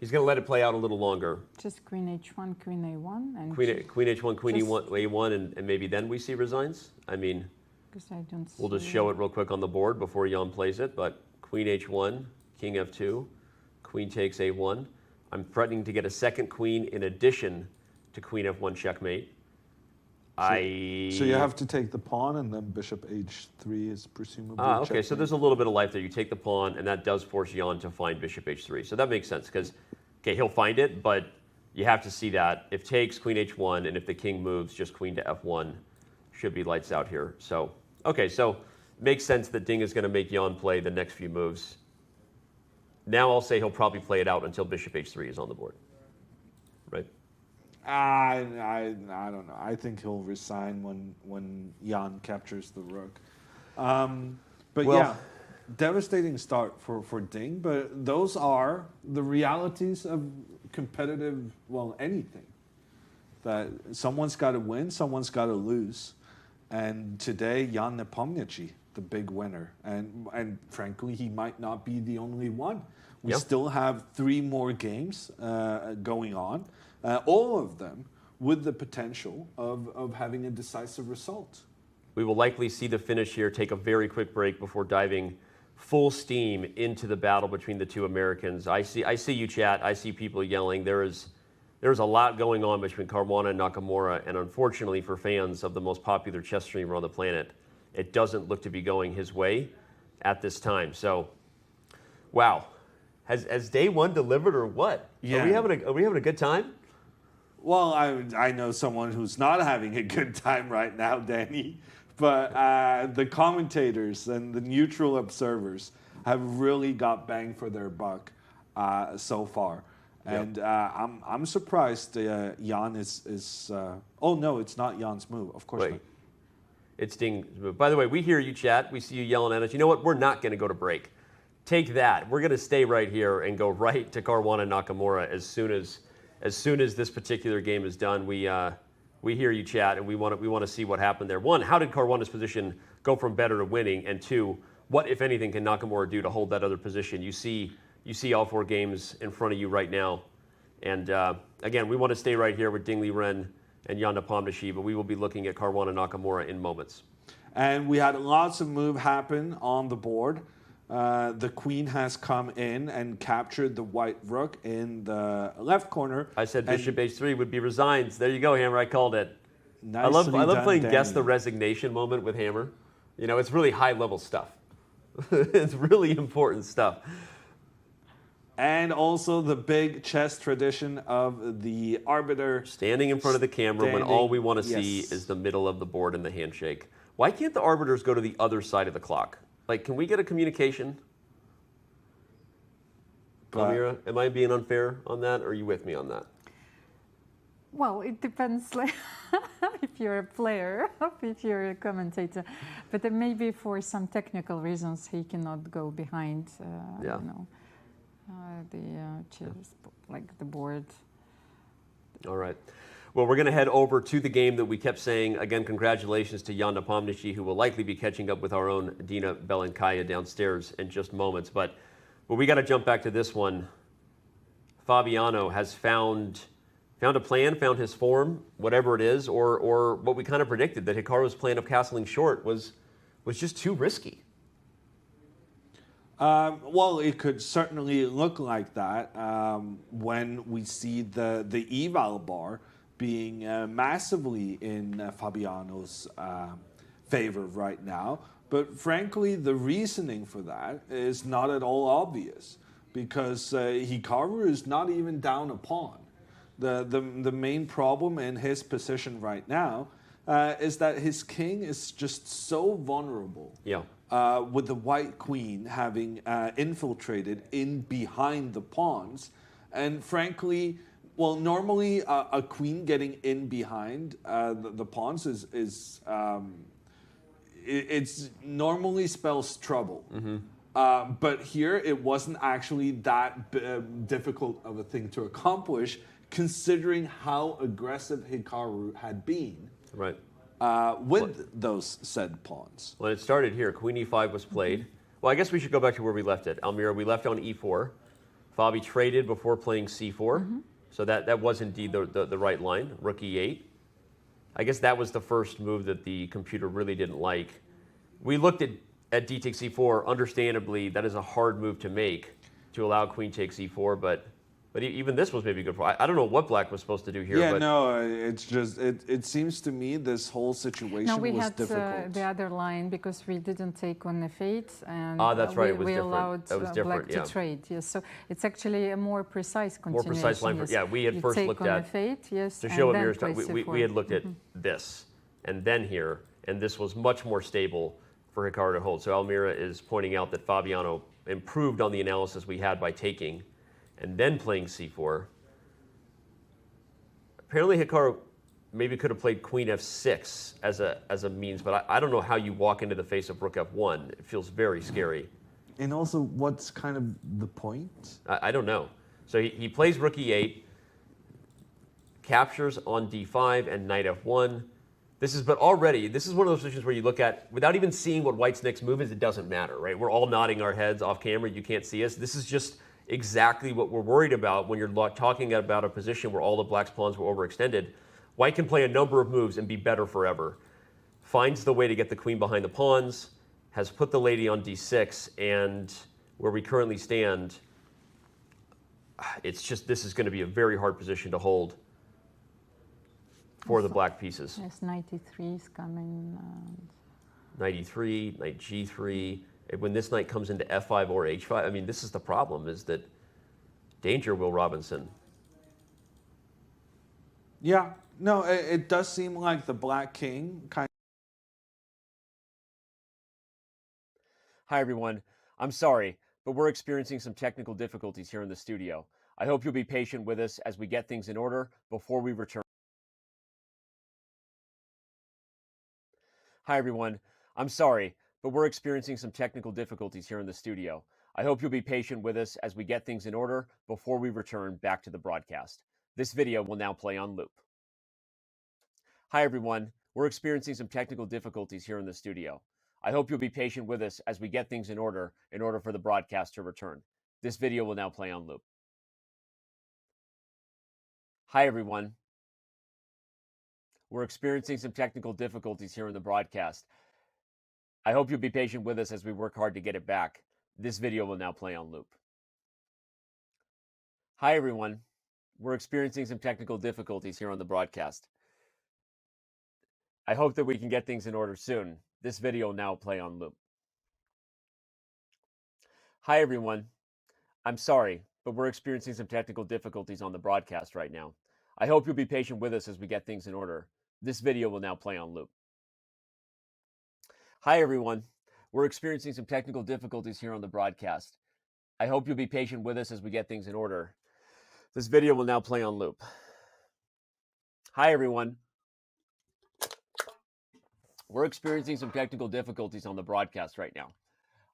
He's going to let it play out a little longer. Just queen h1, queen a1, and queen h1, queen a1, and maybe then we see resigns. I mean, because I don't see we'll just show it real quick on the board before Jan plays it. But queen h1, king f2, queen takes a1. I'm threatening to get a second queen in addition to queen f1 checkmate. So you have to take the pawn, and then bishop h3 is presumably okay, checkmate. so there's a little bit of life there. You take the pawn, and that does force Jan to find bishop h3. So that makes sense, because, okay, he'll find it, but you have to see that. If takes, queen h1, and if the king moves, just queen to f1 should be lights out here. So, okay, so makes sense that Ding is going to make Jan play the next few moves. Now I'll say he'll probably play it out until bishop h3 is on the board, right? I don't know. I think he'll resign when Jan captures the rook. But Well- yeah, devastating start for Ding. But those are the realities of competitive, well, anything. That someone's got to win, someone's got to lose. And today, Jan Nepomniachtchi, the big winner. And frankly, he might not be the only one. We Yep. still have 3 more games going on. All of them with the potential of having a decisive result. We will likely see the finish here, take a very quick break before diving full steam into the battle between the two Americans. I see you, chat. I see people yelling. There's a lot going on between Caruana and Nakamura, and unfortunately for fans of the most popular chess streamer on the planet, it doesn't look to be going his way at this time. So, wow. Has day one delivered or what? Yeah. Are we having a good time? Well, I know someone who's not having a good time right now, Danny. But the commentators and the neutral observers have really got bang for their buck so far. And I'm surprised Jan is oh, no, it's not Jan's move. Of course not. It's Ding's move. By the way, we hear you, chat. We see you yelling at us. You know what? We're not going to go to break. Take that. We're going to stay right here and go right to Caruana Nakamura as soon as this particular game is done. We hear you, chat, and we want to see what happened there. One, how did Caruana's position go from better to winning? And two, what, if anything, can Nakamura do to hold that other position? You see all 4 games in front of you right now. And again, we want to stay right here with Ding Liren and Jan Nepomniachtchi, but we will be looking at Caruana Nakamura in moments. And we had lots of move happen on the board. The queen has come in and captured the white rook in the left corner. I said bishop h3 would be resigns. There you go, Hammer. I called it. I Nicely love done, playing Danny. guess the resignation moment with Hammer. You know, it's really high level stuff. It's really important stuff. And also the big chess tradition of the arbiter standing in front of the camera when all we want to see yes. is the middle of the board and the handshake. Why can't the arbiters go to the other side of the clock? Like, can we get a communication? Amira, am I being unfair on that, or are you with me on that? Well, it depends like, if you're a player, if you're a commentator. But then maybe for some technical reasons, he cannot go behind, I don't know, the chess, like the board. All right. Well, we're going to head over to the game that we kept saying. Again, congratulations to Jan Nepomniachtchi, who will likely be catching up with our own Dina Belenkaya downstairs in just moments. But we got to jump back to this one. Fabiano has found a plan, found his form, whatever it is, or what we kind of predicted, that Hikaru's plan of castling short was just too risky. Well, it could certainly look like that when we see the eval bar being massively in Fabiano's favor right now. But frankly, the reasoning for that is not at all obvious, because Hikaru is not even down a pawn. The main problem in his position right now is that his king is just so vulnerable. Yeah. With the white queen having infiltrated in behind the pawns. And frankly, well, normally a queen getting in behind the pawns it's normally spells trouble. Mm-hmm. But here it wasn't actually that difficult of a thing to accomplish, considering how aggressive Hikaru had been. Right. With those said pawns. Well, it started here. Queen e5 was played. Well, I guess we should go back to where we left it. Almira, we left on e4. Fabi traded before playing c4. So that was indeed the right line, rook e8. I guess that was the first move that the computer really didn't like. We looked at d takes c4. Understandably, that is a hard move to make, to allow queen takes e4, but even this was maybe good for. I don't know what black was supposed to do here. Yeah, but no, it's just, it seems to me this whole situation No, we was had difficult. the other line because we didn't take on f8, and that's right, it was we different. allowed That was different, black to trade. Yes, so it's actually a more precise continuation. More precise line. Yes. Yeah, we had you first take looked on at f8, yes, to and show then Amir's play we had looked at this and then here, and this was much more stable for Hikaru to hold. So Almira is pointing out that Fabiano improved on the analysis we had by taking and then playing c4. Apparently Hikaru maybe could have played queen f6 as a means, but I don't know how you walk into the face of rook f1. It feels very scary. And also, what's kind of the point? I don't know. So he plays rook e8, captures on d5 and knight f1. This is one of those positions where you look at, without even seeing what white's next move is, it doesn't matter, right? We're all nodding our heads off camera. You can't see us. This is just exactly what we're worried about when you're talking about a position where all the black's pawns were overextended. White can play a number of moves and be better forever. Finds the way to get the queen behind the pawns, has put the lady on d6, and where we currently stand, it's just, this is going to be a very hard position to hold for the black pieces. Yes, 93 is coming. Knight e3, knight g3. When this knight comes into f5 or h5, I mean, this is the problem, is that danger, Will Robinson. Yeah, no, it does seem like the black king kind of. Hi, everyone. I'm sorry, but we're experiencing some technical difficulties here in the studio. I hope you'll be patient with us as we get things in order before we return. Hi, everyone. I'm sorry, but we're experiencing some technical difficulties here in the studio. I hope you'll be patient with us as we get things in order before we return back to the broadcast. This video will now play on loop. Hi, everyone. We're experiencing some technical difficulties here in the studio. I hope you'll be patient with us as we get things in order for the broadcast to return. This video will now play on loop. Hi, everyone. We're experiencing some technical difficulties here in the broadcast. I hope you'll be patient with us as we work hard to get it back. This video will now play on loop. Hi, everyone. We're experiencing some technical difficulties here on the broadcast. I hope that we can get things in order soon. This video will now play on loop. Hi, everyone. I'm sorry, but we're experiencing some technical difficulties on the broadcast right now. I hope you'll be patient with us as we get things in order. This video will now play on loop. Hi, everyone. We're experiencing some technical difficulties here on the broadcast. I hope you'll be patient with us as we get things in order. This video will now play on loop. Hi, everyone. We're experiencing some technical difficulties on the broadcast right now.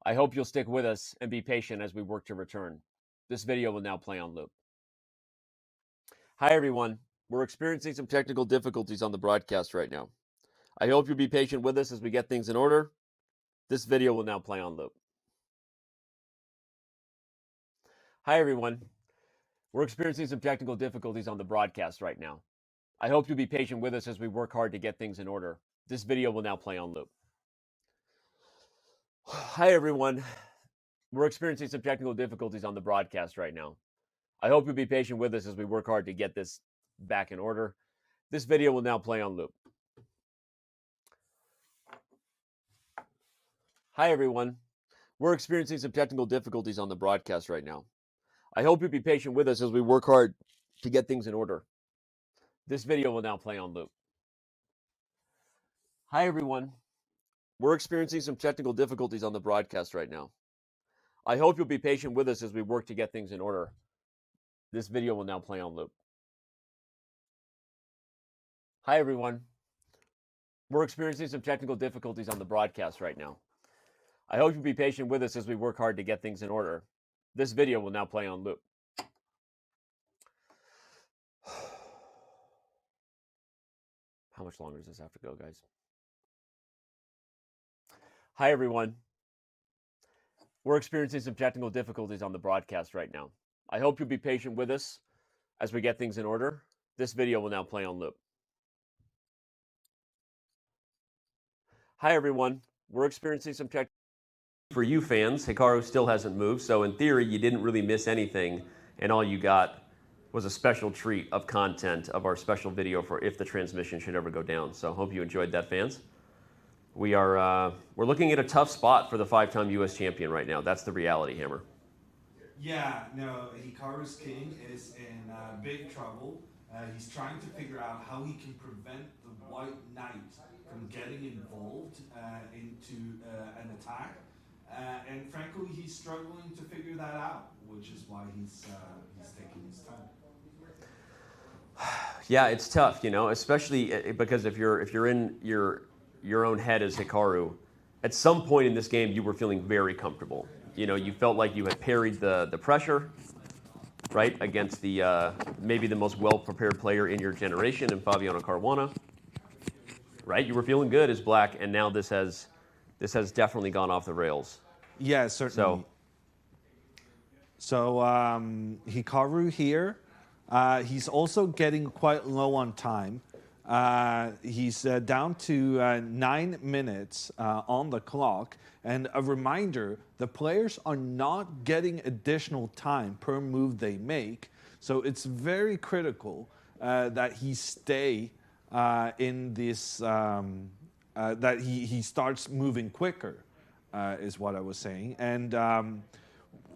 I hope you'll stick with us and be patient as we work to return. This video will now play on loop. Hi, everyone. We're experiencing some technical difficulties on the broadcast right now. I hope you'll be patient with us as we get things in order. This video will now play on loop. Hi, everyone. We're experiencing some technical difficulties on the broadcast right now. I hope you'll be patient with us as we work hard to get things in order. This video will now play on loop. Hi, everyone. We're experiencing some technical difficulties on the broadcast right now. I hope you'll be patient with us as we work hard to get this back in order. This video will now play on loop. Hi, everyone. We're experiencing some technical difficulties on the broadcast right now. I hope you'll be patient with us as we work hard to get things in order. This video will now play on loop. Hi, everyone. We're experiencing some technical difficulties on the broadcast right now. I hope you'll be patient with us as we work to get things in order. This video will now play on loop. Hi, everyone. We're experiencing some technical difficulties on the broadcast right now. I hope you'll be patient with us as we work hard to get things in order. This video will now play on loop. How much longer does this have to go, guys? Hi, everyone. We're experiencing some technical difficulties on the broadcast right now. I hope you'll be patient with us as we get things in order. This video will now play on loop. Hi, everyone. We're experiencing some tech. For you fans, Hikaru still hasn't moved, so in theory, you didn't really miss anything, and all you got was a special treat of content of our special video for if the transmission should ever go down. So hope you enjoyed that, fans. We're looking at a tough spot for the 5-time U.S. champion right now. That's the reality, Hammer. Yeah, no, Hikaru's king is in big trouble. He's trying to figure out how he can prevent the white knight from getting involved into an attack. And frankly, he's struggling to figure that out, which is why he's taking his time. Yeah, it's tough, you know, especially because if you're in your own head as Hikaru, at some point in this game you were feeling very comfortable. You know, you felt like you had parried the pressure, right, against the maybe the most well-prepared player in your generation in Fabiano Caruana. Right, you were feeling good as black, and now this has definitely gone off the rails. Yeah, certainly. So Hikaru here, he's also getting quite low on time. He's down to 9 minutes on the clock. And a reminder, the players are not getting additional time per move they make. So it's very critical that he stay in this, that he starts moving quicker, is what I was saying. And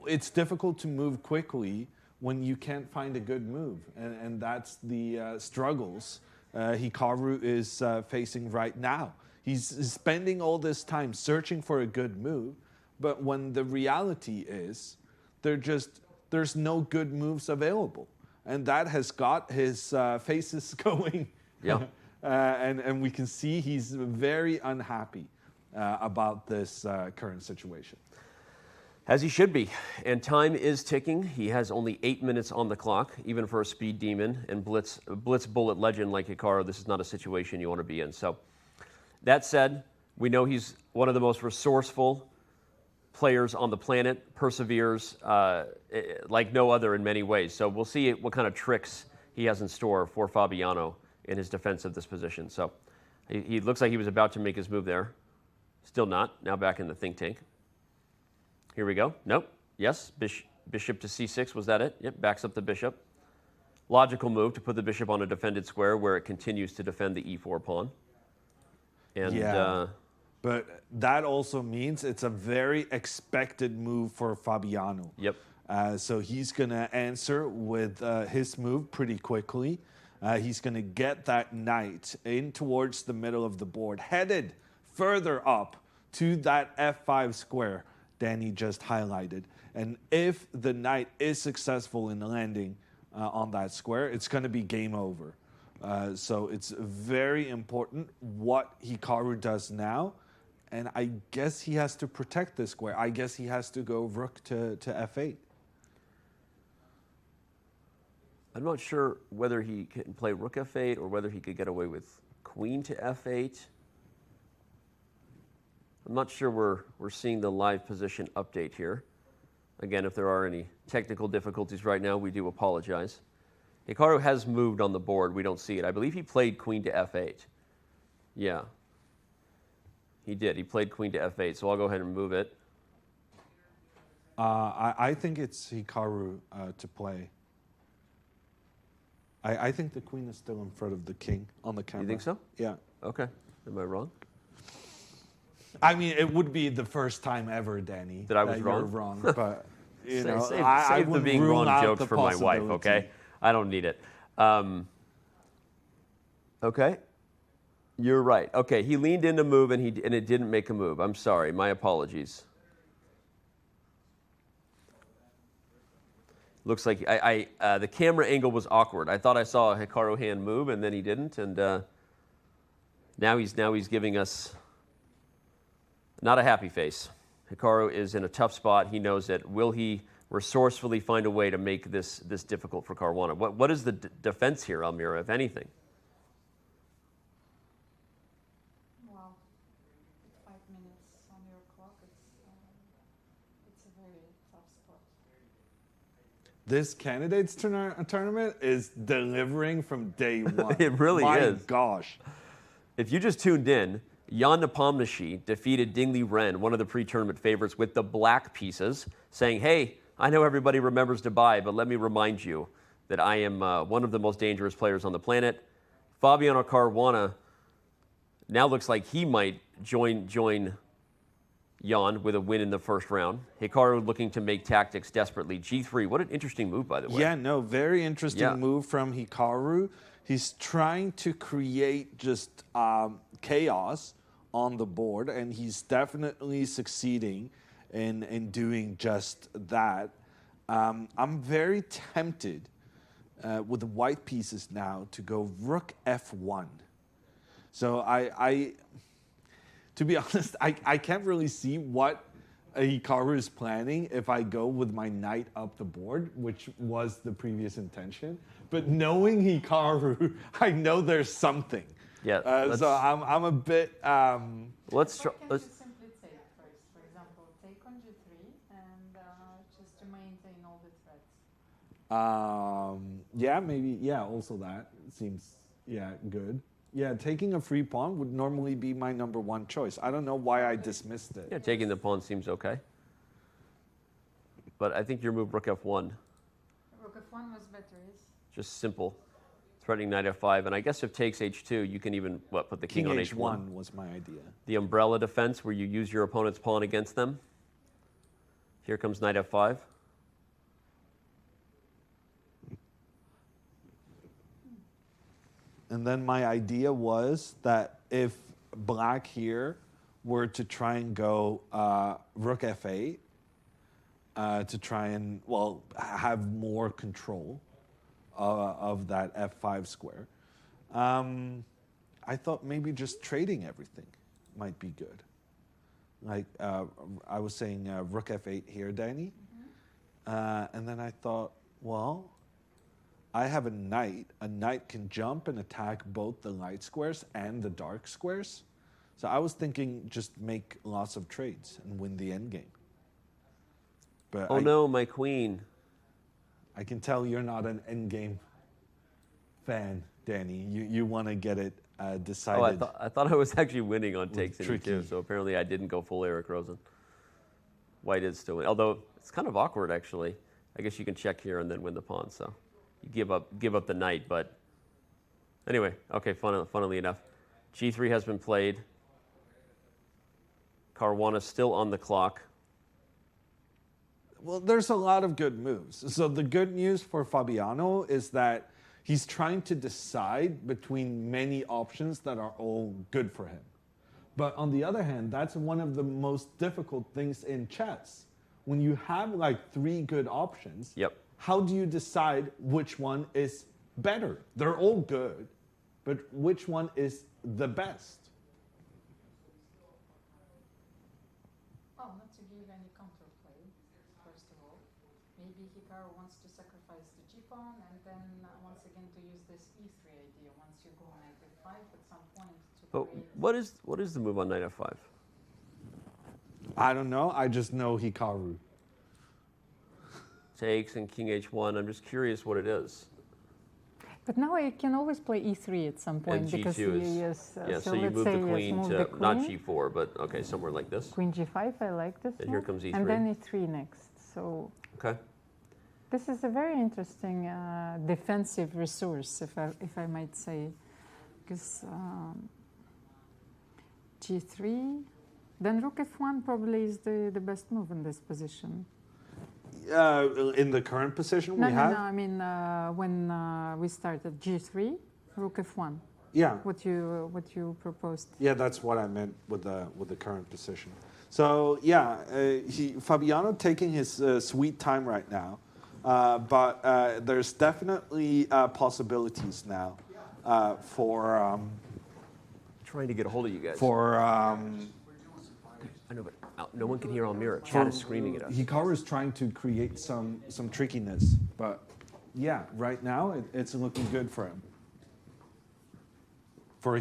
it's difficult to move quickly when you can't find a good move. And that's the struggles Hikaru is facing right now. He's spending all this time searching for a good move, but when the reality is there's no good moves available. And that has got his faces going. Yeah. And we can see he's very unhappy about this current situation. As he should be. And time is ticking. He has only 8 minutes on the clock, even for a speed demon and blitz bullet legend like Hikaru. This is not a situation you want to be in. So that said, we know he's one of the most resourceful players on the planet, perseveres like no other in many ways. So we'll see what kind of tricks he has in store for Fabiano in his defense of this position. So he looks like he was about to make his move there. Still not. Now back in the think tank. Here we go. Nope. Yes. Bishop to c6. Was that it? Yep. Backs up the bishop. Logical move to put the bishop on a defended square where it continues to defend the e4 pawn. And yeah. But that also means it's a very expected move for Fabiano. Yep. So he's going to answer with his move pretty quickly. He's going to get that knight in towards the middle of the board, headed further up to that f5 square Danny just highlighted. And if the knight is successful in landing on that square, it's going to be game over. So it's very important what Hikaru does now. And I guess he has to protect this square. I guess he has to go rook to f8. I'm not sure whether he can play rook f8 or whether he could get away with queen to f8. I'm not sure we're seeing the live position update here. Again, if there are any technical difficulties right now, we do apologize. Hikaru has moved on the board. We don't see it. I believe he played queen to f8. Yeah. He did. He played queen to f8, so I'll go ahead and move it. I think it's Hikaru to play. I think the queen is still in front of the king on the camera. You think so? Yeah. Okay. Am I wrong? I mean, it would be the first time ever, Danny, that I was wrong. You're wrong, but you know, save the being wrong jokes for my wife. Okay, I don't need it. Okay, you're right. Okay, he leaned in to move and it didn't make a move. I'm sorry. My apologies. Looks like the camera angle was awkward. I thought I saw a Hikaru hand move and then he didn't, and now he's giving us not a happy face. Hikaru is in a tough spot. He knows it. Will he resourcefully find a way to make this difficult for Caruana? What is the defense here, Almira, if anything? Well, 5 minutes on your clock, it's a very tough spot. this candidates tournament is delivering from day one. It really is. My gosh. If you just tuned in, Jan Nepomniachtchi defeated Liren, one of the pre-tournament favorites, with the black pieces, saying, hey, I know everybody remembers Dubai, but let me remind you that I am one of the most dangerous players on the planet. Fabiano Caruana now looks like he might join Jan with a win in the first round. Hikaru looking to make tactics desperately. G3, what an interesting move, by the way. Yeah, no, very interesting move from Hikaru. He's trying to create just chaos on the board, and he's definitely succeeding in doing just that. I'm very tempted with the white pieces now to go rook f1. So I to be honest, I can't really see what Hikaru is planning if I go with my knight up the board, which was the previous intention. But knowing Hikaru, I know there's something. Yeah. So I'm a bit. Let's simply take first. For example, take on g3 and just to maintain all the threats. Yeah, maybe. Yeah, also that seems good. Yeah, taking a free pawn would normally be my number one choice. I don't know why I dismissed it. Yeah, taking the pawn seems okay. But I think your move rook f1. Rook f1 was better, yes. Just simple. Threatening knight f5. And I guess if takes h2, you can even, put the king on h1. h1 was my idea. The umbrella defense where you use your opponent's pawn against them. Here comes knight f5. And then my idea was that if black here were to try and go rook f8 to try and, have more control of that f5 square, I thought maybe just trading everything might be good. Like I was saying rook f8 here, Danny. And then I thought, well, I have a knight. A knight can jump and attack both the light squares and the dark squares. So I was thinking just make lots of trades and win the endgame. But no, my queen. I can tell you're not an endgame fan, Danny. You want to get it decided. Oh, I thought I was actually winning on takes in e2, so apparently I didn't go full Eric Rosen. White is still winning, although it's kind of awkward actually. I guess you can check here and then win the pawn, so. You give up the knight, but anyway, okay, funnily enough. G3 has been played. Caruana still on the clock. Well, there's a lot of good moves. So the good news for Fabiano is that he's trying to decide between many options that are all good for him. But on the other hand, that's one of the most difficult things in chess. When you have like 3 good options, how do you decide which one is better? They're all good, but which one is the best? Well, not to give any counterplay, first of all. Maybe Hikaru wants to sacrifice the g-pawn and then once again to use this e3 idea. Once you go knight f5 at some point to But what is the move on knight f5? I don't know. I just know Hikaru. Takes and king h1. I'm just curious what it is. But now I can always play e3 at some point And because G2 so you move the queen to not g4, but okay, somewhere like this. Queen g5, I like this. And here comes e3. And then e3 next. So okay. This is a very interesting defensive resource, if I might say, because g3, then rook f1 probably is the best move in this position. In the current position we have? No, I mean when we started g3, rook f1. Yeah. What you proposed. Yeah, that's what I meant with the current position. So yeah, Fabiano taking his sweet time right now, but there's definitely possibilities now for trying to get a hold of you guys. For I know, but no one can hear Almira. Chat is screaming at us. Hikaru is trying to create some trickiness, but yeah, right now it's looking good for him. For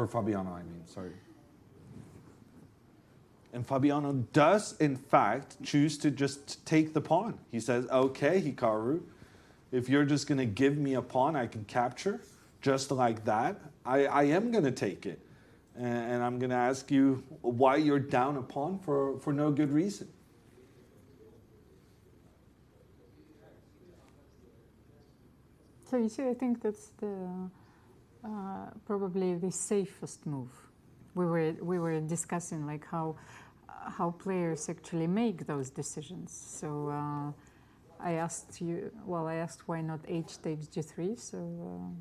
Fabiano, I mean, sorry. And Fabiano does, in fact, choose to just take the pawn. He says, okay, Hikaru, if you're just going to give me a pawn I can capture, just like that, I am going to take it. And I'm going to ask you why you're down a pawn for no good reason. So you see, I think that's probably the safest move. We were discussing like how players actually make those decisions. So I asked why not h takes g3. So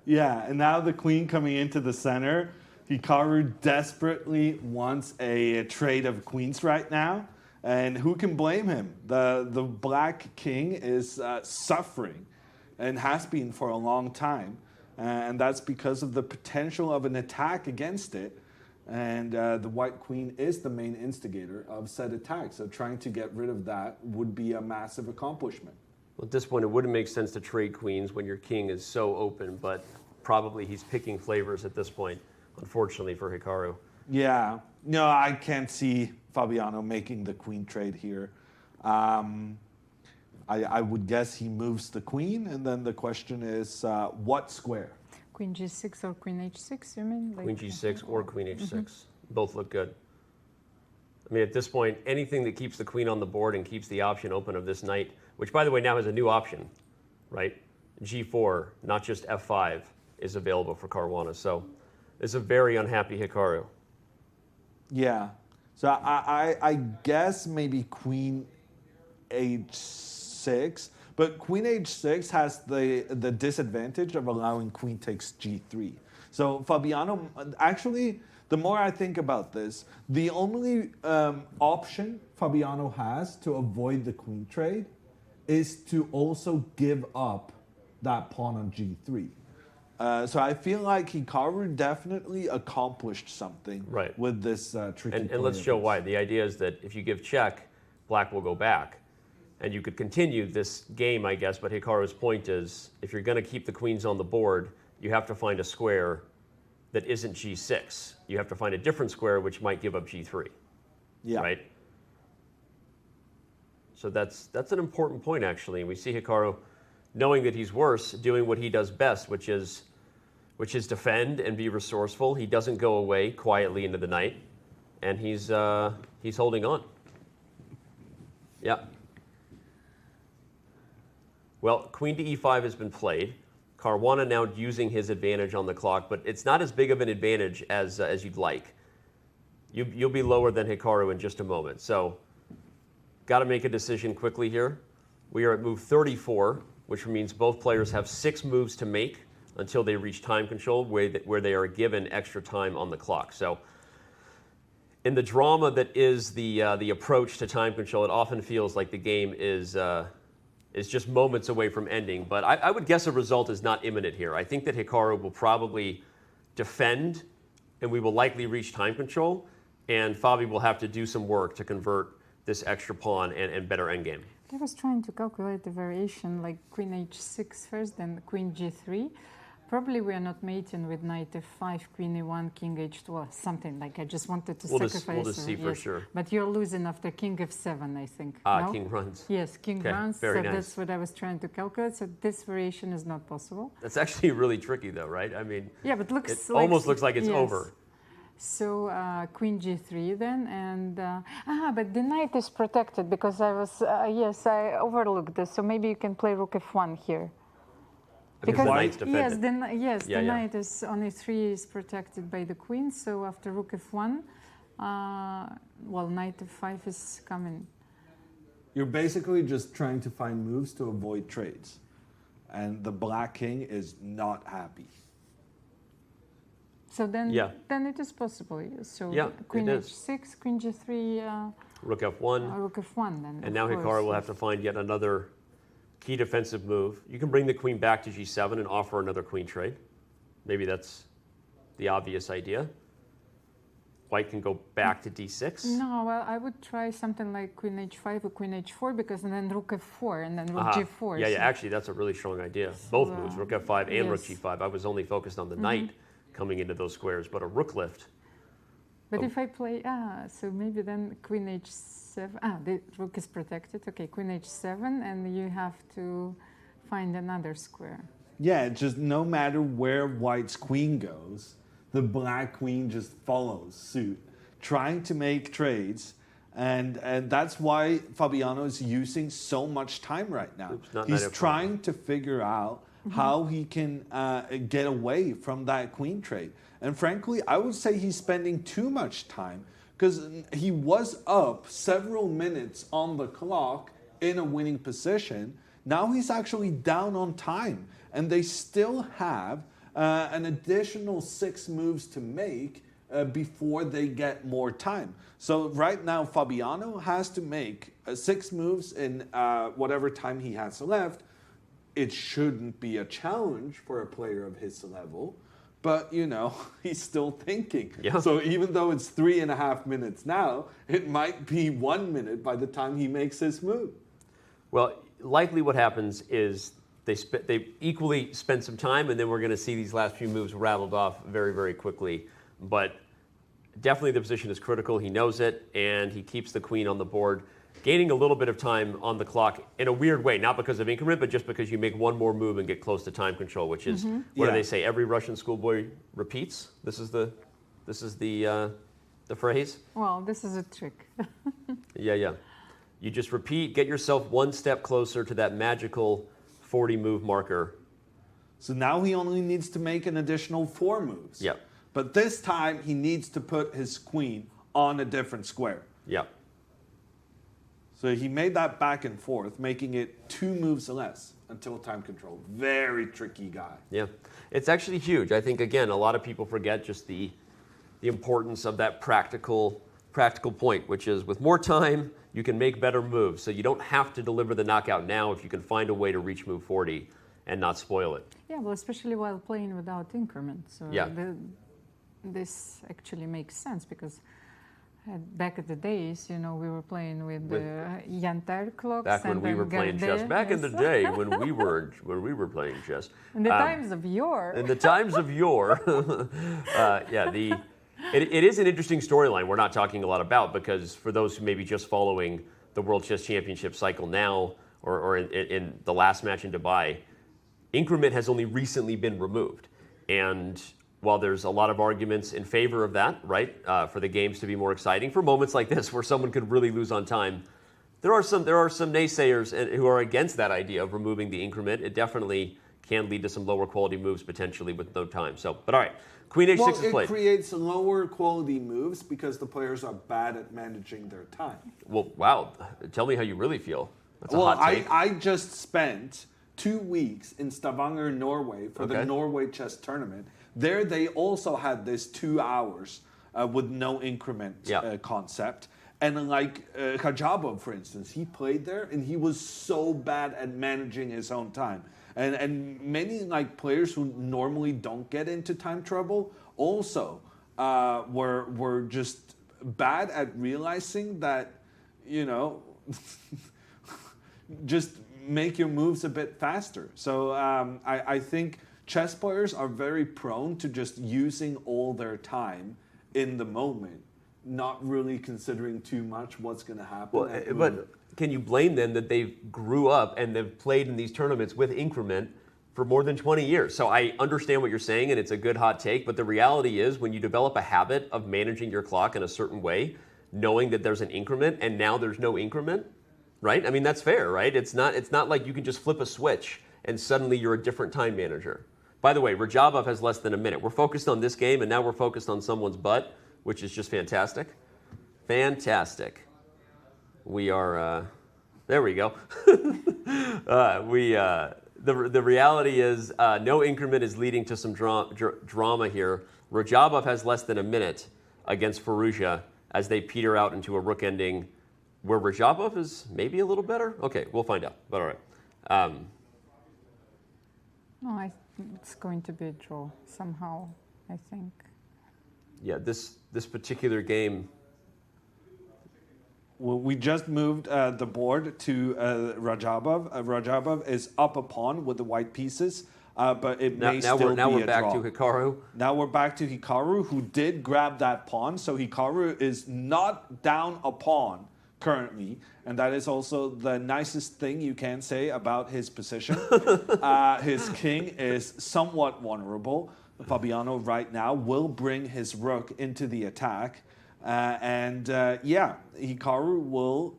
yeah, and now the queen coming into the center. Hikaru desperately wants a trade of queens right now. And who can blame him? The black king is suffering and has been for a long time. And that's because of the potential of an attack against it. And the white queen is the main instigator of said attack. So trying to get rid of that would be a massive accomplishment. Well, at this point, it wouldn't make sense to trade queens when your king is so open, but probably he's picking flavors at this point, unfortunately for Hikaru. Yeah, no, I can't see Fabiano making the queen trade here. I would guess he moves the queen, and then the question is, what square? Queen g6 or queen h6, you mean? Like, Queen g6 or queen h6. Both look good. I mean, at this point, anything that keeps the queen on the board and keeps the option open of this knight, which, by the way, now has a new option, right? g4, not just f5, is available for Caruana. So it's a very unhappy Hikaru. Yeah. So I guess maybe queen h6, but queen h6 has the disadvantage of allowing queen takes g3. So Fabiano, actually, the more I think about this, the only option Fabiano has to avoid the queen trade is to also give up that pawn on g3. So I feel like Hikaru definitely accomplished something with this tricky play. And let's show why. The idea is that if you give check, black will go back. And you could continue this game, I guess, but Hikaru's point is, if you're going to keep the queens on the board, you have to find a square that isn't g6. You have to find a different square which might give up g3. Yeah. Right? So that's an important point, actually. We see Hikaru, knowing that he's worse, doing what he does best, which is defend and be resourceful. He doesn't go away quietly into the night, and he's holding on. Yeah. Well, queen to e5 has been played. Caruana now using his advantage on the clock, but it's not as big of an advantage as you'd like. You'll be lower than Hikaru in just a moment. So, got to make a decision quickly here. We are at move 34, which means both players have 6 moves to make until they reach time control, where they are given extra time on the clock. So, in the drama that is the approach to time control, it often feels like the game is just moments away from ending. But I would guess a result is not imminent here. I think that Hikaru will probably defend, and we will likely reach time control, and Fabi will have to do some work to convert this extra pawn and better endgame. I was trying to calculate the variation, like queen h6 first, then queen g3. Probably we are not mating with knight f5, queen e1, king h2, or something like. I just wanted to sacrifice. We'll just see for sure. But you're losing after king f7, I think. No? King runs. Yes, king runs. Very so nice. That's what I was trying to calculate. So this variation is not possible. That's actually really tricky, though, right? I mean, yeah, but it almost looks like it's over. So queen g3 then, and but the knight is protected because I was I overlooked this. So maybe you can play rook f1 here. Because the knight's defended. The knight is on e3 is protected by the queen. So after rook f1, knight f5 is coming. You're basically just trying to find moves to avoid trades, and the black king is not happy. So then it is possible. So queen h6, queen g3, rook f1. Rook f1 then. And now Hikaru will have to find yet another key defensive move. You can bring the queen back to g7 and offer another queen trade. Maybe that's the obvious idea. White can go back to d6. No, well, I would try something like queen h5 or queen h4 because then rook f4 and then rook g4. Yeah, actually, that's a really strong idea. Both moves, rook f5 and rook g5. I was only focused on the knight coming into those squares, but a rook lift But if I play, so maybe then queen h7, the rook is protected. Okay, queen h7, and you have to find another square. Yeah, just no matter where white's queen goes, the black queen just follows suit, trying to make trades. And that's why Fabiano is using so much time right now. He's trying to figure out how he can get away from that queen trade. And frankly, I would say he's spending too much time because he was up several minutes on the clock in a winning position. Now he's actually down on time, and they still have an additional 6 moves to make before they get more time. So right now, Fabiano has to make 6 moves in whatever time he has left. It shouldn't be a challenge for a player of his level, but you know, he's still thinking. Yeah. So even though it's 3.5 minutes now, it might be 1 minute by the time he makes his move. Well, likely what happens is they equally spend some time, and then we're going to see these last few moves rattled off very, very quickly. But definitely the position is critical. He knows it, and he keeps the queen on the board, gaining a little bit of time on the clock in a weird way, not because of increment, but just because you make one more move and get close to time control, which is, what do they say? Every Russian schoolboy repeats? This is the phrase? Well, this is a trick. Yeah. You just repeat, get yourself one step closer to that magical 40 move marker. So now he only needs to make an additional 4 moves. Yep. But this time he needs to put his queen on a different square. Yep. So he made that back and forth, making it 2 moves less until time control. Very tricky guy. Yeah. It's actually huge. I think, again, a lot of people forget just the importance of that practical point, which is with more time, you can make better moves. So you don't have to deliver the knockout now if you can find a way to reach move 40 and not spoil it. Yeah, well, especially while playing without increment. So yeah. This actually makes sense because back in the days, you know, we were playing with the Yantar clocks. Back when we were playing chess. Back in the day when we were playing chess. In the times of yore. In the times of yore. It is an interesting storyline we're not talking a lot about, because for those who may be just following the World Chess Championship cycle now, or in the last match in Dubai, increment has only recently been removed. And while there's a lot of arguments in favor of that, right, for the games to be more exciting, for moments like this where someone could really lose on time, there are some naysayers who are against that idea of removing the increment. It definitely can lead to some lower quality moves potentially with no time. So, but all right, Queen H6 is played. It creates lower quality moves because the players are bad at managing their time. Well, wow. Tell me how you really feel. That's a hot take. I just spent 2 weeks in Stavanger, Norway for the Norway chess tournament. There they also had this 2 hours with no increment concept. And like Khajabov, for instance, he played there and he was so bad at managing his own time. And many like players who normally don't get into time trouble also were just bad at realizing that, you know, just make your moves a bit faster. So I think chess players are very prone to just using all their time in the moment, not really considering too much what's going to happen. Well, but can you blame them that they grew up and they've played in these tournaments with increment for more than 20 years? So I understand what you're saying, and it's a good hot take, but the reality is when you develop a habit of managing your clock in a certain way, knowing that there's an increment and now there's no increment, right? I mean, that's fair, right? It's not like you can just flip a switch and suddenly you're a different time manager. By the way, Rajabov has less than a minute. We're focused on this game, and now we're focused on someone's butt, which is just fantastic. Fantastic. We are, there we go. The reality is no increment is leading to some drama here. Rajabov has less than a minute against Firouzja as they peter out into a rook ending where Rajabov is maybe a little better. Okay, we'll find out, but all right. No, it's going to be a draw somehow, I think. Yeah, this particular game. Well, we just moved the board to Rajabov. Rajabov is up a pawn with the white pieces. but it may now still be a draw. we're back to Hikaru. Now we're back to Hikaru, who did grab that pawn. So Hikaru is not down a pawn currently, and that is also the nicest thing you can say about his position. His king is somewhat vulnerable. Fabiano right now will bring his rook into the attack. Yeah, Hikaru will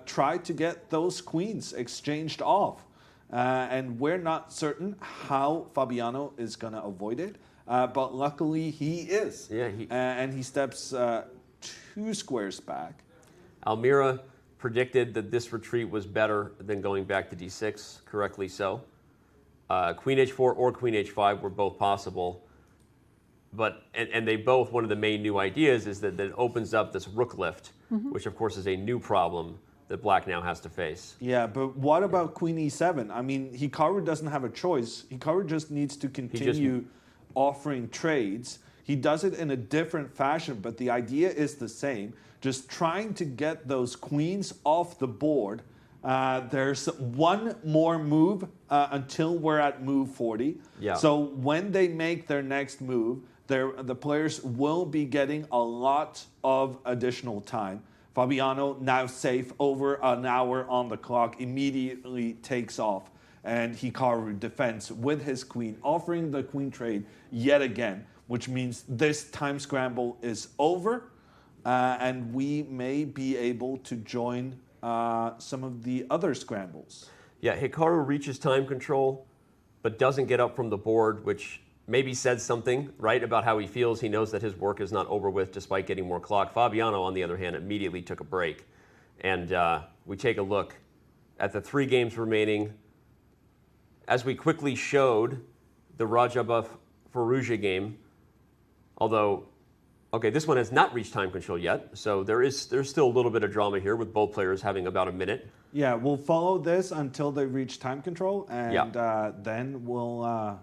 try to get those queens exchanged off. And we're not certain how Fabiano is going to avoid it. But luckily he is. Yeah, and he steps 2 squares back. Almira predicted that this retreat was better than going back to d6, correctly so. Queen h4 or queen h5 were both possible. But, and they both, one of the main new ideas is that it opens up this rook lift, which of course is a new problem that black now has to face. Yeah, but what about queen e7? I mean, Hikaru doesn't have a choice. Hikaru just needs to continue offering trades. He does it in a different fashion, but the idea is the same. Just trying to get those queens off the board. There's one more move until we're at move 40. Yeah. So when they make their next move, the players will be getting a lot of additional time. Fabiano, now safe, over an hour on the clock, immediately takes off. And Hikaru defends with his queen, offering the queen trade yet again, which means this time scramble is over. And we may be able to join some of the other scrambles. Yeah, Hikaru reaches time control, but doesn't get up from the board, which maybe says something, right, about how he feels. He knows that his work is not over with despite getting more clock. Fabiano, on the other hand, immediately took a break. And we take a look at the 3 games remaining. As we quickly showed, the Rajabov-Firouzja game, although, okay, this one has not reached time control yet, so there's still a little bit of drama here with both players having about a minute. Yeah, we'll follow this until they reach time control, and then we'll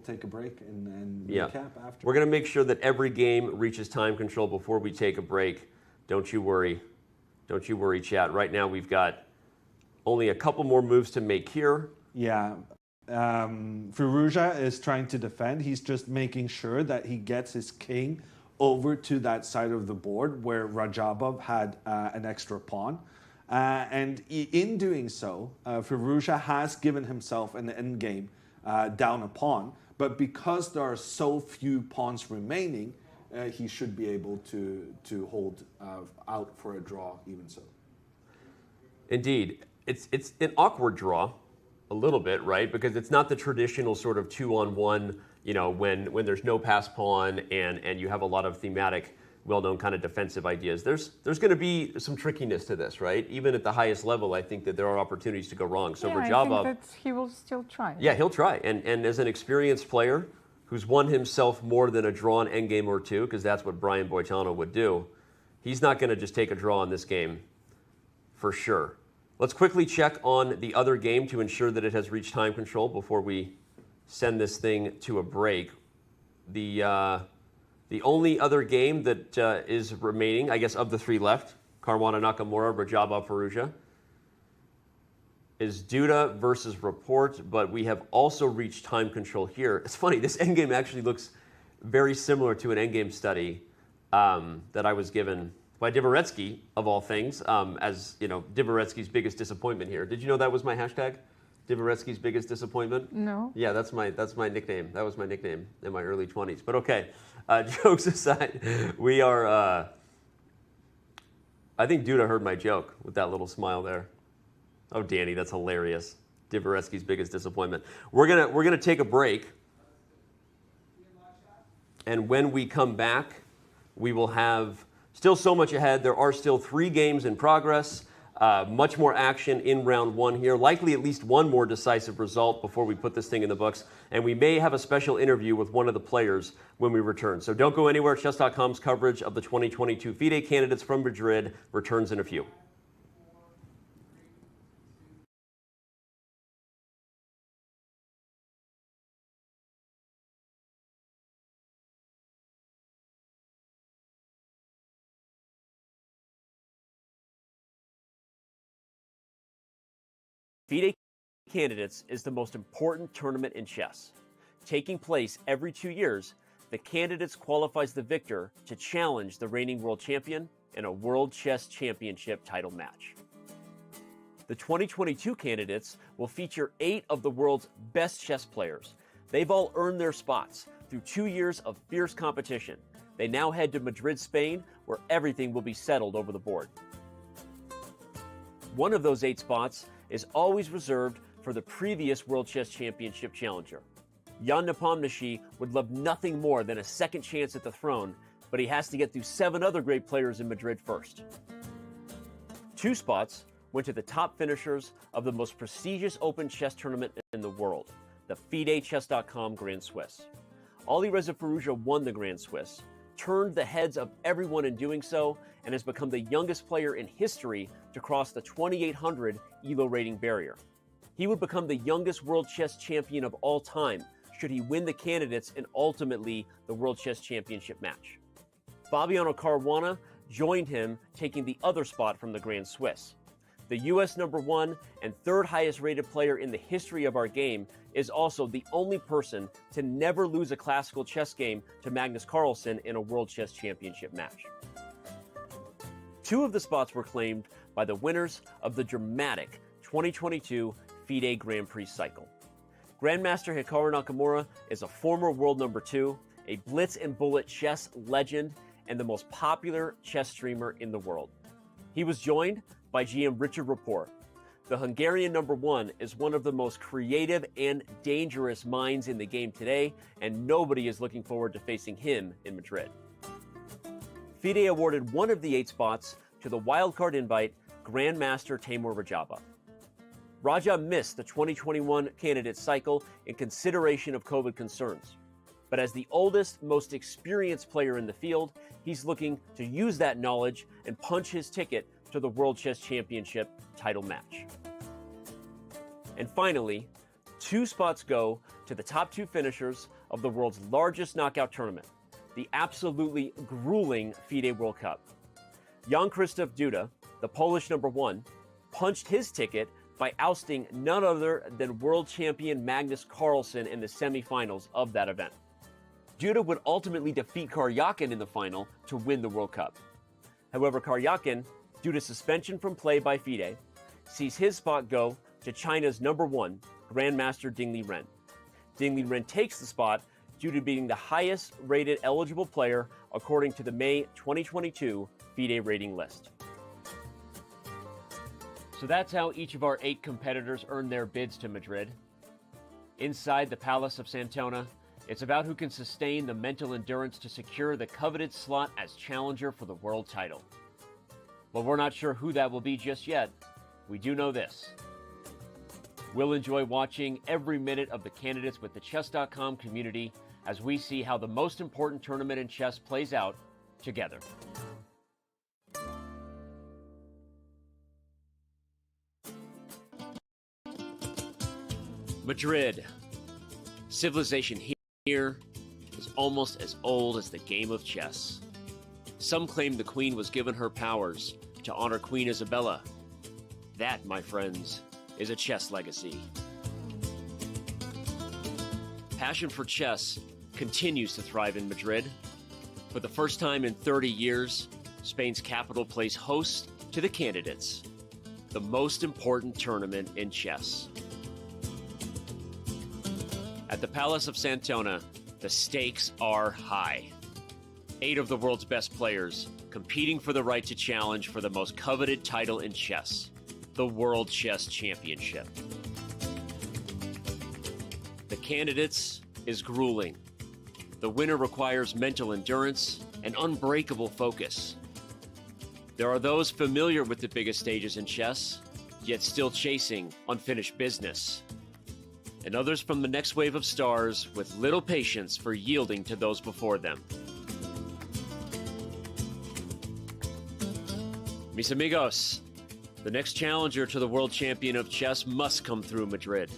take a break and recap after. We're going to make sure that every game reaches time control before we take a break. Don't you worry. Don't you worry, chat. Right now we've got only a couple more moves to make here. Yeah. Firouzja is trying to defend. He's just making sure that he gets his king over to that side of the board where Rajabov had an extra pawn. And in doing so, Firouzja has given himself an endgame down a pawn. But because there are so few pawns remaining, he should be able to hold out for a draw even so. Indeed. It's an awkward draw, a little bit, right? Because it's not the traditional sort of 2-on-1, you know, when there's no pass pawn and you have a lot of thematic, well-known kind of defensive ideas. There's going to be some trickiness to this, right? Even at the highest level, I think that there are opportunities to go wrong. So Rajabov, I think that he will still try. Yeah, he'll try. And as an experienced player who's won himself more than a drawn endgame or two, because that's what Brian Boitano would do, he's not going to just take a draw in this game for sure. Let's quickly check on the other game to ensure that it has reached time control before we send this thing to a break. The only other game that is remaining, I guess, of the 3 left, Caruana Nakamura, Rajabov-Firouzja, is Duda versus Report, but we have also reached time control here. It's funny, this endgame actually looks very similar to an endgame study that I was given by Dvoretsky, of all things, as you know, Dvoretsky's biggest disappointment here. Did you know that was my hashtag? Dvoretsky's biggest disappointment? No. Yeah, that's my nickname. That was my nickname in my early 20s. But okay, jokes aside, we are. I think Duda heard my joke with that little smile there. Oh, Danny, that's hilarious. Dvoretsky's biggest disappointment. We're gonna take a break, and when we come back, we will have still so much ahead. There are still 3 games in progress. Much more action in round 1 here. Likely at least one more decisive result before we put this thing in the books. And we may have a special interview with one of the players when we return. So don't go anywhere. Chess.com's coverage of the 2022 FIDE Candidates from Madrid returns in a few. FIDE Candidates is the most important tournament in chess. Taking place every 2 years, the Candidates qualifies the victor to challenge the reigning world champion in a World Chess Championship title match. The 2022 Candidates will feature 8 of the world's best chess players. They've all earned their spots through 2 years of fierce competition. They now head to Madrid, Spain, where everything will be settled over the board. One of those 8 spots is always reserved for the previous World Chess Championship challenger. Jan Nepomniachtchi would love nothing more than a second chance at the throne, but he has to get through 7 other great players in Madrid first. 2 spots went to the top finishers of the most prestigious open chess tournament in the world, the FIDE Chess.com Grand Swiss. Alireza Firouzja won the Grand Swiss, turned the heads of everyone in doing so, and has become the youngest player in history to cross the 2,800 ELO rating barrier. He would become the youngest world chess champion of all time should he win the Candidates and ultimately the World Chess Championship match. Fabiano Caruana joined him, taking the other spot from the Grand Swiss. The US #1 and 3rd highest rated player in the history of our game is also the only person to never lose a classical chess game to Magnus Carlsen in a World Chess Championship match. 2 of the spots were claimed by the winners of the dramatic 2022 FIDE Grand Prix cycle. Grandmaster Hikaru Nakamura is a former world #2, a blitz and bullet chess legend, and the most popular chess streamer in the world. He was joined by GM Richard Rapport. The Hungarian #1 is one of the most creative and dangerous minds in the game today, and nobody is looking forward to facing him in Madrid. FIDE awarded one of the 8 spots to the wildcard invite Grandmaster Timur Rajaba. Raja missed the 2021 candidate cycle in consideration of COVID concerns. But as the oldest, most experienced player in the field, he's looking to use that knowledge and punch his ticket to the World Chess Championship title match. And finally, 2 spots go to the top 2 finishers of the world's largest knockout tournament, the absolutely grueling FIDE World Cup. Jan-Krzysztof, the Polish #1, punched his ticket by ousting none other than world champion Magnus Carlsen in the semifinals of that event. Duda would ultimately defeat Karyakin in the final to win the World Cup. However, Karyakin, due to suspension from play by FIDE, sees his spot go to China's #1, Grandmaster Ding Liren. Ding Liren takes the spot due to being the highest rated eligible player according to the May 2022 FIDE rating list. So that's how each of our 8 competitors earned their bids to Madrid. Inside the Palace of Santona, it's about who can sustain the mental endurance to secure the coveted slot as challenger for the world title. But we're not sure who that will be just yet. We do know this. We'll enjoy watching every minute of the Candidates with the Chess.com community as we see how the most important tournament in chess plays out together. Madrid. Civilization here is almost as old as the game of chess. Some claim the Queen was given her powers to honor Queen Isabella. That, my friends, is a chess legacy. Passion for chess continues to thrive in Madrid. For the first time in 30 years, Spain's capital plays host to the Candidates, the most important tournament in chess. At the Palace of Santona, the stakes are high. 8 of the world's best players competing for the right to challenge for the most coveted title in chess, the World Chess Championship. The Candidates is grueling. The winner requires mental endurance and unbreakable focus. There are those familiar with the biggest stages in chess, yet still chasing unfinished business. And others from the next wave of stars with little patience for yielding to those before them. Mis amigos, the next challenger to the world champion of chess must come through Madrid.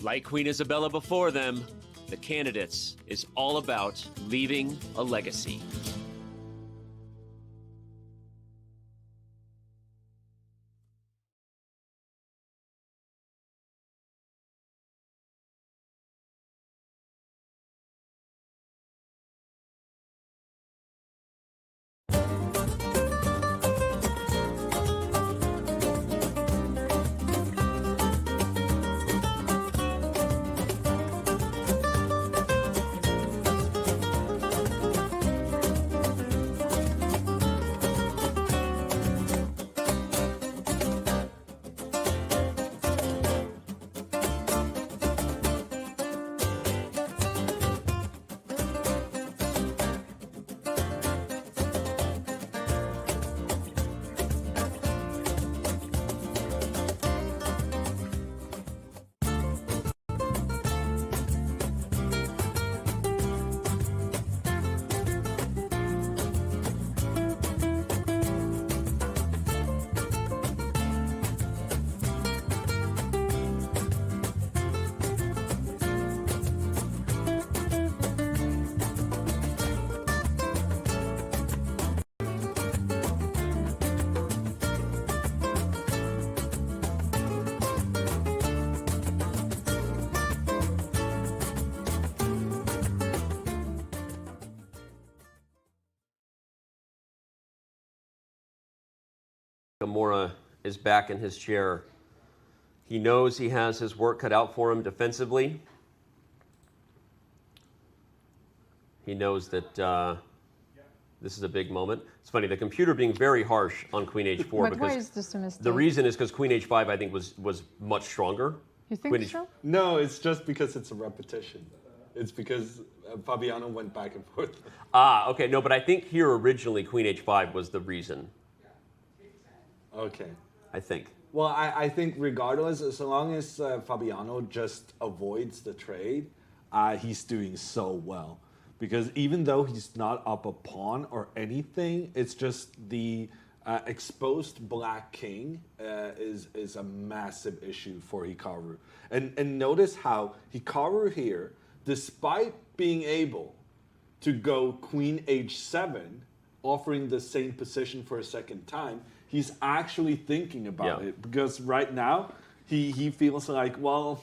Like Queen Isabella before them, the Candidates is all about leaving a legacy. Nakamura is back in his chair. He knows he has his work cut out for him defensively. He knows that this is a big moment. It's funny, the computer being very harsh on Queen H4 But why is this a mistake? the reason is because Queen H5 I think was much stronger. You think Queen so? No, it's just because it's a repetition. It's because Fabiano went back and forth. Ah, okay. No, but I think here originally Queen H5 was the reason. Okay. I think. Well, I think regardless, as long as Fabiano just avoids the trade, he's doing so well. Because even though he's not up a pawn or anything, it's just the exposed black king is a massive issue for Hikaru. And notice how Hikaru here, despite being able to go Queen H7, offering the same position for a second time, he's actually thinking about it. Because right now, he feels like, well,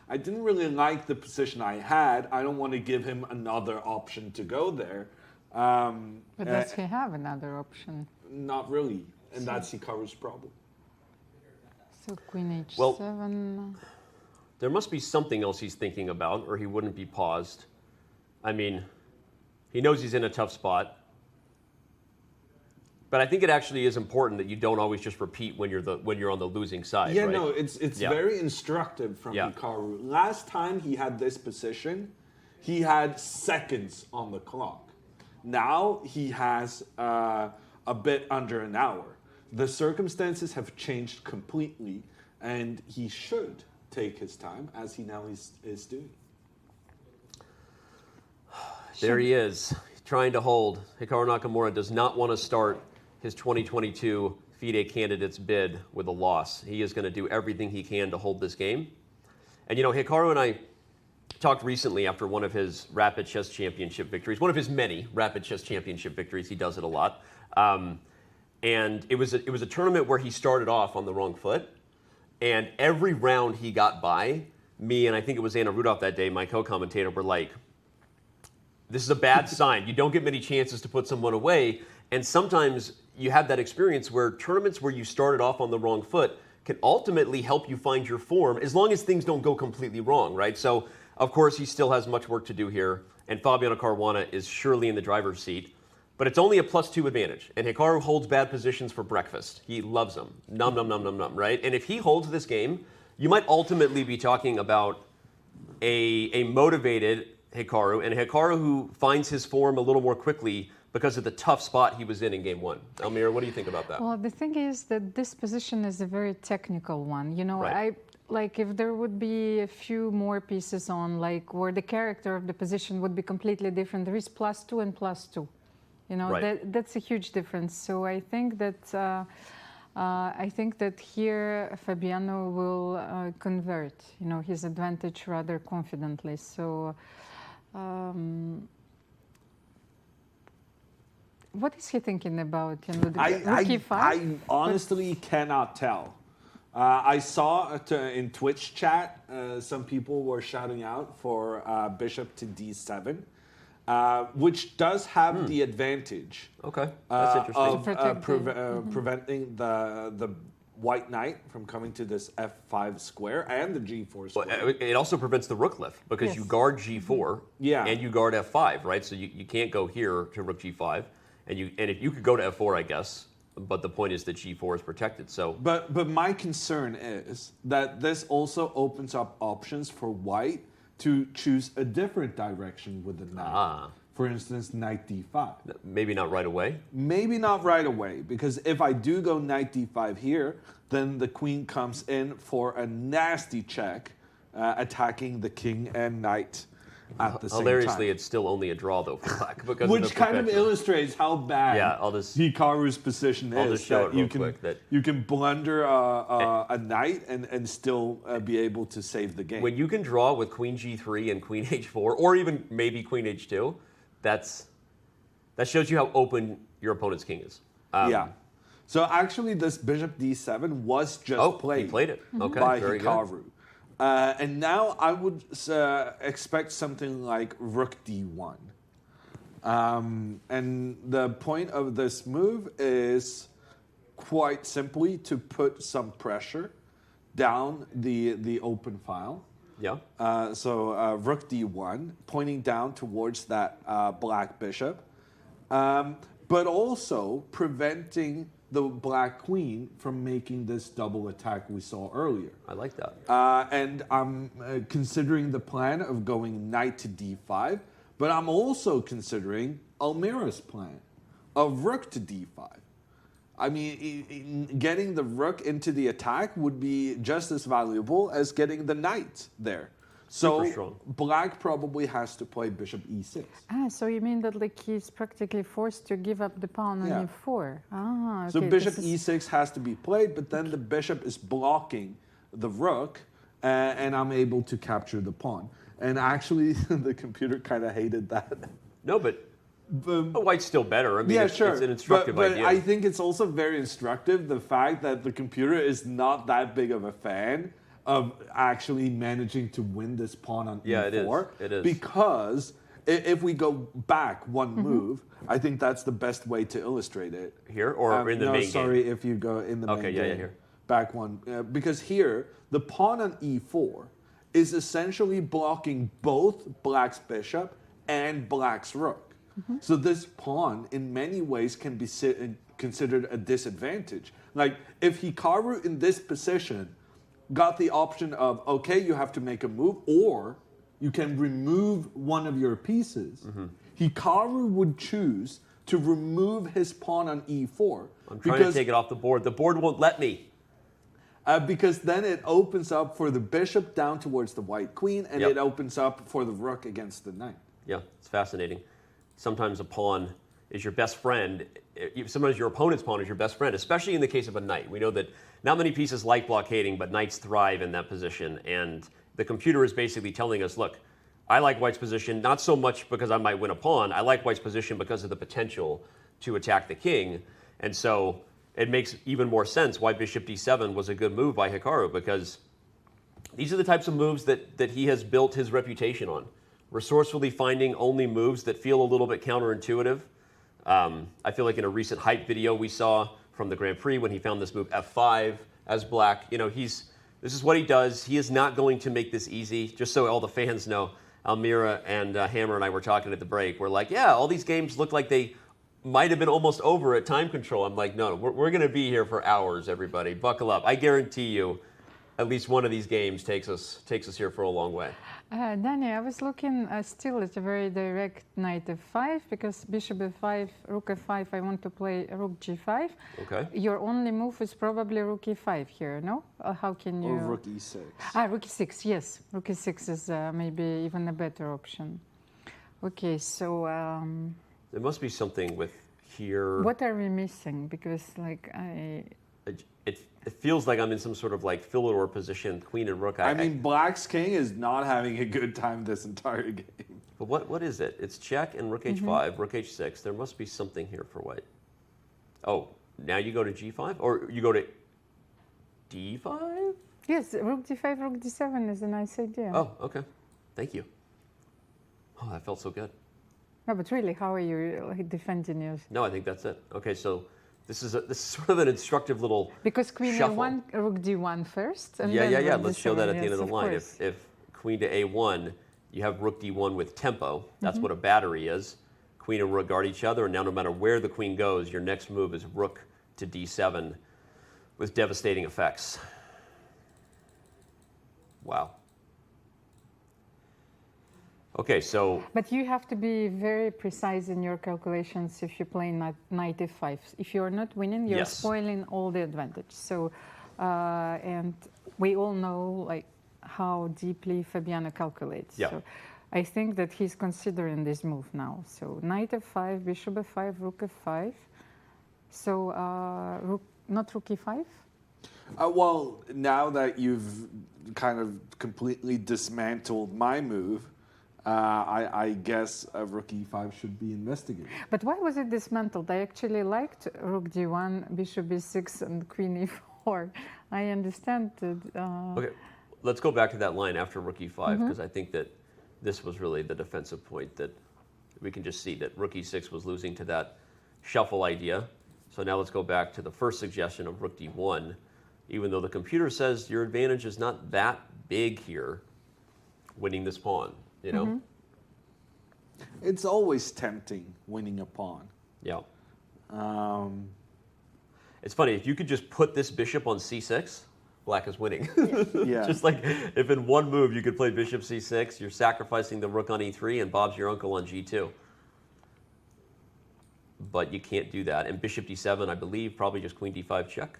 I didn't really like the position I had. I don't want to give him another option to go there. But does he have another option? Not really. And that's Hikaru's problem. So Queen H7. Well, there must be something else he's thinking about, or he wouldn't be paused. I mean, he knows he's in a tough spot. But I think it actually is important that you don't always just repeat when you're on the losing side. Yeah, right? no, it's very instructive from Hikaru. Last time he had this position, he had seconds on the clock. Now he has a bit under an hour. The circumstances have changed completely, and he should take his time, as he now is doing. There he is, trying to hold. Hikaru Nakamura does not want to start his 2022 FIDE Candidates bid with a loss. He is going to do everything he can to hold this game. And you know, Hikaru and I talked recently after one of his Rapid Chess Championship victories, one of his many Rapid Chess Championship victories. He does it a lot. And it was a tournament where he started off on the wrong foot. And every round he got by, me and I think it was Anna Rudolph that day, my co-commentator, were like, this is a bad sign. You don't get many chances to put someone away. And sometimes you have that experience where tournaments where you started off on the wrong foot can ultimately help you find your form as long as things don't go completely wrong, right? So, of course, he still has much work to do here. And Fabiano Caruana is surely in the driver's seat. But it's only a +2 advantage. And Hikaru holds bad positions for breakfast. He loves them. Nom, nom, nom, nom, nom, right? And if he holds this game, you might ultimately be talking about a motivated Hikaru, and Hikaru who finds his form a little more quickly because of the tough spot he was in game one. Almira, what do you think about that? Well, the thing is that this position is a very technical one. You know, like if there would be a few more pieces on, like where the character of the position would be completely different. There is +2 and +2. You know, that's a huge difference. So I think that here Fabiano will convert, you know, his advantage rather confidently. So what is he thinking about? You know, I honestly cannot tell. I saw in Twitch chat some people were shouting out for bishop to d7. Which does have the advantage that's interesting. of preventing the white knight from coming to this f5 square and the g4 square. Well, it also prevents the rook lift because you guard g4 and you guard f5, right? So you can't go here to rook g5, and if you could go to f4, I guess. But the point is that g4 is protected. So, but my concern is that this also opens up options for white to choose a different direction with the knight. For instance, knight d5. Maybe not right away? Maybe not right away, because if I do go knight d5 here, then the queen comes in for a nasty check, attacking the king and knight at the same time. Hilariously, it's still only a draw, though, for black. Because Which kind of illustrates how bad Hikaru's position is. That you can blunder a knight and still be able to save the game. When you can draw with queen g3 and queen h4, or even maybe queen h2, that shows you how open your opponent's king is. So actually, this bishop d7 was just played. He played it. Okay, by very Hikaru. good. And now I would expect something like rook d1. And the point of this move is quite simply to put some pressure down the open file. Yeah. So rook d1, pointing down towards that black bishop, but also preventing the black queen from making this double attack we saw earlier. I like that. And I'm considering the plan of going knight to d5, but I'm also considering Almira's plan of rook to d5. I mean, getting the rook into the attack would be just as valuable as getting the knight there. So black probably has to play bishop e6. So you mean that like he's practically forced to give up the pawn on e4? Okay. So bishop e6 has to be played, but then the bishop is blocking the rook, and I'm able to capture the pawn. And actually, the computer kind of hated that. No, but white's still better. I mean, yeah, it's an instructive but idea. I think it's also very instructive, the fact that the computer is not that big of a fan of actually managing to win this pawn on e4. It is. Because if we go back one move, I think that's the best way to illustrate it. Here or in the main game? No, sorry, if you go in the main game. Yeah, here. Back one. Because here, the pawn on e4 is essentially blocking both black's bishop and black's rook. So this pawn, in many ways, can be considered a disadvantage. Like, if Hikaru in this position got the option of, okay, you have to make a move, or you can remove one of your pieces, Hikaru would choose to remove his pawn on e4. I'm trying to take it off the board. The board won't let me. Because then it opens up for the bishop down towards the white queen, and it opens up for the rook against the knight. Yeah, it's fascinating. Sometimes a pawn is your best friend. Sometimes your opponent's pawn is your best friend, especially in the case of a knight. We know that not many pieces like blockading, but knights thrive in that position. And the computer is basically telling us, look, I like white's position not so much because I might win a pawn. I like white's position because of the potential to attack the king. And so it makes even more sense why bishop d7 was a good move by Hikaru, because these are the types of moves that he has built his reputation on. Resourcefully finding only moves that feel a little bit counterintuitive. I feel like in a recent hype video we saw from the Grand Prix when he found this move f5 as black, this is what he does. He is not going to make this easy. Just so all the fans know, Almira and Hammer and I were talking at the break. We're like, yeah, all these games look like they might have been almost over at time control. I'm like, no, we're going to be here for hours, everybody. Buckle up. I guarantee you, at least one of these games takes us here for a long way. Danny, I was looking still at a very direct knight f5, because bishop f5, rook f5, I want to play rook g5. Okay. Your only move is probably rook e5 here, no? How can you... Or rook e6. Rook e6, yes. Rook e6 is maybe even a better option. Okay, so... there must be something with here... What are we missing? Because, It feels like I'm in some sort of Philidor position, queen and rook. I mean, black's king is not having a good time this entire game. But what is it? It's check and rook h5, rook h6. There must be something here for white. Oh, now you go to g5? Or you go to d5? Yes, rook d5, rook d7 is a nice idea. Oh, okay. Thank you. Oh, that felt so good. No, but really, how are you defending yours? No, I think that's it. Okay, so... This is sort of an instructive little because queen shuffle. a1, rook d1 first. And yeah. Then Let's show that at the end of the line. Course. If queen to a1, you have rook d1 with tempo. That's what a battery is. Queen and rook guard each other, and now no matter where the queen goes, your next move is rook to d7 with devastating effects. Wow. Okay, so... But you have to be very precise in your calculations if you play knight f5. If you're not winning, you're spoiling all the advantage. So, and we all know how deeply Fabiano calculates. Yeah. So I think that he's considering this move now. So knight f5, bishop f5, rook f5. So not rook e5? Well, now that you've kind of completely dismantled my move, I guess rook e5 should be investigated. But why was it dismantled? I actually liked rook d1, bishop b6, and queen e4. I understand that... Okay, let's go back to that line after rook e5, because I think that this was really the defensive point that we can just see that rook e6 was losing to that shuffle idea. So now let's go back to the first suggestion of rook d1. Even though the computer says your advantage is not that big here, winning this pawn, you know? It's always tempting winning a pawn. Yeah. It's funny, if you could just put this bishop on c6, black is winning. Yeah. Just like if in one move you could play bishop c6, you're sacrificing the rook on e3 and Bob's your uncle on g2. But you can't do that. And bishop d7, I believe, probably just queen d5 check.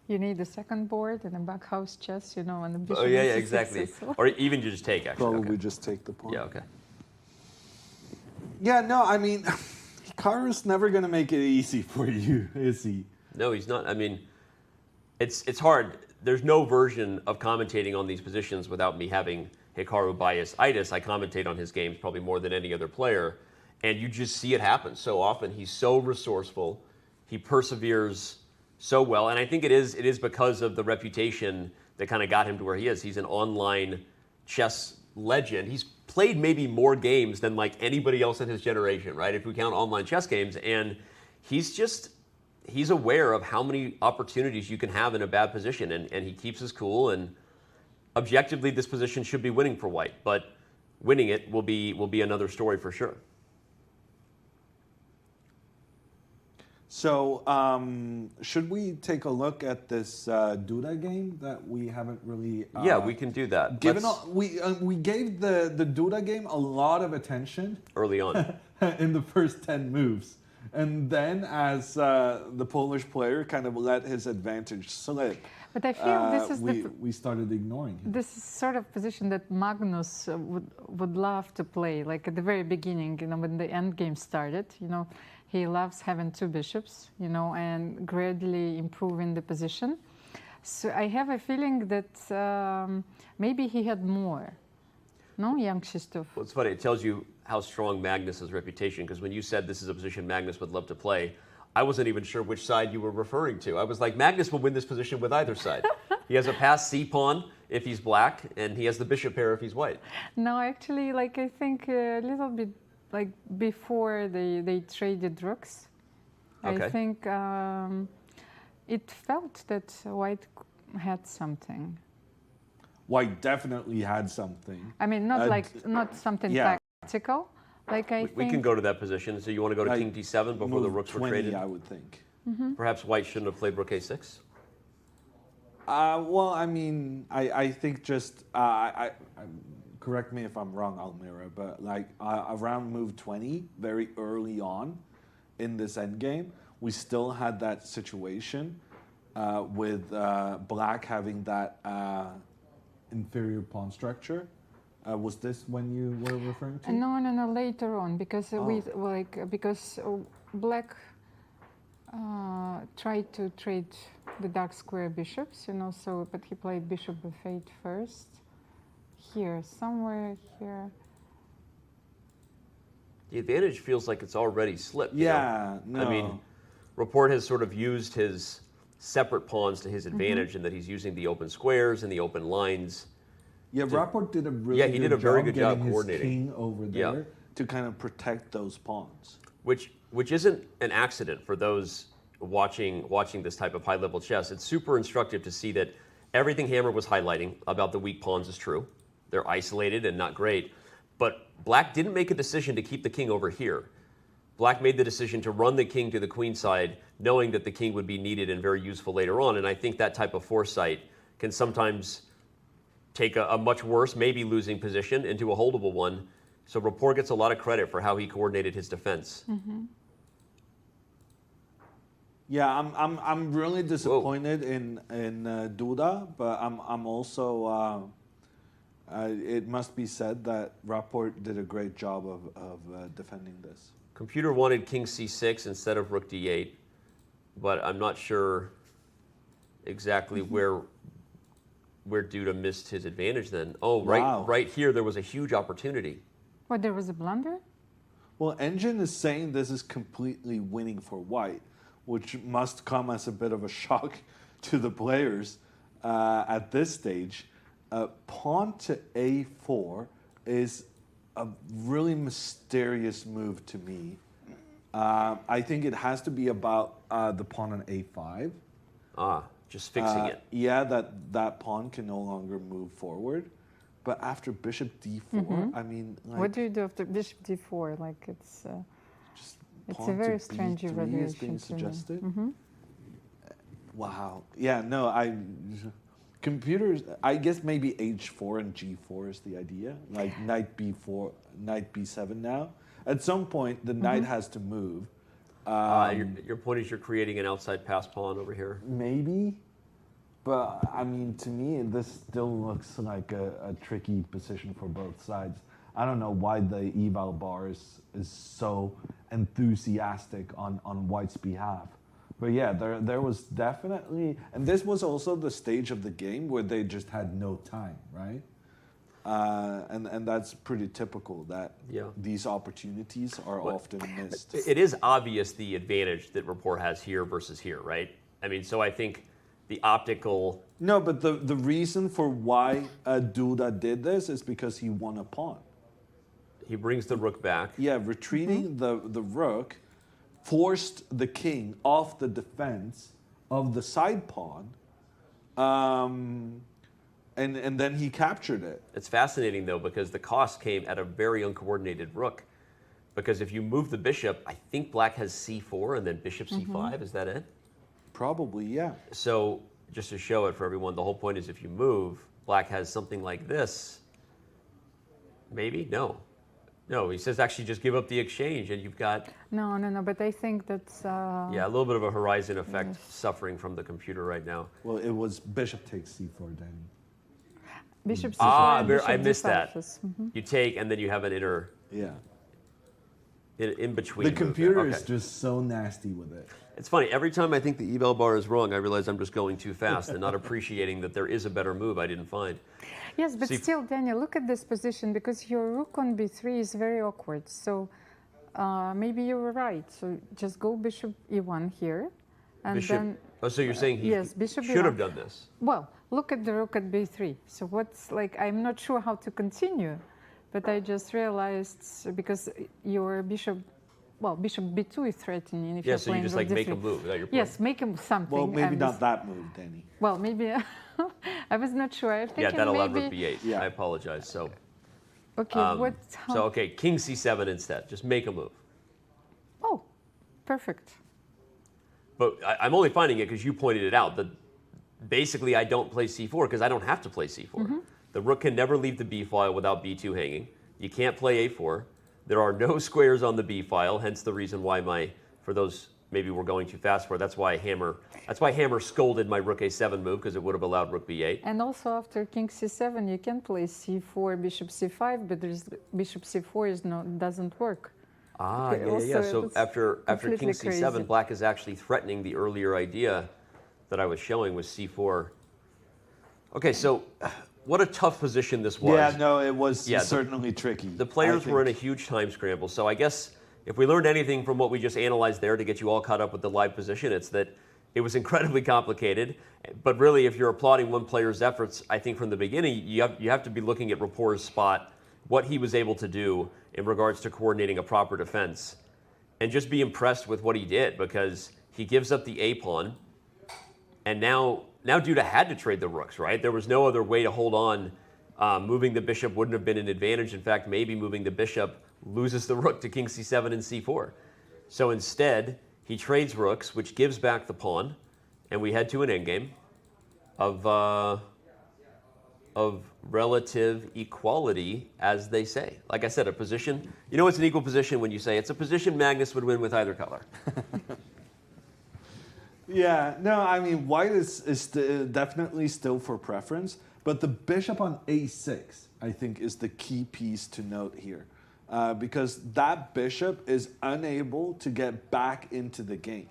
You need a second board and a back house chess, you know, and a bishop. Oh, yeah, and exactly. c6. Or even you just take, actually. Probably just take the pawn. Yeah, okay. Yeah, no, I mean, Hikaru's never going to make it easy for you, is he? No, he's not. I mean, it's hard. There's no version of commentating on these positions without me having Hikaru bias-itis. I commentate on his games probably more than any other player, and you just see it happen so often. He's so resourceful. He perseveres so well, and I think it is because of the reputation that kind of got him to where he is. He's an online chess legend. He's played maybe more games than like anybody else in his generation, right? If we count online chess games, and he's aware of how many opportunities you can have in a bad position, and he keeps his cool, and objectively this position should be winning for white, but winning it will be another story for sure. So, should we take a look at this Duda game that we haven't really? Yeah, we can do that. We gave the Duda game a lot of attention early on in the first 10 moves, and then as the Polish player kind of let his advantage slip. But I feel this is we started ignoring him. This is sort of position that Magnus would love to play, like at the very beginning, you know, when the end game started, you know. He loves having two bishops, you know, and gradually improving the position. So I have a feeling that maybe he had more. No, Jan-Krzysztof? Well, it's funny. It tells you how strong Magnus's reputation, because when you said this is a position Magnus would love to play, I wasn't even sure which side you were referring to. I was like, Magnus will win this position with either side. He has a passed c-pawn if he's black, and he has the bishop pair if he's white. No, actually, like I think a little bit like before they traded rooks. Okay. I think it felt that white had something. White definitely had something. I mean, not something tactical. Like I think we can go to that position. So you want to go to king d7 before the rooks were traded? I would think. Perhaps white shouldn't have played rook a6? Well, I mean, I think just correct me if I'm wrong, Almira, but like around move 20, very early on in this endgame, we still had that situation with black having that inferior pawn structure. Was this when you were referring to? No, later on, because black tried to trade the dark square bishops, you know, so, but he played bishop f8 first. Here, somewhere here. The advantage feels like it's already slipped. Yeah, you know? No. I mean, Report has sort of used his separate pawns to his advantage in that he's using the open squares and the open lines. Yeah, Rapport did a really good very good job getting coordinating. His king over there to kind of protect those pawns. Which isn't an accident for those watching this type of high-level chess. It's super instructive to see that everything Hammer was highlighting about the weak pawns is true. They're isolated and not great. But black didn't make a decision to keep the king over here. Black made the decision to run the king to the queen side, knowing that the king would be needed and very useful later on. And I think that type of foresight can sometimes take a much worse, maybe losing position into a holdable one. So Rapport gets a lot of credit for how he coordinated his defense. Yeah, I'm really disappointed in Duda, but I'm also. It must be said that Rapport did a great job of defending this. Computer wanted king c6 instead of rook d8, but I'm not sure exactly where Duda missed his advantage then. Oh, right here there was a huge opportunity. What, there was a blunder? Well, Engine is saying this is completely winning for white, which must come as a bit of a shock to the players at this stage. Pawn to a4 is a really mysterious move to me. I think it has to be about the pawn on a5. Just fixing it. Yeah, that pawn can no longer move forward. But after bishop d4, I mean, like, what do you do after bishop d4? Like it's a very strange evaluation is being suggested. me. Wow. Yeah. No. Computers. I guess maybe h4 and g4 is the idea. Like knight b4, knight b7. Now, at some point, the knight has to move. Your point is you're creating an outside pass pawn over here. Maybe. But, I mean, to me, this still looks like a tricky position for both sides. I don't know why the eval bar is so enthusiastic on White's behalf. But yeah, there was definitely... And this was also the stage of the game where they just had no time, right? And that's pretty typical, that these opportunities are often missed. It is obvious the advantage that Rapport has here versus here, right? I mean, so I think... the optical... No, but the reason for why Duda did this is because he won a pawn. He brings the rook back. Yeah, retreating the rook forced the king off the defense of the side pawn, and then he captured it. It's fascinating, though, because the cost came at a very uncoordinated rook. Because if you move the bishop, I think black has c4 and then bishop c5. Is that it? Probably, yeah. So just to show it for everyone, the whole point is if you move, black has something like this. Maybe? No. No, he says actually just give up the exchange and you've got... No, but I think that's... yeah, a little bit of a horizon effect suffering from the computer right now. Well, it was bishop takes c4, Danny. Bishop c4. Bishop I missed that. Mm-hmm. You take and then you have an inner... Yeah. In between. The computer is just so nasty with it. It's funny, every time I think the eval bar is wrong, I realize I'm just going too fast and not appreciating that there is a better move I didn't find. Yes, but still, Daniel, look at this position, because your rook on b3 is very awkward. So maybe you were right. So just go bishop e1 here. And then... Oh, so you're saying he should have done this? Well, look at the rook at b3. So what's like, I'm not sure how to continue, but I just realized, because your bishop... Well, bishop b2 is threatening. If you're so you just like make a move. Is that your point? Yes, make him something. Well, maybe not that move, Danny. Well, maybe I was not sure. I think that allowed maybe... rook b8. Yeah. I apologize. So. Okay. So okay, king c7 instead. Just make a move. Oh, perfect. But I'm only finding it because you pointed it out that basically I don't play c4 because I don't have to play c4. The rook can never leave the b file without b2 hanging. You can't play a4. There are no squares on the b file, hence the reason why for those maybe we're going too fast for, that's why Hammer scolded my rook a7 move, because it would have allowed rook b8. And also after king c7, you can play c4, bishop c5, but bishop c4 doesn't work. Yeah. So after king c7, crazy. black is actually threatening the earlier idea that I was showing was c4. Okay, so what a tough position this was. Yeah, no, it was certainly tricky. The players were in a huge time scramble. So I guess if we learned anything from what we just analyzed there to get you all caught up with the live position, it's that it was incredibly complicated. But really, if you're applauding one player's efforts, I think from the beginning, you have to be looking at Rapport's spot, what he was able to do in regards to coordinating a proper defense, and just be impressed with what he did, because he gives up the A pawn, and now Duda had to trade the rooks, right? There was no other way to hold on. Moving the bishop wouldn't have been an advantage. In fact, maybe moving the bishop loses the rook to king c7 and c4. So instead, he trades rooks, which gives back the pawn, and we head to an endgame of relative equality, as they say. Like I said, a position, you know it's an equal position when you say it's a position Magnus would win with either color. Yeah, no, I mean, white is definitely still for preference, but the bishop on a6, I think, is the key piece to note here, because that bishop is unable to get back into the game.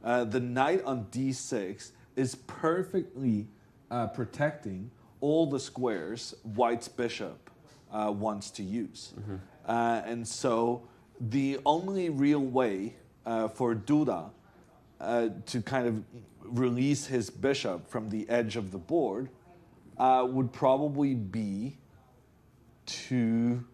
The knight on d6 is perfectly protecting all the squares white's bishop wants to use. And so the only real way for Duda to kind of release his bishop from the edge of the board would probably be to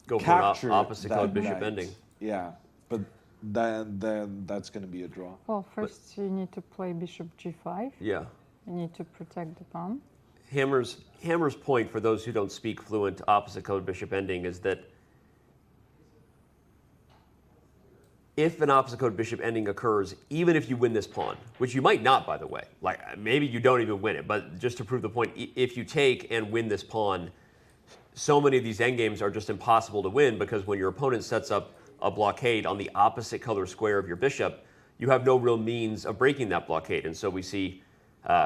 go capture for an opposite code bishop knight. ending. Yeah, but then that's going to be a draw. Well, first you need to play bishop g5. Yeah. You need to protect the pawn. Hammer's point, for those who don't speak fluent opposite code bishop ending, is that if an opposite code bishop ending occurs, even if you win this pawn, which you might not, by the way, like maybe you don't even win it, but just to prove the point, if you take and win this pawn, so many of these endgames are just impossible to win, because when your opponent sets up a blockade on the opposite color square of your bishop, you have no real means of breaking that blockade. And so we see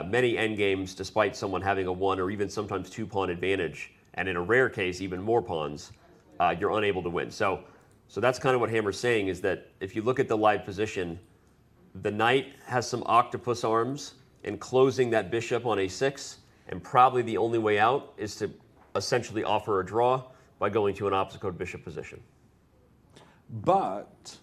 many endgames, despite someone having a 1 or even sometimes 2 pawn advantage, and in a rare case, even more pawns, you're unable to win. So that's kind of what Hammer's saying, is that if you look at the live position, the knight has some octopus arms, and closing that bishop on a6, and probably the only way out is to essentially offer a draw by going to an opposite code bishop position. But,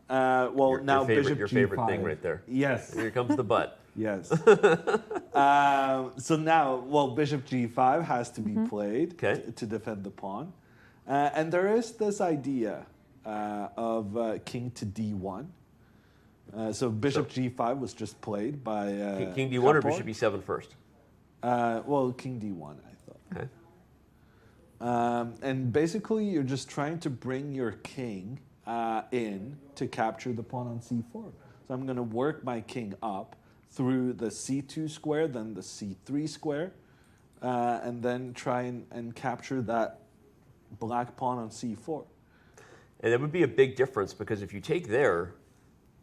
well, now bishop your g5. favorite thing right there. Yes. Here comes the but. Yes. So now, well, bishop g5 has to be played to defend the pawn. And there is this idea of king to d1. So bishop g5 was just played by King d1 or bishop e7 first? Well, king d1, I thought. Okay. And basically, you're just trying to bring your king in to capture the pawn on c4. So I'm going to work my king up through the c2 square, then the c3 square, and then try and capture that black pawn on c4. And that would be a big difference, because if you take there,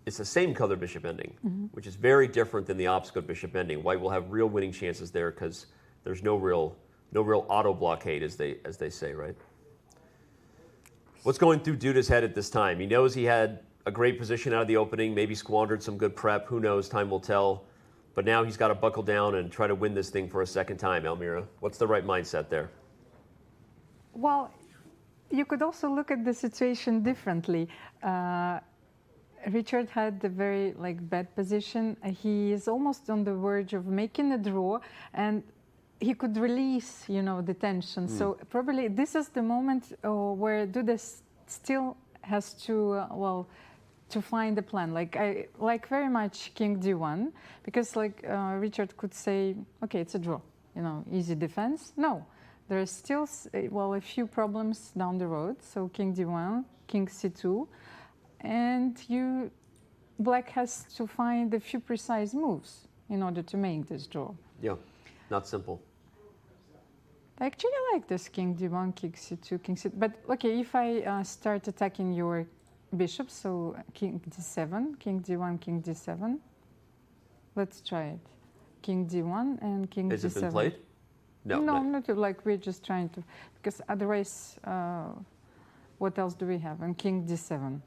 it's the same color bishop ending, which is very different than the opposite code bishop ending. White will have real winning chances there because there's no real auto blockade, as they say, right? What's going through Duda's head at this time? He knows he had a great position out of the opening, maybe squandered some good prep. Who knows? Time will tell. But now he's got to buckle down and try to win this thing for a second time. Elmira, what's the right mindset there? Well, you could also look at the situation differently. Richard had a very bad position. He is almost on the verge of making a draw, and he could release, the tension. So probably this is the moment where Duda still has to, to find a plan. I like very much king d1, because Richard could say, okay, it's a draw, easy defense. No. There are still, a few problems down the road. So king d1, king c2, and black has to find a few precise moves in order to make this draw. Yeah, not simple. I actually like this king d1, king c2, king c2. But okay, if I start attacking your bishop, so king d7, king d1, king d7. Let's try it. King d1 and king d7. Has it been played? No, not we're just trying to, because otherwise, what else do we have? And king d7.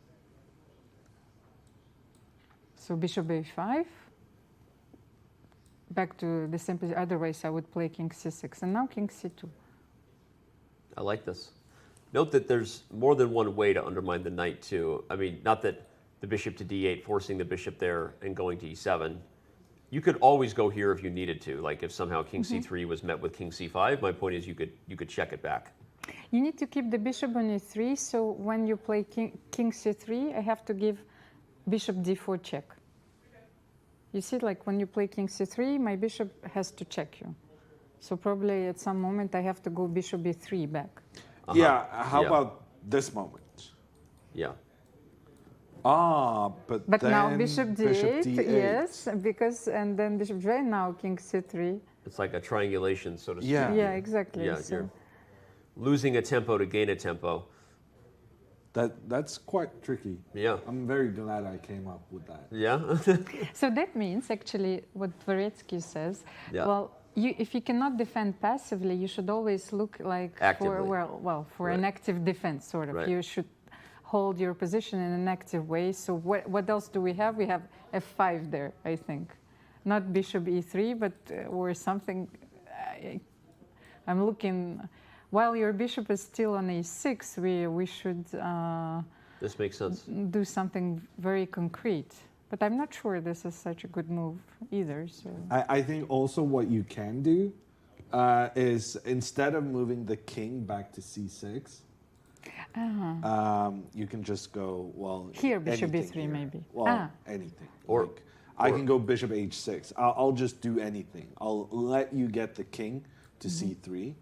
So bishop a5. Back to the same position. Otherwise, I would play king c6. And now king c2. I like this. Note that there's more than one way to undermine the knight, too. I mean, not that the bishop to d8, forcing the bishop there and going to e7. You could always go here if you needed to. Like if somehow king c3 was met with king c5, my point is you could check it back. You need to keep the bishop on e3, so when you play king c3, I have to give bishop d4 check. You see, when you play king c3, my bishop has to check you. So probably at some moment I have to go bishop e3 back. Yeah, how about this moment? Yeah. But then now bishop d8, yes, and then bishop d8, now king c3. It's like a triangulation, so to speak. Yeah, exactly. Yeah, so. You're losing a tempo to gain a tempo. That's quite tricky. Yeah. I'm very glad I came up with that. Yeah? So that means, actually, what Dvoretsky says, if you cannot defend passively, you should always look for an active defense, sort of. Right. You should hold your position in an active way. So what else do we have? We have f5 there, I think. Not bishop e3, but or something. I'm looking, while your bishop is still on a6, we should this makes sense. Do something very concrete. But I'm not sure this is such a good move either. So I think also what you can do is, instead of moving the king back to c6, You can just go, well, here, bishop anything b3 here. maybe. Well, anything. I can go bishop h6. I'll just do anything. I'll let you get the king to c3.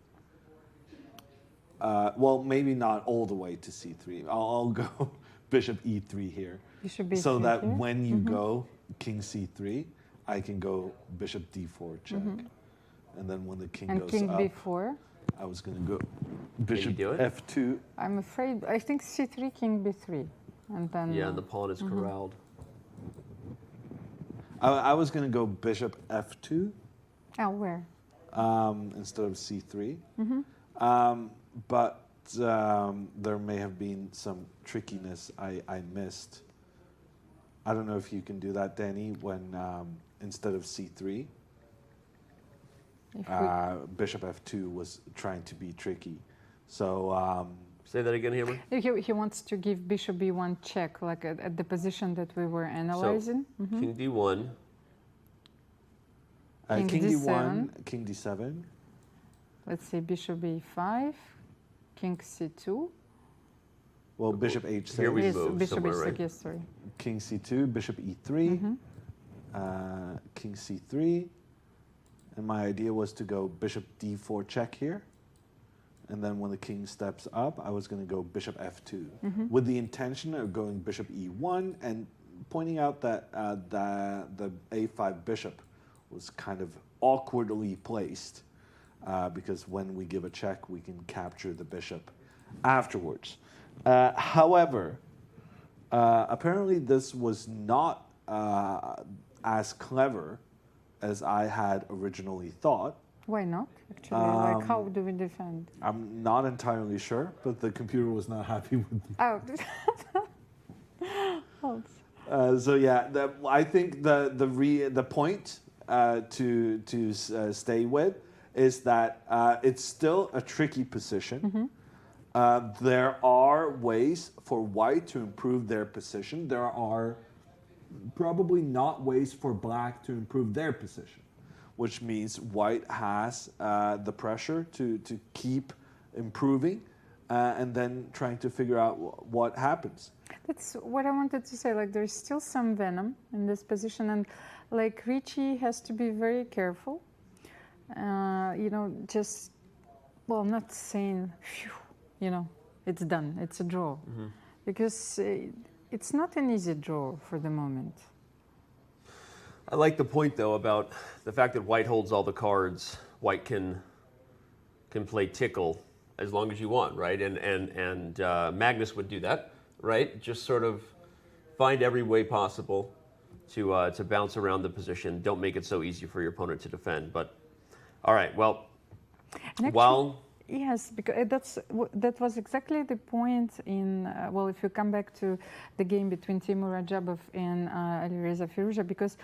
Well, maybe not all the way to c3. I'll go bishop e3 here. Bishop b3 so that here. when you go king c3, I can go bishop d4 check. And then when the king goes king up, b4. I was going to go bishop do it? f2. I'm afraid, I think c3, king b3. And then, Yeah, and the pawn is corralled. I was going to go bishop f2. Oh, where? Instead of c3. But there may have been some trickiness I missed. I don't know if you can do that, Danny, when instead of c3, bishop f2 was trying to be tricky. So say that again, Hammer. He wants to give bishop b1 check, like at the position that we were analyzing. So, king d1. King d1, king d7. Let's say bishop b5, king c2. Well, bishop h6. Here we move bishop somewhere, h6, right? yes, sorry. King c2, bishop e3, king c3. And my idea was to go bishop d4 check here. And then when the king steps up, I was going to go bishop f2 with the intention of going bishop e1 and pointing out that the a5 bishop was kind of awkwardly placed because when we give a check, we can capture the bishop afterwards. However, apparently this was not as clever as I had originally thought. Why not, actually? Like, how do we defend? I'm not entirely sure, but the computer was not happy with me. Oh. So yeah, I think the point to stay with is that it's still a tricky position. There are ways for white to improve their position. There are probably not ways for black to improve their position, which means white has the pressure to keep improving and then trying to figure out what happens. That's what I wanted to say. Like, there's still some venom in this position, and like Ricci has to be very careful. You know, just, well, not saying, phew, you know, it's done, it's a draw, because it's not an easy draw for the moment. I like the point, though, about the fact that white holds all the cards. White can play tickle as long as you want, right? And Magnus would do that, right? Just sort of find every way possible to bounce around the position. Don't make it so easy for your opponent to defend. But all right, well, yes, because that was exactly the point in, well, if you come back to the game between Timur Rajabov and Alireza Firouzja, because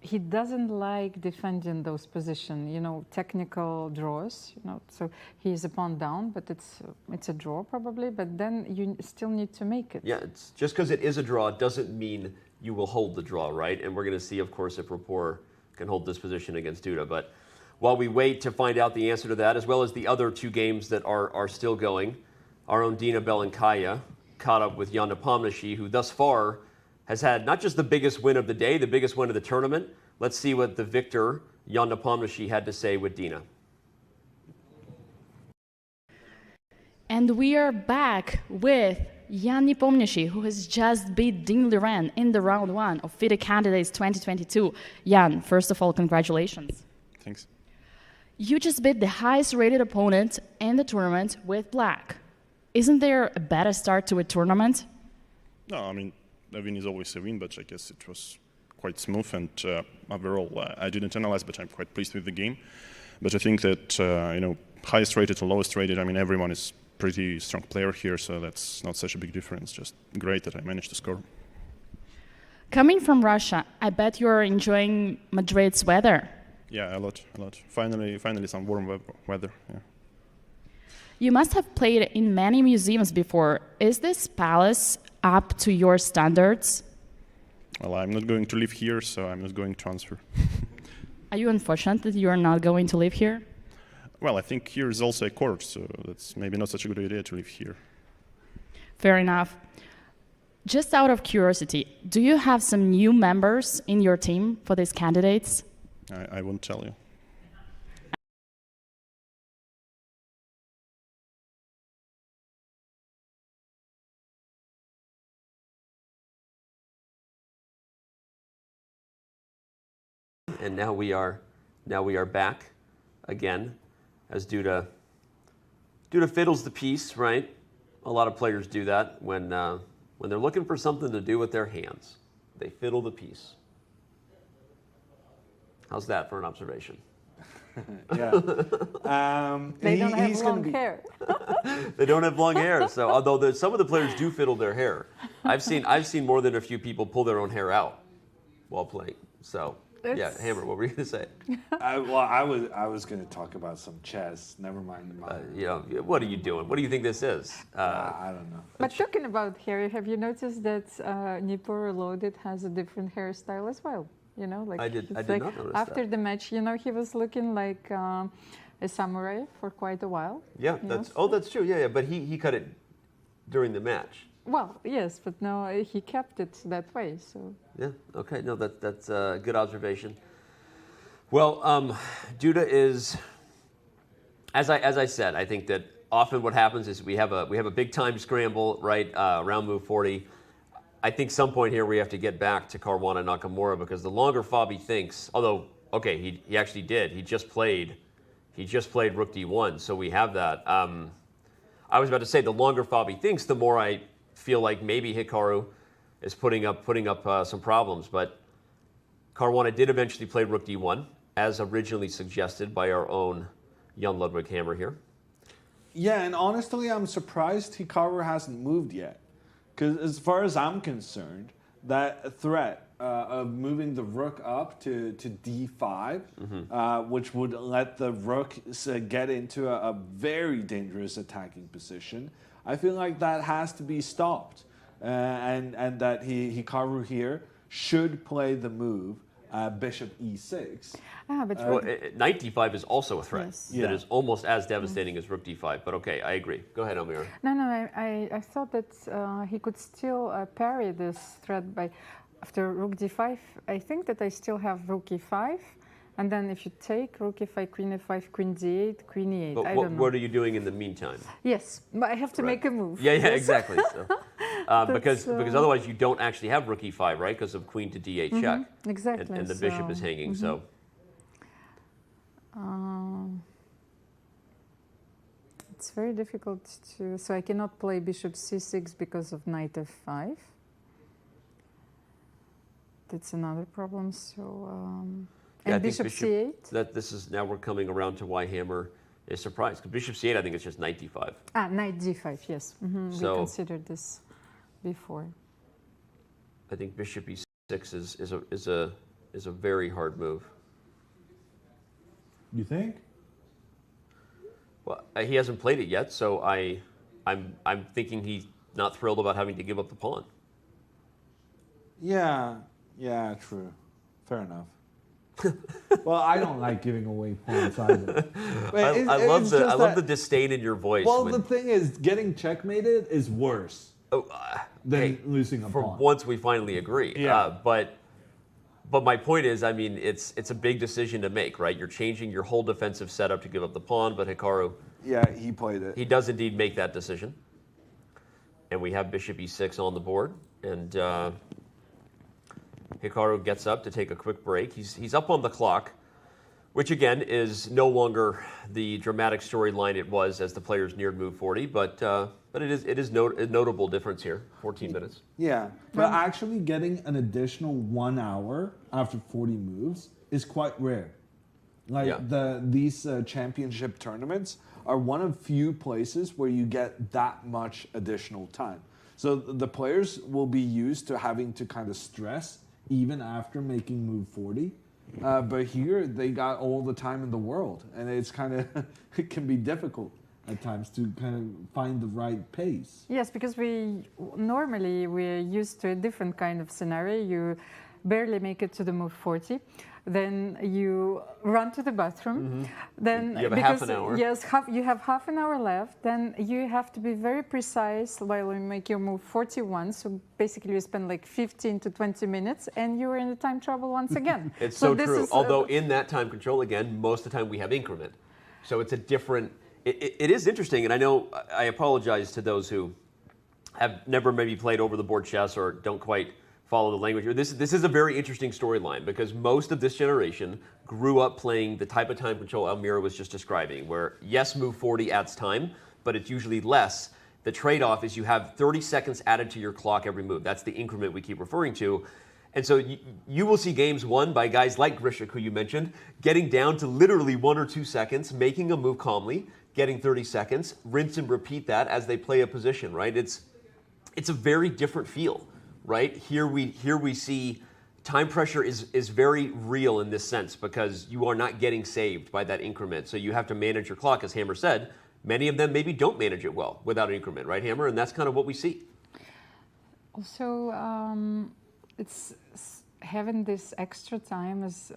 he doesn't like defending those positions, you know, technical draws, you know, so he's a pawn down, but it's a draw probably, but then you still need to make it. Yeah, it's just because it is a draw doesn't mean you will hold the draw, right? And we're going to see, of course, if Rapport can hold this position against Duda. But while we wait to find out the answer to that, as well as the other two games that are still going, our own Dina Belenkaya caught up with Jan Nepomniachtchi, who thus far has had not just the biggest win of the day, the biggest win of the tournament. Let's see what the victor, Jan Nepomniachtchi, had to say with Dina. And we are back with Jan Nepomniachtchi, who has just beat Dean Liren in the round one of FIDE Candidates 2022. Jan, first of all, congratulations. Thanks. You just beat the highest rated opponent in the tournament with black. Isn't there a better start to a tournament? No, I mean, a win is always a win, but I guess it was quite smooth, and overall, I didn't analyze, but I'm quite pleased with the game. But I think that, you know, highest rated to lowest rated, I mean, everyone is pretty strong player here, so that's not such a big difference. Just great that I managed to score. Coming from Russia, I bet you're enjoying Madrid's weather. Yeah, a lot. Finally some warm weather, yeah. You must have played in many museums before. Is this palace up to your standards? Well, I'm not going to live here, so I'm not going to answer. Are you unfortunate that you are not going to live here? Well, I think here is also a court, so that's maybe not such a good idea to live here. Fair enough. Just out of curiosity, do you have some new members in your team for these candidates? I won't tell you. And now we are back again, as Duda fiddles the piece, right? A lot of players do that when they're looking for something to do with their hands. They fiddle the piece. How's that for an observation? Yeah. They don't have long hair. They don't have long hair. So although some of the players do fiddle their hair, I've seen more than a few people pull their own hair out while playing. So. Yeah, Hammer, what were you going to say? I was going to talk about some chess. Never mind. What are you doing? What do you think this is? I don't know. But talking about hair, have you noticed that Nipo Reloaded has a different hairstyle as well? You know, like I did not notice after that. the match, you know, he was looking like a samurai for quite a while. Yeah, that's true. Yeah, but he cut it during the match. Well, yes, but no, he kept it that way. So. Yeah. Okay. No, that's a good observation. Well, Duda is, as I said, I think that often what happens is we have a big time scramble right around move 40. I think some point here we have to get back to Caruana Nakamura because the longer Fabi thinks, although okay, he actually did. He just played Rook D1, so we have that. I was about to say the longer Fabi thinks, the more I feel like maybe Hikaru is putting up some problems, but Caruana did eventually play Rook D1, as originally suggested by our own Jan Ludwig Hammer here. Yeah, and honestly, I'm surprised Hikaru hasn't moved yet, because as far as I'm concerned, that threat of moving the rook up to D5, which would let the rook get into a very dangerous attacking position, I feel like that has to be stopped, and that Hikaru here should play the move Bishop E6. But Knight D5 is also a threat that is almost as devastating as Rook D5. But okay, I agree. Go ahead, Elmira. No, I thought that he could still parry this threat by after Rook D5. I think that I still have Rook E5. And then if you take Rook E5, Queen F5, Queen D8, Queen E8, but I don't know. What are you doing in the meantime? Yes, but I have to make a move. Yeah, exactly. So, because otherwise you don't actually have Rook E5, right? Because of Queen to D8 check. Exactly. And the bishop is hanging, so. It's very difficult to, so I cannot play Bishop C6 because of Knight F5. That's another problem, so. And Bishop C8? This is, now we're coming around to why Hammer is surprised. Because Bishop C8, I think it's just Knight D5. Knight D5, yes. So, we considered this before. I think Bishop E6 is a very hard move. You think? Well, he hasn't played it yet, so I'm thinking he's not thrilled about having to give up the pawn. Yeah, true. Fair enough. Well, I don't like giving away pawns either. I love the disdain in your voice. Well, the thing is, getting checkmated is worse than losing a pawn. For once, we finally agree. Yeah. But my point is, I mean, it's a big decision to make, right? You're changing your whole defensive setup to give up the pawn, but Hikaru... Yeah, he played it. He does indeed make that decision. And we have Bishop E6 on the board, and Hikaru gets up to take a quick break. He's up on the clock, which again is no longer the dramatic storyline it was as the players neared move 40, but it is a notable difference here, 14 minutes. Yeah, but actually getting an additional 1 hour after 40 moves is quite rare. Like these championship tournaments are one of few places where you get that much additional time. So the players will be used to having to kind of stress even after making move 40. But here they got all the time in the world, and it's kind of, it can be difficult at times to kind of find the right pace. Yes, because we're used to a different kind of scenario. You barely make it to the move 40. then you run to the bathroom. Then You have a because half an hour. yes, you have half an hour left. Then you have to be very precise while you make your move 41. So basically, you spend like 15 to 20 minutes, and you're in the time trouble once again. It's so this true. is, Although in that time control, again, most of the time we have increment. So it's a different, it is interesting, and I know I apologize to those who have never maybe played over the board chess or don't quite follow the language. This is a very interesting storyline because most of this generation grew up playing the type of time control Almira was just describing, where yes, move 40 adds time, but it's usually less. The trade-off is you have 30 seconds added to your clock every move. That's the increment we keep referring to. And so you will see games won by guys like Grishik, who you mentioned, getting down to literally 1 or 2 seconds, making a move calmly, getting 30 seconds, rinse and repeat that as they play a position, right? It's a very different feel, right? Here we see time pressure is very real in this sense because you are not getting saved by that increment. So you have to manage your clock, as Hammer said. Many of them maybe don't manage it well without an increment, right, Hammer? And that's kind of what we see. Also, it's having this extra time is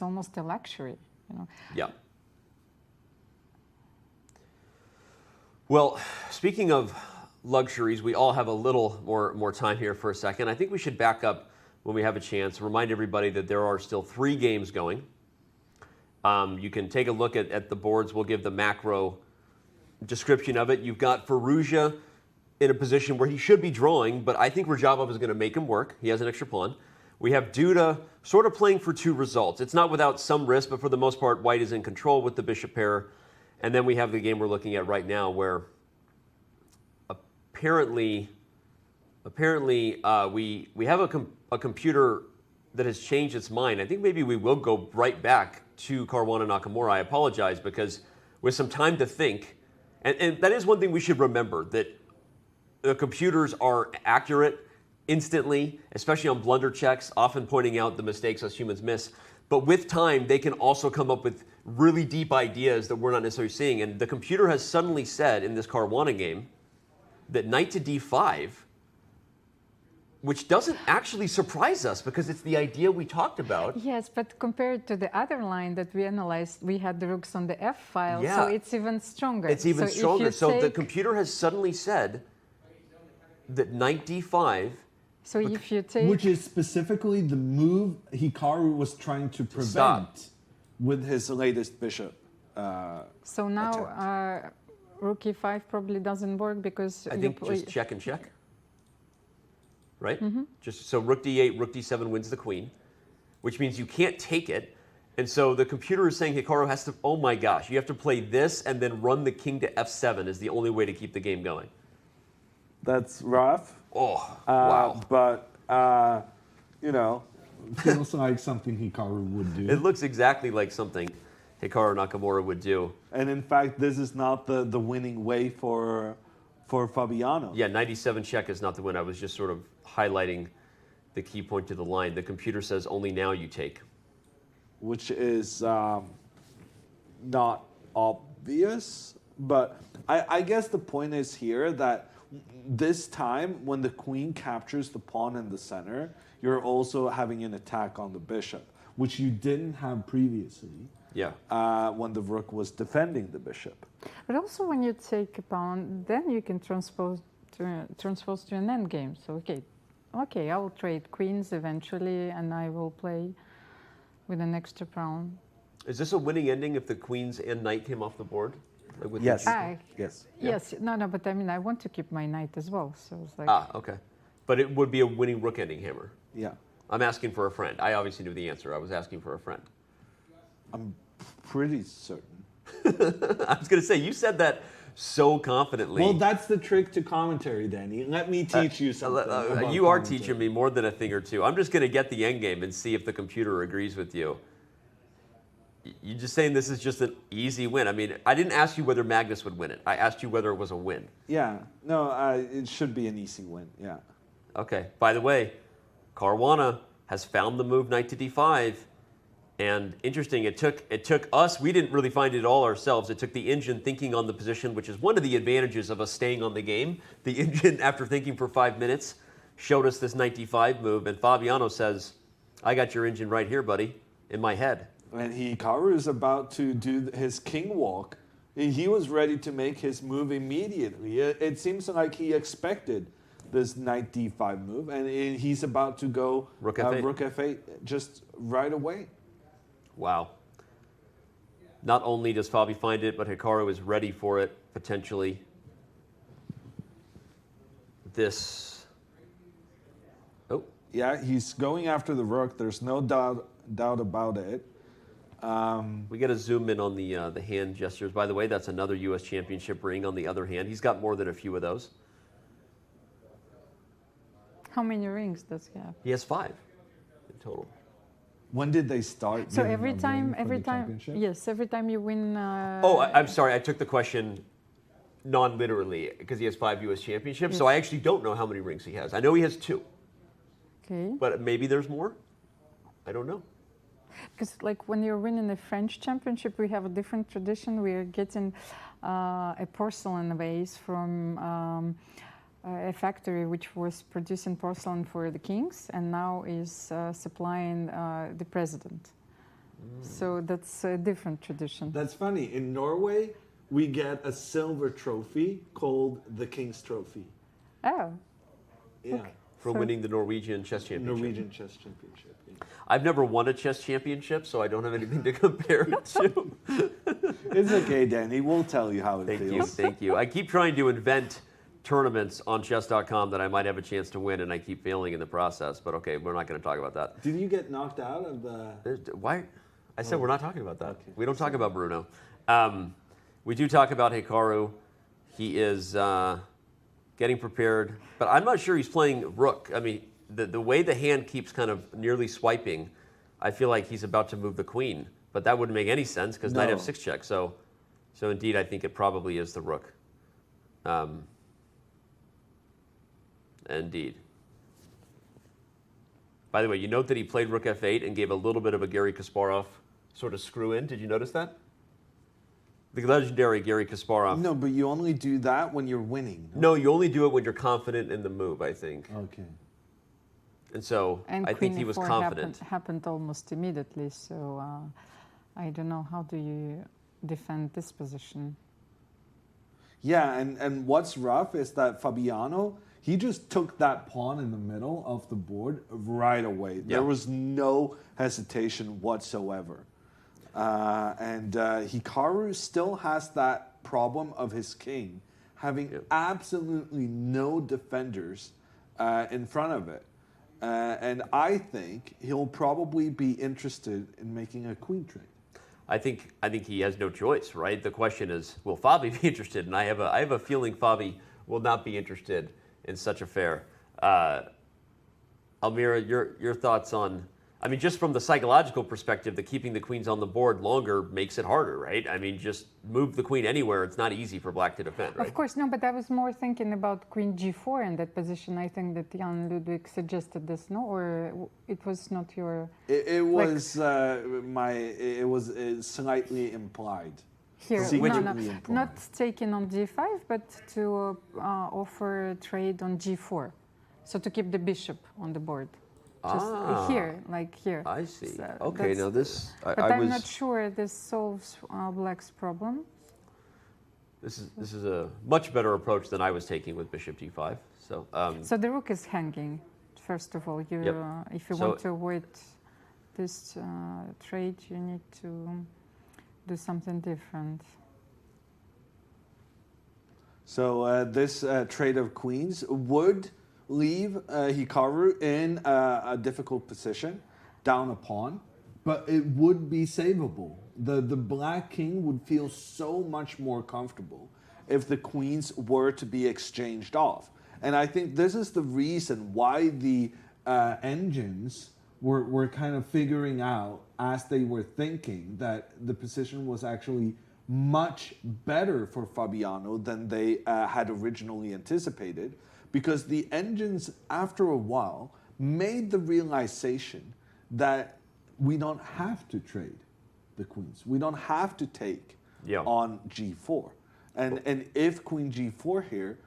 almost a luxury, you know. Yeah. Well, speaking of luxuries, we all have a little more time here for a second. I think we should back up when we have a chance. Remind everybody that there are still 3 games going. You can take a look at the boards. We'll give the macro description of it. You've got Firouzja in a position where he should be drawing, but I think Rajabov is going to make him work. He has an extra pawn. We have Duda sort of playing for 2 results. It's not without some risk, but for the most part, White is in control with the bishop pair. And then we have the game we're looking at right now where apparently we have a computer that has changed its mind. I think maybe we will go right back to Caruana Nakamura. I apologize because with some time to think, and that is one thing we should remember, that the computers are accurate instantly, especially on blunder checks, often pointing out the mistakes us humans miss. But with time, they can also come up with really deep ideas that we're not necessarily seeing. And the computer has suddenly said in this Caruana game that knight to d5, which doesn't actually surprise us because it's the idea we talked about. Yes, but compared to the other line that we analyzed, we had the rooks on the F file, Yeah. so it's even stronger. It's even so stronger. So the computer has suddenly said that knight d5. So if you take... Which is specifically the move Hikaru was trying to prevent with his latest bishop. So now rook e5 probably doesn't work because... I think just check and check. Right? Just so rook d8, rook d7 wins the queen, which means you can't take it. And so the computer is saying Hikaru has to, oh my gosh, you have to play this and then run the king to f7 is the only way to keep the game going. That's rough. Oh, wow. But, you know, feels like something Hikaru would do. It looks exactly like something Hikaru Nakamura would do. And in fact, this is not the winning way for Fabiano. Yeah, 97 check is not the win. I was just sort of highlighting the key point to the line. The computer says only now you take. Which is not obvious, but I guess the point is here that this time when the queen captures the pawn in the center, you're also having an attack on the bishop, which you didn't have previously. Yeah. When the rook was defending the bishop. But also when you take a pawn, then you can transpose to an endgame. So okay, I will trade queens eventually, and I will play with an extra pawn. Is this a winning ending if the queens and knight came off the board? Like with Yes. Yes. Yes. No, but I mean, I want to keep my knight as well. So it's like... Okay. But it would be a winning rook ending, Hammer. Yeah. I'm asking for a friend. I obviously knew the answer. I was asking for a friend. I'm pretty certain. I was going to say, you said that so confidently. Well, that's the trick to commentary, Danny. Let me teach you something. You are teaching me more than a thing or two. I'm just going to get the endgame and see if the computer agrees with you. You're just saying this is just an easy win. I mean, I didn't ask you whether Magnus would win it. I asked you whether it was a win. Yeah. No, it should be an easy win. Yeah. Okay. By the way, Caruana has found the move knight to d5. And interesting, it took us, we didn't really find it all ourselves. It took the engine thinking on the position, which is one of the advantages of us staying on the game. The engine, after thinking for 5 minutes, showed us this knight d5 move. And Fabiano says, I got your engine right here, buddy. in my head. And Hikaru is about to do his king walk. He was ready to make his move immediately. It seems like he expected this knight d5 move, and he's about to go Rook f8. Rook f8 just right away. Wow. Not only does Fabi find it, but Hikaru is ready for it, potentially. This. Oh. Yeah, he's going after the rook. There's no doubt about it. We got to zoom in on the hand gestures. By the way, that's another U.S. Championship ring on the other hand. He's got more than a few of those. How many rings does he have? He has 5 in total. When did they start? So every time, yes, every time you win. I'm sorry. I took the question non-literally because he has 5 U.S. championships. Yes. So I actually don't know how many rings he has. I know he has 2. Okay. But maybe there's more. I don't know. Because like when you're winning the French championship, we have a different tradition. We are getting a porcelain vase from a factory which was producing porcelain for the kings and now is supplying the president. So that's a different tradition. That's funny. In Norway, we get a silver trophy called the King's Trophy. Oh. Yeah. Okay. For winning the Norwegian chess championship. Norwegian chess championship. Yeah. I've never won a chess championship, so I don't have anything to compare it to. It's okay, Danny. We'll tell you how it feels. Thank you. I keep trying to invent tournaments on Chess.com that I might have a chance to win, and I keep failing in the process. But okay, we're not going to talk about that. Did you get knocked out of the... Why? I said we're not talking about that. Okay. We don't talk about Bruno. We do talk about Hikaru. He is getting prepared, but I'm not sure he's playing rook. I mean, the way the hand keeps kind of nearly swiping, I feel like he's about to move the queen, but that wouldn't make any sense because knight f6 check. So indeed, I think it probably is the rook. Indeed. By the way, you note that he played rook f8 and gave a little bit of a Garry Kasparov sort of screw in. Did you notice that? The legendary Garry Kasparov. No, but you only do that when you're winning. No, you only do it when you're confident in the move, I think. Okay. And so I think he was confident. Happened almost immediately, so I don't know, how do you defend this position? Yeah, and what's rough is that Fabiano, he just took that pawn in the middle of the board right away. Yeah. There was no hesitation whatsoever. And Hikaru still has that problem of his king having absolutely no defenders in front of it. And I think he'll probably be interested in making a queen trade. I think he has no choice, right? The question is, will Fabi be interested? And I have a feeling Fabi will not be interested in such a affair. Almira, your thoughts on? I mean, just from the psychological perspective, that keeping the queens on the board longer makes it harder, right? I mean, just move the queen anywhere. It's not easy for black to defend, right? Of course, no, but I was more thinking about queen g4 in that position. I think that Jan Ludwig suggested this, no? Or it was not your... It was slightly implied. Here, no, not taking on g5, but to offer a trade on g4. So to keep the bishop on the board. Just here, like here. I see. So okay, now this... But I'm not sure this solves black's problem. This is a much better approach than I was taking with bishop d5. So so the rook is hanging, first of all. If you want to avoid this trade, you need to do something different. So this trade of queens would leave Hikaru in a difficult position, down a pawn, but it would be savable. The black king would feel so much more comfortable if the queens were to be exchanged off. And I think this is the reason why the engines were kind of figuring out, as they were thinking, that the position was actually much better for Fabiano than they had originally anticipated, because the engines, after a while, made the realization that we don't have to trade the queens. We don't have to take on g4. And if queen g4 here,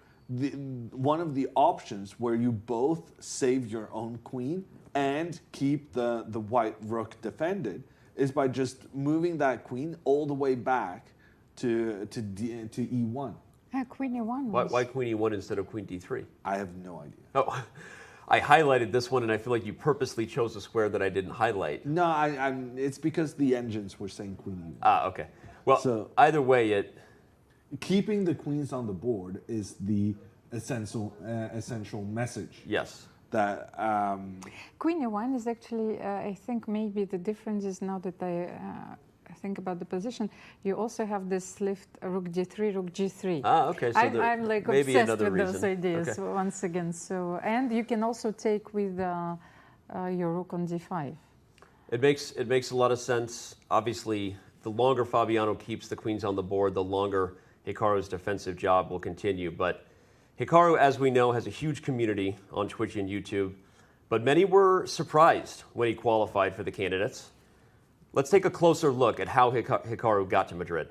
one of the options where you both save your own queen and keep the white rook defended is by just moving that queen all the way back to e1. Yeah, queen e1. Why queen e1 instead of queen d3? I have no idea. Oh, I highlighted this one, and I feel like you purposely chose a square that I didn't highlight. No, it's because the engines were saying queen e1. Ah, okay. Well, so, either way, keeping the queens on the board is the essential message. Yes. That queen e1 is actually, I think maybe the difference is now that I think about the position, you also have this lift rook d3, rook g3. Ah, okay. So I'm like obsessed with reason. those ideas okay. once again. So, and you can also take with your rook on d5. It makes a lot of sense. Obviously, the longer Fabiano keeps the queens on the board, the longer Hikaru's defensive job will continue. But Hikaru, as we know, has a huge community on Twitch and YouTube, but many were surprised when he qualified for the candidates. Let's take a closer look at how Hikaru got to Madrid.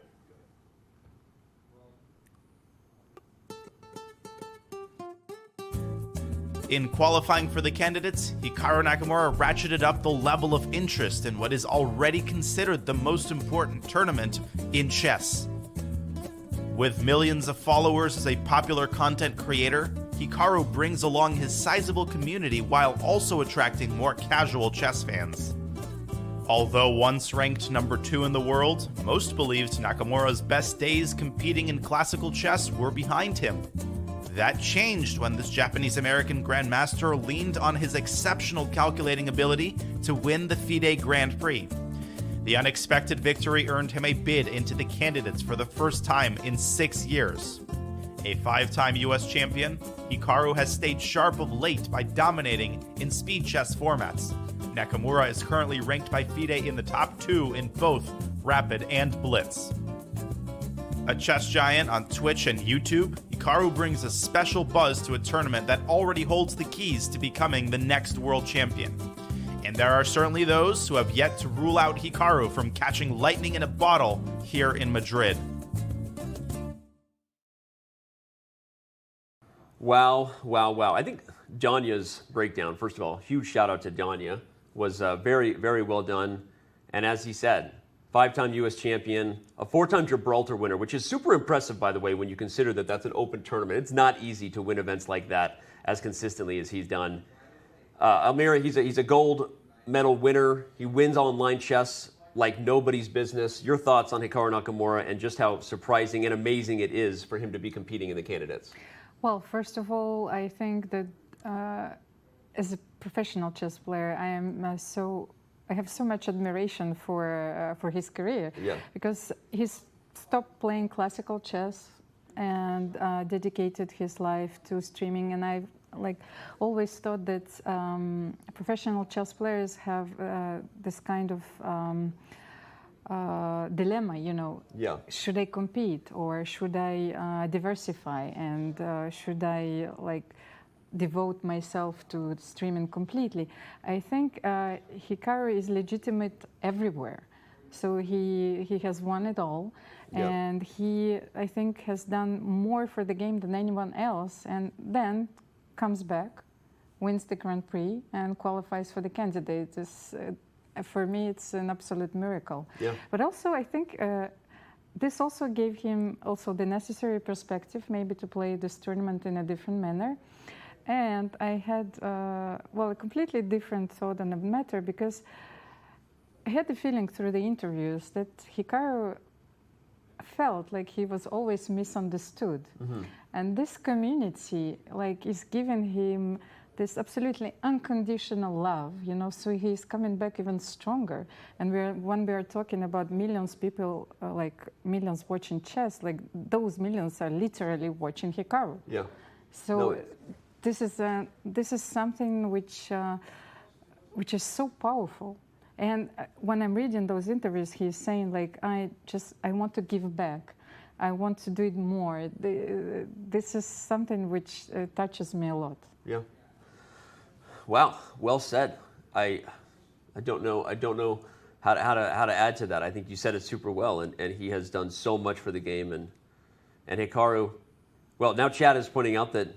In qualifying for the candidates, Hikaru Nakamura ratcheted up the level of interest in what is already considered the most important tournament in chess. With millions of followers as a popular content creator, Hikaru brings along his sizable community while also attracting more casual chess fans. Although once ranked number 2 in the world, most believed Nakamura's best days competing in classical chess were behind him. That changed when this Japanese-American grandmaster leaned on his exceptional calculating ability to win the FIDE Grand Prix. The unexpected victory earned him a bid into the candidates for the first time in 6 years. A 5-time US champion, Hikaru has stayed sharp of late by dominating in speed chess formats. Nakamura is currently ranked by FIDE in the top 2 in both Rapid and Blitz. A chess giant on Twitch and YouTube, Hikaru brings a special buzz to a tournament that already holds the keys to becoming the next world champion. And there are certainly those who have yet to rule out Hikaru from catching lightning in a bottle here in Madrid. Wow, wow, wow. I think Danya's breakdown, first of all, huge shout out to Danya, was very, very well done. And as he said, 5-time US champion, a 4-time Gibraltar winner, which is super impressive, by the way, when you consider that that's an open tournament. It's not easy to win events like that as consistently as he's done. Almira, he's a gold medal winner. He wins online chess like nobody's business. Your thoughts on Hikaru Nakamura and just how surprising and amazing it is for him to be competing in the candidates? Well, first of all, I think that as a professional chess player, I have so much admiration for his career, because he's stopped playing classical chess and dedicated his life to streaming. And I've always thought that professional chess players have this kind of dilemma, should I compete or should I diversify, and should I devote myself to streaming completely? I think Hikaru is legitimate everywhere. So he has won it all, and he, I think, has done more for the game than anyone else, and then comes back, wins the Grand Prix, and qualifies for the candidates. For me, it's an absolute miracle. But also, I think this also gave him also the necessary perspective, maybe to play this tournament in a different manner. And I had, a completely different thought on the matter, because I had the feeling through the interviews that Hikaru felt like he was always misunderstood. And this community, is giving him this absolutely unconditional love, so he's coming back even stronger. And when we are talking about millions of people, millions watching chess, those millions are literally watching Hikaru. So this is something which is so powerful. And when I'm reading those interviews, he's saying I want to give back. I want to do it more. This is something which touches me a lot. Wow, well said. I don't know how to add to that. I think you said it super well, and he has done so much for the game. And Hikaru, well, now Chad is pointing out that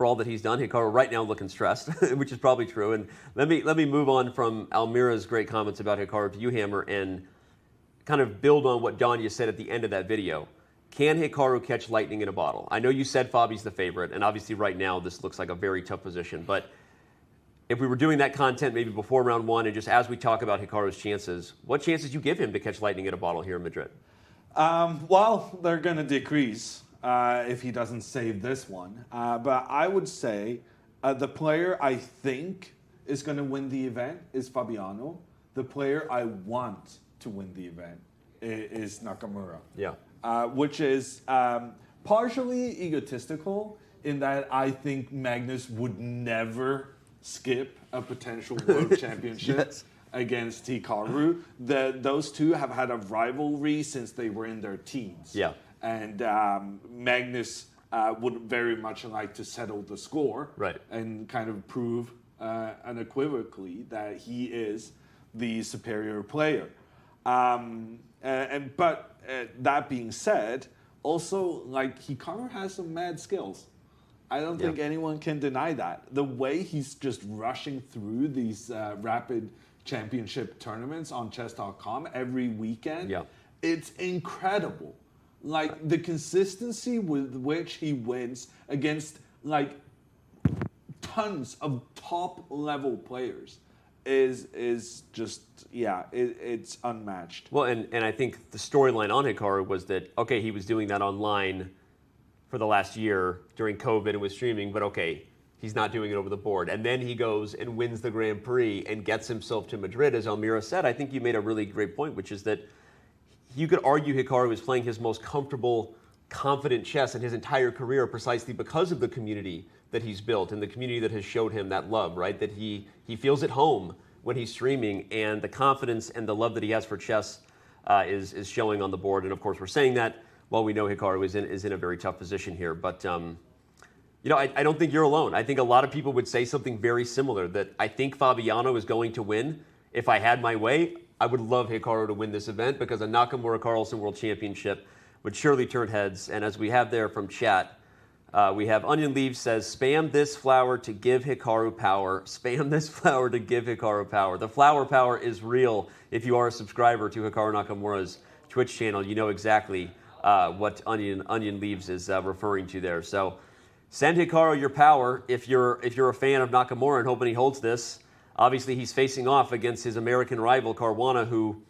for all that he's done. Hikaru right now looking stressed, which is probably true. And let me move on from Almira's great comments about Hikaru to you, Hammer, and kind of build on what Danya said at the end of that video. Can Hikaru catch lightning in a bottle? I know you said Fabi's the favorite, and obviously right now this looks like a very tough position. But if we were doing that content maybe before round one, and just as we talk about Hikaru's chances, what chances you give him to catch lightning in a bottle here in Madrid? Well, they're going to decrease if he doesn't save this one. But I would say the player I think is going to win the event is Fabiano. The player I want to win the event is Nakamura. Yeah. Which is partially egotistical in that I think Magnus would never skip a potential world championship against Hikaru. Those two have had a rivalry since they were in their teens. Yeah. And Magnus would very much like to settle the score and kind of prove unequivocally that he is the superior player. But that being said, also, like, Hikaru has some mad skills. I don't think anyone can deny that. The way he's just rushing through these rapid championship tournaments on Chess.com every weekend, it's incredible. Like, the consistency with which he wins against, like, tons of top-level players is just, it's unmatched. Well, and I think the storyline on Hikaru was that, okay, he was doing that online for the last year during COVID and was streaming, but okay, he's not doing it over the board. And then he goes and wins the Grand Prix and gets himself to Madrid. As Almira said, I think you made a really great point, which is that you could argue Hikaru is playing his most comfortable, confident chess in his entire career precisely because of the community that he's built and the community that has showed him that love, right? That he feels at home when he's streaming, and the confidence and the love that he has for chess is showing on the board. And of course, we're saying that while we know Hikaru is in a very tough position here. But I don't think you're alone. I think a lot of people would say something very similar, that I think Fabiano is going to win. If I had my way, I would love Hikaru to win this event because a Nakamura Carlsen World Championship would surely turn heads. And as we have there from chat, we have Onion Leaves says, spam this flower to give Hikaru power. Spam this flower to give Hikaru power. The flower power is real. If you are a subscriber to Hikaru Nakamura's Twitch channel, you know exactly what Onion Leaves is referring to there. So send Hikaru your power if you're a fan of Nakamura and hoping he holds this. Obviously, he's facing off against his American rival, Caruana, who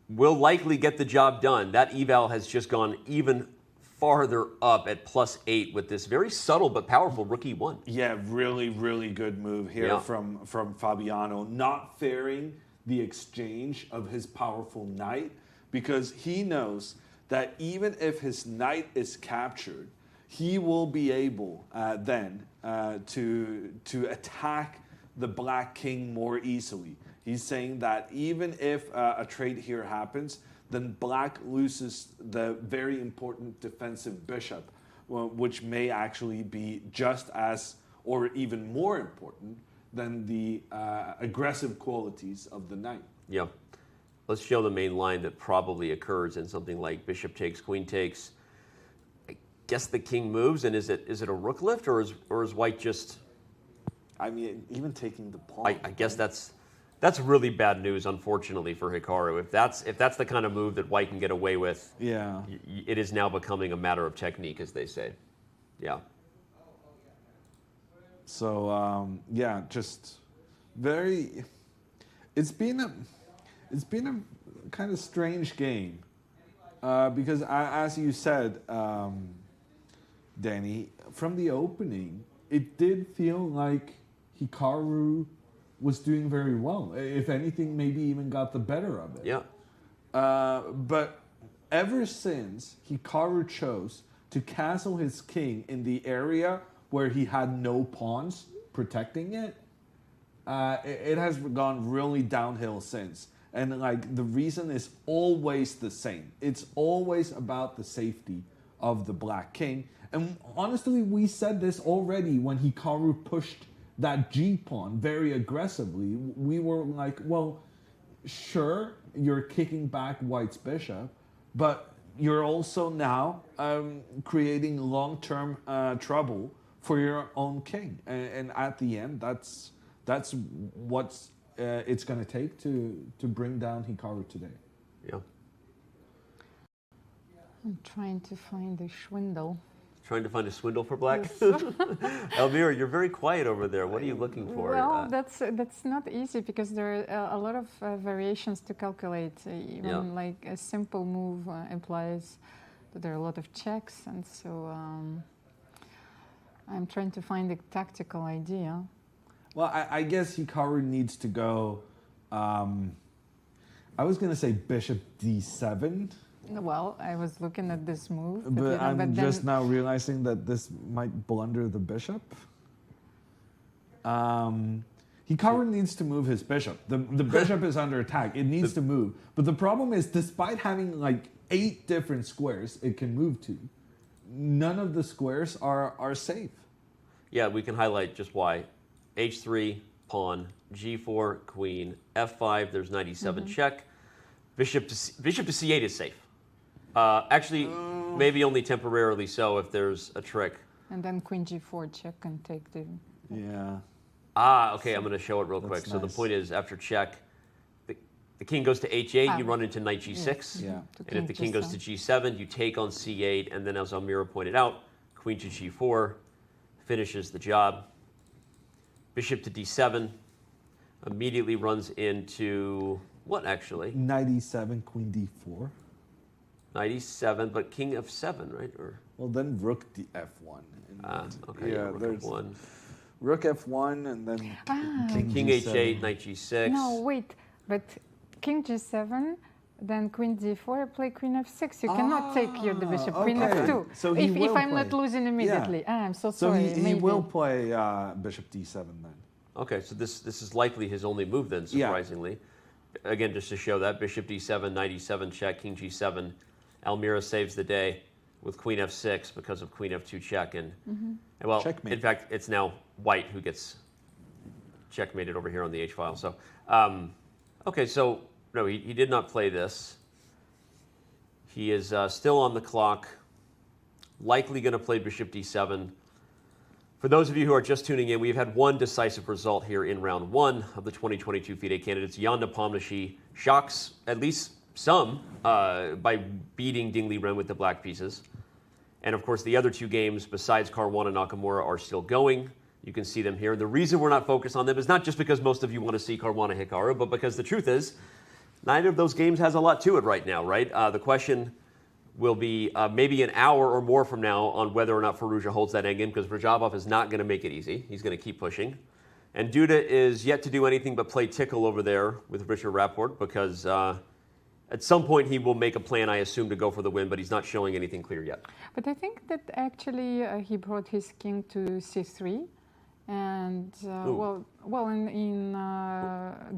will likely get the job done. That eval has just gone even farther up at +8 with this very subtle but powerful rook e1. Yeah, really, really good move here from Fabiano, not fearing the exchange of his powerful knight, because he knows that even if his knight is captured, he will be able then to attack the black king more easily. He's saying that even if a trade here happens, then black loses the very important defensive bishop, which may actually be just as or even more important than the aggressive qualities of the knight. Yeah. Let's show the main line that probably occurs in something like bishop takes, queen takes. I guess the king moves, and is it a rook lift, or is white just... I mean, even taking the pawn. I guess that's really bad news, unfortunately, for Hikaru. If that's the kind of move that white can get away with, it is now becoming a matter of technique, as they say. Yeah. So just very. It's been a kind of strange game because, as you said, Danny, from the opening, it did feel like Hikaru was doing very well. If anything, maybe even got the better of it. Yeah. But ever since Hikaru chose to castle his king in the area where he had no pawns protecting it, it has gone really downhill since. And like the reason is always the same. It's always about the safety of the black king. And honestly, we said this already when Hikaru pushed that G pawn very aggressively. We were like, well, sure, you're kicking back white's bishop, but you're also now creating long-term trouble for your own king. And at the end, that's what's it's going to take to bring down Hikaru today. Yeah. I'm trying to find a swindle. Trying to find a swindle for black? Yes. Elvira, you're very quiet over there. What are you looking for? Well, that's not easy because there are a lot of variations to calculate. Even like a simple move implies that there are a lot of checks, and so I'm trying to find a tactical idea. Well, I guess Hikaru needs to go. I was going to say bishop d7. Well, I was looking at this move. But I'm just now realizing that this might blunder the bishop. Hikaru needs to move his bishop. The bishop is under attack. It needs to move. But the problem is, despite having like 8 different squares it can move to, none of the squares are safe. Yeah, we can highlight just why. H3, pawn, G4, queen, F5, there's 97 check. Bishop to C8 is safe. Actually, maybe only temporarily so if there's a trick. And then queen G4 check and take the... Yeah. Okay, I'm going to show it real quick. So the point is, after check, the king goes to H8, you run into knight G6. Yes. Yeah. And if the king goes to G7, you take on C8, and then as Almira pointed out, queen to G4 finishes the job. Bishop to D7 immediately runs into what, actually? Knight E7, queen D4. Knight E7, but king F7, right? Or well, then rook to F1. Okay, yeah, rook F1. Rook F1, and then king H8, knight G6. No, wait, but king G7, then queen D4, play queen F6. You cannot take here the bishop, queen F2. So if I'm not losing immediately. I'm so sorry. So he will play bishop D7 then. Okay, so this is likely his only move then, surprisingly. Again, just to show that, bishop D7, knight E7 check, king G7. Almira saves the day with queen F6 because of queen F2 check. And well, checkmate. In fact, it's now white who gets checkmated over here on the H file. So, okay, so no, he did not play this. He is still on the clock, likely going to play bishop D7. For those of you who are just tuning in, we've had one decisive result here in round 1 of the 2022 FIDE Candidates. Jan Nepomniachtchi shocks at least some by beating Ding Liren with the black pieces. And of course, the other 2 games besides Caruana and Nakamura are still going. You can see them here. And the reason we're not focused on them is not just because most of you want to see Caruana Hikaru, but because the truth is, neither of those games has a lot to it right now, right? The question will be maybe an hour or more from now on whether or not Firouzja holds that endgame, because Vrjabov is not going to make it easy. He's going to keep pushing. And Duda is yet to do anything but play tickle over there with Richard Rapport, because at some point he will make a plan, I assume, to go for the win, but he's not showing anything clear yet. But I think that actually he brought his king to C3. And in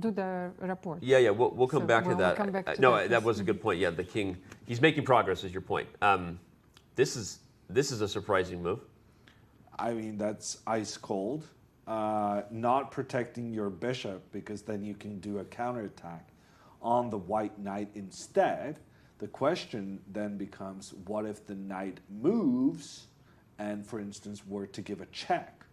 Duda Rapport. Yeah, we'll come back to that. Come back to no, that. That was a good point. Yeah, the king, he's making progress, is your point. This is a surprising move. I mean, that's ice cold. Not protecting your bishop, because then you can do a counterattack on the white knight instead. The question then becomes, what if the knight moves and, for instance, were to give a check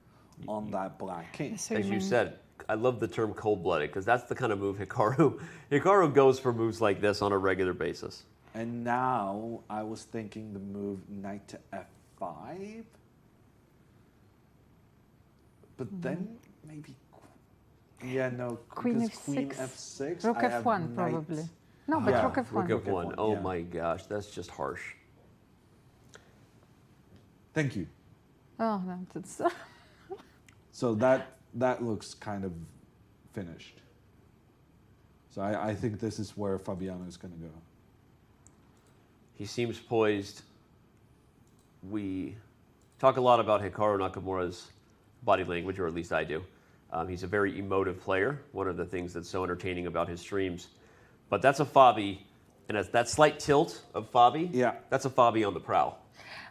on that black king? So as you said, I love the term cold-blooded, because that's the kind of move Hikaru goes for moves like this on a regular basis. And now I was thinking the move knight to F5. But then maybe, queen F6. Rook F1 probably. No, but rook F1. Rook F1. Oh my gosh, that's just harsh. Thank you. Oh, that's So that looks kind of finished. So I think this is where Fabiano is going to go. He seems poised. We talk a lot about Hikaru Nakamura's body language, or at least I do. He's a very emotive player, one of the things that's so entertaining about his streams. But that's a Fabi, and as that slight tilt of Fabi, that's a Fabi on the prowl.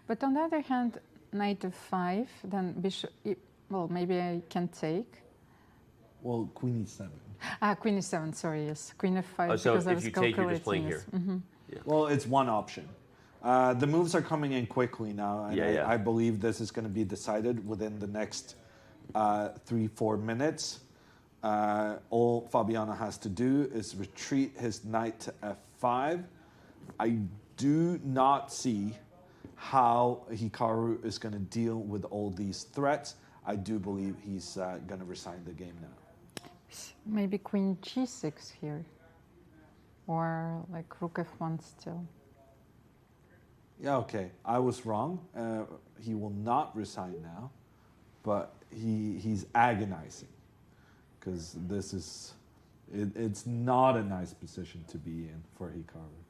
But on the other hand, knight F5, then bishop, well, maybe I can take. Well, queen E7. Queen E7, sorry, yes. Queen F5, so because I if was you take, you're just playing this. here. Yeah. Well, it's one option. The moves are coming in quickly now, and I believe this is going to be decided within the next 3-4 minutes. All Fabiano has to do is retreat his knight to f5. I do not see how Hikaru is going to deal with all these threats. I do believe he's going to resign the game now. Maybe queen g6 here, or like rook f1 still. Yeah, okay. I was wrong. He will not resign now, but he's agonizing because this is it's not a nice position to be in for Hikaru.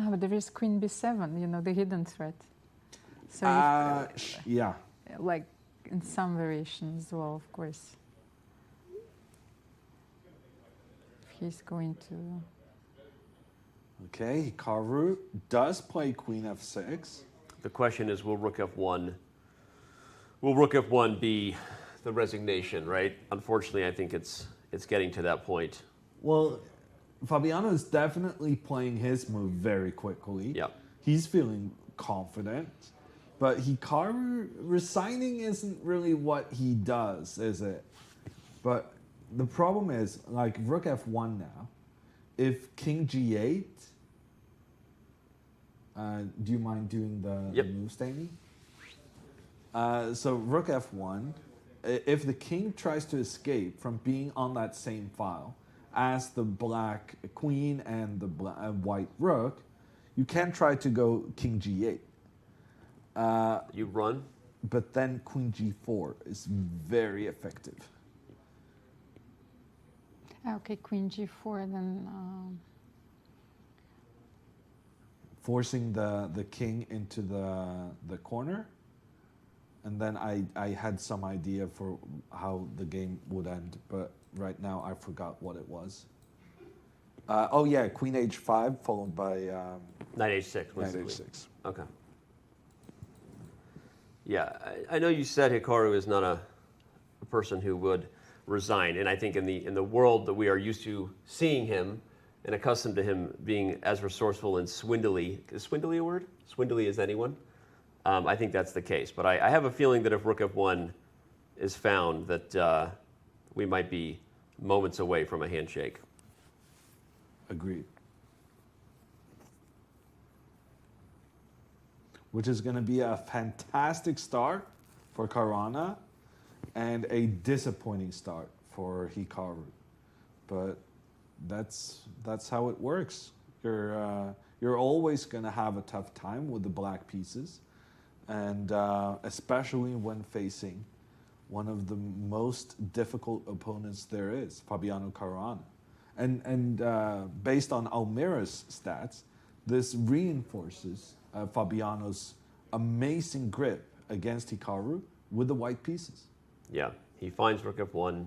But there is queen b7, you know, the hidden threat. So yeah. Like in some variations, well, of course. If he's going to... Okay, Hikaru does play queen f6. The question is, will rook f1 be the resignation, right? Unfortunately, I think it's getting to that point. Well, Fabiano is definitely playing his move very quickly. Yeah. He's feeling confident. But Hikaru resigning isn't really what he does, is it? But the problem is, like rook f1 now, if king g8, do you mind doing the move, Stanley? So rook f1, if the king tries to escape from being on that same file as the black queen and the white rook, you can try to go king g8. You run? But then queen g4 is very effective. Okay, queen g4, then... forcing the king into the corner. And then I had some idea for how the game would end, but right now I forgot what it was. Oh yeah, queen h5 followed by... knight h6. Knight h6. Okay. Yeah, I know you said Hikaru is not a person who would resign, and I think in the world that we are used to seeing him and accustomed to him being as resourceful and swindly, is swindly a word? Swindly as anyone? I think that's the case, but I have a feeling that if rook f1 is found, that we might be moments away from a handshake. Agreed. Which is going to be a fantastic start for Caruana and a disappointing start for Hikaru. But that's how it works. You're always going to have a tough time with the black pieces, and especially when facing one of the most difficult opponents there is, Fabiano Caruana. And based on Almira's stats, this reinforces Fabiano's amazing grip against Hikaru with the white pieces. Yeah, he finds rook f1.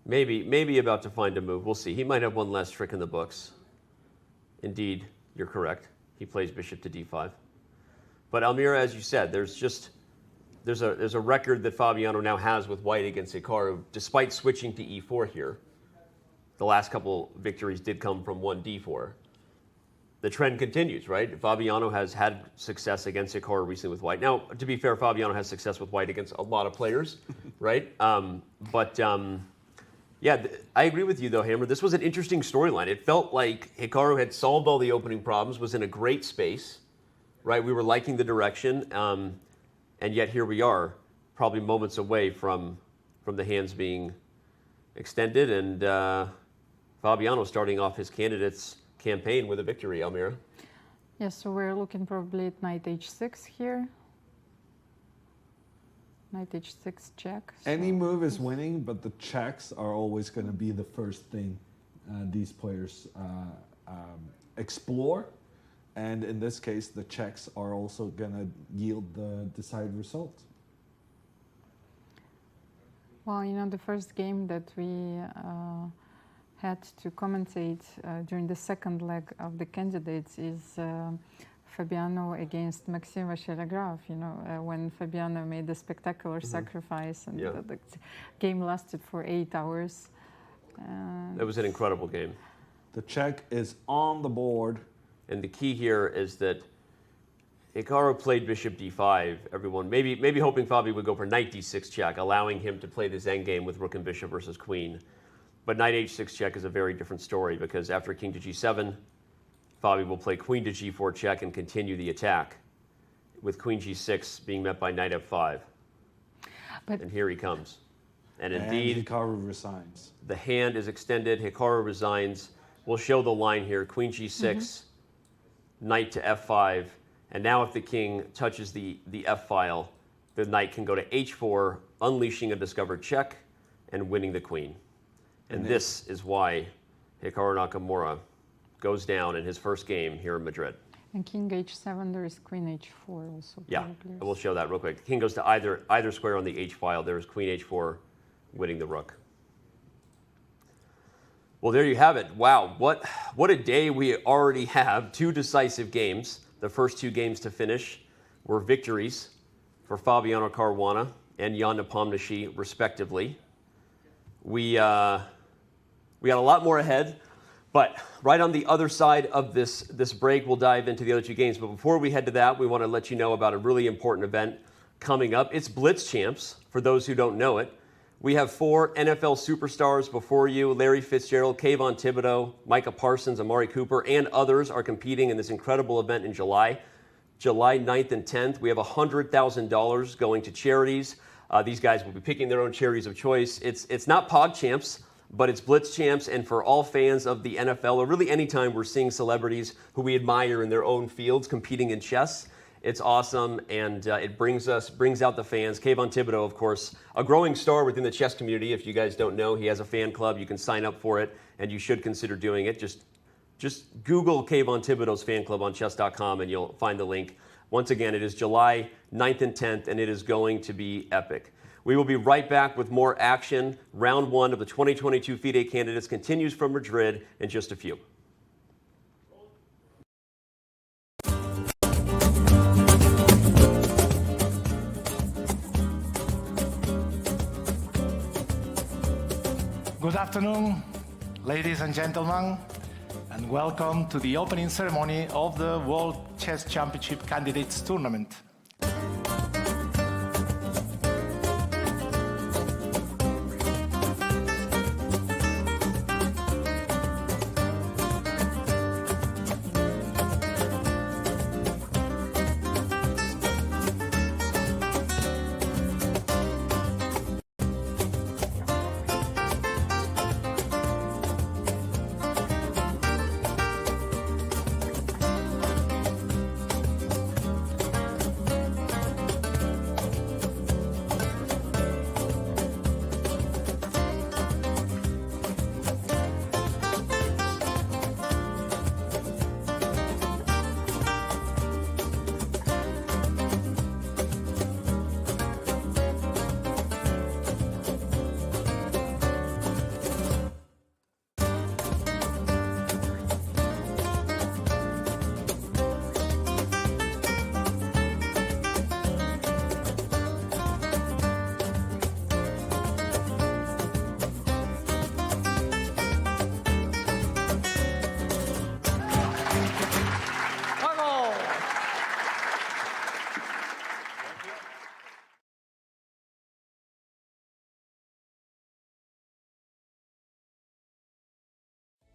Maybe about to find a move. We'll see. He might have one last trick in the books. Indeed, you're correct. He plays bishop to d5. But Almira, as you said, there's a record that Fabiano now has with white against Hikaru, despite switching to e4 here. The last couple victories did come from 1d4. The trend continues, right? Fabiano has had success against Hikaru recently with white. Now, to be fair, Fabiano has success with white against a lot of players, right? Yeah, I agree with you, though, Hammer. This was an interesting storyline. It felt like Hikaru had solved all the opening problems, was in a great space, right? We were liking the direction, and yet here we are, probably moments away from the hands being extended, and Fabiano starting off his candidates campaign with a victory, Almira. Yes, so we're looking probably at knight h6 here. Knight h6 check. Any move is winning, but the checks are always going to be the first thing these players explore. And in this case, the checks are also going to yield the desired result. Well, you know, the first game that we had to commentate during the second leg of the candidates is Fabiano against Maxime Vachier-Lagrave, when Fabiano made the spectacular sacrifice and the game lasted for 8 hours. It was an incredible game. The check is on the board. And the key here is that Hikaru played bishop d5. Everyone maybe hoping Fabi would go for knight d6 check, allowing him to play this endgame with rook and bishop versus queen. But knight h6 check is a very different story because after king to g7, Fabi will play queen to g4 check and continue the attack, with queen g6 being met by knight f5. And here he comes. And indeed, Hikaru resigns. The hand is extended. Hikaru resigns. We'll show the line here. Queen g6, knight to f5. And now if the king touches the f file, the knight can go to h4, unleashing a discovered check and winning the queen. And this is why Hikaru Nakamura goes down in his first game here in Madrid. And king h7, there is queen h4 also. Yeah, probably. we'll show that real quick. The king goes to either square on the h file. There's queen h4, winning the rook. Well, there you have it. Wow, what a day we already have. 2 decisive games. The first 2 games to finish were victories for Fabiano Caruana and Jan Nepomniachtchi, respectively. We got a lot more ahead, but right on the other side of this break, we'll dive into the other 2 games. But before we head to that, we want to let you know about a really important event coming up. It's Blitz Champs, for those who don't know it. We have 4 NFL superstars before you. Larry Fitzgerald, Kayvon Thibodeau, Micah Parsons, Amari Cooper, and others are competing in this incredible event in July 9th and 10th. We have $100,000 going to charities. These guys will be picking their own charities of choice. It's not Pog Champs, but it's Blitz Champs, and for all fans of the NFL, or really anytime we're seeing celebrities who we admire in their own fields competing in chess, it's awesome, and it brings out the fans. Kayvon Thibodeau, of course, a growing star within the chess community. If you guys don't know, he has a fan club. You can sign up for it, and you should consider doing it. Just Google Kayvon Thibodeau's fan club on Chess.com, and you'll find the link. Once again, it is July 9th and 10th, and it is going to be epic. We will be right back with more action. Round 1 of the 2022 FIDE Candidates continues from Madrid in just a few. Good afternoon, ladies and gentlemen, and welcome to the opening ceremony of the World Chess Championship Candidates Tournament.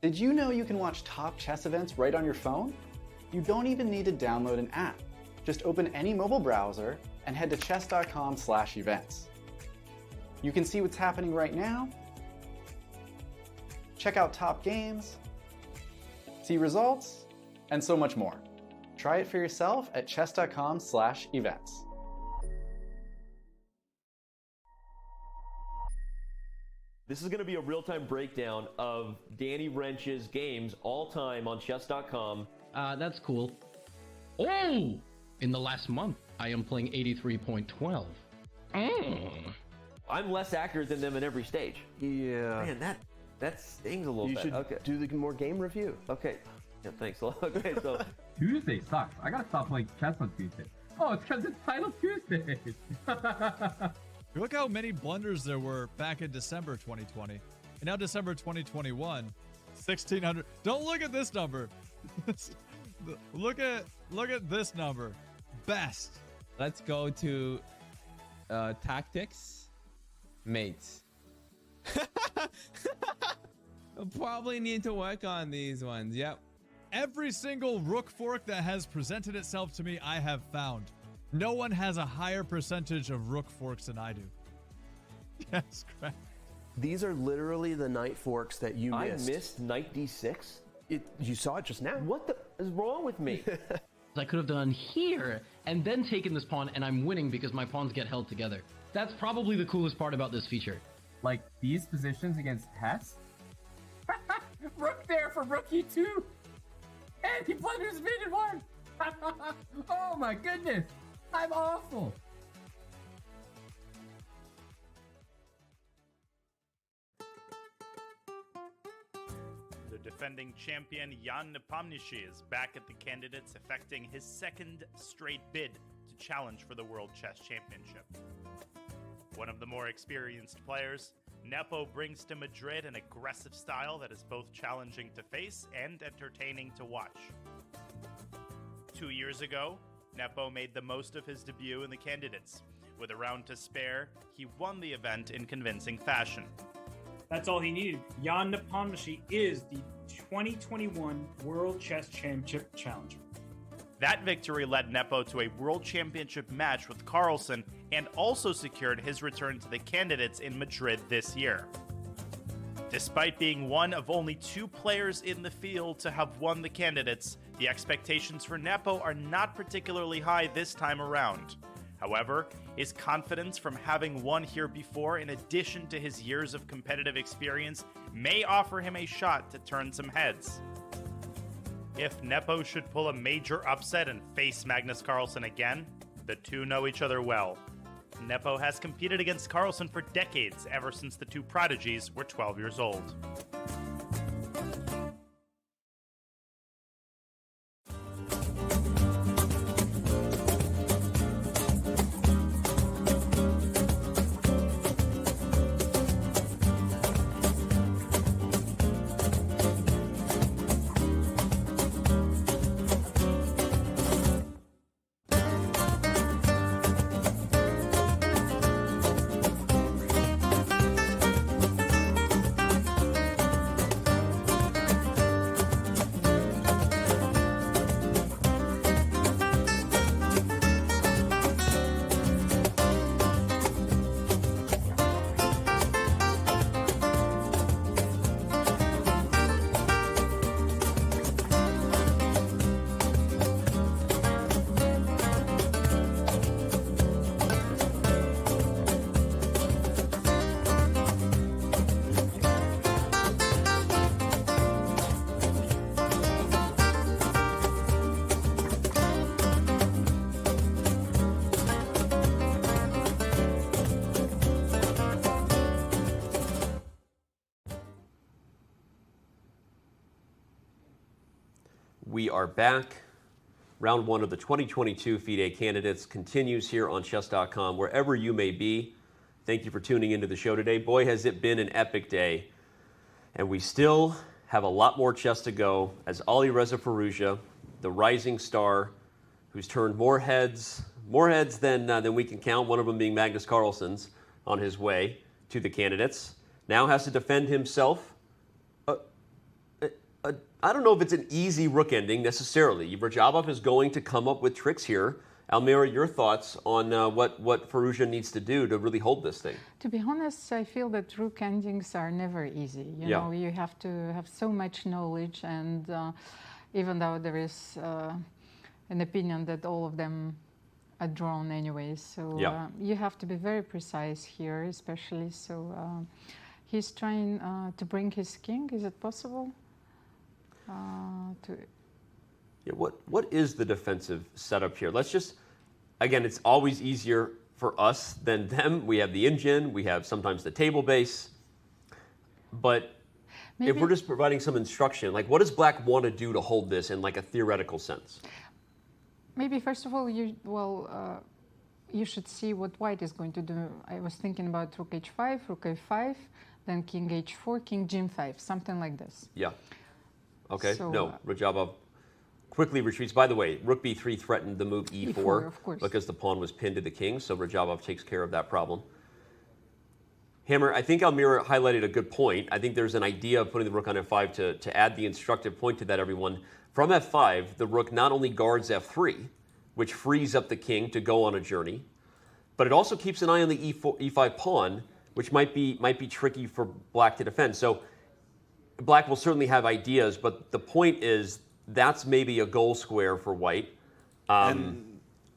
Did you know you can watch top chess events right on your phone? You don't even need to download an app. Just open any mobile browser and head to chess.com/events. You can see what's happening right now, check out top games, see results, and so much more. Try it for yourself at chess.com/events. This is going to be a real-time breakdown of Danny Wrench's games all time on Chess.com. That's cool. Oh! In the last month, I am playing 83.12. I'm less accurate than them in every stage. Yeah. Man, that stings a little bit. You should do the more game review. Okay. Yeah, thanks a lot. Okay, so Tuesday sucks. I gotta stop playing chess on Tuesday. Oh, it's because it's Title Tuesday. Look how many blunders there were back in December 2020. And now December 2021, 1,600. Don't look at this number. look at this number. Best. Let's go to tactics. Mates. I'll probably need to work on these ones. Yep. Every single rook fork that has presented itself to me, I have found. No one has a higher percentage of rook forks than I do. Yes, correct. These are literally the knight forks that you missed. I missed knight d6? You saw it just now. What the is wrong with me? I could have done here and then taken this pawn, and I'm winning because my pawns get held together. That's probably the coolest part about this feature. Like these positions against Hess? Rook there for rook e2! And he blunders mate in one! Oh my goodness! I'm awful! The defending champion Jan Nepomniachtchi is back at the candidates, effecting his second straight bid to challenge for the World Chess Championship. One of the more experienced players, Nepo brings to Madrid an aggressive style that is both challenging to face and entertaining to watch. 2 years ago, Nepo made the most of his debut in the candidates. With a round to spare, he won the event in convincing fashion. That's all he needed. Jan Nepomniachtchi is the 2021 World Chess Championship challenger. That victory led Nepo to a World Championship match with Carlsen and also secured his return to the candidates in Madrid this year. Despite being one of only 2 players in the field to have won the candidates, the expectations for Nepo are not particularly high this time around. However, his confidence from having won here before, in addition to his years of competitive experience, may offer him a shot to turn some heads. If Nepo should pull a major upset and face Magnus Carlsen again, the two know each other well. Nepo has competed against Carlsen for decades, ever since the two prodigies were 12 years old. We are back. Round 1 of the 2022 FIDE Candidates continues here on Chess.com. Wherever you may be, thank you for tuning into the show today. Boy, has it been an epic day. And we still have a lot more chess to go as Alireza Firouzja, the rising star, who's turned more heads than we can count, one of them being Magnus Carlsen's, on his way to the candidates, now has to defend himself. I don't know if it's an easy rook ending necessarily. Vrjabov is going to come up with tricks here. Almira, your thoughts on what Firouzja needs to do to really hold this thing? To be honest, I feel that rook endings are never easy. You know, you have to have so much knowledge, and even though there is an opinion that all of them are drawn anyways, so you have to be very precise here, especially. So he's trying to bring his king. Is it possible? What is the defensive setup here? Let's just, again, it's always easier for us than them. We have the engine, we have sometimes the table base, but if we're just providing some instruction, like what does Black want to do to hold this in like a theoretical sense? Maybe first of all, you should see what White is going to do. I was thinking about Rook H5, Rook A5, then King H4, King G5, something like this. Yeah. Okay. So, no, Rajabov quickly retreats. By the way, Rook B3 threatened the move E4, of course, because the pawn was pinned to the king, so Rajabov takes care of that problem. Hammer, I think Almira highlighted a good point. I think there's an idea of putting the rook on F5 to add the instructive point to that, everyone. From F5, the rook not only guards F3, which frees up the king to go on a journey, but it also keeps an eye on the E5 pawn, which might be tricky for Black to defend. So Black will certainly have ideas, but the point is that's maybe a goal square for White.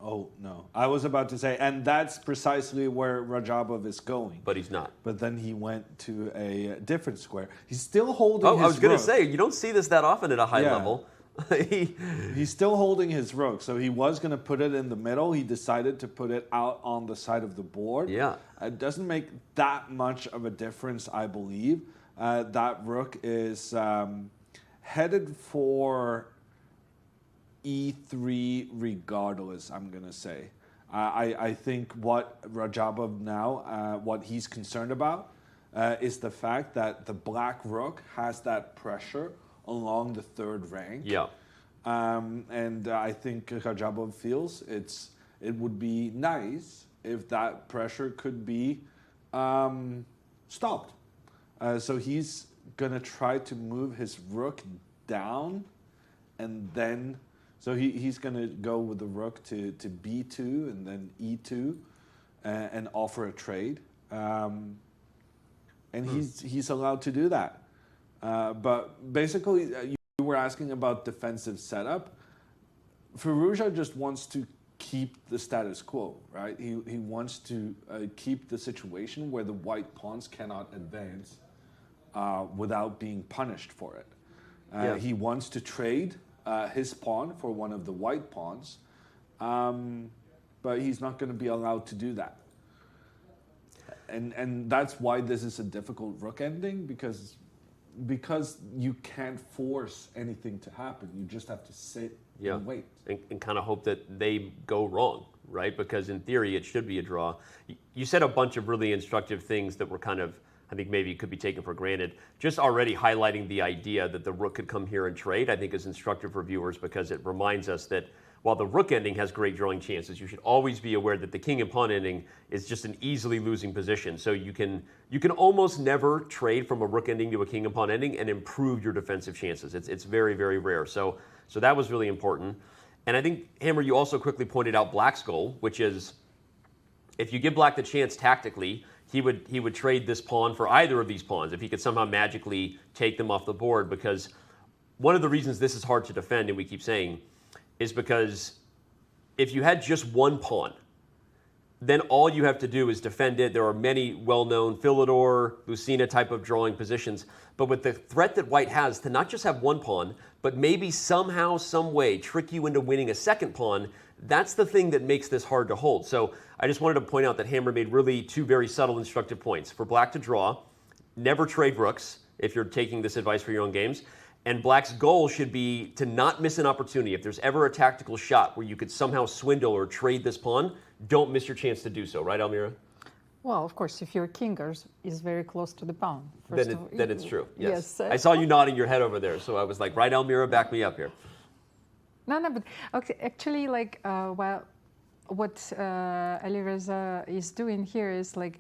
Oh, no. I was about to say, and that's precisely where Rajabov is going. But he's not. But then he went to a different square. He's still holding his rook. I was going to say, you don't see this that often at a high level. He's still holding his rook. So he was going to put it in the middle. He decided to put it out on the side of the board. Yeah. It doesn't make that much of a difference, I believe. That rook is headed for E3 regardless, I'm going to say. I think what Rajabov now, what he's concerned about is the fact that the Black rook has that pressure along the third rank. Yeah. And I think Rajabov feels it would be nice if that pressure could be stopped. So he's going to try to move his rook down and then... So he's going to go with the rook to B2 and then E2 and offer a trade. And he's allowed to do that. But basically, you were asking about defensive setup. Firouzja just wants to keep the status quo, right? He wants to keep the situation where the white pawns cannot advance without being punished for it. He wants to trade his pawn for one of the white pawns, but he's not going to be allowed to do that. And that's why this is a difficult rook ending, because you can't force anything to happen. You just have to sit and wait. And kind of hope that they go wrong, right? Because in theory, it should be a draw. You said a bunch of really instructive things that were kind of, I think maybe could be taken for granted. Just already highlighting the idea that the rook could come here and trade, I think is instructive for viewers, because it reminds us that while the rook ending has great drawing chances, you should always be aware that the king and pawn ending is just an easily losing position. So you can almost never trade from a rook ending to a king and pawn ending and improve your defensive chances. It's very, very rare. So that was really important. And I think, Hammer, you also quickly pointed out Black's goal, which is if you give Black the chance tactically, he would trade this pawn for either of these pawns if he could somehow magically take them off the board, because one of the reasons this is hard to defend, and we keep saying, is because if you had just one pawn, then all you have to do is defend it. There are many well-known Philidor, Lucina type of drawing positions, but with the threat that White has to not just have one pawn, but maybe somehow, some way trick you into winning a second pawn, that's the thing that makes this hard to hold. So I just wanted to point out that Hammer made really two very subtle instructive points. For Black to draw, never trade rooks if you're taking this advice for your own games. And Black's goal should be to not miss an opportunity. If there's ever a tactical shot where you could somehow swindle or trade this pawn, don't miss your chance to do so. Right, Almira? Well, of course, if your king is very close to the pawn. Then it's true, yes. Yes. I saw you nodding your head over there, so I was like, right, Almira, back me up here. No, but okay, actually, like, what Alireza is doing here is like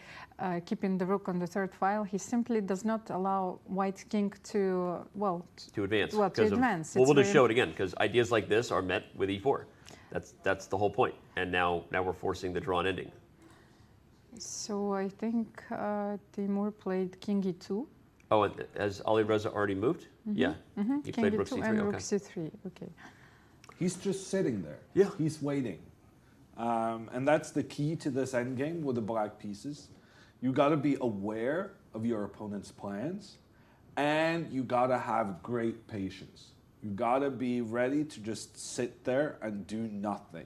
keeping the rook on the third file. He simply does not allow White king to advance. Well, to advance. We'll just show it again, because ideas like this are met with E4. That's the whole point. And now we're forcing the drawn ending. So I think Timur played King E2. Oh, and has Alireza already moved? Yeah. He King played E2 Rook C3. and Okay. Rook C3. Okay. He's just sitting there. Yeah. He's waiting. And that's the key to this endgame with the black pieces. You got to be aware of your opponent's plans, and you got to have great patience. You got to be ready to just sit there and do nothing,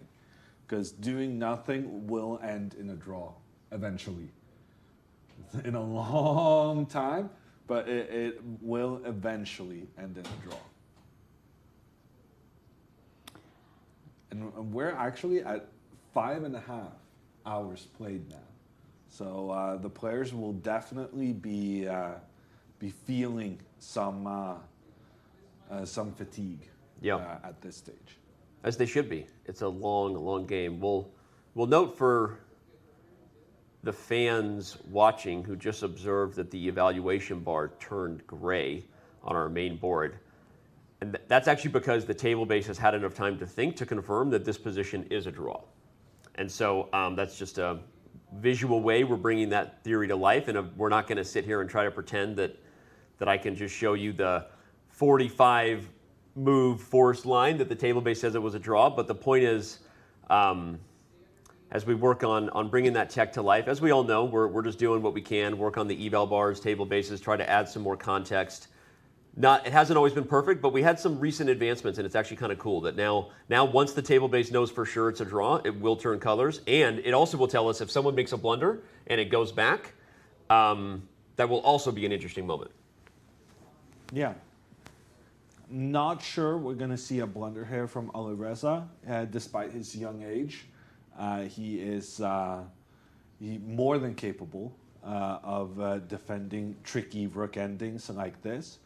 because doing nothing will end in a draw eventually. In a long time, but it will eventually end in a draw. And we're actually at 5.5 hours played now. So the players will definitely be feeling some fatigue at this stage. As they should be. It's a long, long game. We'll note for the fans watching who just observed that the evaluation bar turned gray on our main board. And that's actually because the table base has had enough time to think to confirm that this position is a draw. And so that's just a visual way we're bringing that theory to life. And we're not going to sit here and try to pretend that I can just show you the 45 move forced line that the table base says it was a draw. But the point is, as we work on bringing that tech to life, as we all know, we're just doing what we can, work on the eval bars, table bases, try to add some more context. It hasn't always been perfect, but we had some recent advancements, and it's actually kind of cool that now once the table base knows for sure it's a draw, it will turn colors, and it also will tell us if someone makes a blunder and it goes back, that will also be an interesting moment. Yeah. Not sure we're going to see a blunder here from Alireza, despite his young age. He is more than capable of defending tricky rook endings like this.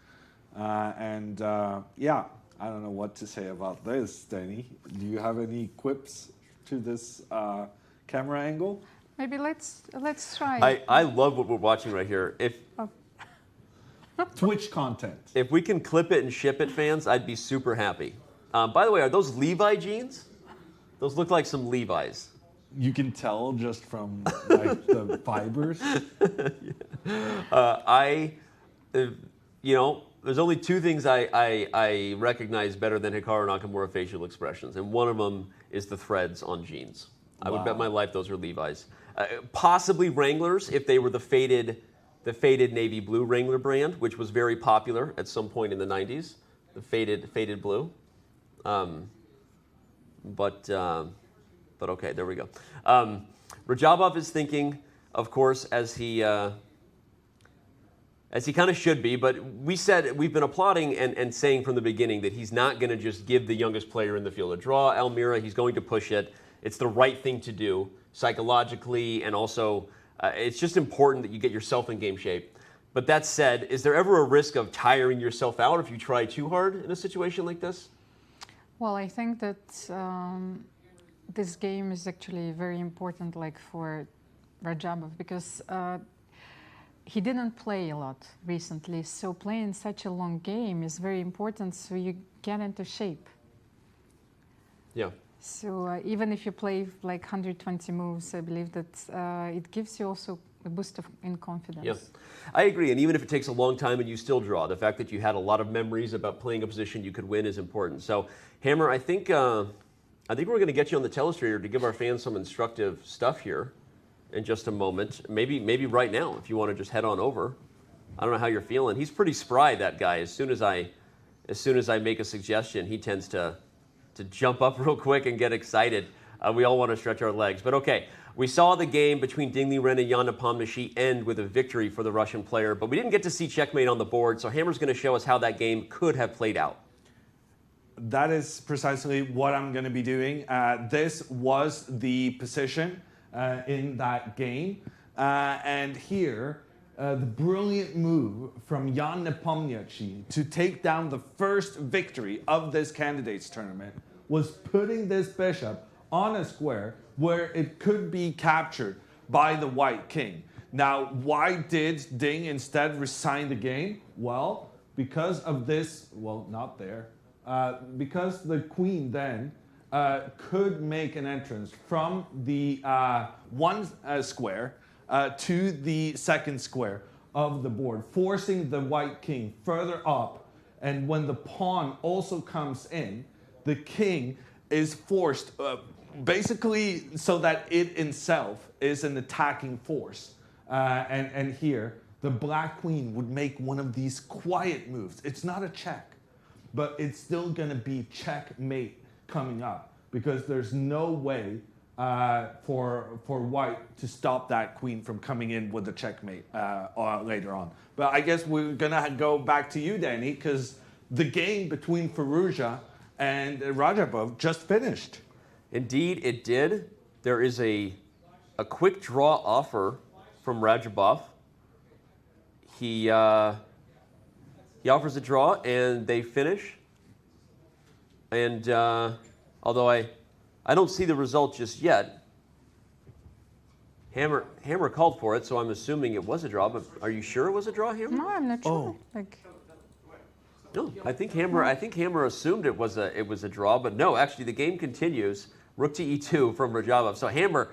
Yeah, I don't know what to say about this, Danny. Do you have any quips to this camera angle? Maybe let's try. I love what we're watching right here. Twitch content. If we can clip it and ship it, fans, I'd be super happy. By the way, are those Levi jeans? Those look like some Levi's. You can tell just from like the fibers. There's only two things I recognize better than Hikaru Nakamura facial expressions, and one of them is the threads on jeans. I would bet my life those are Levi's. Possibly Wranglers if they were the faded navy blue Wrangler brand, which was very popular at some point in the 90s. The faded blue. But okay, there we go. Rajabov is thinking, of course, as he kind of should be, but we've been applauding and saying from the beginning that he's not going to just give the youngest player in the field a draw, Almira. He's going to push it. It's the right thing to do psychologically, and also it's just important that you get yourself in game shape. But that said, is there ever a risk of tiring yourself out if you try too hard in a situation like this? Well, I think that this game is actually very important, like for Rajabov, because he didn't play a lot recently, so playing such a long game is very important so you get into shape. Yeah. So even if you play like 120 moves, I believe that it gives you also a boost in confidence. Yeah, I agree. And even if it takes a long time and you still draw, the fact that you had a lot of memories about playing a position you could win is important. So, Hammer, I think we're going to get you on the telestrator to give our fans some instructive stuff here in just a moment. Maybe right now, if you want to just head on over. I don't know how you're feeling. He's pretty spry, that guy. As soon as I make a suggestion, he tends to jump up real quick and get excited. We all want to stretch our legs. But okay, we saw the game between Ding Liren and Jan Nepomniachtchi end with a victory for the Russian player, but we didn't get to see checkmate on the board, so Hammer's going to show us how that game could have played out. That is precisely what I'm going to be doing. This was the position in that game. And here, the brilliant move from Jan Nepomniachtchi to take down the first victory of this candidates tournament was putting this bishop on a square where it could be captured by the white king. Now, why did Ding instead resign the game? Well, because of this, well, not there. Because the queen then could make an entrance from the one square to the second square of the board, forcing the white king further up. And when the pawn also comes in, the king is forced basically so that it itself is an attacking force. And here, the black queen would make one of these quiet moves. It's not a check, but it's still going to be checkmate coming up because there's no way for white to stop that queen from coming in with the checkmate later on. But I guess we're gonna go back to you, Danny, because the game between Firouzja and Rajabov just finished. Indeed, it did. There is a quick draw offer from Rajabov. He offers a draw, and they finish. And although I don't see the result just yet, Hammer called for it, so I'm assuming it was a draw. But are you sure it was a draw, Hammer? No, I'm not sure. No, I think Hammer assumed it was a draw, but no, actually the game continues. Rook to e2 from Rajabov. So Hammer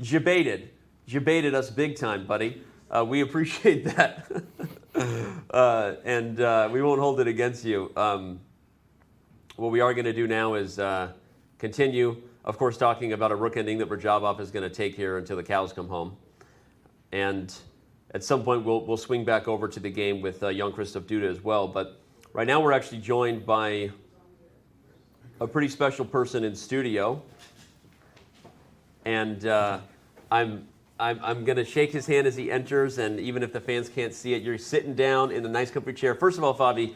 jebaited us big time, buddy. We appreciate that, and we won't hold it against you. What we are going to do now is continue, of course, talking about a rook ending that Rajabov is going to take here until the cows come home, and at some point we'll swing back over to the game with Jan-Krzysztof Duda as well. But right now we're actually joined by a pretty special person in studio, and I'm going to shake his hand as he enters, and even if the fans can't see it, you're sitting down in a nice comfy chair. First of all, Fabi,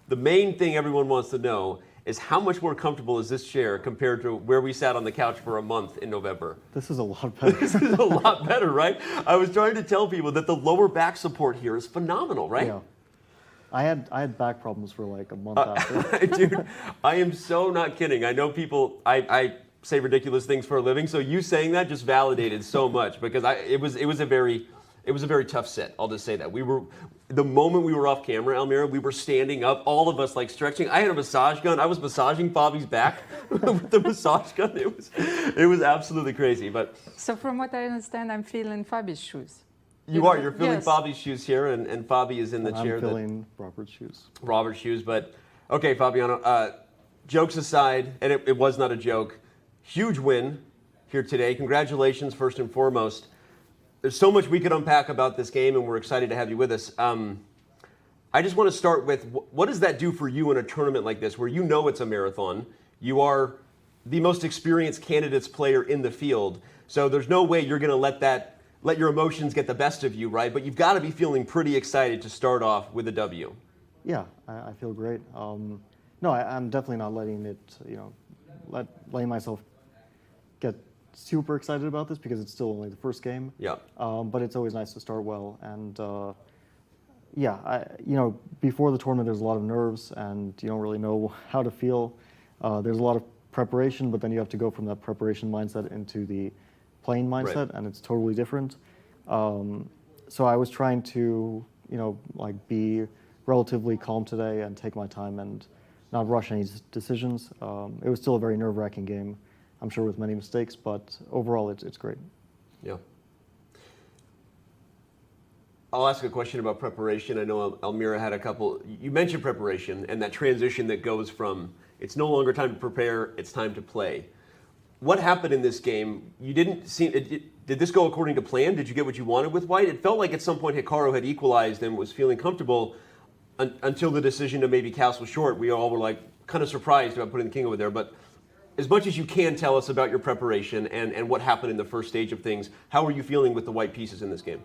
the main thing everyone wants to know is how much more comfortable is this chair compared to where we sat on the couch for a month in November? This is a lot better. This is a lot better, right? I was trying to tell people that the lower back support here is phenomenal, right? Yeah. I had back problems for like a month after. Dude, I am so not kidding. I know people, I say ridiculous things for a living, so you saying that just validated so much, because it was a very tough set. I'll just say that. The moment we were off camera, Almira, we were standing up, all of us like stretching. I had a massage gun. I was massaging Fabi's back with the massage gun. It was absolutely crazy. But so from what I understand, I'm feeling Fabi's shoes. You're feeling yes. Fabi's shoes here, and Fabi is in the chair. I'm feeling Robert's shoes. Robert's shoes, but okay, Fabiano, jokes aside, and it was not a joke, huge win here today. Congratulations, first and foremost. There's so much we could unpack about this game, and we're excited to have you with us. I just want to start with, what does that do for you in a tournament like this, where you know it's a marathon? You are the most experienced candidates player in the field, so there's no way you're going to let your emotions get the best of you, right? But you've got to be feeling pretty excited to start off with a W. Yeah, I feel great. No, I'm definitely not letting it, letting myself get super excited about this, because it's still only the first game. Yeah. But it's always nice to start well, and before the tournament there's a lot of nerves, and you don't really know how to feel. There's a lot of preparation, but then you have to go from that preparation mindset into the playing mindset, right, and it's totally different. So I was trying to, be relatively calm today and take my time and not rush any decisions. It was still a very nerve-wracking game, I'm sure, with many mistakes, but overall it's great. Yeah. I'll ask a question about preparation. I know Almira had a couple. You mentioned preparation and that transition that goes from it's no longer time to prepare, it's time to play. What happened in this game? You didn't see. Did this go according to plan? Did you get what you wanted with white? It felt like at some point Hikaru had equalized and was feeling comfortable until the decision to maybe castle short. We all were like kind of surprised about putting the king over there. But as much as you can tell us about your preparation and what happened in the first stage of things, how are you feeling with the white pieces in this game?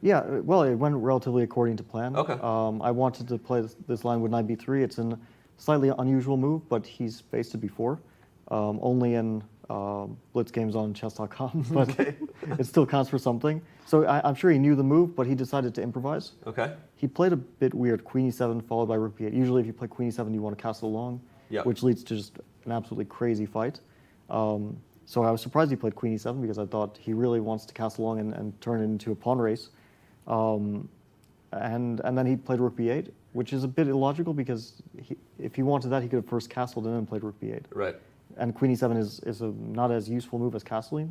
Yeah, well, it went relatively according to plan. Okay. I wanted to play this line with knight b3. It's a slightly unusual move, but he's faced it before. Only in blitz games on Chess.com, but okay. It still counts for something. So I'm sure he knew the move, but he decided to improvise. Okay. He played a bit weird, queen e7 followed by rook b8. Usually if you play queen e7, you want to castle long, yep, which leads to just an absolutely crazy fight. So I was surprised he played queen e7, because I thought he really wants to castle long and turn it into a pawn race. And then he played rook b8, which is a bit illogical, because if he wanted that, he could have first castled in and played rook b8. Right. And queen e7 is a not as useful move as castling.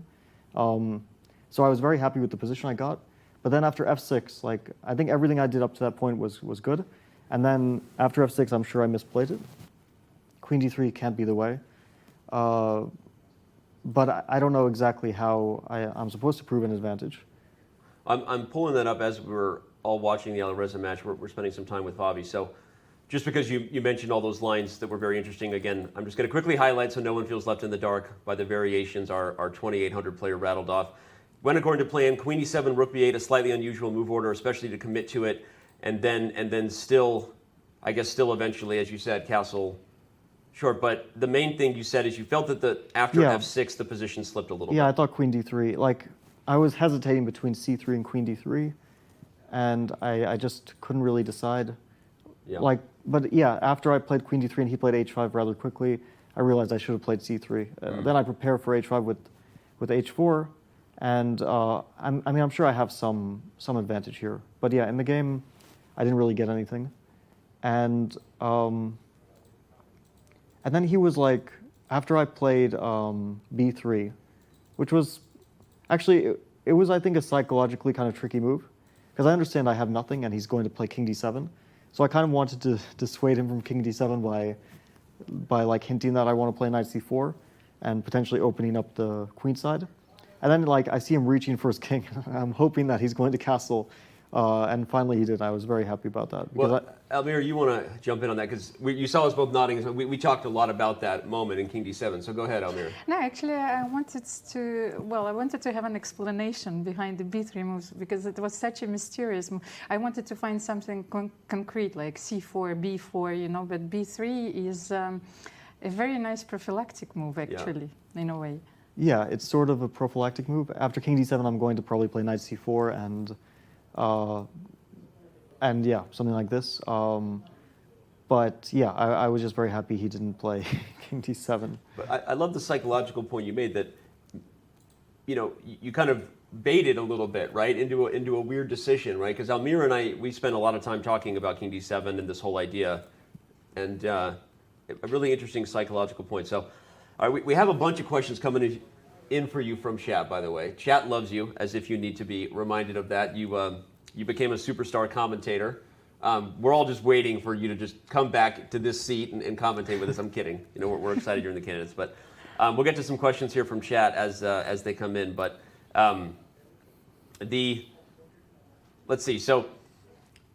So I was very happy with the position I got. But then after f6, I think everything I did up to that point was good. And then after f6, I'm sure I misplayed it. Queen d3 can't be the way. But I don't know exactly how I'm supposed to prove an advantage. I'm pulling that up as we're all watching the Alireza match. We're spending some time with Fabi. So just because you mentioned all those lines that were very interesting, again, I'm just going to quickly highlight so no one feels left in the dark by the variations our 2,800 player rattled off. Went according to plan, queen e7, rook b8, a slightly unusual move order, especially to commit to it, and then still, I guess still eventually, as you said, castle short. But the main thing you said is you felt that after f6, the position slipped a little bit. Yeah, I thought queen d3. Like, I was hesitating between c3 and queen d3, and I just couldn't really decide. Yeah. Like, but yeah, after I played queen d3 and he played h5 rather quickly, I realized I should have played c3. Then I prepared for h5 with h4, and I'm sure I have some advantage here. But yeah, in the game, I didn't really get anything, and then he was like, after I played b3, which was actually it was I think a psychologically kind of tricky move, because I understand I have nothing and he's going to play king d7. So I kind of wanted to dissuade him from king d7 by like hinting that I want to play knight c4 and potentially opening up the queen side. And then like I see him reaching for his king. I'm hoping that he's going to castle, and finally he did. I was very happy about that. Well, Almir, you want to jump in on that because you saw us both nodding. So we talked a lot about that moment in king d7. So go ahead, Almir. No, actually, I wanted to have an explanation behind the b3 moves because it was such a mysterious move. I wanted to find something concrete like c4, b4, you know, but b3 is a very nice prophylactic move, actually, in a way. Yeah, it's sort of a prophylactic move. After king d7, I'm going to probably play knight c4 and yeah, something like this. But yeah, I was just very happy he didn't play king d7. But I love the psychological point you made that, you know, you kind of baited a little bit, right, into a weird decision, right? Because Almir and I, we spent a lot of time talking about king d7 and this whole idea, and a really interesting psychological point. So, all right, we have a bunch of questions coming in for you from chat, by the way. Chat loves you, as if you need to be reminded of that. You became a superstar commentator. We're all just waiting for you to just come back to this seat and commentate with us. I'm kidding. You know, we're excited you're in the candidates. But we'll get to some questions here from chat as they come in. But let's see. So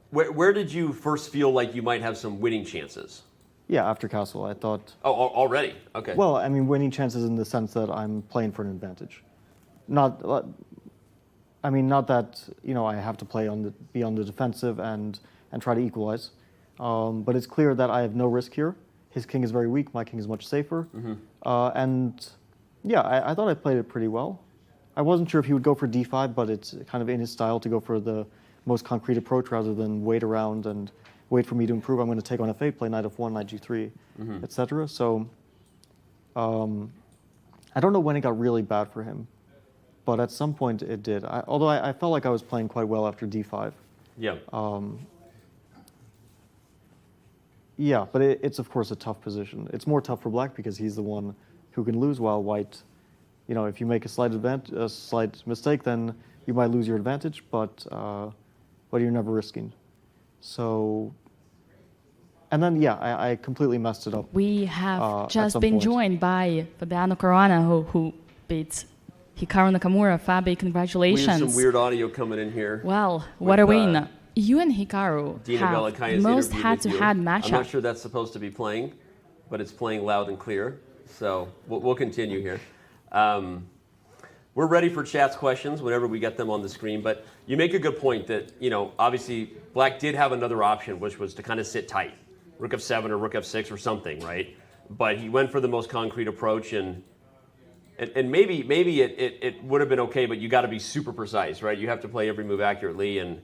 where did you first feel like you might have some winning chances? Yeah, after castle, I thought. Oh, already? Okay. Well, I mean, winning chances in the sense that I'm playing for an advantage. Not that, you know, I have to be on the defensive and try to equalize. But it's clear that I have no risk here. His king is very weak. My king is much safer. And yeah, I thought I played it pretty well. I wasn't sure if he would go for d5, but it's kind of in his style to go for the most concrete approach rather than wait around and wait for me to improve. I'm going to take on f8, play knight f1, knight g3, etc. So I don't know when it got really bad for him, but at some point it did. Although I felt like I was playing quite well after d5. Yeah. Yeah, but it's of course a tough position. It's more tough for black because he's the one who can lose, while white, you know, if you make a slight mistake, then you might lose your advantage, but you're never risking. So, and then yeah, I completely messed it up. We have just been joined by Fabiano Caruana, who beats Hikaru Nakamura. Fabi, congratulations. We have some weird audio coming in here. Well, what a win. You and Hikaru Dina have most head-to-head matchup. I'm not sure that's supposed to be playing, but it's playing loud and clear. So we'll continue here. We're ready for chat's questions whenever we get them on the screen. But you make a good point that, you know, obviously black did have another option, which was to kind of sit tight, rook f7 or rook f6 or something, right? But he went for the most concrete approach, and maybe it would have been okay, but you got to be super precise, right? You have to play every move accurately, and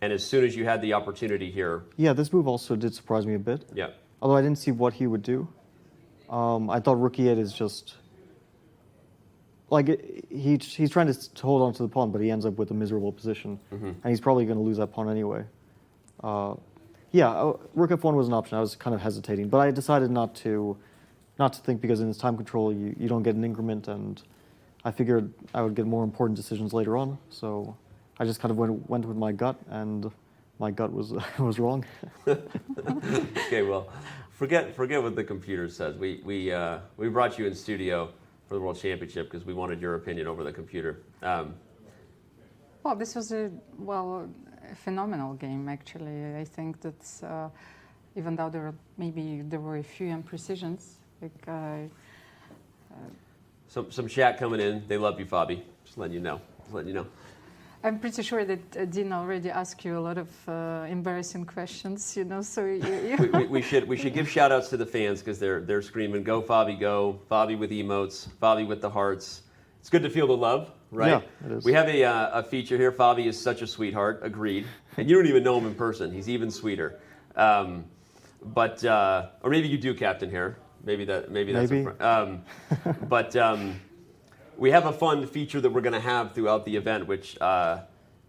as soon as you had the opportunity here. Yeah, this move also did surprise me a bit. Yeah. Although I didn't see what he would do. I thought rook e8 is just like he's trying to hold on to the pawn, but he ends up with a miserable position, and he's probably going to lose that pawn anyway. Yeah, rook f1 was an option. I was kind of hesitating, but I decided not to think, because in this time control you don't get an increment, and I figured I would get more important decisions later on. So I just kind of went with my gut, and my gut was wrong. Okay, well, forget what the computer says. We brought you in studio for the World Championship because we wanted your opinion over the computer. Well, this was a phenomenal game, actually. I think that even though maybe there were a few imprecisions. Like, Some chat coming in. They love you, Fabi. Just letting you know. Just letting you know. I'm pretty sure that Dean already asked you a lot of embarrassing questions, you know. So we should give shout outs to the fans because they're screaming, "Go Fabi, go!" Fabi with emotes, Fabi with the hearts. It's good to feel the love, right? Yeah, it is. We have a feature here. Fabi is such a sweetheart. Agreed. And you don't even know him in person. He's even sweeter. Or maybe you do, Captain Hare. Maybe that's we have a fun feature that we're going to have throughout the event, which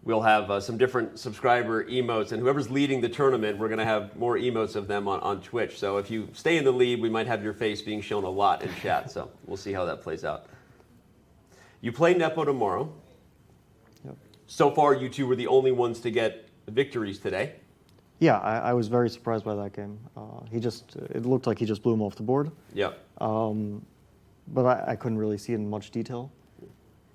we'll have some different subscriber emotes, and whoever's leading the tournament, we're going to have more emotes of them on Twitch. So if you stay in the lead, we might have your face being shown a lot in chat. So we'll see how that plays out. You play Nepo tomorrow. Yep. So far, you two were the only ones to get victories today. Yeah, I was very surprised by that game. It looked like he just blew him off the board. Yeah. But I couldn't really see it in much detail.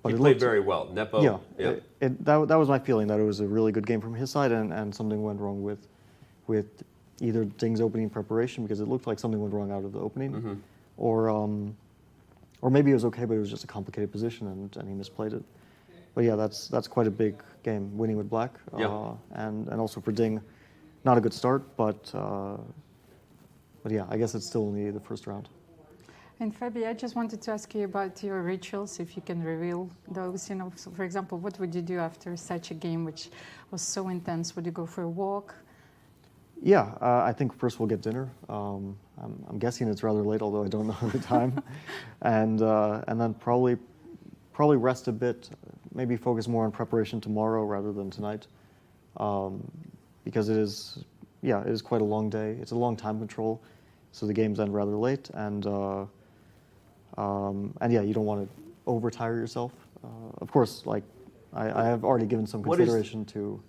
But He played very well. Nepo. Yeah. That was my feeling, that it was a really good game from his side, and something went wrong with either Ding's opening preparation, because it looked like something went wrong out of the opening, or maybe it was okay, but it was just a complicated position and he misplayed it. But yeah, that's quite a big game, winning with black, and also for Ding, not a good start, but yeah, I guess it's still only the first round. And Fabi, I just wanted to ask you about your rituals, if you can reveal those. You know, so for example, what would you do after such a game which was so intense? Would you go for a walk? Yeah, I think first we'll get dinner. I'm guessing it's rather late, although I don't know the time, and then probably rest a bit. Maybe focus more on preparation tomorrow rather than tonight, because it is quite a long day. It's a long time control, so the games end rather late, and yeah, you don't want to overtire yourself. Of course, like I have already given some consideration to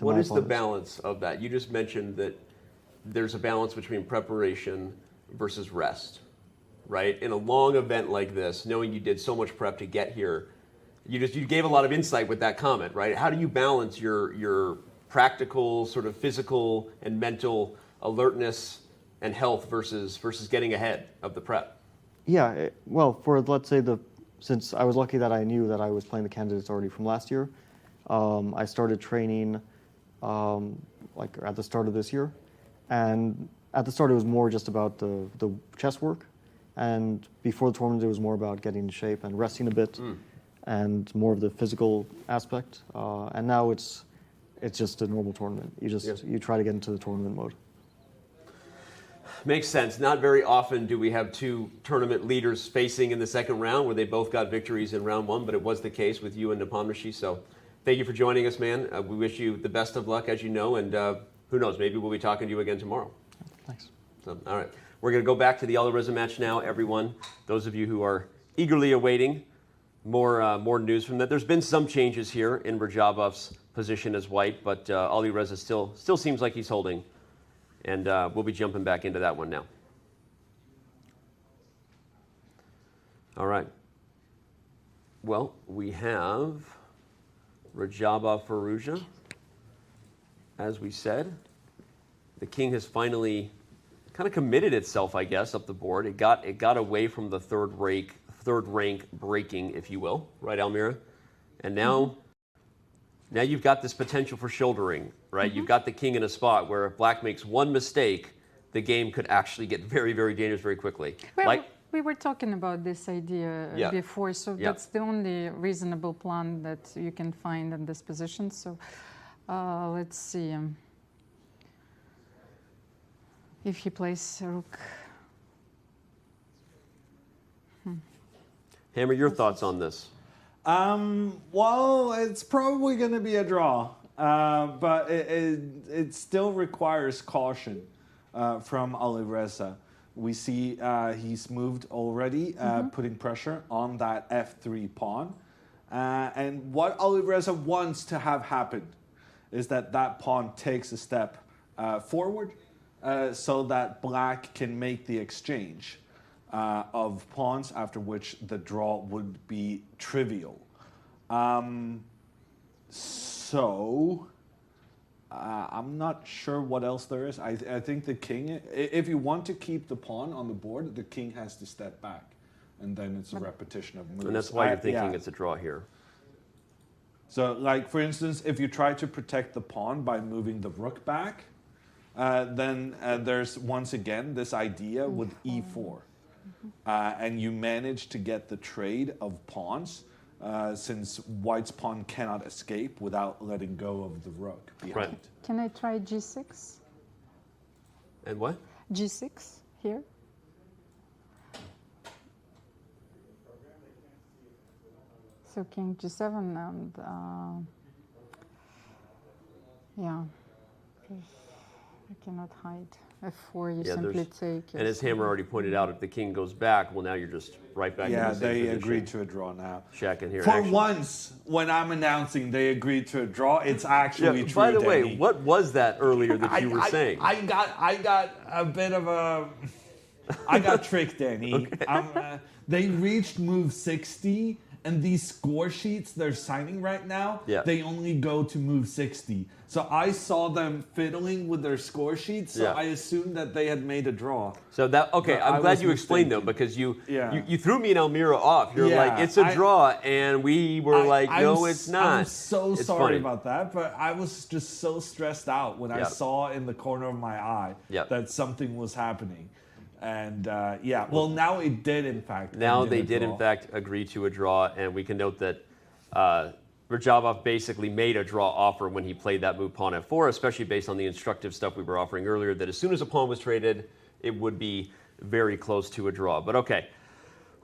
what my is the opponents. balance of that? You just mentioned that there's a balance between preparation versus rest, right? In a long event like this, knowing you did so much prep to get here, you gave a lot of insight with that comment, right? How do you balance your practical, sort of physical and mental alertness and health versus getting ahead of the prep? Yeah, well, let's say since I was lucky that I knew that I was playing the candidates already from last year, I started training like at the start of this year, and at the start it was more just about the chess work, and before the tournament it was more about getting in shape and resting a bit, and more of the physical aspect. And now it's just a normal tournament. You try to get into the tournament mode. Makes sense. Not very often do we have two tournament leaders facing in the second round where they both got victories in round one, but it was the case with you and Nepomniachtchi. So thank you for joining us, man. We wish you the best of luck, as you know, and who knows, maybe we'll be talking to you again tomorrow. Thanks. So, all right. We're going to go back to the Alireza match now, everyone. Those of you who are eagerly awaiting more news from that. There's been some changes here in Rajabov's position as white, but Alireza still seems like he's holding. And we'll be jumping back into that one now. All right. Well, we have Rajabov Firouzja. As we said, the king has finally kind of committed itself, I guess, up the board. It got away from the third rank breaking, if you will, right, Almira? And now you've got this potential for shouldering, right? You've got the king in a spot where if black makes one mistake, the game could actually get very, very dangerous very quickly. Well, we were talking about this idea before, so that's the only reasonable plan that you can find in this position. So let's see. If he plays rook. Hammer, your thoughts on this? Well, it's probably going to be a draw, but it still requires caution from Alireza. We see he's moved already, putting pressure on that f3 pawn. And what Alireza wants to have happen is that pawn takes a step forward so that black can make the exchange of pawns, after which the draw would be trivial. So I'm not sure what else there is. I think the king, if you want to keep the pawn on the board, the king has to step back. And then it's a repetition of moves. And that's why you're thinking it's a draw here. So, like, for instance, if you try to protect the pawn by moving the rook back, then there's, once again, this idea with e4. And you manage to get the trade of pawns, since white's pawn cannot escape without letting go of the rook behind. Right. Can I try g6? And what? G6 here. So king g7 and yeah, I cannot hide. F4, you simply take. And as Hammer already pointed out, if the king goes back, well, now you're just right back in the same they position. agreed to a draw now. Shaq in here. For once, when I'm announcing they agreed to a draw, it's actually true. By the way, Danny. what was that earlier that you were saying? I got a bit of a... I got tricked, Danny. Okay. They reached move 60, and these score sheets they're signing right now, they only go to move 60. So I saw them fiddling with their score sheets, so I assumed that they had made a draw. So that, okay, I'm glad you explained though, because you threw me and Elmira off. You're like, it's a draw, and we were like, no, it's not. I'm so sorry about that, but I was just so stressed out when I saw in the corner of my eye that something was happening. And well, now it did, in fact. Now they did, in fact, agree to a draw, and we can note that Rajabov basically made a draw offer when he played that move pawn f4, especially based on the instructive stuff we were offering earlier, that as soon as a pawn was traded, it would be very close to a draw. But okay,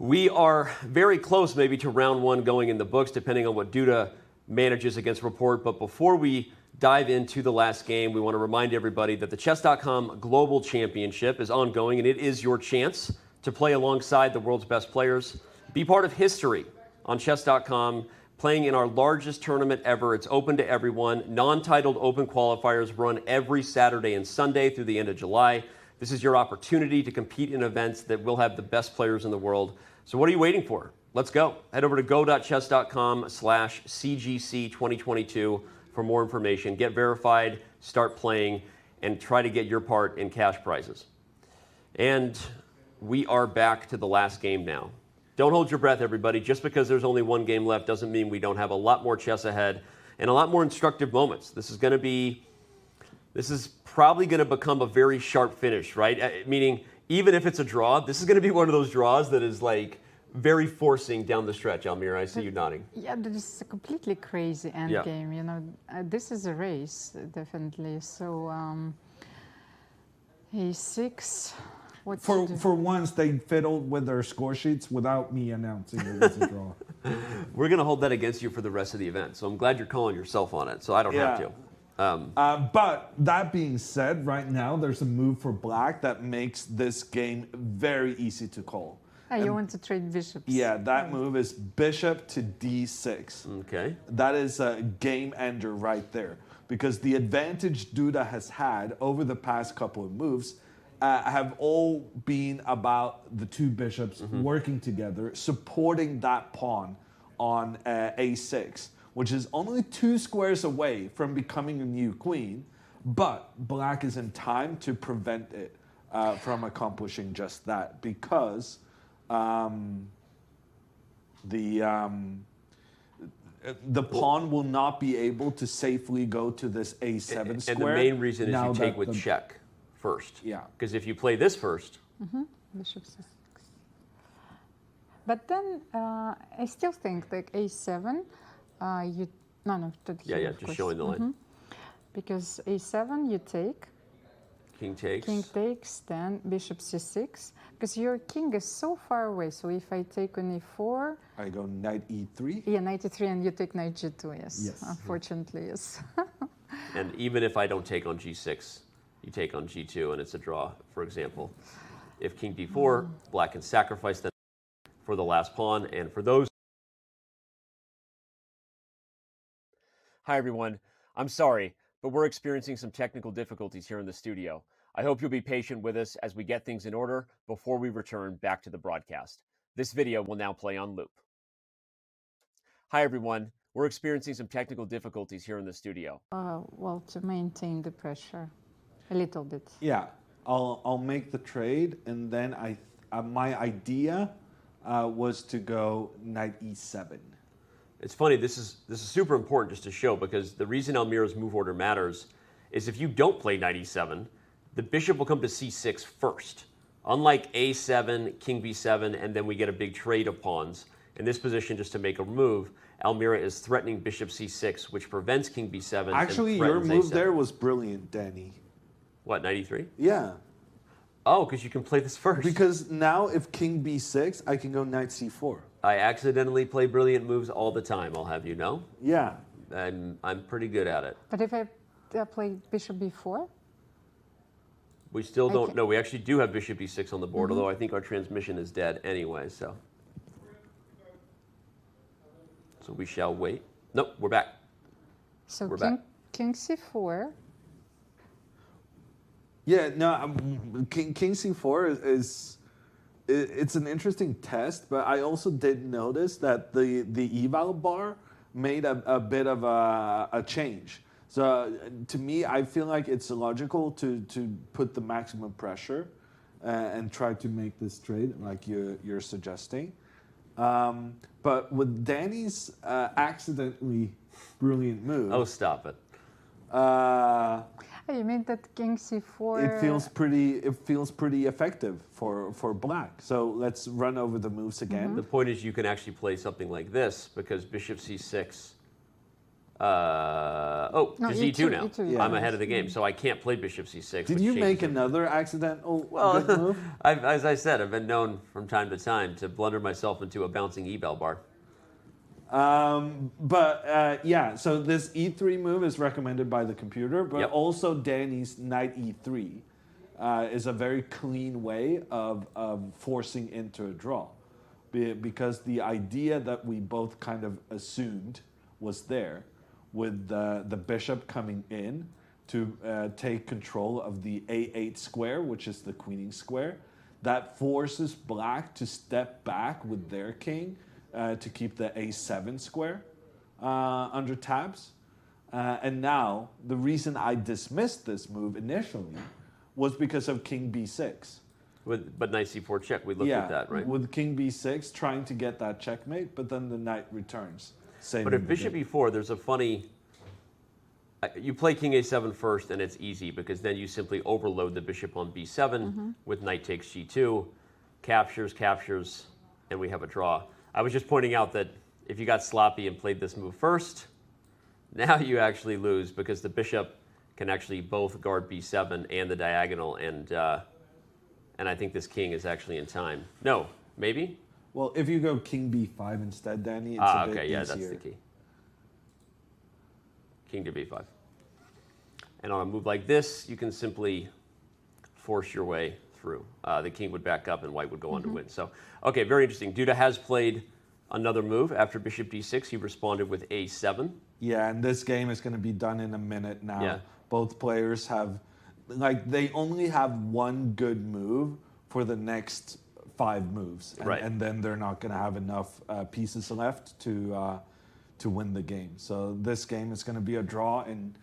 we are very close maybe to round one going in the books, depending on what Duda manages against Rapport. But before we dive into the last game, we want to remind everybody that the Chess.com Global Championship is ongoing, and it is your chance to play alongside the world's best players. Be part of history on Chess.com, playing in our largest tournament ever. It's open to everyone. Non-titled open qualifiers run every Saturday and Sunday through the end of July. This is your opportunity to compete in events that will have the best players in the world. So what are you waiting for? Let's go. Head over to go.chess.com/CGC2022 for more information. Get verified, start playing, and try to get your part in cash prizes. And we are back to the last game now. Don't hold your breath, everybody. Just because there's only one game left doesn't mean we don't have a lot more chess ahead and a lot more instructive moments. This is probably going to become a very sharp finish, right? Meaning, even if it's a draw, this is going to be one of those draws that is like very forcing down the stretch. Almira, I see you nodding. Yeah, this is a completely crazy endgame. You know, this is a race, definitely. So, A6. For once, they fiddled with their score sheets without me announcing it was a draw. We're going to hold that against you for the rest of the event, so I'm glad you're calling yourself on it, so I don't have to. But that being said, right now, there's a move for black that makes this game very easy to call. You want to trade bishops. Yeah, that move is bishop to d6. Okay. That is a game ender right there. Because the advantage Duda has had over the past couple of moves have all been about the two bishops working together, supporting that pawn on a6, which is only 2 squares away from becoming a new queen, but black is in time to prevent it from accomplishing just that, because the pawn will not be able to safely go to this a7 square. And the main reason is you take with check first. Yeah. Because if you play this first. Bishop c6. But then I still think like a7, just showing the line. Because a7 you take. King takes. King takes, then bishop c6, because your king is so far away. So if I take on e4, I go knight e3. Yeah, knight e3, and you take knight g2. Yes. Unfortunately, yes. And even if I don't take on g6, you take on g2, and it's a draw. For example, if king d4, black can sacrifice the for the last pawn, and for those. Hi everyone. I'm sorry, but we're experiencing some technical difficulties here in the studio. I hope you'll be patient with us as we get things in order before we return back to the broadcast. This video will now play on loop. Hi everyone, We're experiencing some technical difficulties here in the studio. Well, to maintain the pressure a little bit. Yeah, I'll make the trade, and then my idea was to go knight e7. It's funny, this is super important just to show, because the reason Almira's move order matters is if you don't play knight e7, the bishop will come to c6 first. Unlike a7, king b7, and then we get a big trade of pawns. In this position, just to make a move, Almira is threatening bishop c6, which prevents king b7. Actually, and your threatens move a7. there was brilliant, Danny. What, knight e3? Yeah. Oh, because you can play this first. Because now if king b6, I can go knight c4. I accidentally play brilliant moves all the time, I'll have you know. Yeah. I'm pretty good at it. But if I play bishop b4? We still don't know. We actually do have bishop e6 on the board, Mhm. although I think our transmission is dead anyway, so. So we shall wait. Nope, we're back. So We're back. king c4. Yeah, no, king c4 is it's an interesting test, but I also did notice that the eval bar made a bit of a change. So to me, I feel like it's logical to put the maximum pressure and try to make this trade like you're suggesting. But with Danny's accidentally brilliant move. Oh, stop it. You mean that king c4? It feels pretty effective for black. So let's run over the moves again. The point is you can actually play something like this because bishop c6. No, just E2 e2 now. E2, yeah. I'm ahead of the game, so I can't play bishop c6. Did which you changes make it. another accidental Well, good move? as I said, I've been known from time to time to blunder myself into a bouncing eval bar. Yeah, so this e3 move is recommended by the computer, but Yep. also Danny's knight e3 is a very clean way of forcing into a draw. Because the idea that we both kind of assumed was there, with the bishop coming in to take control of the a8 square, which is the queening square, that forces black to step back with their king to keep the a7 square under tabs. And now, the reason I dismissed this move initially was because of king b6. But knight c4 check, we looked at that, right? With king b6, trying to get that checkmate, but then the knight returns. But if bishop e4, there's a funny... You play king a7 first, and it's easy, because then you simply overload the bishop on b7 with knight takes g2, captures, and we have a draw. I was just pointing out that if you got sloppy and played this move first, now you actually lose, because the bishop can actually both guard b7 and the diagonal, and I think this king is actually in time. No, maybe? Well, if you go king b5 instead, Danny, it's a bit okay, yeah, easier. that's the key. King to b5. And on a move like this, you can simply force your way through. The king would back up and white would go on to win. So, okay, very interesting. Duda has played another move. After bishop d6, he responded with a7. Yeah, and this game is going to be done in a minute now. Yeah. Both players have, they only have one good move for the next 5 moves. And, Right. and then they're not going to have enough pieces left to win the game. So this game is going to be a draw in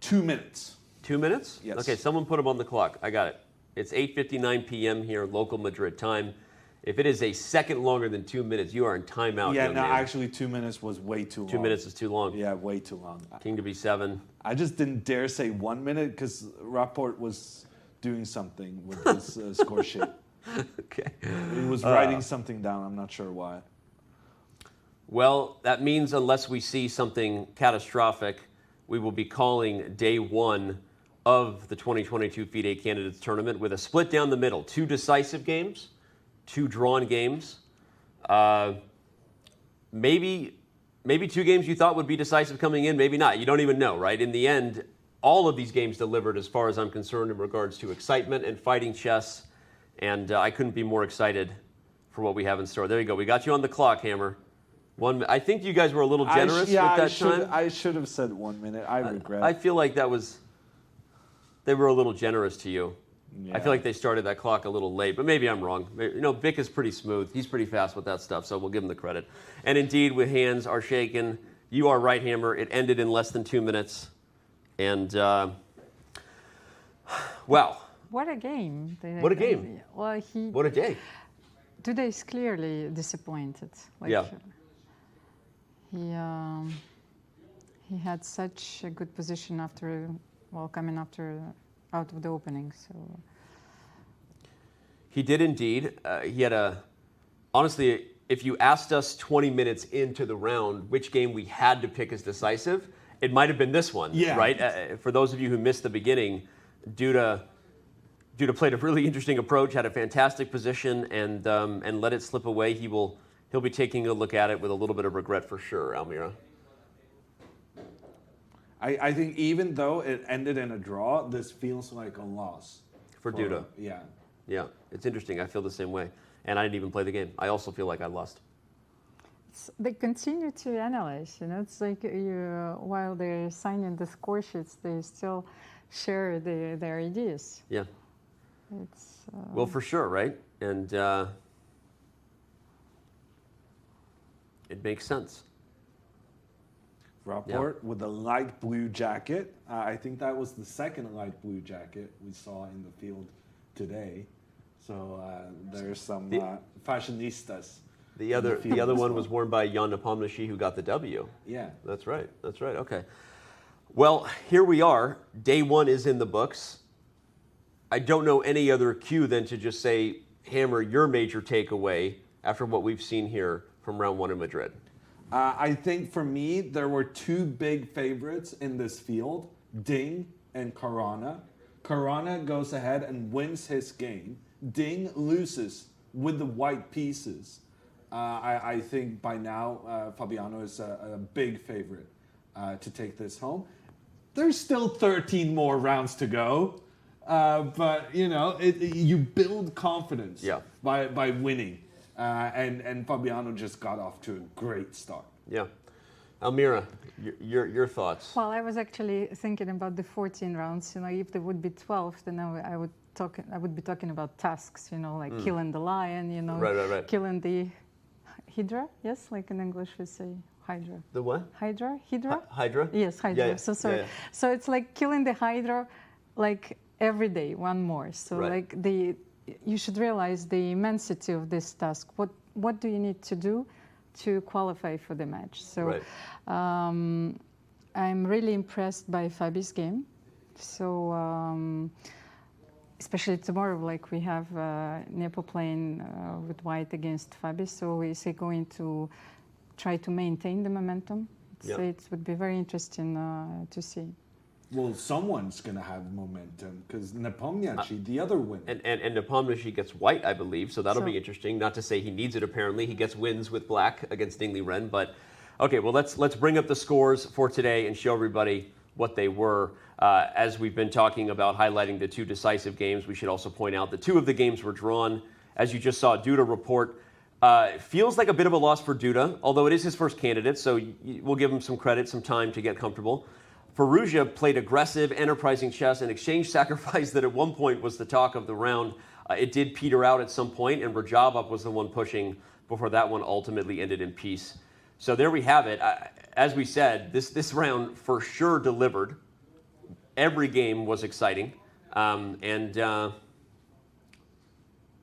2 minutes. 2 minutes? Yes. Okay, someone put him on the clock. I got it. It's 8:59 p.m. here, local Madrid time. If it is a second longer than 2 minutes, you are in timeout. Yeah, young no, man. actually 2 minutes was way too long. 2 minutes is too long. Yeah, way too long. King to b7. I just didn't dare say 1 minute because Rapport was doing something with his score sheet. Okay. He was writing something down. I'm not sure why. Well, that means unless we see something catastrophic, we will be calling day 1 of the 2022 FIDE Candidates Tournament with a split down the middle. 2 decisive games, 2 drawn games. Maybe 2 games you thought would be decisive coming in, maybe not. You don't even know, right? In the end, all of these games delivered as far as I'm concerned in regards to excitement and fighting chess. And I couldn't be more excited for what we have in store. There you go. We got you on the clock, Hammer. I think you guys were a little generous with that time. I should have said 1 minute. I regret. I feel like they were a little generous to you. I feel like they started that clock a little late, but maybe I'm wrong. You know, Vic is pretty smooth. He's pretty fast with that stuff, so we'll give him the credit. And indeed, with hands are shaken. You are right, Hammer. It ended in less than 2 minutes. And, wow. What a game. What a game. Well, What a day. Today is clearly disappointed. Like, yeah. He had such a good position after, well, coming after out of the opening. So he did indeed. He had honestly, if you asked us 20 minutes into the round which game we had to pick as decisive, it might have been this one, right? For those of you who missed the beginning, Duda played a really interesting approach, had a fantastic position, and let it slip away. He'll be taking a look at it with a little bit of regret for sure, Almira. I think even though it ended in a draw, this feels like a loss. For Duda. Yeah. Yeah, it's interesting. I feel the same way. And I didn't even play the game. I also feel like I lost. They continue to analyze, you know, it's like while they're signing the score sheets, they still share their ideas. Yeah. It's, well, for sure, right? And it makes sense. Rapport with a light blue jacket. I think that was the second light blue jacket we saw in the field today. So there's some fashionistas. The other one was worn by Jan Nepomniachtchi, who got the W. Yeah. That's right. That's right. Okay. Well, here we are. Day one is in the books. I don't know any other cue than to just say, Hammer, your major takeaway after what we've seen here from round one in Madrid. I think for me, there were two big favorites in this field, Ding and Caruana. Caruana goes ahead and wins his game. Ding loses with the white pieces. I think by now, Fabiano is a big favorite to take this home. There's still 13 more rounds to go. But, you know, you build confidence by winning. And Fabiano just got off to a great start. Yeah. Almira, your thoughts? Well, I was actually thinking about the 14 rounds. You know, if there would be 12, then I would be talking about tasks, you know, like killing the lion, you know, right. killing the Hydra. Yes, like in English we say Hydra. The what? Hydra? Hydra? Hydra? Yes, Hydra. Yeah. So sorry. Yeah. So it's like killing the Hydra, like every day, one more. So like you should realize the immensity of this task. What do you need to do to qualify for the match? So I'm really impressed by Fabi's game. So especially tomorrow, like we have Nepo playing with white against Fabi. So is he going to try to maintain the momentum? So it would be very interesting to see. Well, someone's going to have momentum because Nepomniachtchi, the other winner. And Nepomniachtchi gets white, I believe, so that'll be interesting. Not to say he needs it, apparently. He gets wins with black against Ding Liren. But, okay, well, let's bring up the scores for today and show everybody what they were. As we've been talking about highlighting the two decisive games, we should also point out that two of the games were drawn. As you just saw, Duda report. Feels like a bit of a loss for Duda, although it is his first candidate, so we'll give him some credit, some time to get comfortable. Firouzja played aggressive, enterprising chess and exchanged sacrifice that at one point was the talk of the round. It did peter out at some point, and Rajabov was the one pushing before that one ultimately ended in peace. So there we have it. As we said, this round for sure delivered. Every game was exciting, and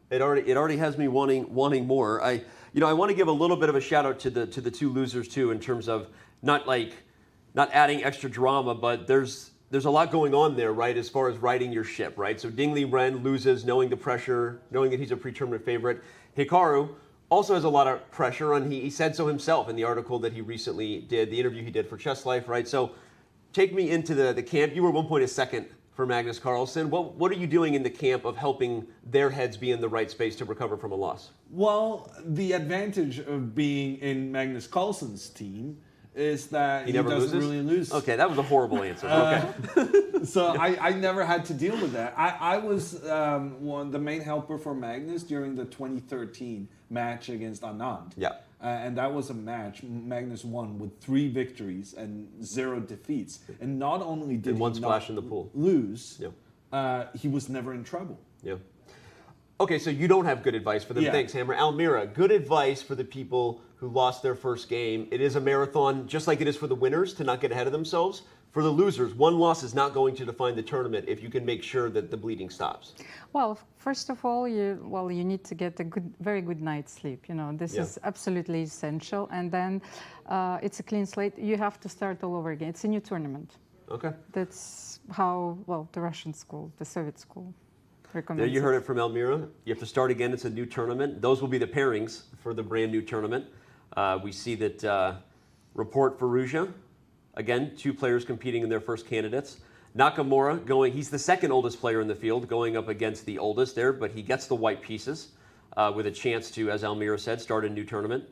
it already has me wanting more. I want to give a little bit of a shout out to the two losers too, in terms of not adding extra drama, but there's a lot going on there, right, as far as riding your ship, right? So Ding Liren loses, knowing the pressure, knowing that he's a pre-tournament favorite. Hikaru also has a lot of pressure, and he said so himself in the article that he recently did, the interview he did for Chess Life, right? So take me into the camp. You were at one point a second for Magnus Carlsen. What are you doing in the camp of helping their heads be in the right space to recover from a loss? Well, the advantage of being in Magnus Carlsen's team is that he doesn't really lose. Okay, that was a horrible answer. Okay. So I never had to deal with that. I was the main helper for Magnus during the 2013 match against Anand. Yeah. And that was a match Magnus won with 3 victories and 0 defeats. And not only did one he splash not in the pool. lose, he was never in trouble. Yeah. Okay, so you don't have good advice for them. Yeah. Thanks, Hammer. Almira, good advice for the people who lost their first game. It is a marathon, just like it is for the winners, to not get ahead of themselves. For the losers, one loss is not going to define the tournament if you can make sure that the bleeding stops. Well, first of all, you need to get a very good night's sleep. This is absolutely essential. And then it's a clean slate. You have to start all over again. It's a new tournament. Okay. That's how, the Russian school, the Soviet school recommends. There you heard it from Almira. You have to start again. It's a new tournament. Those will be the pairings for the brand new tournament. We see that Report Firouzja. Again, 2 players competing in their first candidates. Nakamura he's the second oldest player in the field, going up against the oldest there, but he gets the white pieces with a chance to, as Almira said, start a new tournament.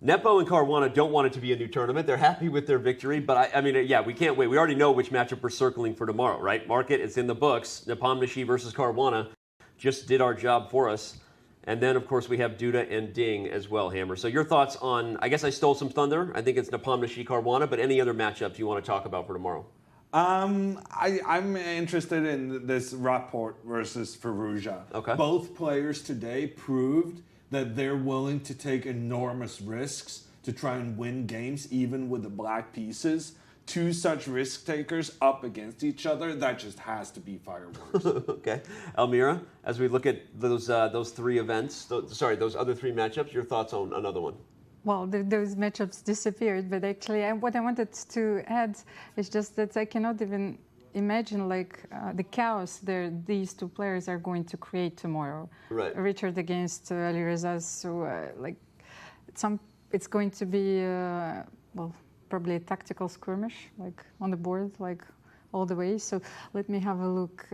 Nepo and Caruana don't want it to be a new tournament. They're happy with their victory, but we can't wait. We already know which matchup we're circling for tomorrow, right? Mark it, it's in the books. Nepomniachtchi versus Caruana just did our job for us. And then, of course, we have Duda and Ding as well, Hammer. So your thoughts on, I guess I stole some thunder. I think it's Nepomniachtchi Caruana, but any other matchups you want to talk about for tomorrow? I'm interested in this Rapport versus Firouzja. Okay. Both players today proved that they're willing to take enormous risks to try and win games, even with the black pieces. 2 such risk takers up against each other, that just has to be fireworks. Okay. Almira, as we look at those 3 events, those other 3 matchups, your thoughts on another one? Well, those matchups disappeared, but actually what I wanted to add is just that I cannot even imagine the chaos these 2 players are going to create tomorrow. Right. Richard against Alireza, so it's going to be, probably a tactical skirmish, on the board, all the way. So let me have a look.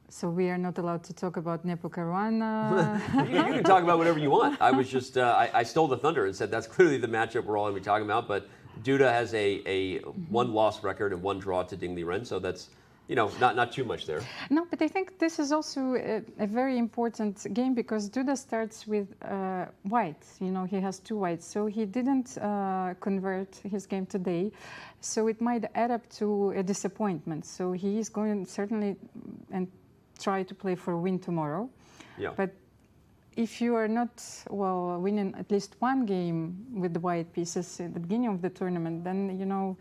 So we are not allowed to talk about Nepo Caruana. You can talk about whatever you want. I was just, I stole the thunder and said that's clearly the matchup we're all going to be talking about. But Duda has a 1-loss record and 1 draw to Ding Liren, so that's not too much there. No, but I think this is also a very important game because Duda starts with white. He has 2 whites, so he didn't convert his game today. So it might add up to a disappointment. So he is going certainly and try to play for a win tomorrow. Yeah. But if you are not winning at least 1 game with the white pieces at the beginning of the tournament, then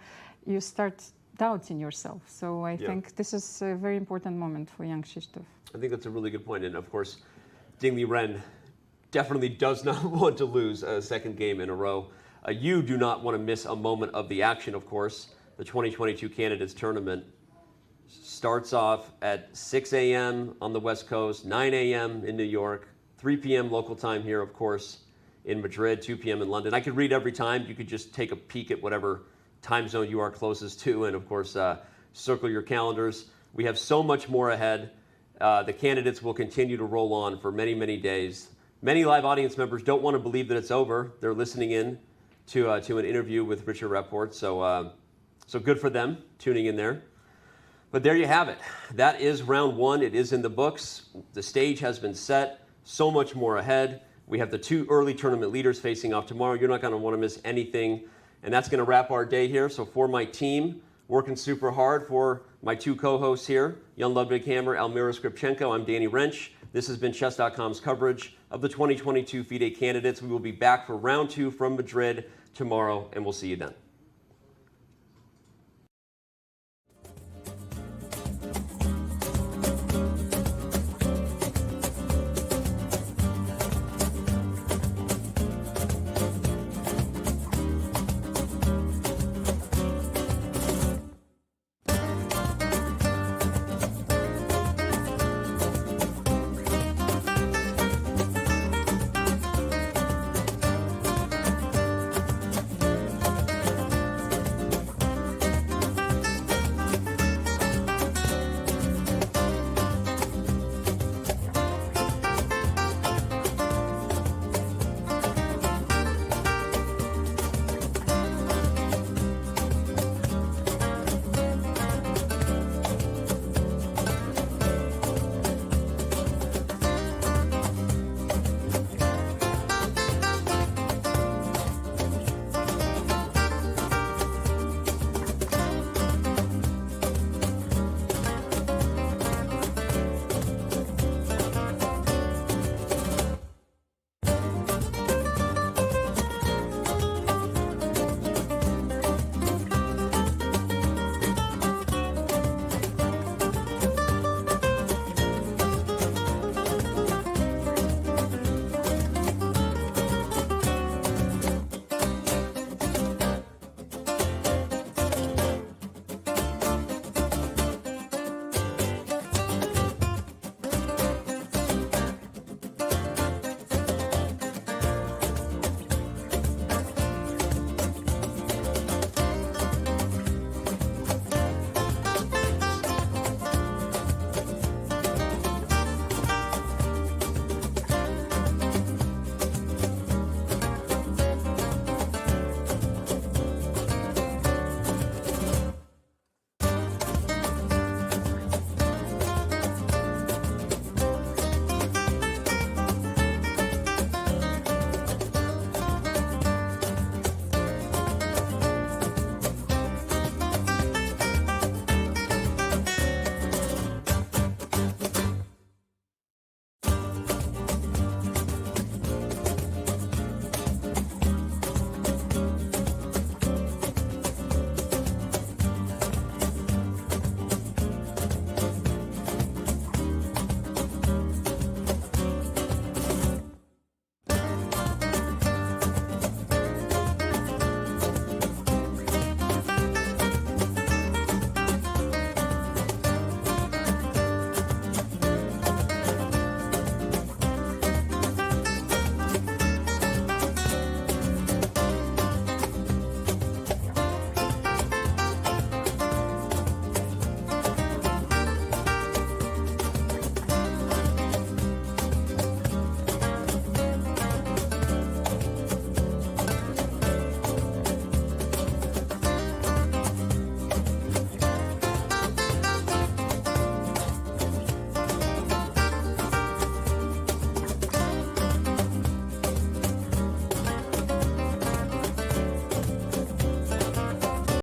you start doubting yourself. So I think this is a very important moment for Jan-Krzysztof. I think that's a really good point. And of course, Ding Liren definitely does not want to lose a second game in a row. You do not want to miss a moment of the action, of course. The 2022 Candidates Tournament starts off at 6 a.m. on the West Coast, 9 a.m. in New York, 3 p.m. local time here, of course, in Madrid, 2 p.m. in London. I could read every time. You could just take a peek at whatever time zone you are closest to, and of course, circle your calendars. We have so much more ahead. The candidates will continue to roll on for many, many days. Many live audience members don't want to believe that it's over. They're listening in to an interview with Richard Rapport, so good for them tuning in there. But there you have it. That is round 1. It is in the books. The stage has been set. So much more ahead. We have the 2 early tournament leaders facing off tomorrow. You're not going to want to miss anything. And that's going to wrap our day here. So for my team, working super hard, for my 2 co-hosts here, Jan Ludwig Hammer, Almira Skripchenko, I'm Danny Wrench. This has been Chess.com's coverage of the 2022 FIDE Candidates. We will be back for round 2 from Madrid tomorrow, and we'll see you then.